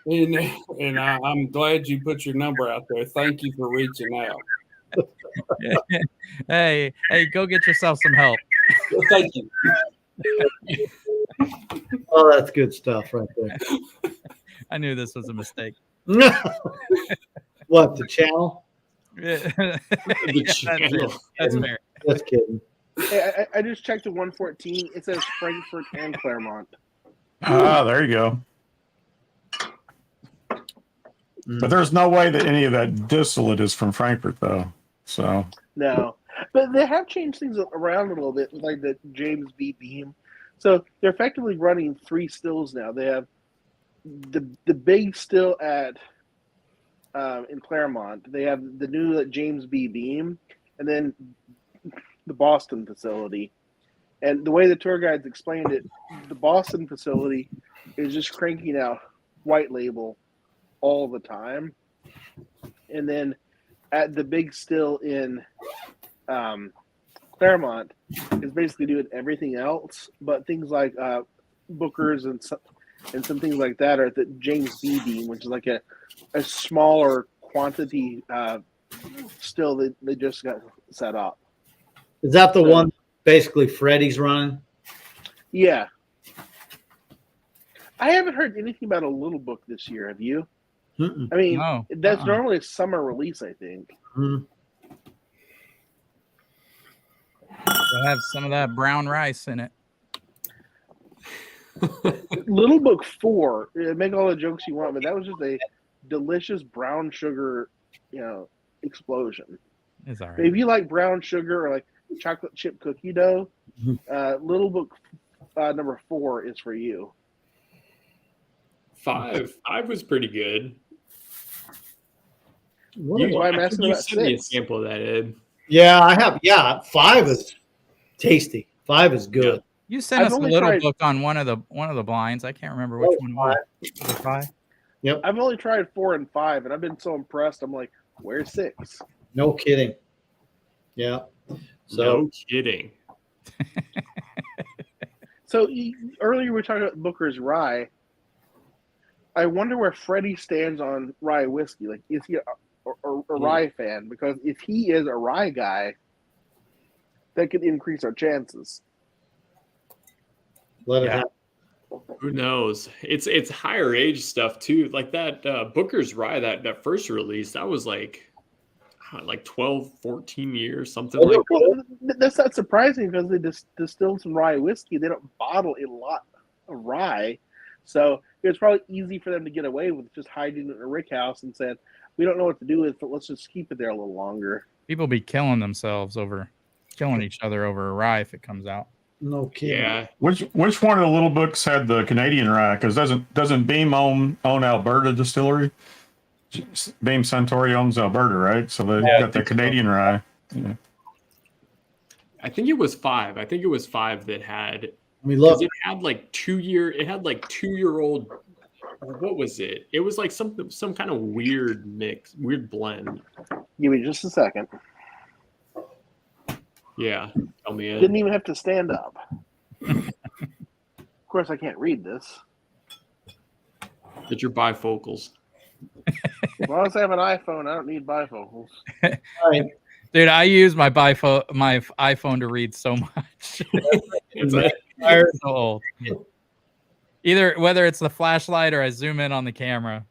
H: and I'm glad you put your number out there. Thank you for reaching out.
A: Hey, go get yourself some help.
H: Well, thank you.
B: Oh, that's good stuff right there.
A: I knew this was a mistake.
B: What, the channel?
A: Yeah.
B: That's fair. Just kidding.
D: Hey, I just checked the 114. It says Frankfurt and Claremont.
G: There you go. But there's no way that any of that distillate is from Frankfurt, though. So
D: No, but they have changed things around a little bit, like the James B. Beam. So they're effectively running 3 stills now. They have the big still at in Claremont. They have the new James B. Beam, and then the Boston facility. And the way the tour guides explained it, the Boston facility is just cranking out white label all the time. And then at the big still in Claremont is basically doing everything else, but things like Bookers and some things like that are at the James B. Beam, which is like a smaller quantity still that they just got set up.
B: Is that the one basically Freddie's running?
D: Yeah. I haven't heard anything about a little book this year. Have you?
B: Mm-mm.
D: I mean,
A: No.
D: that's normally a summer release, I think.
B: Mm.
A: It'll have some of that brown rice in it.
D: Little Book 4, make all the jokes you want, but that was just a delicious brown sugar, explosion.
A: It's all right.
D: If you like brown sugar or like chocolate chip cookie dough, Little Book number 4 is for you.
C: 5 was pretty good.
D: Why I'm asking
C: you
D: about
C: sent me a
D: 6.
C: sample of that, Ed.
B: Yeah, I have. Yeah, 5 is tasty. 5 is good.
A: You sent
D: I've
A: us a
D: only
A: little
D: tried-
A: book on one of the blinds. I can't remember which one it was. Was it 5?
B: Yep.
D: I've only tried 4 and 5, and I've been so impressed. I'm like, where's 6?
B: No kidding. Yeah. So
C: No kidding.
D: So earlier we were talking about Booker's rye. I wonder where Freddie stands on rye whiskey. Like, is he a rye fan? Because if he is a rye guy, that could increase our chances.
B: let it
C: Yeah.
B: happen.
C: Who knows? It's higher age stuff too. Like that Booker's Rye, that first release, that was like 12, 14 years, something like that.
D: Well, that's not surprising because they distill some rye whiskey. They don't bottle a lot of rye. So it was probably easy for them to get away with just hiding it in a rick house and saying, we don't know what to do with it, but let's just keep it there a little longer.
A: People be killing each other over a rye if it comes out.
B: No kidding.
C: Yeah.
G: which one of the little books had the Canadian rye? Because doesn't Beam own Alberta Distillery? Beam Suntory owns Alberta, right? So they got the Canadian rye. Yeah.
C: I think it was 5. I think it was 5 that had,
B: We love
C: it had like 2-year-old, what was it? It was like some kind of weird mix, weird blend.
D: Give me just a second.
C: Yeah. Tell me it.
D: Didn't even have to stand up. Of course, I can't read this.
C: Get your bifocals.
D: As long as I have an iPhone, I don't need bifocals.
A: Dude, I use my iPhone to read so much.
C: It's like,
A: So old. Either whether it's the flashlight or I zoom in on the camera.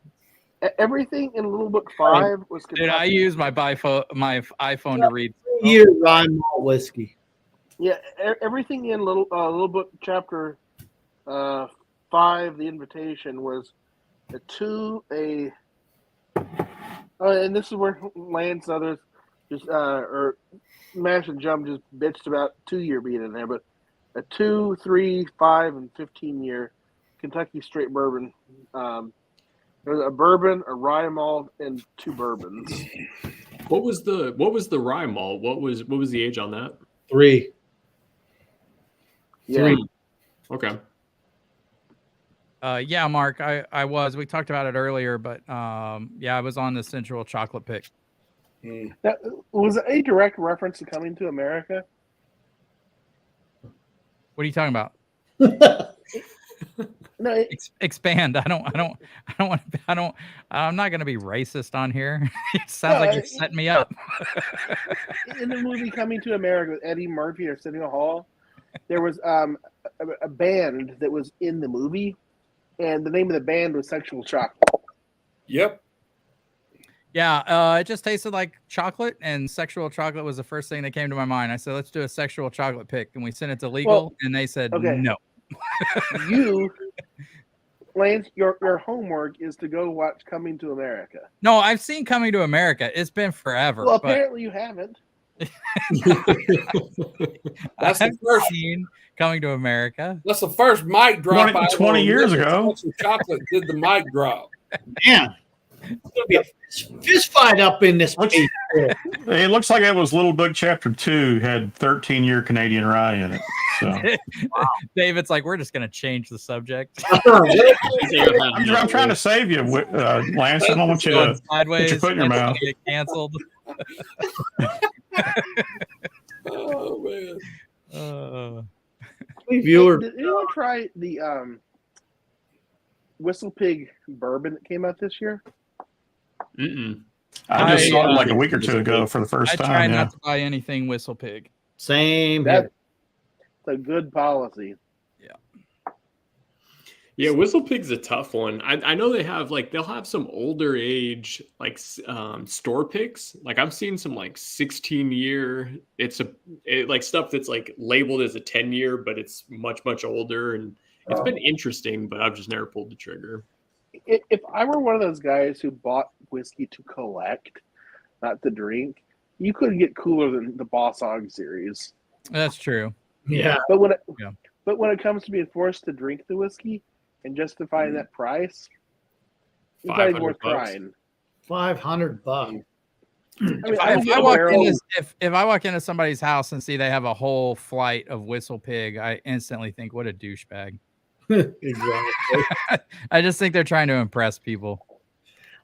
D: Everything in Little Book 5 was
A: Dude, I
D: Kentucky.
A: use my iPhone to read.
B: year rye malt whiskey.
D: Yeah, everything in Little Book Chapter 5, the invitation, was a 2, and this is where Lance and others just or Mash and Jump just bitched about 2-year being in there, but a 2, 3, 5, and 15-year Kentucky straight bourbon. There's a bourbon, a rye malt, and 2 bourbons.
C: what was the rye malt? What was the age on that?
B: 3.
D: Yeah.
C: Okay.
A: Yeah, Mark, I was. We talked about it earlier, but yeah, I was on the Central Chocolate Pick.
D: That, was it a direct reference to Coming to America?
A: What are you talking about?
D: No,
A: Expand. I'm not going to be racist on here. It sounds like you're setting me up.
D: in the movie Coming to America with Eddie Murphy or Arsenio Hall, there was a band that was in the movie, and the name of the band was Sexual Chocolate.
C: Yep.
A: Yeah, it just tasted like chocolate, and Sexual Chocolate was the first thing that came to my mind. I said, let's do a Sexual Chocolate Pick, and we sent it to legal, and they said
D: okay.
A: no.
D: Lance, your homework is to go watch Coming to America.
A: No, I've seen Coming to America. It's been forever.
D: Well, apparently you haven't.
H: That's the first
A: seen Coming to America.
H: That's the first mic drop.
G: 20 years ago.
H: Chocolate did the mic drop.
B: Man, there's gonna be a fist fight up in this place.
G: It looks like it was Little Book Chapter 2 had 13-year Canadian rye in it. So
A: David's like, we're just going to change the subject.
G: I'm trying to save you, Lance. I don't want you to
A: sideways.
G: Put your foot in your mouth.
A: Get canceled.
H: Oh man.
B: Viewer,
D: Did anyone try the Whistle Pig bourbon that came out this year?
G: I just saw it like a week or two ago for the first time.
A: I try not to buy anything Whistle Pig.
B: Same.
D: That's a good policy.
C: Yeah, Whistle Pig's a tough one. I know they'll have some older age store picks. Like I've seen some 16-year. It's stuff that's labeled as a 10-year, but it's much older, and it's been interesting. But I've just never pulled the trigger.
D: If I were one of those guys who bought whiskey to collect, not to drink, you couldn't get cooler than the Boss Hogg series.
A: That's true.
B: Yeah,
D: but when it comes to being forced to drink the whiskey and justifying that price, it's not even worth trying.
B: $500.
A: If I walk into somebody's house and see they have a whole flight of Whistle Pig, I instantly think, what a douchebag.
B: Exactly.
A: I just think they're trying to impress people.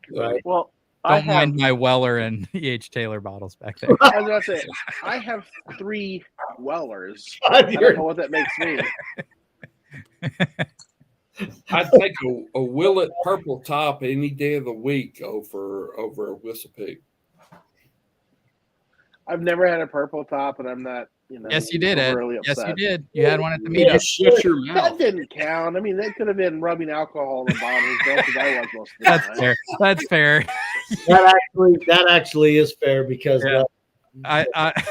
B: Right.
D: Well,
A: don't mind my Weller and E.H. Taylor bottles back there.
D: I was going to say, I have 3 Wellers. I don't know what that makes me.
H: I'd take a Willet Purple Top any day of the week over a Whistle Pig.
D: I've never had a Purple Top, and I'm not,
A: Yes, you did, Ed.
D: really
A: yes,
D: upset.
A: you did. You had one at the meetup.
C: Shut your mouth.
D: That didn't count. I mean, they could have been rubbing alcohol in the bottles. That's what I was most of the
A: That's
D: time.
A: fair. That's fair.
B: That actually is fair because
D: and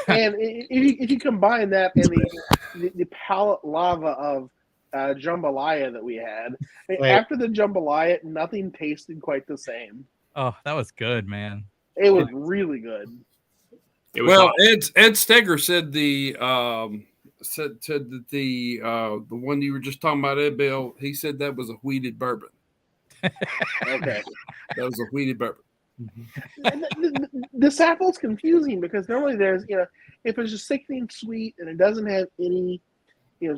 D: if you combine that and the palate lava of jambalaya that we had, after the jambalaya, nothing tasted quite the same.
A: Oh, that was good, man.
D: It was really good.
H: Ed Steger said the one you were just talking about, Ed Bill. He said that was a wheated bourbon.
D: Okay,
H: that was a wheated bourbon.
D: The sample's confusing because normally there's if it's just sickening sweet and it doesn't have any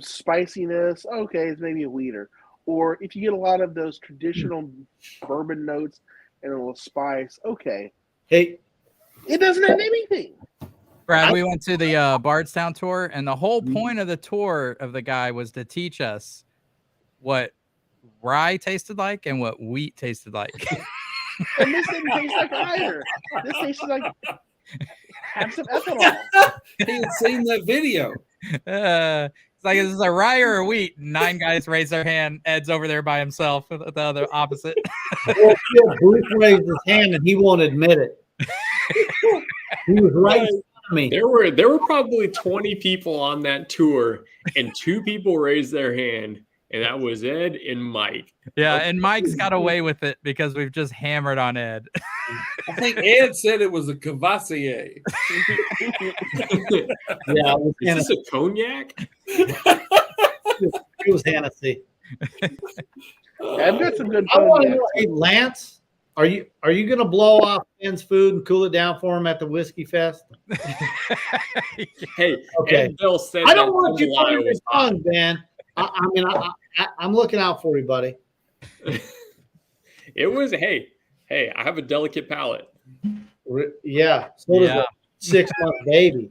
D: spiciness, okay, it's maybe a wheater. Or if you get a lot of those traditional bourbon notes and a little spice, okay.
B: Hey,
D: it doesn't have anything.
A: Brad, we went to the Bardstown tour, and the whole point of the tour of the guy was to teach us what rye tasted like and what wheat tasted like.
D: And this didn't taste like either. This tasted like have some ethanol.
H: He had seen that video.
A: It's like, is this a rye or a wheat? 9 guys raise their hand. Ed's over there by himself with the other opposite.
B: Well, Bruce raised his hand and he won't admit it. He was right in front of me.
C: There were probably 20 people on that tour, and 2 people raised their hand, and that was Ed and Mike.
A: Yeah, and Mike's got away with it because we've just hammered on Ed.
H: I think Ed said it was a Cavassier.
B: Yeah,
C: is this a cognac?
B: It was Hennessy.
D: I've got some good.
B: I want to know, hey, Lance, are you gonna blow off Ben's food and cool it down for him at the Whiskey Fest?
C: Hey,
B: okay.
C: Ed Bill said
B: I don't want you putting your tongue, Ben. I'm looking out for you, buddy.
C: It was hey, I have a delicate palate.
B: Yeah, so does a 6-month baby.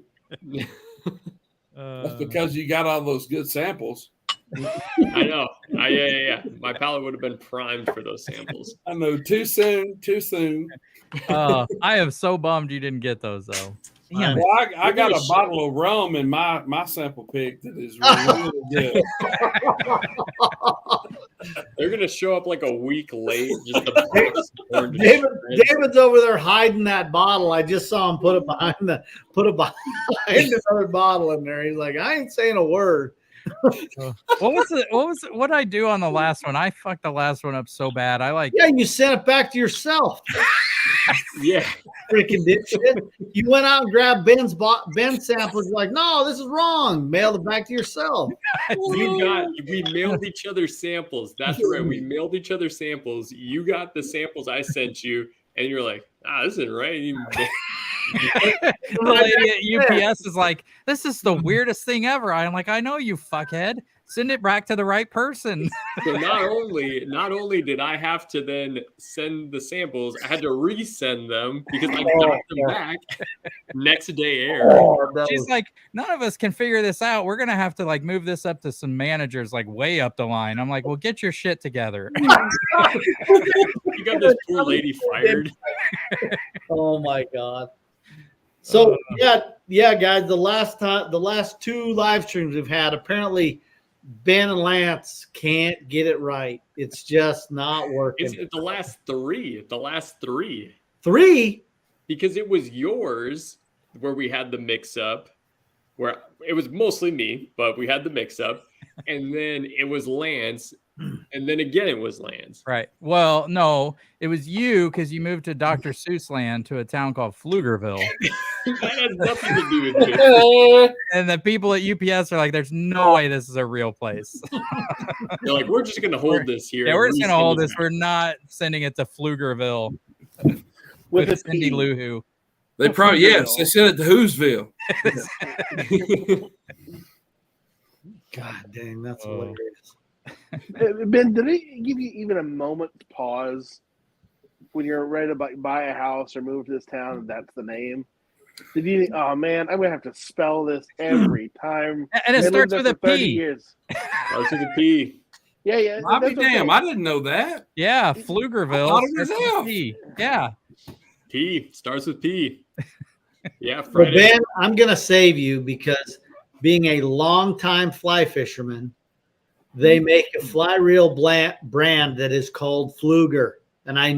H: That's because you got all those good samples.
C: I know. Yeah. My palate would have been primed for those samples.
H: I know. Too soon.
A: I am so bummed you didn't get those though.
H: Well, I got a bottle of rum in my sample pick that is really good.
C: They're gonna show up like a week late. Just
B: David's over there hiding that bottle. I just saw him put it behind another bottle in there. He's like, I ain't saying a word.
A: What did I do on the last one? I fucked the last one up so bad.
B: Yeah, you sent it back to yourself.
C: Yeah.
B: Freaking dipshit. You went out and grabbed Ben's samples. You're like, no, this is wrong. Mailed it back to yourself.
C: We mailed each other samples. That's right. We mailed each other samples. You got the samples I sent you, and you're like, this isn't right.
A: The lady at UPS is like, this is the weirdest thing ever. I'm like, I know, you fuckhead. Send it back to the right person.
C: So not only did I have to then send the samples, I had to resend them because I got them back next day air.
A: She's like, none of us can figure this out. We're gonna have to like move this up to some managers like way up the line. I'm like, well, get your shit together.
C: You got this poor lady fired.
B: Oh my God. So yeah, guys, the last 2 live streams we've had, apparently Ben and Lance can't get it right. It's just not working.
C: It's the last three. Because it was yours where we had the mix up, where it was mostly me, but we had the mix up, and then it was Lance, and then again it was Lance.
A: Right. Well, no, it was you because you moved to Dr. Seuss land to a town called Pflugerville.
C: That has nothing to do with it.
A: And the people at UPS are like, there's no way this is a real place.
C: They're like, we're just going to hold this here.
A: Yeah, we're just going to hold this. We're not sending it to Pflugerville with Cindy Lou Who.
H: They probably, yes, they sent it to Whoville.
B: God dang, that's hilarious.
D: Ben, did it give you even a moment's pause when you're ready to buy a house or move to this town and that's the name? Did you think, oh man, I'm going to have to spell this every time?
A: And it starts with a P.
C: Years. Starts with a P.
D: Yeah.
H: I'll be damn. I didn't know that.
A: Yeah, Pflugerville. Yeah.
C: P. Starts with P. Yeah,
B: Friday. Well, Ben, I'm going to save you because being a longtime fly fisherman, they make a fly reel brand that is called Pfluger. And I've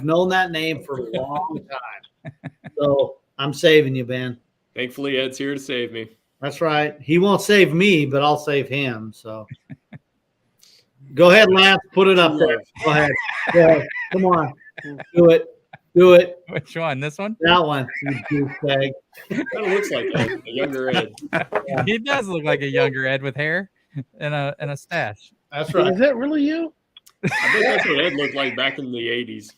B: known that name for a long time. So I'm saving you, Ben.
C: Thankfully, Ed's here to save me.
B: That's right. He won't save me, but I'll save him. So go ahead, Lance. Put it up there. Go ahead. Come on. Do it.
A: Which one? This one?
B: That one. You douchebag.
C: Kind of looks like a younger Ed.
A: Yeah. He does look like a younger Ed with hair and a stash.
B: That's right.
D: Is that really you?
C: I think that's what Ed looked like back in the 80s.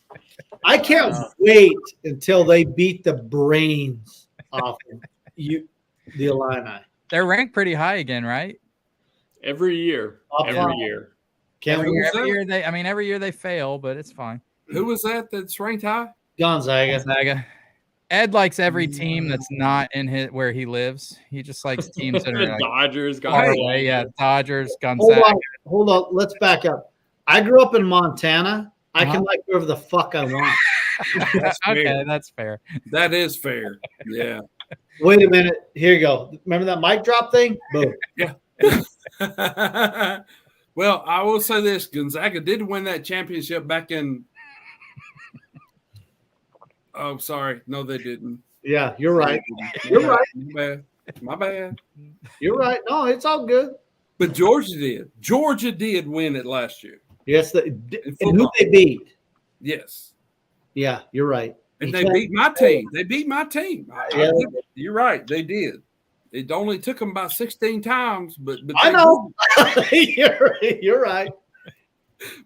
B: I can't wait until they beat the brains off of the Illini.
A: They're ranked pretty high again, right?
C: Every year. Every year.
A: Every year they fail, but it's fine.
H: Who was that's ranked high?
B: Gonzaga.
A: Ed likes every team that's not in where he lives. He just likes teams that are like
C: Dodgers,
A: Gonzaga. Yeah, Dodgers, Gonzaga.
B: Hold on. Let's back up. I grew up in Montana. I can like whoever the fuck I want.
A: Okay, that's fair.
H: That is fair. Yeah.
B: Wait a minute. Here you go. Remember that mic drop thing? Boom.
H: Yeah. Well, I will say this: Gonzaga did win that championship back in. Oh, sorry. No, they didn't.
B: Yeah, you're right. You're right.
H: My bad.
B: You're right. No, it's all good.
H: But Georgia did. Georgia did win it last year.
B: Yes. And who they beat?
H: Yes.
B: Yeah, you're right.
H: And they beat my team. They beat my team. You're right. They did. It only took them about 16 times, but
B: I know. You're right.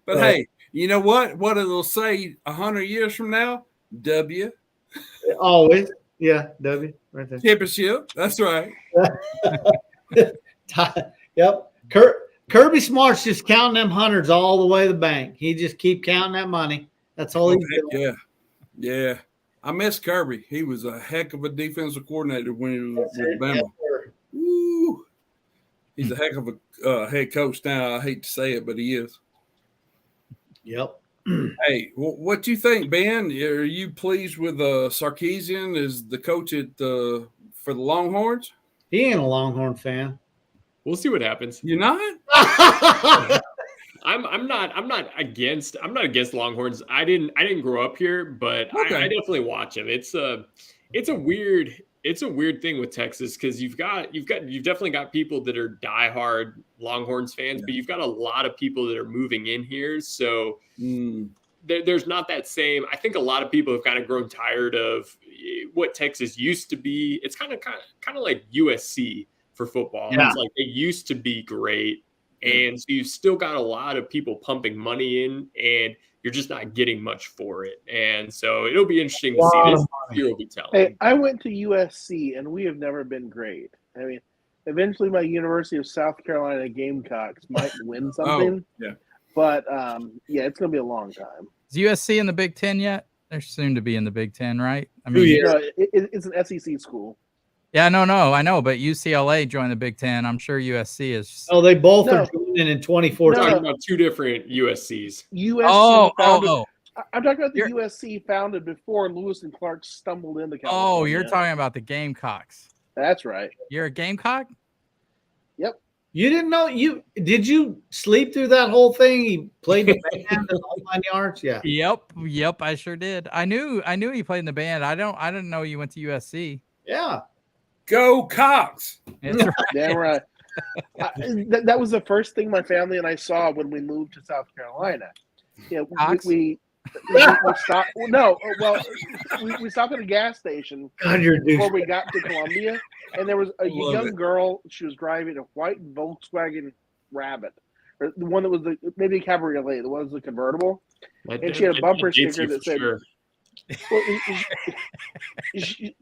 H: But hey, you know what? What it'll say 100 years from now? W.
B: Always. Yeah, W. Right there.
H: Championship. That's right.
B: Yep. Kirby Smart's just counting them hundreds all the way to the bank. He just keep counting that money. That's all he's doing.
H: Yeah. I miss Kirby. He was a heck of a defensive coordinator when he was with Bama. Woo. He's a heck of a head coach now. I hate to say it, but he is.
B: Yep.
H: Hey, what do you think, Ben? Are you pleased with Sarkisian as the coach for the Longhorns?
B: He ain't a Longhorn fan.
C: We'll see what happens.
H: You're not?
C: I'm not against Longhorns. I didn't grow up here, but okay. I definitely watch them. It's a weird it's a weird thing with Texas because you've definitely got people that are diehard Longhorns fans, but you've got a lot of people that are moving in here. So there's not that same. I think a lot of people have kind of grown tired of what Texas used to be. It's kind of like USC for football.
B: Yeah.
C: It's like they used to be great, and so you've still got a lot of people pumping money in, and you're just not getting much for it. And so it'll be interesting to see. This year will be telling.
D: Hey, I went to USC, and we have never been great. I mean, eventually my University of South Carolina Gamecocks might win something.
H: yeah.
D: But, it's going to be a long time.
A: Is USC in the Big Ten yet? They're soon to be in the Big Ten, right? I
B: mean,
D: it's an SEC school.
A: Yeah, no, I know, but UCLA joined the Big Ten. I'm sure USC is.
B: Oh, they both are joining in 2014.
C: We're talking about two different USCs.
D: USC I'm talking about the USC founded before Lewis and Clark stumbled into California.
A: Oh, you're talking about the Gamecocks.
D: That's right.
A: You're a Gamecock?
D: Yep.
B: You didn't know did you sleep through that whole thing? He played the band and the whole 9 yards. Yeah.
A: Yep, I sure did. I knew he played in the band. I didn't know you went to USC.
B: Yeah.
H: Go Cox.
A: That's right.
D: Damn right. That was the first thing my family and I saw when we moved to South Carolina. Yeah, we stopped. No, well, we stopped at a gas station before we got to Columbia, and there was a young girl. She was driving a white Volkswagen Rabbit, or the one that was maybe a cabriolet. The one that was the convertible, and she had a bumper sticker that said. Sure. Well, she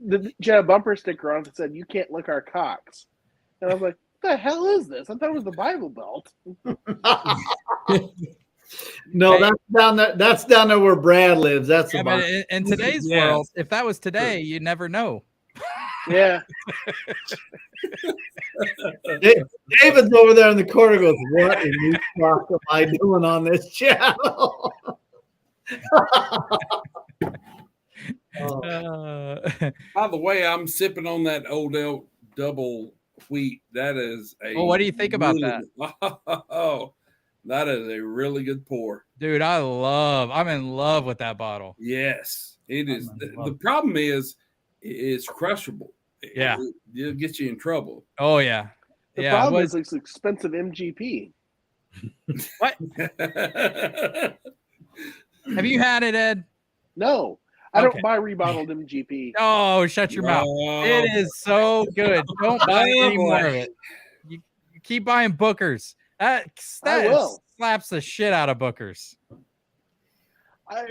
D: had a bumper sticker on it that said, "You can't lick our cocks," and I was like, "What the hell is this?" I thought it was the Bible Belt.
B: No, that's down there where Brad lives. That's
A: but in today's world, if that was today, you'd never know.
D: Yeah.
B: David's over there in the corner goes, "What in the fuck am I doing on this channel?"
H: By the way, I'm sipping on that Old Elk double wheat. That is a.
A: Well, what do you think about that?
H: Oh, that is a really good pour,
A: dude. I'm in love with that bottle.
H: Yes, it is. The problem is, it's crushable.
A: Yeah,
H: it'll get you in trouble.
A: Oh yeah.
D: The problem is it's expensive MGP.
A: What? Have you had it, Ed?
D: No, I don't buy rebottled MGP.
A: Oh, shut your mouth. It is so good. Don't buy any more of it. You keep buying Bookers. That slaps the shit out of Bookers.
D: I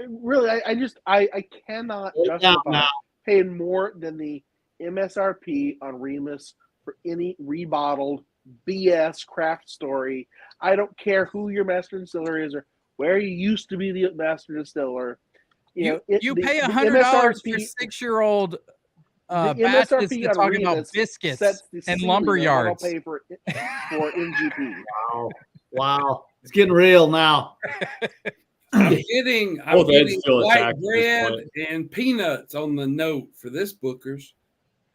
D: cannot justify paying more than the MSRP on Remus for any rebottled BS craft story. I don't care who your master distiller is or where you used to be the master distiller.
A: You pay $100 for 6-year-old batches that's talking about biscuits and lumber yards.
D: I'll pay for MGP.
B: Wow. It's getting real now.
H: I'm getting white bread and peanuts on the note for this Booker's.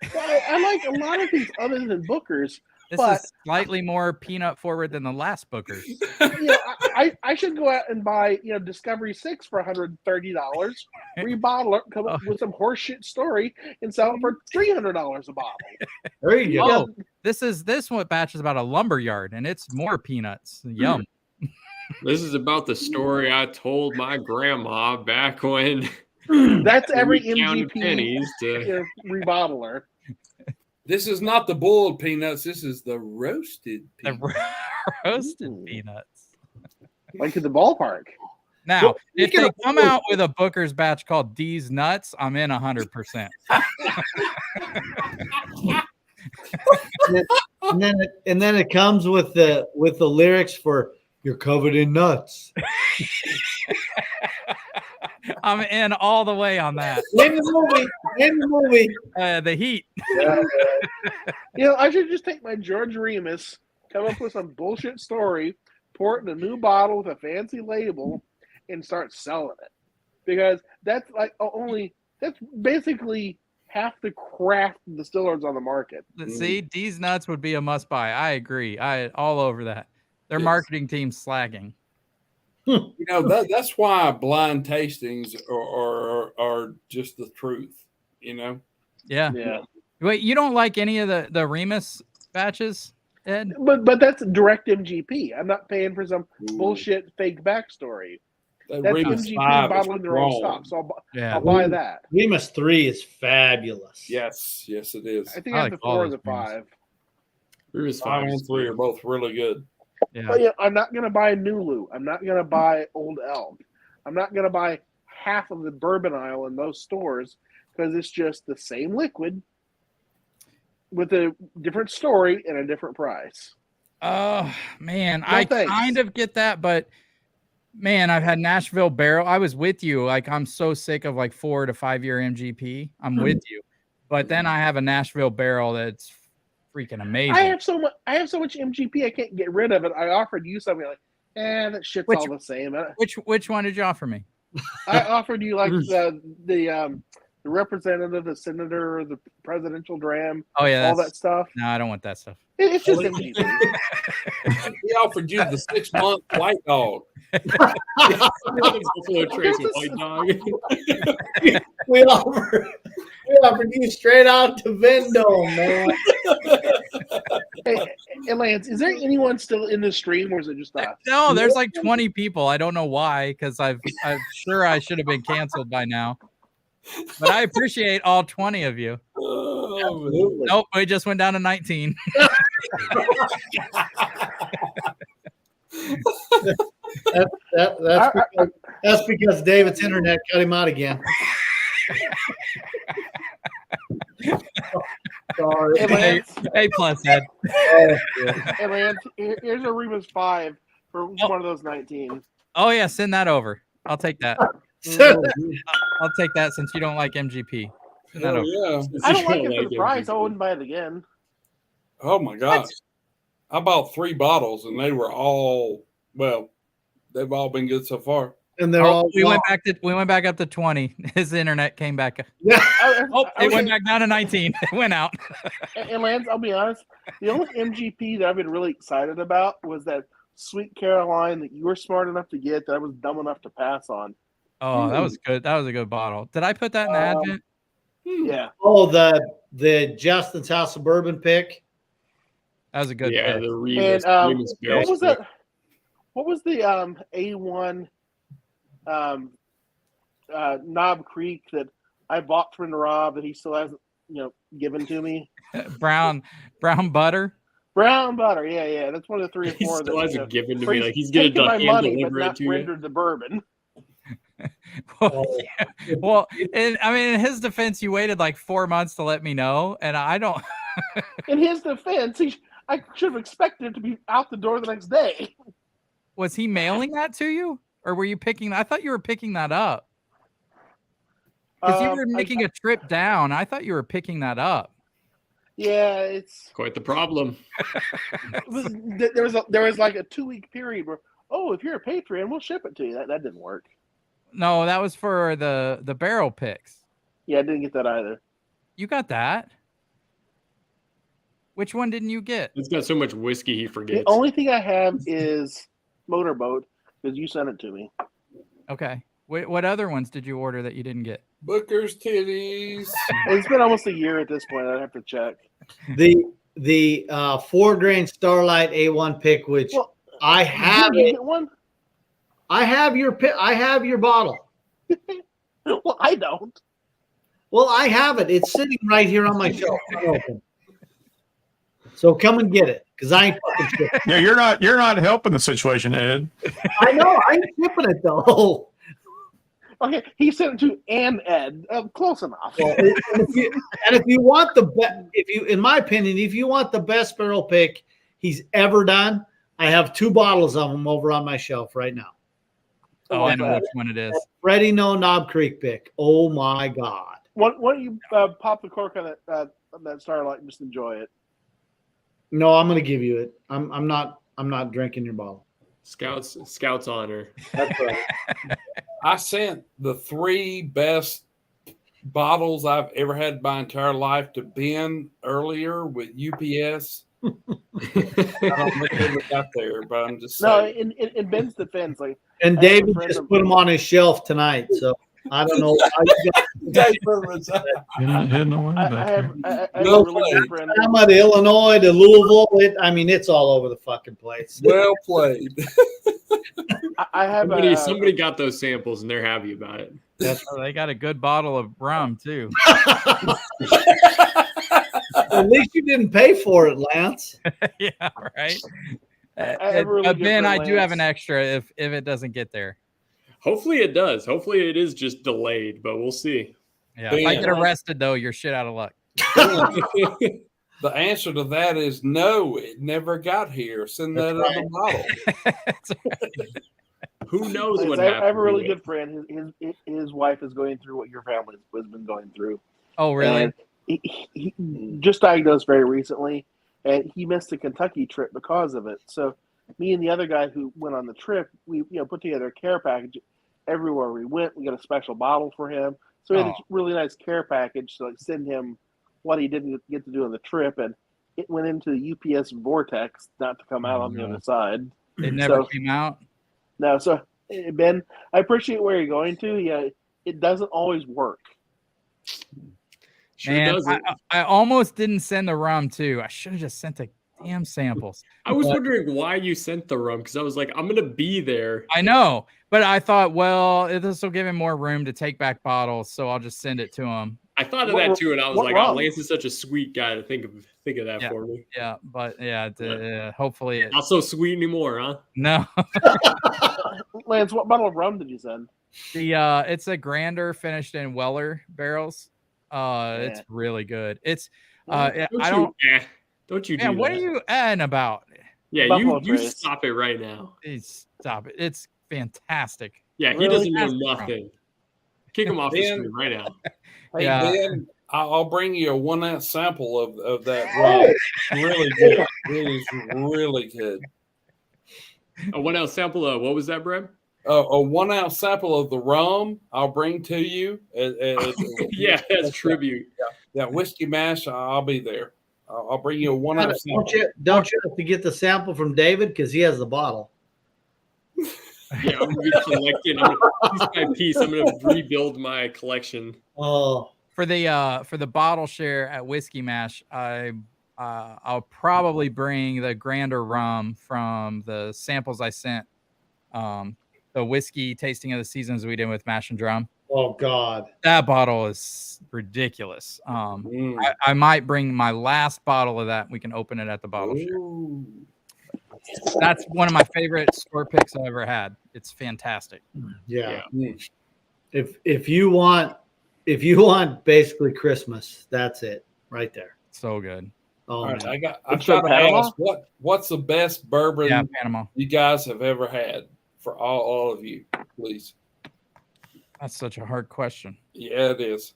D: I like a lot of things other than Booker's.
A: This is slightly more peanut forward than the last Booker's.
D: I should go out and buy Discovery 6 for $130, rebottle it, come up with some horseshit story, and sell it for $300 a bottle.
B: There you go.
A: This one batch is about a lumber yard, and it's more peanuts. Yum.
C: This is about the story I told my grandma back when.
D: That's every MGP rebottler.
H: This is not the boiled peanuts. This is the roasted peanuts.
A: Roasted peanuts.
D: Like at the ballpark.
A: Now, if they come out with a Booker's batch called D's Nuts, I'm in 100%.
B: and then it comes with the lyrics for "You're covered in nuts."
A: I'm in all the way on that.
B: In the movie.
A: The Heat.
D: Yeah. I should just take my George Remus, come up with some bullshit story, pour it in a new bottle with a fancy label, and start selling it. Because that's basically half the craft distillers on the market.
A: See, D's Nuts would be a must buy. I agree. All over that. Their marketing team's slagging.
H: That's why blind tastings are just the truth.
A: Yeah. Wait, you don't like any of the Remus batches, Ed?
D: But that's direct MGP. I'm not paying for some bullshit fake backstory. That's MGP bottling their own stuff. So I'll buy that.
B: Remus 3 is fabulous.
H: Yes, it is.
D: I think I have the 4 and the 5.
H: Remus 5 and 3 are both really good.
A: Yeah.
D: But I'm not going to buy Nulu. I'm not going to buy Old Elm. I'm not going to buy half of the bourbon aisle in those stores because it's just the same liquid with a different story and a different price.
A: Oh, man. I kind of get that, but man, I've had Nashville Barrel. I was with you. Like, I'm so sick of like 4 to 5 year MGP. I'm with you. But then I have a Nashville Barrel that's freaking amazing.
D: I have so much MGP I can't get rid of it. I offered you something like, that shit's all the same.
A: Which one did you offer me?
D: I offered you like the representative, the senator, the presidential dram.
A: Oh yeah,
D: all that stuff.
A: No, I don't want that stuff.
D: It's just MGP.
H: He offered you the 6-month white dog.
B: We offered you straight out to Vendome, man.
D: Hey, Lance, is there anyone still in the stream, or is it just us?
A: No, there's like 20 people. I don't know why, because I'm sure I should have been canceled by now. But I appreciate all 20 of you.
B: Absolutely.
A: Nope, we just went down to 19.
B: That's because David's internet cut him out again. Sorry.
A: Hey, plus Ed.
D: Hey, Lance, here's a Remus 5 for one of those 19.
A: Oh yeah, send that over. I'll take that. I'll take that since you don't like MGP. Send that over.
H: Yeah.
D: I don't like it for the price. I wouldn't buy it again.
H: Oh my gosh. I bought 3 bottles and they were all, well, they've all been good so far.
B: And they're all
A: we went back up to 20. His internet came back.
B: Yeah.
A: It went back down to 19. It went out.
D: And Lance, I'll be honest, the only MGP that I've been really excited about was that Sweet Caroline that you were smart enough to get that I was dumb enough to pass on.
A: Oh, that was good. That was a good bottle. Did I put that in the Advent?
D: Yeah.
B: Oh, the Justin's House of Bourbon pick.
A: That was a good
C: pick.
A: The
C: Remus,
D: Remus what was that? What was the A1 Knob Creek that I bought from Rob that he still hasn't, given to me?
A: brown butter.
D: Brown butter, yeah. That's one of the 3 or 4
C: he still
D: that
C: hasn't given to me. Like he's
D: taken
C: gonna
D: my money, but
C: deliver it
D: not
C: to you.
D: rendered the bourbon.
A: Well, in his defense, you waited like 4 months to let me know, and I don't.
D: In his defense, I should have expected it to be out the door the next day.
A: Was he mailing that to you, or were you picking? I thought you were picking that up because you were making a trip down. I thought you were picking that up.
D: Yeah, it's
C: quite the problem.
D: There was like a 2-week period where, if you're a Patreon, we'll ship it to you. That didn't work.
A: No, that was for the barrel picks.
D: Yeah, I didn't get that either.
A: You got that? Which one didn't you get?
C: It's got so much whiskey he forgets.
D: The only thing I have is Motorboat because you sent it to me.
A: Okay. What other ones did you order that you didn't get?
H: Booker's Titties.
D: It's been almost a year at this point. I'd have to check.
B: The 4-grain Starlight A1 pick, which I have
D: did you get one?
B: I have your bottle.
D: Well, I don't.
B: Well, I have it. It's sitting right here on my shelf. So come and get it, because I ain't fucking shipping.
G: Yeah, you're not helping the situation, Ed.
B: I know. I ain't shipping it though.
D: Okay, he sent it to Ed. Close enough.
B: Well, if you want the best, in my opinion, if you want the best barrel pick he's ever done, I have 2 bottles of them over on my shelf right now.
A: Oh, I know which one it is.
B: Freddie No Knob Creek pick. Oh my God.
D: Why don't you pop the cork on that Starlight and just enjoy it?
B: No, I'm going to give you it. I'm not drinking your bottle.
C: Scouts honor.
B: That's right.
H: I sent the 3 best bottles I've ever had my entire life to Ben earlier with UPS. I don't think they ever got there, but I'm just saying.
D: No, in Ben's defense, like.
B: And David just put them on his shelf tonight. So I don't know how you got
G: Hidden away
D: I
G: back
D: have,
G: there.
D: I have
H: No
D: a really good friend.
B: Alabama to Illinois to Louisville. It's all over the fucking place.
H: Well played.
D: I have
C: Somebody got those samples and they're happy about it.
A: Oh, they got a good bottle of rum too.
B: At least you didn't pay for it, Lance.
A: Yeah, right.
D: I have a really good
A: Ben,
D: friend,
A: I do have an
D: Lance.
A: extra if it doesn't get there.
C: Hopefully it does. Hopefully it is just delayed, but we'll see.
A: Yeah, if I
H: Ben,
A: get arrested though, you're shit out of luck.
H: the answer to that is no. It never got here. Send that other bottle.
A: That's right.
C: Who knows what
D: I
C: happened?
D: have a really
C: to it.
D: good friend. His wife is going through what your family has been going through.
A: Oh, really?
D: And he just diagnosed very recently, and he missed a Kentucky trip because of it. So me and the other guy who went on the trip, we put together a care package. Everywhere we went, we got a special bottle for him. So we had a really nice care package to send him what he didn't get to do on the trip, and it went into the UPS vortex, not to come out on the other side.
A: It never came out.
D: No, so Ben, I appreciate where you're going to. Yeah, it doesn't always work.
C: Sure
A: Man,
C: doesn't.
A: I almost didn't send the rum too. I should have just sent the damn samples.
C: I was wondering why you sent the rum because I was like, I'm gonna be there.
A: I know, but I thought, well, this will give him more room to take back bottles, so I'll just send it to him.
C: I thought of that too, and I was
D: what
C: like,
D: rum?
C: "Oh, Lance is such a sweet guy to think of that
A: Yeah.
C: for me."
A: Yeah, but yeah, hopefully it.
C: Not so sweet anymore, huh?
A: No,
D: Lance, what bottle of rum did you send?
A: it's a Grander finished in Weller barrels. It's really good. It's I don't.
C: Don't you do
A: Man, what
C: that.
A: are you adding about?
C: Yeah,
D: Buffalo
C: you
D: Trace.
C: stop it right now.
A: Stop it. It's fantastic.
C: Yeah, he
D: Really?
C: doesn't know
A: That's the
C: nothing. Kick him off the
H: Ben-
C: screen right now.
H: Hey,
A: Yeah.
H: Ben, I'll bring you a 1 ounce sample of that rum. It's really good. It is really good.
C: A 1 ounce sample of what was that, Brad?
H: A 1 ounce sample of the rum I'll bring to you.
C: Yeah, as tribute.
H: Yeah, whiskey mash. I'll be there. I'll bring you a 1 ounce sample.
B: Don't you have to get the sample from David because he has the bottle?
C: Yeah, I'm gonna be collecting. Piece by piece, I'm gonna rebuild my collection.
B: Oh,
A: For the bottle share at Whiskey Mash, I'll probably bring the Grander rum from the samples I sent. The whiskey tasting of the seasons we did with Mash and Drum.
B: oh God!
A: That bottle is ridiculous. I might bring my last bottle of that. We can open it at the bottle share.
H: Ooh.
A: That's one of my favorite store picks I've ever had. It's fantastic.
B: Yeah.
H: Yeah.
B: If you want basically Christmas, that's it right there.
A: So good.
B: Oh,
H: All right,
B: man.
H: I've
D: It's
H: got
D: from
H: to
D: Panama?
H: ask what's the best bourbon
A: Yeah, Panama.
H: you guys have ever had for all of you, please.
A: That's such a hard question.
H: Yeah, it is.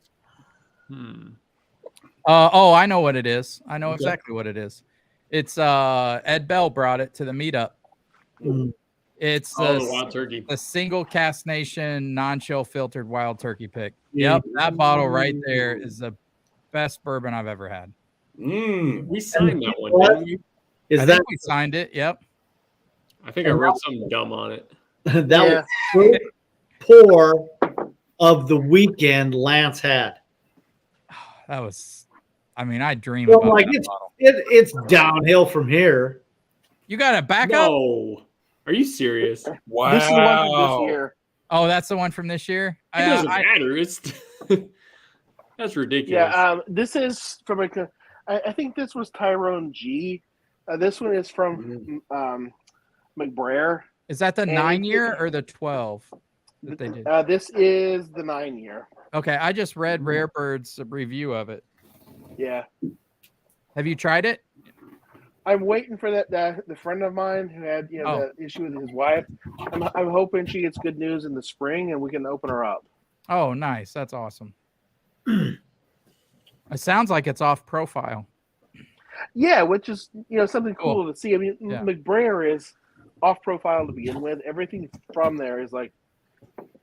A: I know what it is. I know
B: Okay.
A: exactly what it is. It's Ed Bell brought it to the meetup.
B: Mm.
A: It's
C: Oh, the wild turkey.
A: the single cast nation non-chill filtered wild turkey pick. Yep, that bottle right there is the best bourbon I've ever had.
C: We signed that one,
B: What?
C: didn't we?
B: Is
A: I
B: that
A: think we signed it. Yep.
C: I think I wrote something dumb on it.
B: that was pour of the weekend Lance had?
A: That was. I mean, I dream
B: Well,
A: about
B: like
A: that bottle.
B: it's downhill from here.
A: You got a backup?
C: No, are you serious? It
H: Wow.
D: This is the one from this year.
A: Oh, that's the one from this year.
C: doesn't matter. It's that's ridiculous.
D: Yeah, this is from I think this was Tyrone G. This one is from McBrayer.
A: Is that the
D: And
A: 9-year or the 12 that they did?
D: This is the 9-year.
A: Okay, I just read Rare Bird's review of it.
D: Yeah,
A: Have you tried it?
D: I'm waiting for that. The friend of mine who had the issue with his wife. I'm hoping she gets good news in the spring and we can open her up.
A: Oh, nice. That's awesome. It sounds like it's off profile.
D: Yeah, which is something cool to see. I mean,
A: Yeah.
D: McBrayer is off profile to begin with. Everything from there is like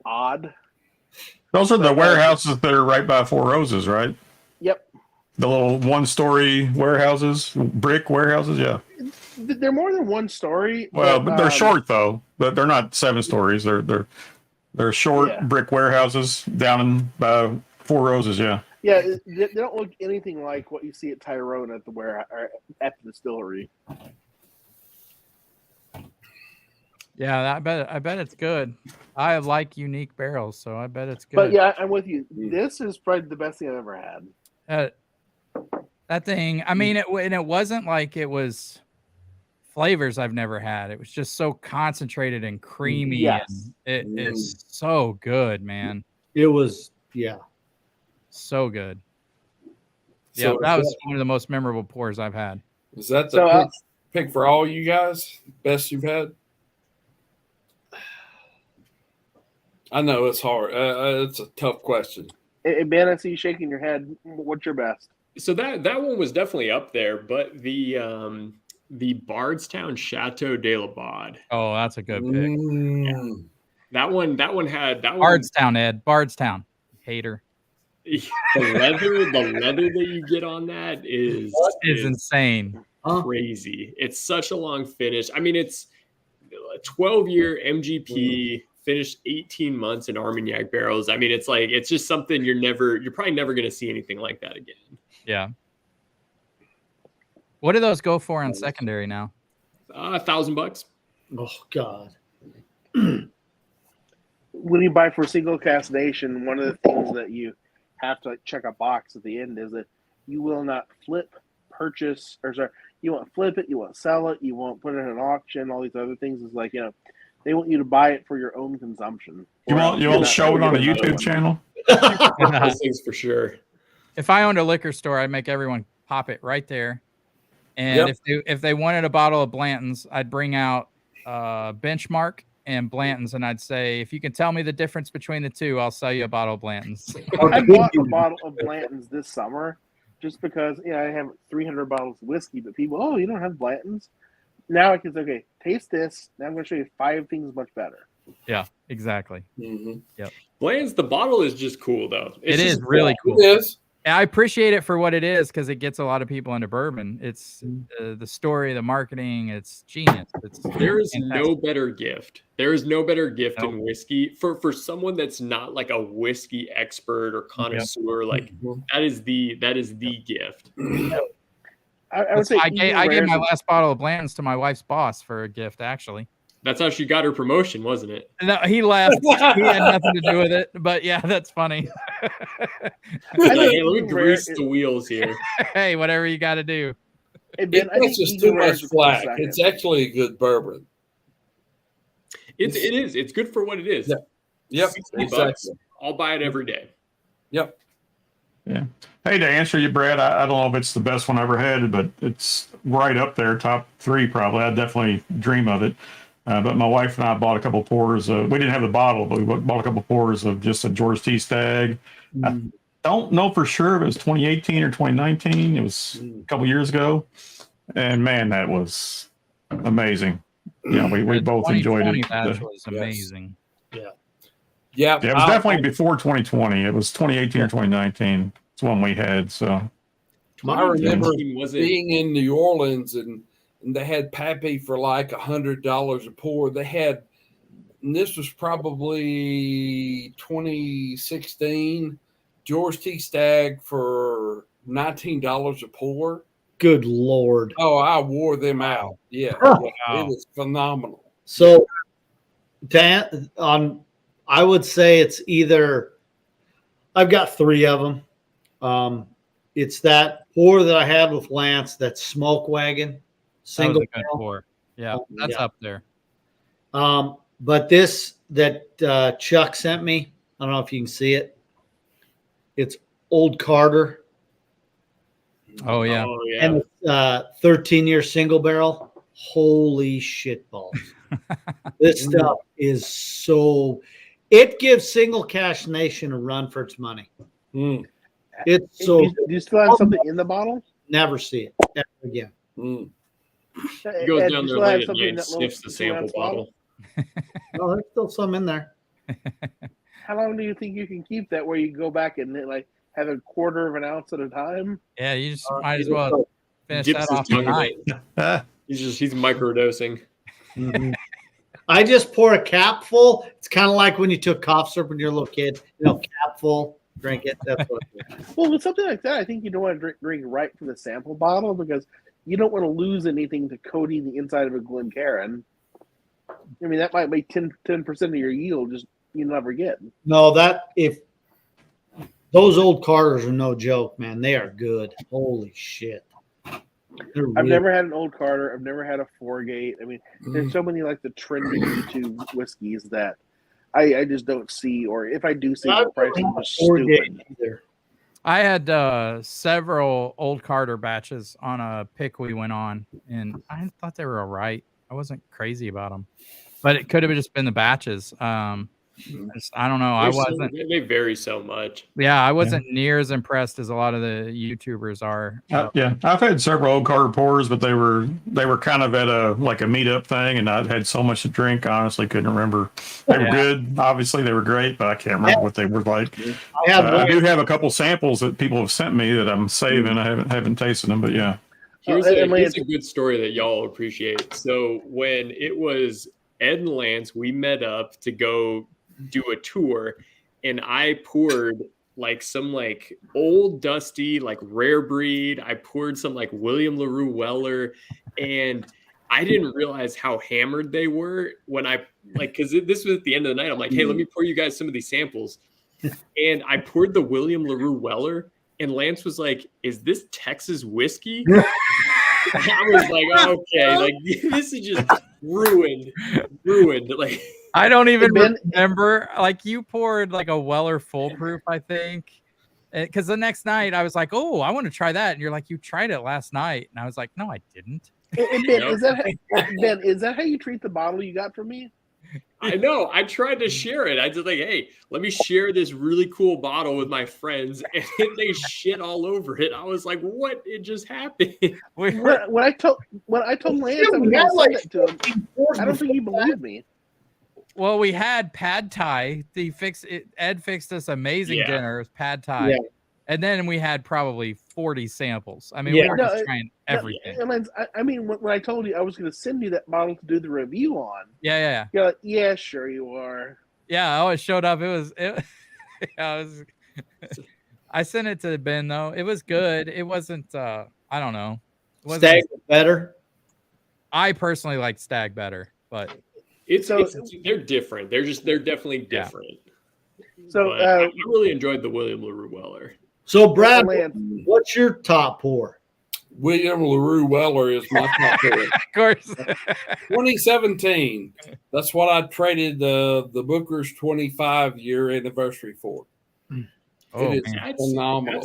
D: odd.
G: Those are the warehouses that are right by Four Roses, right?
D: Yep.
G: The little one-story warehouses, brick warehouses. Yeah.
D: They're more than one story.
G: Well, but they're short though. But they're not 7 stories. They're They're short
D: Yeah.
G: brick warehouses down in Four Roses. Yeah.
D: Yeah, they don't look anything like what you see at Tyrone at the or at the distillery.
A: Yeah, I bet it's good. I like unique barrels, so I bet it's good.
D: But yeah, I'm with you. This is probably the best thing I've ever had.
A: That thing, I mean, it wasn't like it was flavors I've never had. It was just so concentrated and creamy.
D: Yes.
A: And it is so good, man.
B: It was, yeah.
A: So good.
H: So
A: yeah, that was one of the most memorable pours I've had.
H: Is that the pick for all you guys? Best you've had? I know it's hard. It's a tough question.
D: Ben, I see you shaking your head. What's your best?
C: So that one was definitely up there, but the Bardstown Chateau de la Baude.
A: Oh, that's a good pick.
C: Yeah. That one had
A: Bardstown, Ed. Bardstown. Hater.
C: The leather that you get on that is
A: insane.
C: Crazy. It's such a long finish. I mean, it's a 12-year MGP, finished 18 months in Armagnac barrels. I mean, it's just something you're probably never going to see anything like that again.
A: Yeah. What do those go for on secondary now?
C: $1,000.
B: Oh God.
D: When you buy for single cast nation, one of the things that you have to check a box at the end is that you will not flip, purchase, you won't flip it, you won't sell it, you won't put it in an auction, all these other things. Is like, they want you to buy it for your own consumption.
G: You won't show it on a YouTube channel?
C: Those things for sure.
A: If I owned a liquor store, I'd make everyone pop it right there. And if they wanted a bottle of Blanton's, I'd bring out Benchmark and Blanton's, and I'd say, if you can tell me the difference between the two, I'll sell you a bottle of Blanton's.
D: I bought a bottle of Blanton's this summer just because I have 300 bottles of whiskey, but people, you don't have Blanton's? Now I can say, okay, taste this. Now I'm going to show you 5 things much better.
A: Yeah, exactly.
H: Mm-hmm.
A: Yep.
C: Bland's, the bottle is just cool, though.
A: It is really cool.
H: It is.
A: I appreciate it for what it is because it gets a lot of people into bourbon. It's the story, the marketing. It's genius.
C: There is no better gift. There is no better gift in whiskey for someone that's not like a whiskey expert or connoisseur. Like that is the gift.
D: I would say
A: I gave my last bottle of Blanton's to my wife's boss for a gift. Actually,
C: that's how she got her promotion, wasn't it?
A: No, he left. He had nothing to do with it. But yeah, that's funny.
C: Like, hey, let me grease the wheels here.
A: Hey, whatever you got to do.
H: It's just too much flack. It's actually a good bourbon.
C: It is. It's good for what it is.
H: Yep.
C: Exactly. I'll buy it every day.
H: Yep.
G: Yeah. Hey, to answer you, Brad, I don't know if it's the best one I ever had, but it's right up there, top 3 probably. I definitely dream of it. But my wife and I bought a couple pours of, we didn't have the bottle, but we bought a couple pours of just a George T. Stagg. I don't know for sure if it was 2018 or 2019. It was a couple years ago. And man, that was amazing. Yeah, we both enjoyed it.
A: That was amazing.
H: Yeah,
G: it was definitely before 2020. It was 2018 or 2019. It's one we had. So
H: I remember being in New Orleans and they had Pappy for like $100 a pour. They had, and this was probably 2016, George T. Stagg for $19 a pour.
B: Good Lord.
H: Oh, I wore them out. Yeah. It was phenomenal.
B: So, I would say it's either, I've got 3 of them. It's that pour that I had with Lance, that Smoke Wagon. Single
A: pour. Yeah, that's up there.
B: But this that Chuck sent me, I don't know if you can see it. It's Old Carter.
A: Oh yeah.
B: And 13-year single barrel. Holy shit balls. This stuff is so, it gives Single Cash Nation a run for its money. It's so.
D: Do you still have something in the bottle?
B: Never see it ever again.
C: He goes down there late at night and sniffs the sample bottle.
B: Well, there's still some in there.
D: How long do you think you can keep that where you go back and like have a quarter of an ounce at a time?
A: Yeah, you just might as well finish that off tonight.
C: He's microdosing.
B: I just pour a cap full. It's kind of like when you took cough syrup when you're a little kid. Cap full, drink it. That's what I do.
D: Well, with something like that, I think you don't want to drink right from the sample bottle because you don't want to lose anything to coating the inside of a Glencairn. I mean, that might make 10% of your yield just you never get.
B: No, if those old Carters are no joke, man. They are good. Holy shit.
D: I've never had an old Carter. I've never had a 4-gate. I mean, there's so many like the trendy YouTube whiskeys that I just don't see, or if I do see, the prices are stupid. Either.
A: I had several old Carter batches on a pick we went on, and I thought they were all right. I wasn't crazy about them, but it could have just been the batches. I don't know. I wasn't.
C: They vary so much.
A: Yeah, I wasn't near as impressed as a lot of the YouTubers are.
G: Yeah, I've had several old Carter pours, but they were kind of at a meetup thing, and I had so much to drink. I honestly couldn't remember. They were good. Obviously, they were great, but I can't remember what they were like. I do have a couple samples that people have sent me that I'm saving. I haven't tasted them, but yeah.
C: Here's a good story that y'all appreciate. So when it was Ed and Lance, we met up to go do a tour, and I poured some old dusty rare breed. I poured some William LaRue Weller, and I didn't realize how hammered they were when I because this was at the end of the night. I'm like, hey, let me pour you guys some of these samples, and I poured the William LaRue Weller, and Lance was like, is this Texas whiskey? I was like, okay, this is just ruined.
A: I don't even remember. You poured a Weller foolproof, I think, because the next night I was like, oh, I want to try that, and you're like, you tried it last night, and I was like, no, I didn't.
D: Ben, is that how you treat the bottle you got from me?
C: I know. I tried to share it. I just hey, let me share this really cool bottle with my friends, and they shit all over it. I was like, what? It just happened.
D: When I told Lance I was going to send it to him, I don't think he believed me.
A: Well, we had pad thai. Ed fixed us amazing dinners, pad thai, and then we had probably 40 samples. I mean, we were just trying everything.
D: I mean, when I told you I was going to send you that bottle to do the review on,
A: you're
D: like, yeah, sure you are.
A: Yeah, it showed up. I sent it to Ben though. It was good. It wasn't. I don't know.
B: Stag better.
A: I personally like Stag better, but.
C: They're different. They're definitely different.
D: So
C: I really enjoyed the William LaRue Weller.
B: So Brad, what's your top pour?
H: William LaRue Weller is my top pour.
A: Of course.
H: 2017. That's what I traded the Booker's 25-year anniversary for.
A: Oh,
H: it is phenomenal.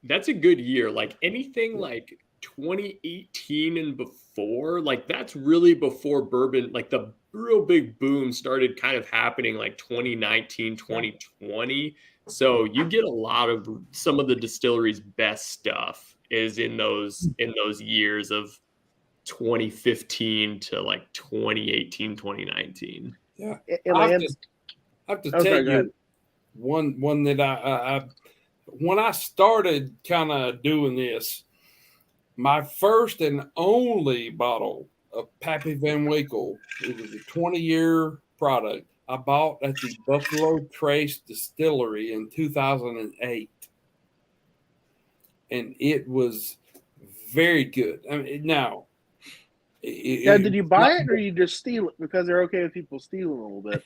C: That's a good year. Anything 2018 and before, that's really before bourbon, the real big boom started kind of happening 2019, 2020. So you get a lot of some of the distillery's best stuff is in those years of 2015 to 2018, 2019.
H: Yeah. I have to tell you one that I when I started kind of doing this, my first and only bottle of Pappy Van Winkle, it was a 20-year product I bought at the Buffalo Trace Distillery in 2008. And it was very good. I mean, now.
D: Did you buy it or you just steal it because they're okay with people stealing a little bit?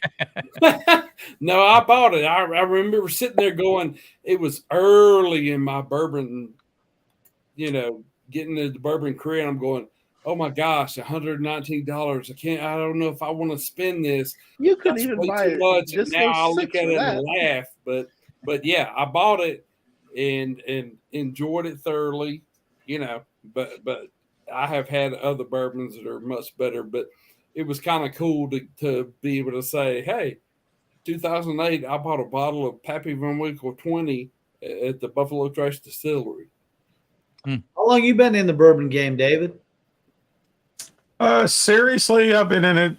H: No, I bought it. I remember sitting there going, it was early in my bourbon, getting into the bourbon career, and I'm going, oh my gosh, $119. I don't know if I want to spend this.
D: You couldn't even buy it.
H: Just now I look at it and laugh. But yeah, I bought it and enjoyed it thoroughly, but I have had other bourbons that are much better, but it was kind of cool to be able to say, hey, 2008, I bought a bottle of Pappy Van Winkle 20 at the Buffalo Trace Distillery.
B: How long you been in the bourbon game, David?
G: Seriously, I've been in it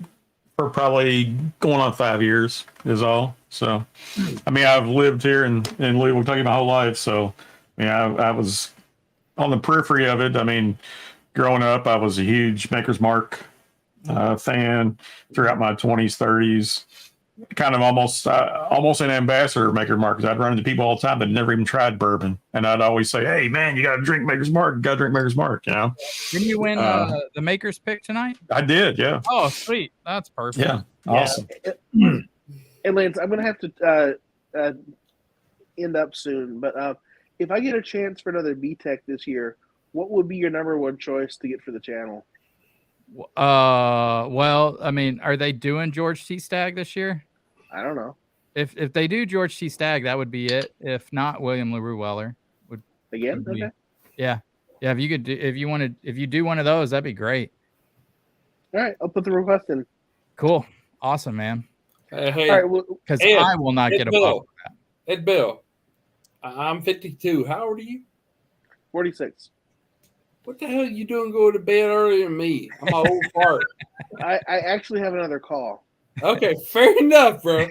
G: for probably going on 5 years is all. So, I mean, I've lived here in Louisville, Kentucky my whole life. So, I mean, I was on the periphery of it. I mean, growing up, I was a huge Maker's Mark fan throughout my 20s, 30s. Kind of almost an ambassador of Maker's Mark, because I'd run into people all the time that never even tried bourbon, and I'd always say, "Hey, man, you got to drink Maker's Mark. You got to drink Maker's Mark." You know.
A: Didn't you win the Maker's Pick tonight?
G: I did, yeah.
A: Oh, sweet. That's perfect.
G: Yeah, awesome.
D: Hey, Lance, I'm gonna have to end up soon, but if I get a chance for another B-Tech this year, what would be your number one choice to get for the channel?
A: Well, I mean, are they doing George T. Stagg this year?
D: I don't know.
A: If they do George T. Stagg, that would be it. If not, William LaRue Weller would
D: again.
A: Would be,
D: okay.
A: Yeah. If you could if you do one of those, that'd be great.
D: All right, I'll put the request in.
A: Cool. Awesome, man.
H: Hey,
D: all right,
A: because I will not get a bottle of that.
H: Ed Bill, I'm 52. How old are you?
D: 46.
H: What the hell are you doing going to bed earlier than me? I'm an old fart.
D: I actually have another call.
H: Okay, fair enough, bro.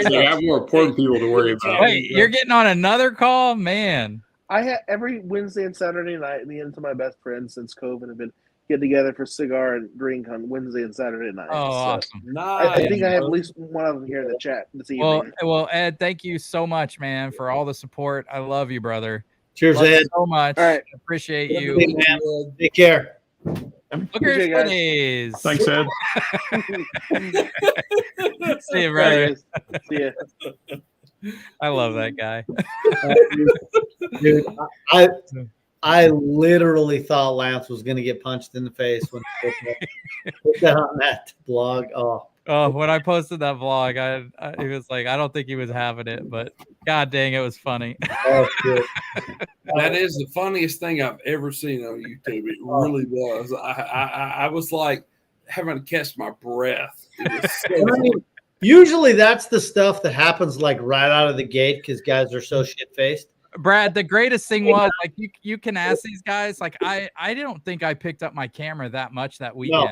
C: You have more important people to worry about.
A: Wait, you're getting on another call? Man.
D: I have every Wednesday and Saturday night, me and some of my best friends since COVID have been getting together for cigar and drink on Wednesday and Saturday night.
A: Oh, awesome.
H: Nice.
D: I think I have at least one of them here in the chat this evening.
A: Well, Ed, thank you so much, man, for all the support. I love you, brother.
B: Cheers,
A: love
B: Ed.
A: you so much.
D: All right.
A: Appreciate
B: Hey,
A: you.
B: man. Take care.
A: Lookers for days.
G: Thanks, Ed.
A: See you, brother.
D: See ya.
A: I love that guy.
B: Dude, I literally thought Lance was going to get punched in the face when he put that on that blog.
A: Oh, when I posted that vlog, he was like, I don't think he was having it, but god dang, it was funny.
B: Oh, shit.
H: That is the funniest thing I've ever seen on YouTube. It really was. I was like having to catch my breath. It was so
B: I mean, usually that's the stuff that happens like right out of the gate because guys are so shit faced.
A: Brad, the greatest thing was like you can ask these guys. Like I don't think I picked up my camera that much that weekend.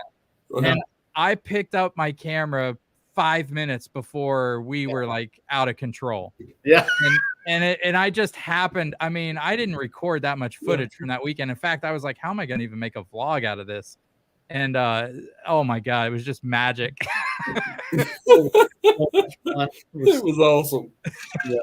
H: No.
A: And I picked up my camera 5 minutes before we were like out of control.
B: Yeah.
A: And I just happened. I mean, I didn't record that much footage from that weekend. In fact, I was like, how am I going to even make a vlog out of this? And oh my God, it was just magic.
H: It was awesome.
B: Yeah.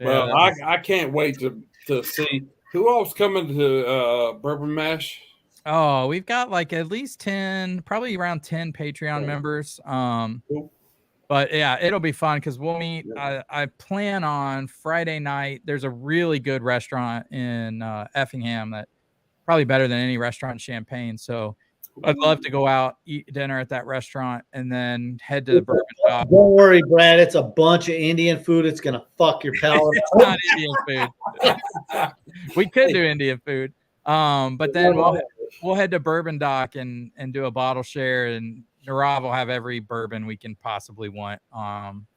H: Well, I can't wait to see who else coming to Bourbon Mash.
A: Oh, we've got like at least 10, probably around 10 Patreon members. But yeah, it'll be fun because we'll meet. I plan on Friday night. There's a really good restaurant in Effingham that probably better than any restaurant in Champaign. So I'd love to go out, eat dinner at that restaurant, and then head to the Bourbon shop.
B: Don't worry, Brad. It's a bunch of Indian food. It's gonna fuck your palate.
A: It's not Indian food. We could do Indian food. But then we'll head to Bourbon Dock and do a bottle share, and Narav will have every bourbon we can possibly want.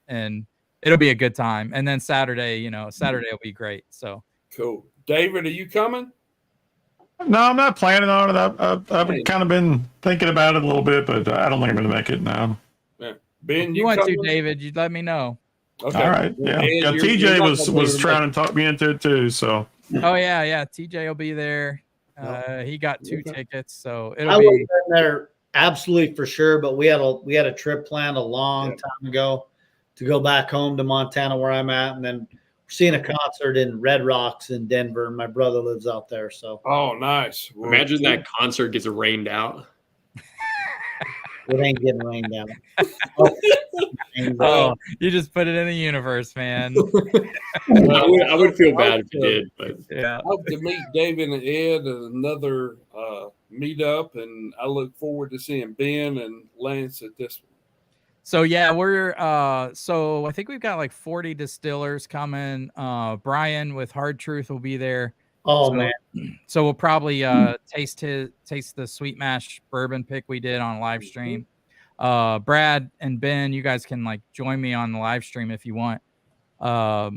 A: And it'll be a good time. And then Saturday will be great. So
H: cool. David, are you coming?
G: No, I'm not planning on it. I've kind of been thinking about it a little bit, but I don't think I'm going to make it now.
H: Yeah. Ben,
A: you want to, David? You'd let me know.
G: Okay. All right. Yeah. TJ was trying to talk me into it too. So.
A: Oh yeah. TJ will be there. He got 2 tickets, so
B: I would have been there absolutely for sure. But we had a trip planned a long time ago to go back home to Montana where I'm at, and then we're seeing a concert in Red Rocks in Denver. My brother lives out there, so.
H: Oh, nice.
C: Imagine that concert gets rained out.
B: It ain't getting rained out.
A: Oh, you just put it in the universe, man.
C: I would feel bad if you did, but
A: yeah.
H: I hope to meet David and Ed at another meetup, and I look forward to seeing Ben and Lance at this one.
A: So yeah, we're so I think we've got like 40 distillers coming. Brian with Hard Truth will be there.
B: Oh man.
A: So we'll probably taste the Sweet Mash bourbon pick we did on live stream. Brad and Ben, you guys can like join me on the live stream if you want. But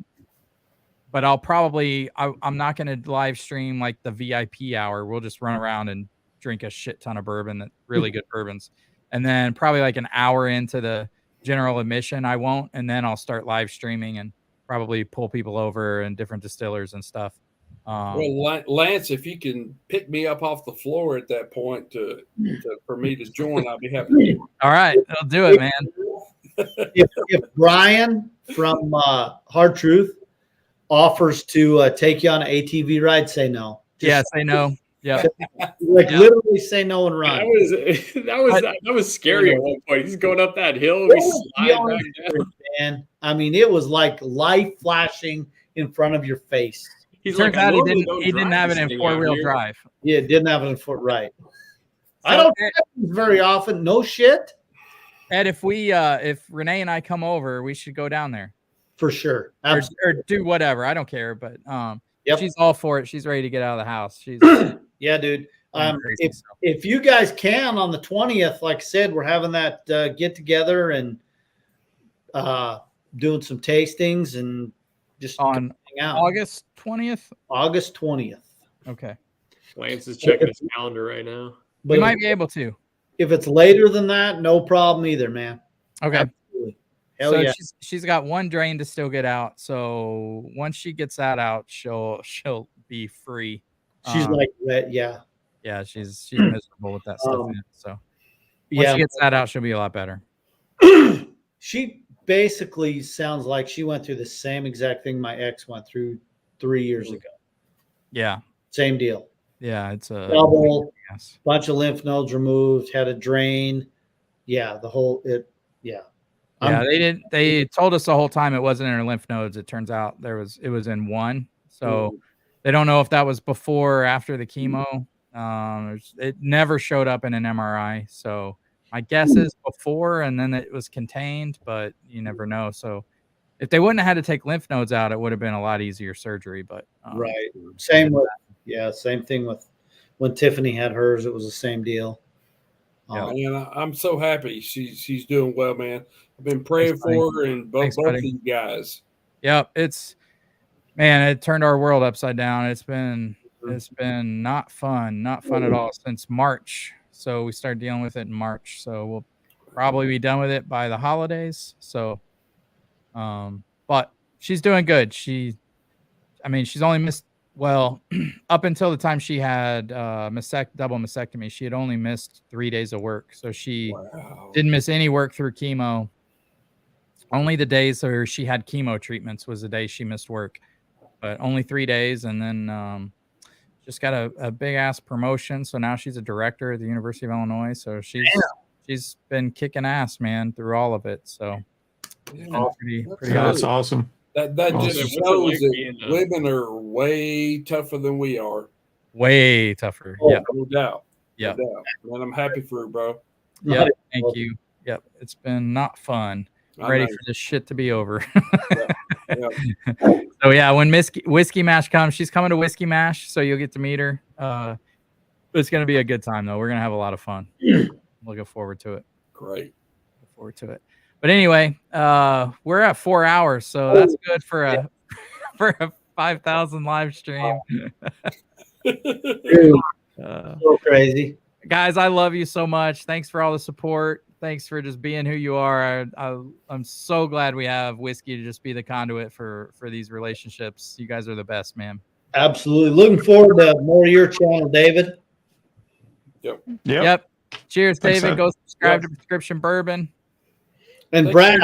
A: I'll probably I'm not going to live stream like the VIP hour. We'll just run around and drink a shit ton of bourbon, that really good bourbons. And then probably like an hour into the general admission, I won't. And then I'll start live streaming and probably pull people over and different distillers and stuff.
H: Well, Lance, if you can pick me up off the floor at that point for me to join, I'll be happy to.
A: All right, I'll do it, man.
B: If Brian from Hard Truth offers to take you on an ATV ride, say no.
A: Yeah, say no. Yeah,
B: literally say no and run.
C: That was scary at one point. He's going up that hill. We slide back down.
B: Man, I mean, it was like light flashing in front of your face.
A: Turns out he didn't have it in 4-wheel drive.
B: Yeah, didn't have it in foot right. I don't very often. No shit.
A: Ed, if Renee and I come over, we should go down there
B: for sure,
A: or do whatever. I don't care, but she's all for it. She's ready to get out of the house. She's
B: yeah, dude. If you guys can on the 20th, like I said, we're having that get together and doing some tastings and just
A: on August 20th.
B: August 20th.
A: Okay.
C: Lance is checking his calendar right now.
A: But we might be able to.
B: If it's later than that, no problem either, man.
A: Okay.
B: Absolutely. Hell
A: so
B: yeah.
A: She's got one drain to still get out. So once she gets that out, she'll be free.
B: She's like that, yeah.
A: Yeah, she's miserable with that stuff. So once she gets that out, she'll be a lot better.
B: She basically sounds like she went through the same exact thing my ex went through 3 years ago.
A: Yeah.
B: Same deal.
A: Yeah, it's a
B: double, bunch of lymph nodes removed, had a drain. Yeah, the whole yeah.
A: They told us the whole time it wasn't in her lymph nodes. It turns out it was in one. So they don't know if that was before or after the chemo. It never showed up in an MRI. So my guess is before, and then it was contained, but you never know. So if they wouldn't have had to take lymph nodes out, it would have been a lot easier surgery. But
B: right, same thing with when Tiffany had hers. It was the same deal.
H: And I'm so happy she's doing well, man. I've been praying for her and both of you guys.
A: Yep, it turned our world upside down. It's been not fun at all since March. So we started dealing with it in March. So we'll probably be done with it by the holidays. So, but she's doing good. She's only missed, up until the time she had double mastectomy, she had only missed 3 days of work. So she didn't miss any work through chemo. Only the days where she had chemo treatments was the day she missed work, but only 3 days. And then just got a big ass promotion. So now she's a director at the University of Illinois. So she's been kicking ass, man, through all of it. So pretty
G: that's awesome.
H: That just shows that women are way tougher than we are.
A: Way tougher.
H: Yeah, no doubt.
A: Yeah,
H: and I'm happy for you, bro.
A: Yeah, thank you. Yep, it's been not fun. I'm ready for this shit to be over. So yeah, when Whiskey Mash comes, she's coming to Whiskey Mash, so you'll get to meet her. It's gonna be a good time though. We're gonna have a lot of fun. Looking forward to it.
H: Great.
A: Look forward to it. But anyway, we're at 4 hours, so that's good for a 5,000 live stream.
B: So crazy.
A: Guys, I love you so much. Thanks for all the support. Thanks for just being who you are. I'm so glad we have Whiskey to just be the conduit for these relationships. You guys are the best, man.
B: Absolutely. Looking forward to more of your channel, David.
A: Yep. Cheers, David. Go subscribe to Prescription Bourbon.
B: And Brad,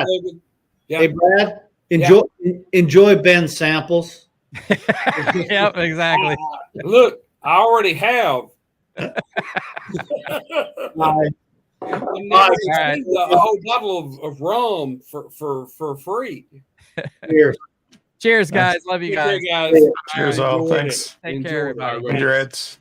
B: hey Brad, enjoy Ben's samples.
A: Yep, exactly.
H: Look, I already have. A whole bottle of rum for free.
A: Cheers, guys. Love you guys.
H: Cheers,
G: all. Thanks.
A: Take care, everybody.
G: Congrats.